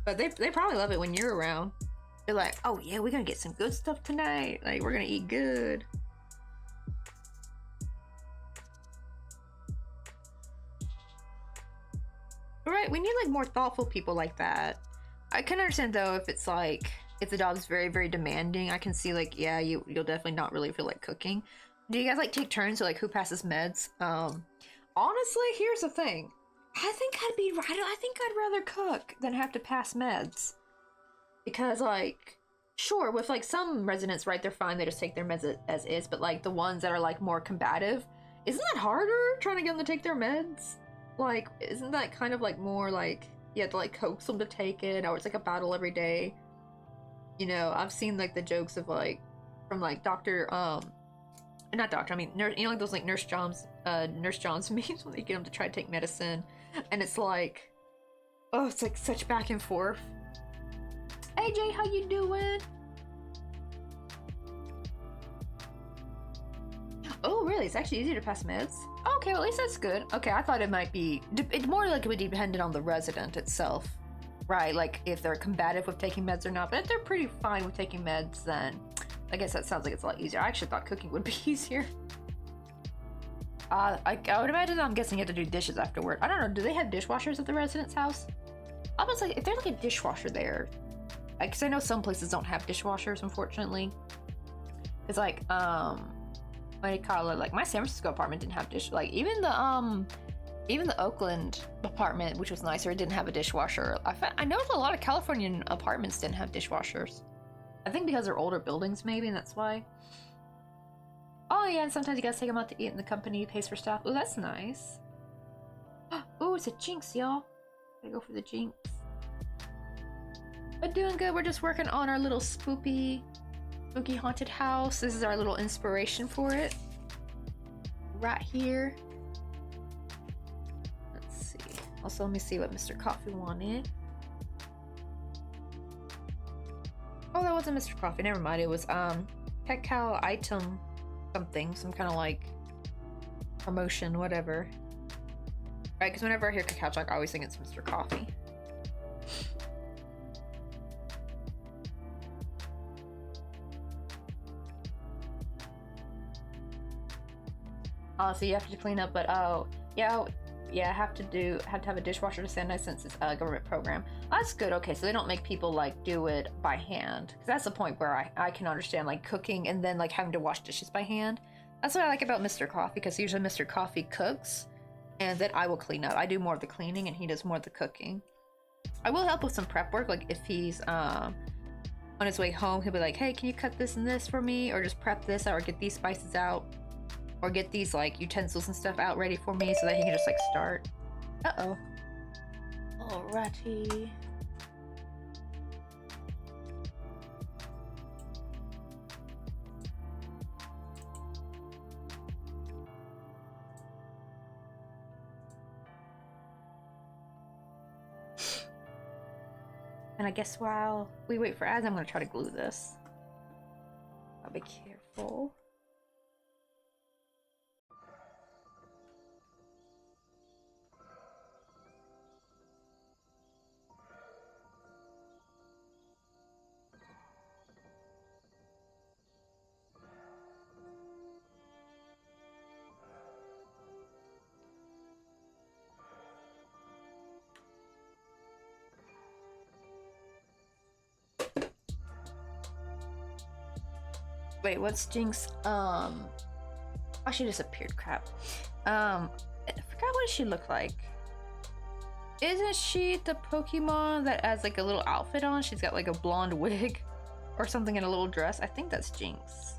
But they probably love it when you're around. They're like, oh yeah, we're gonna get some good stuff tonight. Like, we're gonna eat good. Right, we need like more thoughtful people like that. I can understand though if it's like, if the dog's very, very demanding, I can see like, yeah, you'll definitely not really feel like cooking. Do you guys like take turns or like who passes meds? Honestly, here's the thing. I think I'd rather cook than have to pass meds. Because like, sure, with like some residents, right, they're fine, they just take their meds as is, but like the ones that are like more combative, isn't that harder trying to get them to take their meds? Like, isn't that kind of like more like you have to like coax them to take it, or it's like a battle every day? You know, I've seen like the jokes of like from like not doctor, I mean nurse, you know, like those like Nurse John's memes when they get them to try to take medicine, and it's like, oh, it's like such back and forth. Hey Jay, how you doing? Oh, really? It's actually easier to pass meds? Okay, well, at least that's good. Okay, I thought it might be... It's more like it would depend on the resident itself. Right, like if they're combative with taking meds or not. But if they're pretty fine with taking meds, then I guess that sounds like it's a lot easier. I actually thought cooking would be easier. I would imagine, I'm guessing you have to do dishes afterward. I don't know, do they have dishwashers at the resident's house? I was like, if there's like a dishwasher there... Because I know some places don't have dishwashers, unfortunately. It's like, what do you call it? Like my San Francisco apartment didn't have dish. Like even the Oakland apartment, which was nicer, it didn't have a dishwasher. I know a lot of Californian apartments didn't have dishwashers. I think because they're older buildings, maybe, and that's why. Oh yeah, and sometimes you guys take them out to eat, and the company pays for stuff. Oh, that's nice. Oh, it's a Jinx, y'all. Gotta go for the Jinx. We're doing good. We're just working on our little spooky haunted house. This is our little inspiration for it. Right here. Let's see. Also, let me see what Mr. Coffee wanted. Oh, that wasn't Mr. Coffee. Never mind. It was pet cow item something. Some kind of like promotion, whatever. Right? Because whenever I hear Cacao Talk, I always think it's Mr. Coffee. So you have to clean up, but yeah, have to have a dishwasher to sanitize since it's a government program. That's good. Okay, so they don't make people like do it by hand, because that's the point where I can understand like cooking and then like having to wash dishes by hand. That's what I like about Mr. Coffee, because usually Mr. Coffee cooks and then I will clean up. I do more of the cleaning and he does more of the cooking. I will help with some prep work, like if he's on his way home, he'll be like, hey, can you cut this and this for me, or just prep this or get these spices out. Or get these like utensils and stuff out ready for me so that he can just like start. Uh-oh. Alrighty. And I guess while we wait for ads, I'm gonna try to glue this. I'll be careful. Wait, what's Jinx? Oh, she disappeared. Crap. I forgot what she looked like. Isn't she the Pokemon that has like a little outfit on? She's got like a blonde wig or something in a little dress. I think that's Jinx.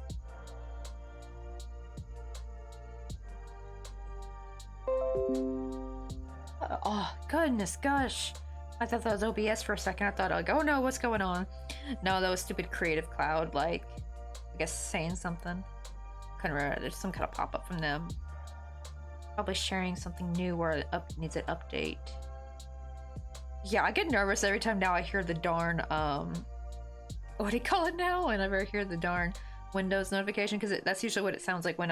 Oh, goodness, gosh. I thought that was OBS for a second. I thought, like, oh no, what's going on? No, that was stupid Creative Cloud, like, I guess saying something. Couldn't remember. There's some kind of pop-up from them. Probably sharing something new or it needs an update. Yeah, I get nervous every time now I hear the darn, what do you call it now? Whenever I hear the darn Windows notification, because that's usually what it sounds like when,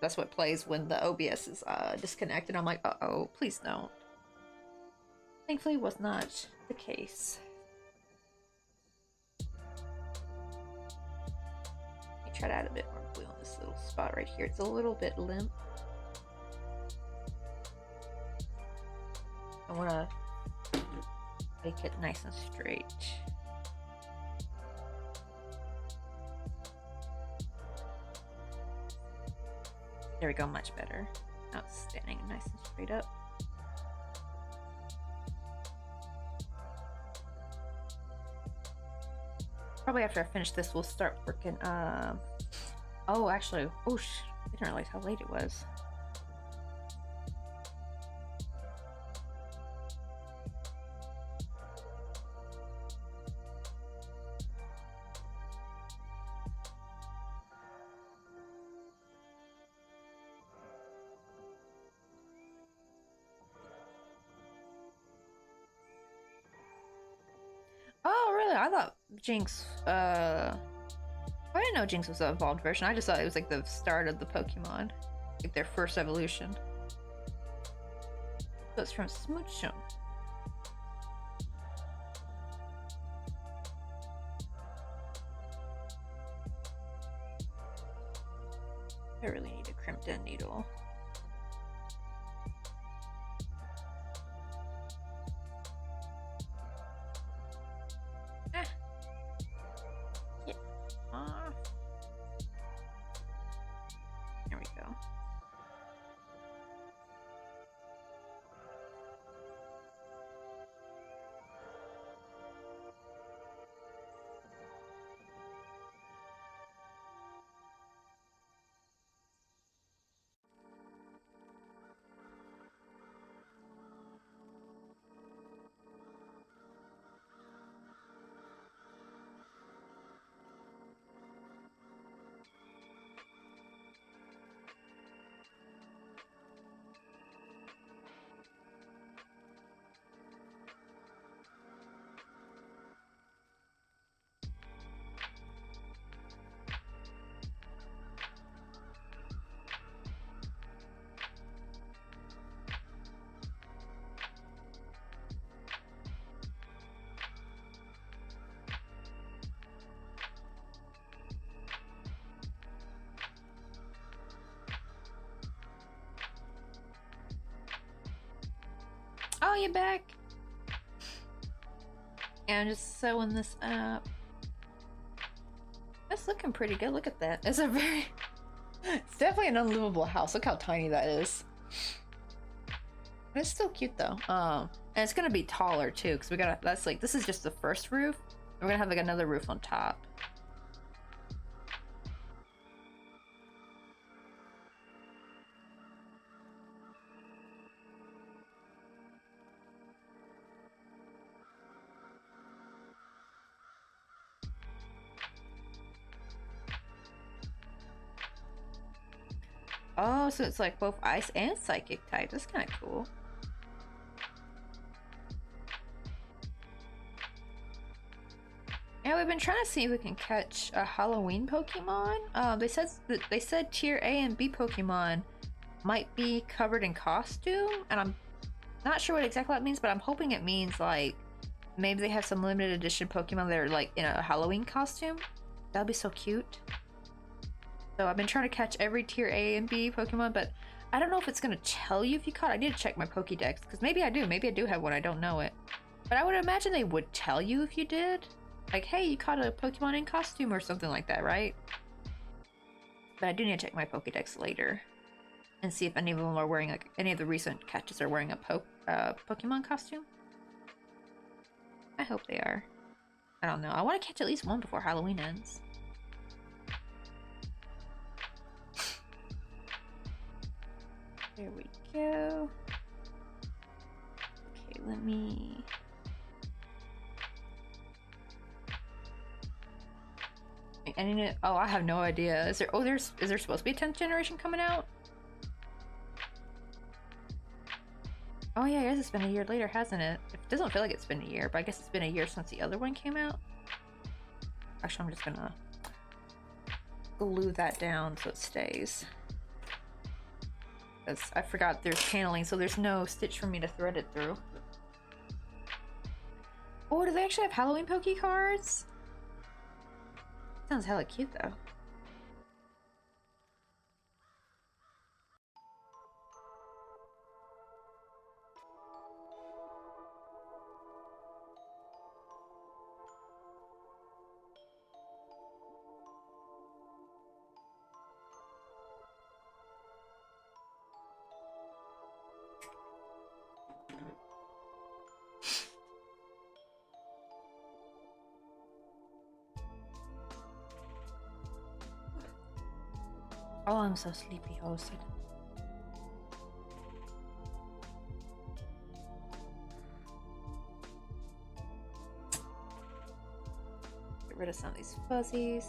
that's what plays when the OBS is, disconnected. I'm like, uh-oh, please don't. Thankfully, was not the case. Let me try to add a bit more glue on this little spot right here. It's a little bit limp. I want to make it nice and straight. There we go, much better. Now it's standing nice and straight up. Probably after I finish this, we'll start working. Oh, actually, I didn't realize how late it was. Oh, really? I thought Jinx, I didn't know Jinx was an evolved version. I just thought it was like the start of the Pokemon. Like their first evolution. So it's from Smoochum. I really need a Crimson needle. There we go. Oh, you're back. Yeah, I'm just sewing this up. That's looking pretty good. Look at that. It's a very... It's definitely an unlivable house. Look how tiny that is. But it's still cute though. And it's gonna be taller too, because we gotta... That's like... This is just the first roof. We're gonna have like another roof on top. Oh, so it's like both ice and psychic type. That's kind of cool. Yeah, we've been trying to see if we can catch a Halloween Pokemon. They said tier A and B Pokemon might be covered in costume, and I'm not sure what exactly that means, but I'm hoping it means like maybe they have some limited edition Pokemon that are like in a Halloween costume. That'd be so cute. So I've been trying to catch every tier A and B Pokemon, but I don't know if it's gonna tell you if you caught. I need to check my Pokédex, because maybe I do. Maybe I do have one. I don't know it. But I would imagine they would tell you if you did. Like, hey, you caught a Pokemon in costume or something like that, right? But I do need to check my Pokédex later and see if any of them are wearing, like, any of the recent catches are wearing a Pokemon costume. I hope they are. I don't know. I want to catch at least one before Halloween ends. There we go. Okay, let me... I need to... Oh, I have no idea. Is there... Oh, is there supposed to be a 10th generation coming out? Oh yeah, I guess it's been a year later, hasn't it? It doesn't feel like it's been a year, but I guess it's been a year since the other one came out. Actually, I'm just gonna glue that down so it stays. Because I forgot there's paneling, so there's no stitch for me to thread it through. Oh, do they actually have Halloween Poke cards? Sounds hella cute though. Oh, I'm so sleepy, hosted. Get rid of some of these fuzzies.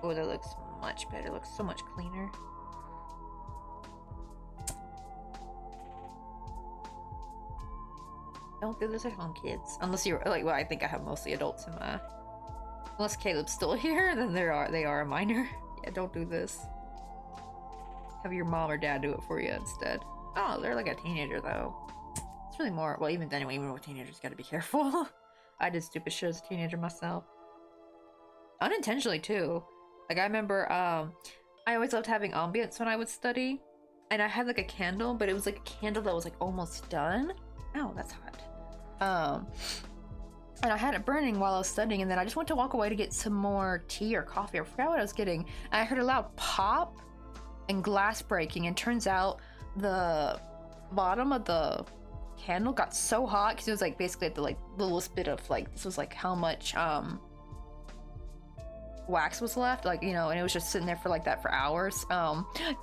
Oh, that looks much better. Looks so much cleaner. Don't do this at home, kids. Unless you're like, well, I think I have mostly adults in my. Unless Caleb's still here, then they are a minor. Yeah, don't do this. Have your mom or dad do it for you instead. Oh, they're like a teenager though. It's really more. Well, even then, anyway, even with teenagers, gotta be careful. I did stupid shit as a teenager myself. Unintentionally too. Like I remember, I always loved having ambience when I would study, and I had like a candle, but it was like a candle that was like almost done. Oh, that's hot. And I had it burning while I was studying, and then I just went to walk away to get some more tea or coffee. I forgot what I was getting. And I heard a loud pop and glass breaking, and turns out the bottom of the candle got so hot because it was like basically at the like littlest bit of like, this was like how much wax was left, like, you know, and it was just sitting there for like that for hours.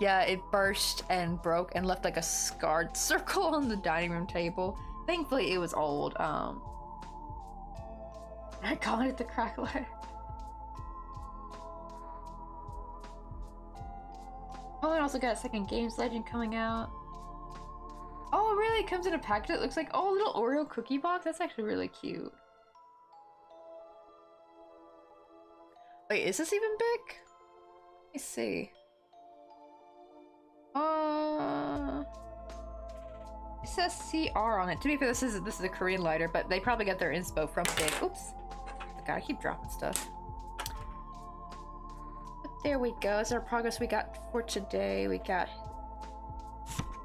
Yeah, it burst and broke and left like a scarred circle on the dining room table. Thankfully it was old. I call it the crackler. Oh, and also got a second Games Legend coming out. Oh, really? It comes in a package that looks like, oh, a little Oreo cookie box? That's actually really cute. Wait, is this even big? Let me see. It says CR on it. To be fair, this is a Korean lighter, but they probably got their inspo from Big. Oops. God, I keep dropping stuff. But there we go. That's our progress we got for today. We got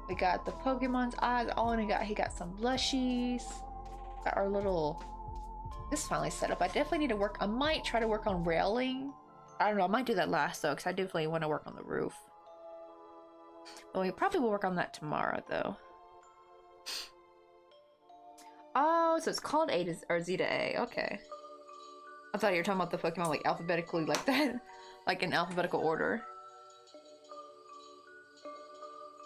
the Pokemon's eyes on. He got some blushies. Got our little. This finally set up. I definitely need to work. I might try to work on railing. I don't know. I might do that last though, because I definitely want to work on the roof. Well, we probably will work on that tomorrow though. Oh, so it's called A to or Z to A. Okay. I thought you were talking about the Pokemon like alphabetically like that, like in alphabetical order.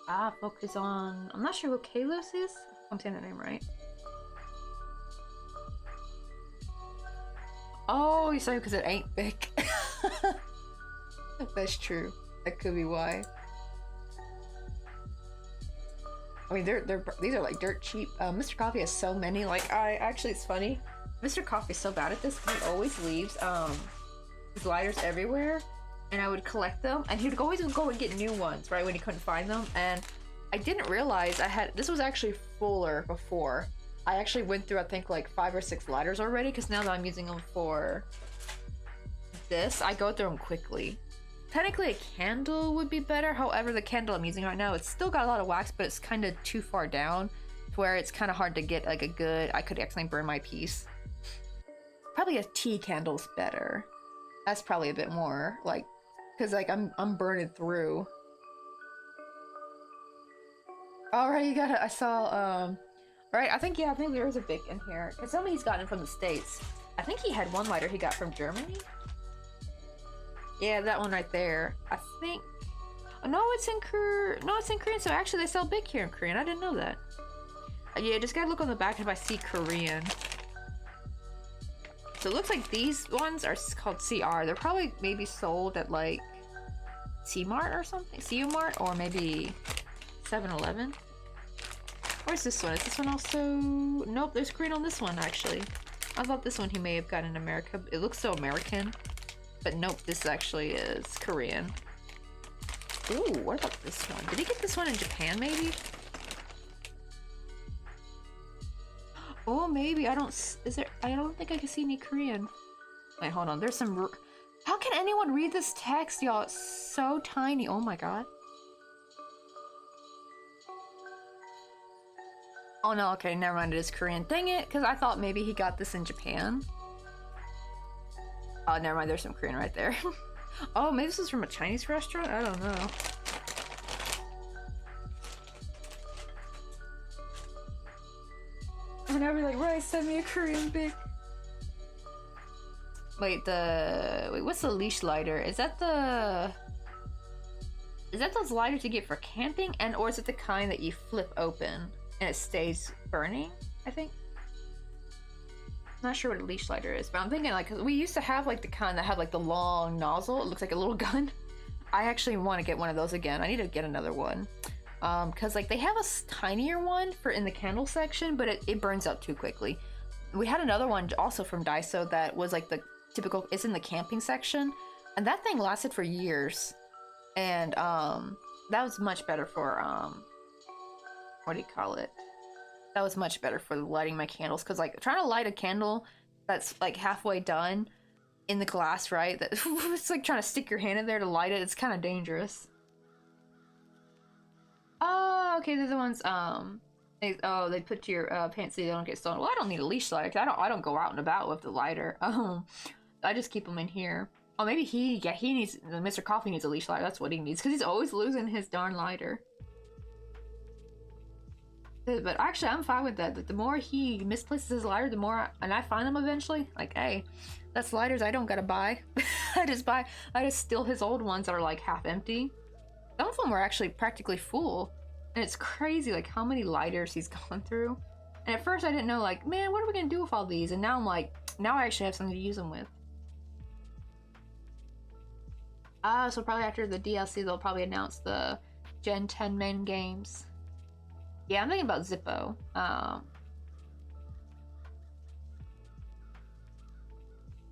Ah, focus on. I'm not sure who Kalos is. I'm saying that name right. Oh, you're saying because it ain't big. That's true. That could be why. I mean, these are like dirt cheap. Mr. Coffee has so many. Like, actually, it's funny. Mr. Coffee's so bad at this. He always leaves gliders everywhere, and I would collect them, and he'd always go and get new ones, right, when he couldn't find them. And I didn't realize this was actually fuller before. I actually went through, I think, like 5 or 6 lighters already, because now that I'm using them for this, I go through them quickly. Technically, a candle would be better. However, the candle I'm using right now, it's still got a lot of wax, but it's kind of too far down to where it's kind of hard to get like a good. I could accidentally burn my piece. Probably a tea candle's better. That's probably a bit more like, because like I'm burning through. All right, you got it. I saw. Right, I think there is a big in here. Cause some he's gotten from the States. I think he had one lighter he got from Germany. Yeah, that one right there. I think. Oh, no, it's in Korean. So actually, they sell big here in Korean. I didn't know that. Yeah, just gotta look on the back if I see Korean. So it looks like these ones are called CR. They're probably maybe sold at like C-Mart or something, CU-Mart, or maybe 7-Eleven. Where's this one? Is this one also? Nope, there's Korean on this one actually. I thought this one he may have gotten in America. It looks so American. But nope, this actually is Korean. Ooh, what about this one? Did he get this one in Japan, maybe? Oh, maybe. I don't think I can see any Korean. Wait, hold on. There's some... How can anyone read this text, y'all? It's so tiny. Oh my god. Oh no, okay, never mind. It is Korean. Dang it, because I thought maybe he got this in Japan. Oh, never mind. There's some Korean right there. Oh, maybe this is from a Chinese restaurant? I don't know. And I'd be like, right, send me a Korean pic. Wait, what's the leash lighter? Is that those lighters you get for camping? Or is it the kind that you flip open and it stays burning, I think? Not sure what a leash lighter is, but I'm thinking like, 'cause we used to have like the kind that had like the long nozzle. It looks like a little gun. I actually want to get one of those again. I need to get another one. Cause like they have a tinier one for in the candle section, but it burns out too quickly. We had another one also from Daiso that was like the typical, it's in the camping section, and that thing lasted for years. And that was much better for what do you call it? That was much better for lighting my candles, because like trying to light a candle that's like halfway done in the glass, right? That it's like trying to stick your hand in there to light it. It's kind of dangerous. Oh, okay, they're the ones they put your pants so they don't get stolen. Well, I don't need a leash lighter, 'cause I don't go out and about with the lighter. I just keep them in here. Oh, maybe he needs, Mr. Coffee needs a leash lighter. That's what he needs, because he's always losing his darn lighter. But actually, I'm fine with that. Like, the more he misplaces his lighter, the more, and I find them eventually. Like, hey, that's lighters I don't gotta buy. I just steal his old ones that are like half empty. Some of them were actually practically full, and it's crazy like how many lighters he's gone through. And at first I didn't know, like, man, what are we gonna do with all these? And now I'm like, now I actually have something to use them with. So probably after the DLC they'll probably announce the Gen 10 main games. Yeah, I'm thinking about Zippo.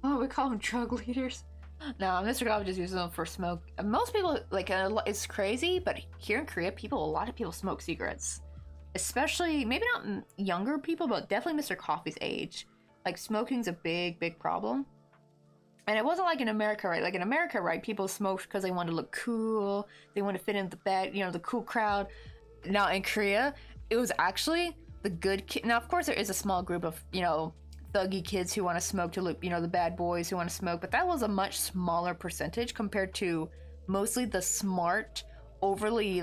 Oh, we call them drug leaders. No, Mr. Coffee just uses them for smoke. Most people, like, it's crazy, but here in Korea, a lot of people smoke cigarettes. Especially, maybe not younger people, but definitely Mr. Coffee's age. Like, smoking's a big, big problem. And it wasn't like in America, right? Like in America, right, people smoked because they wanted to look cool. They wanted to fit in the cool crowd. Now in Korea, it was actually the good kid. Now, of course, there is a small group of, thuggy kids who want to smoke to look, the bad boys who want to smoke. But that was a much smaller percentage compared to mostly the smart, overly,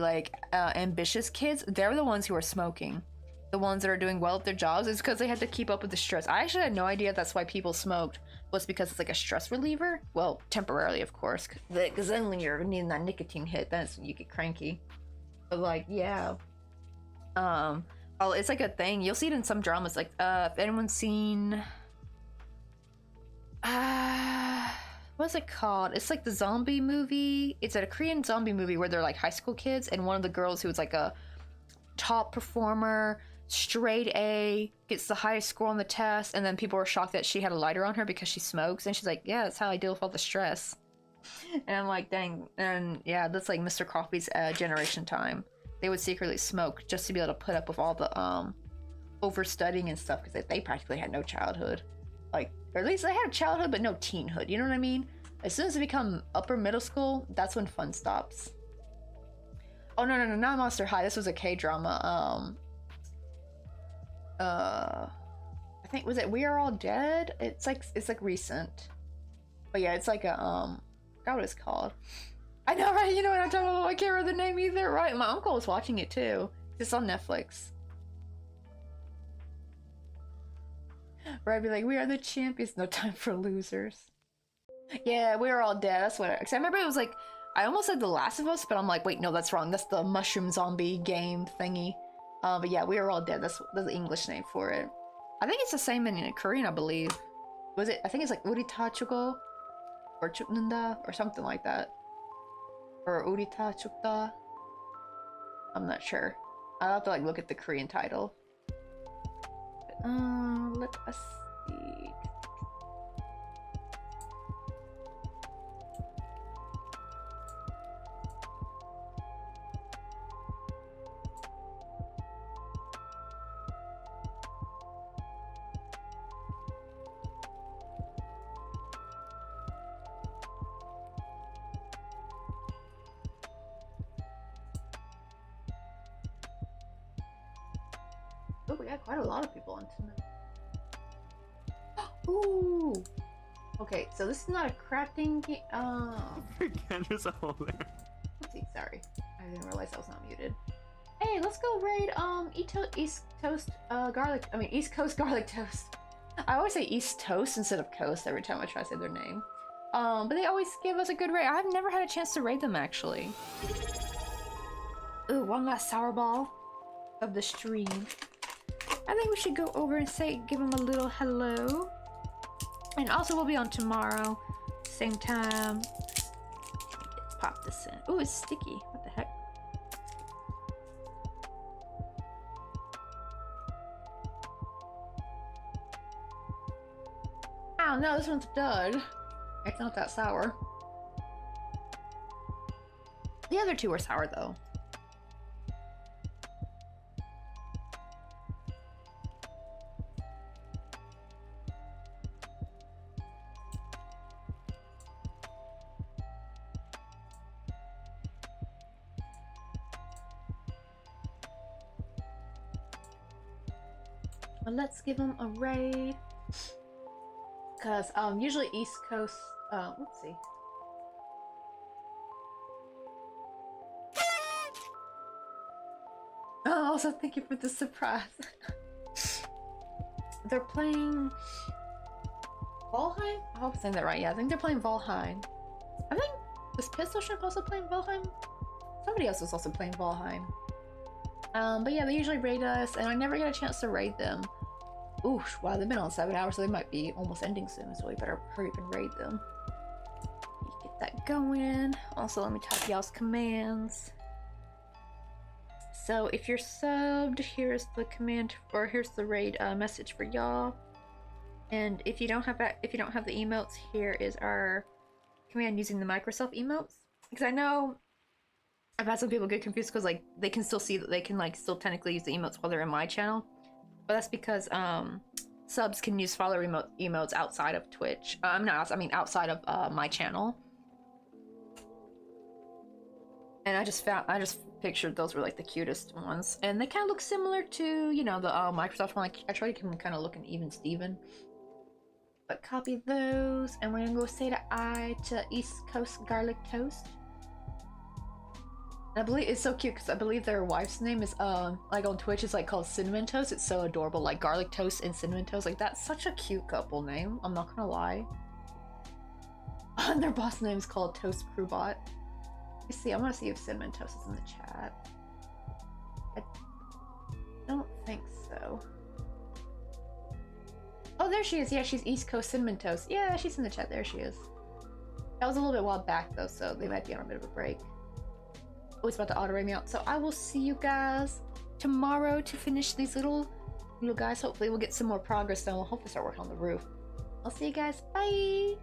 ambitious kids. They're the ones who are smoking. The ones that are doing well at their jobs is because they had to keep up with the stress. I actually had no idea that's why people smoked, was because it's like a stress reliever. Well, temporarily, of course, because then when you're needing that nicotine hit, that's when you get cranky. But like, yeah. Oh, it's like a thing. You'll see it in some dramas. Like, if anyone's seen, what's it called? It's like the zombie movie. It's a Korean zombie movie where they're like high school kids, and one of the girls who was like a top performer, straight A, gets the highest score on the test, and then people were shocked that she had a lighter on her because she smokes, and she's like, yeah, that's how I deal with all the stress. And I'm like, dang. And yeah, that's like Mr. Coffee's generation time. They would secretly smoke just to be able to put up with all the overstudying and stuff, because they practically had no childhood. Like, or at least they had a childhood but no teenhood, you know what I mean? As soon as they become upper middle school, that's when fun stops. Oh no, not Monster High. This was a K-drama. I think, was it We Are All Dead? It's like recent. But yeah, it's like a I forgot what it's called. I know, right? You know what I'm talking about? I can't remember the name either. Right, my uncle was watching it too. It's on Netflix. Where I'd be like, we are the champions, no time for losers. Yeah, We Are All Dead. That's what. Because I remember it was like, I almost said The Last of Us, but I'm like, wait, no, that's wrong. That's the mushroom zombie game thingy. But yeah, We Are All Dead. That's the English name for it. I think it's the same in Korean, I believe. Was it? I think it's like 우리 다 죽어, or 죽는다, or something like that. Or 우리 다 죽다. I'm not sure. I'll have to like look at the Korean title. Let us see. Oh, we got quite a lot of people on tonight. Ooh! Okay, so this is not a crafting game. Your camera's a hole there. Oopsie, sorry. I didn't realize I was not muted. Hey, let's go raid East Coast garlic toast. I always say East Toast instead of Coast every time I try to say their name. But they always give us a good raid. I've never had a chance to raid them actually. Ooh, one last sour ball of the stream. I think we should go over and give them a little hello. And also we'll be on tomorrow, same time. Let's pop this in. Ooh, it's sticky. What the heck? Oh no, this one's dud. It's not that sour. The other two are sour though. Well, let's give them a raid. Cause usually East Coast whoopsie. Oh, also thank you for the surprise. They're playing Valheim? I hope I'm saying that right. Yeah, I think they're playing Valheim. I think was Pistol Shrimp also playing Valheim? Somebody else was also playing Valheim. But yeah, they usually raid us, and I never get a chance to raid them. Ooh, wow, they've been on 7 hours, so they might be almost ending soon, so we better hurry up and raid them. Get that going. Also, let me type y'all's commands. So if you're subbed, here's the command, or here's the raid message for y'all. And if you don't have the emotes, here is our command using the Microsoft emotes. Because I know I've had some people get confused because like they can still see that they can like still technically use the emotes while they're in my channel. But that's because subs can use follow emotes outside of Twitch. Outside of my channel. And I just pictured those were like the cutest ones, and they kind of look similar to, you know, the Microsoft one. I tried to kind of look an even Steven. But copy those, and we're gonna go say I to East Coast Garlic Toast. And I believe it's so cute because I believe their wife's name is like on Twitch it's like called Cinnamon Toast. It's so adorable, like Garlic Toast and Cinnamon Toast. Like that's such a cute couple name. I'm not gonna lie. And their boss name is called Toast Crewbot. Let's see. I want to see if Cinnamon Toast is in the chat. I don't think so. Oh, there she is. Yeah, she's East Coast Cinnamon Toast. Yeah, she's in the chat. There she is. That was a little bit while back though, so they might be on a bit of a break. Oh, it's about to auto-ray me out. So I will see you guys tomorrow to finish these little guys. Hopefully we'll get some more progress done. We'll hopefully start working on the roof. I'll see you guys. Bye!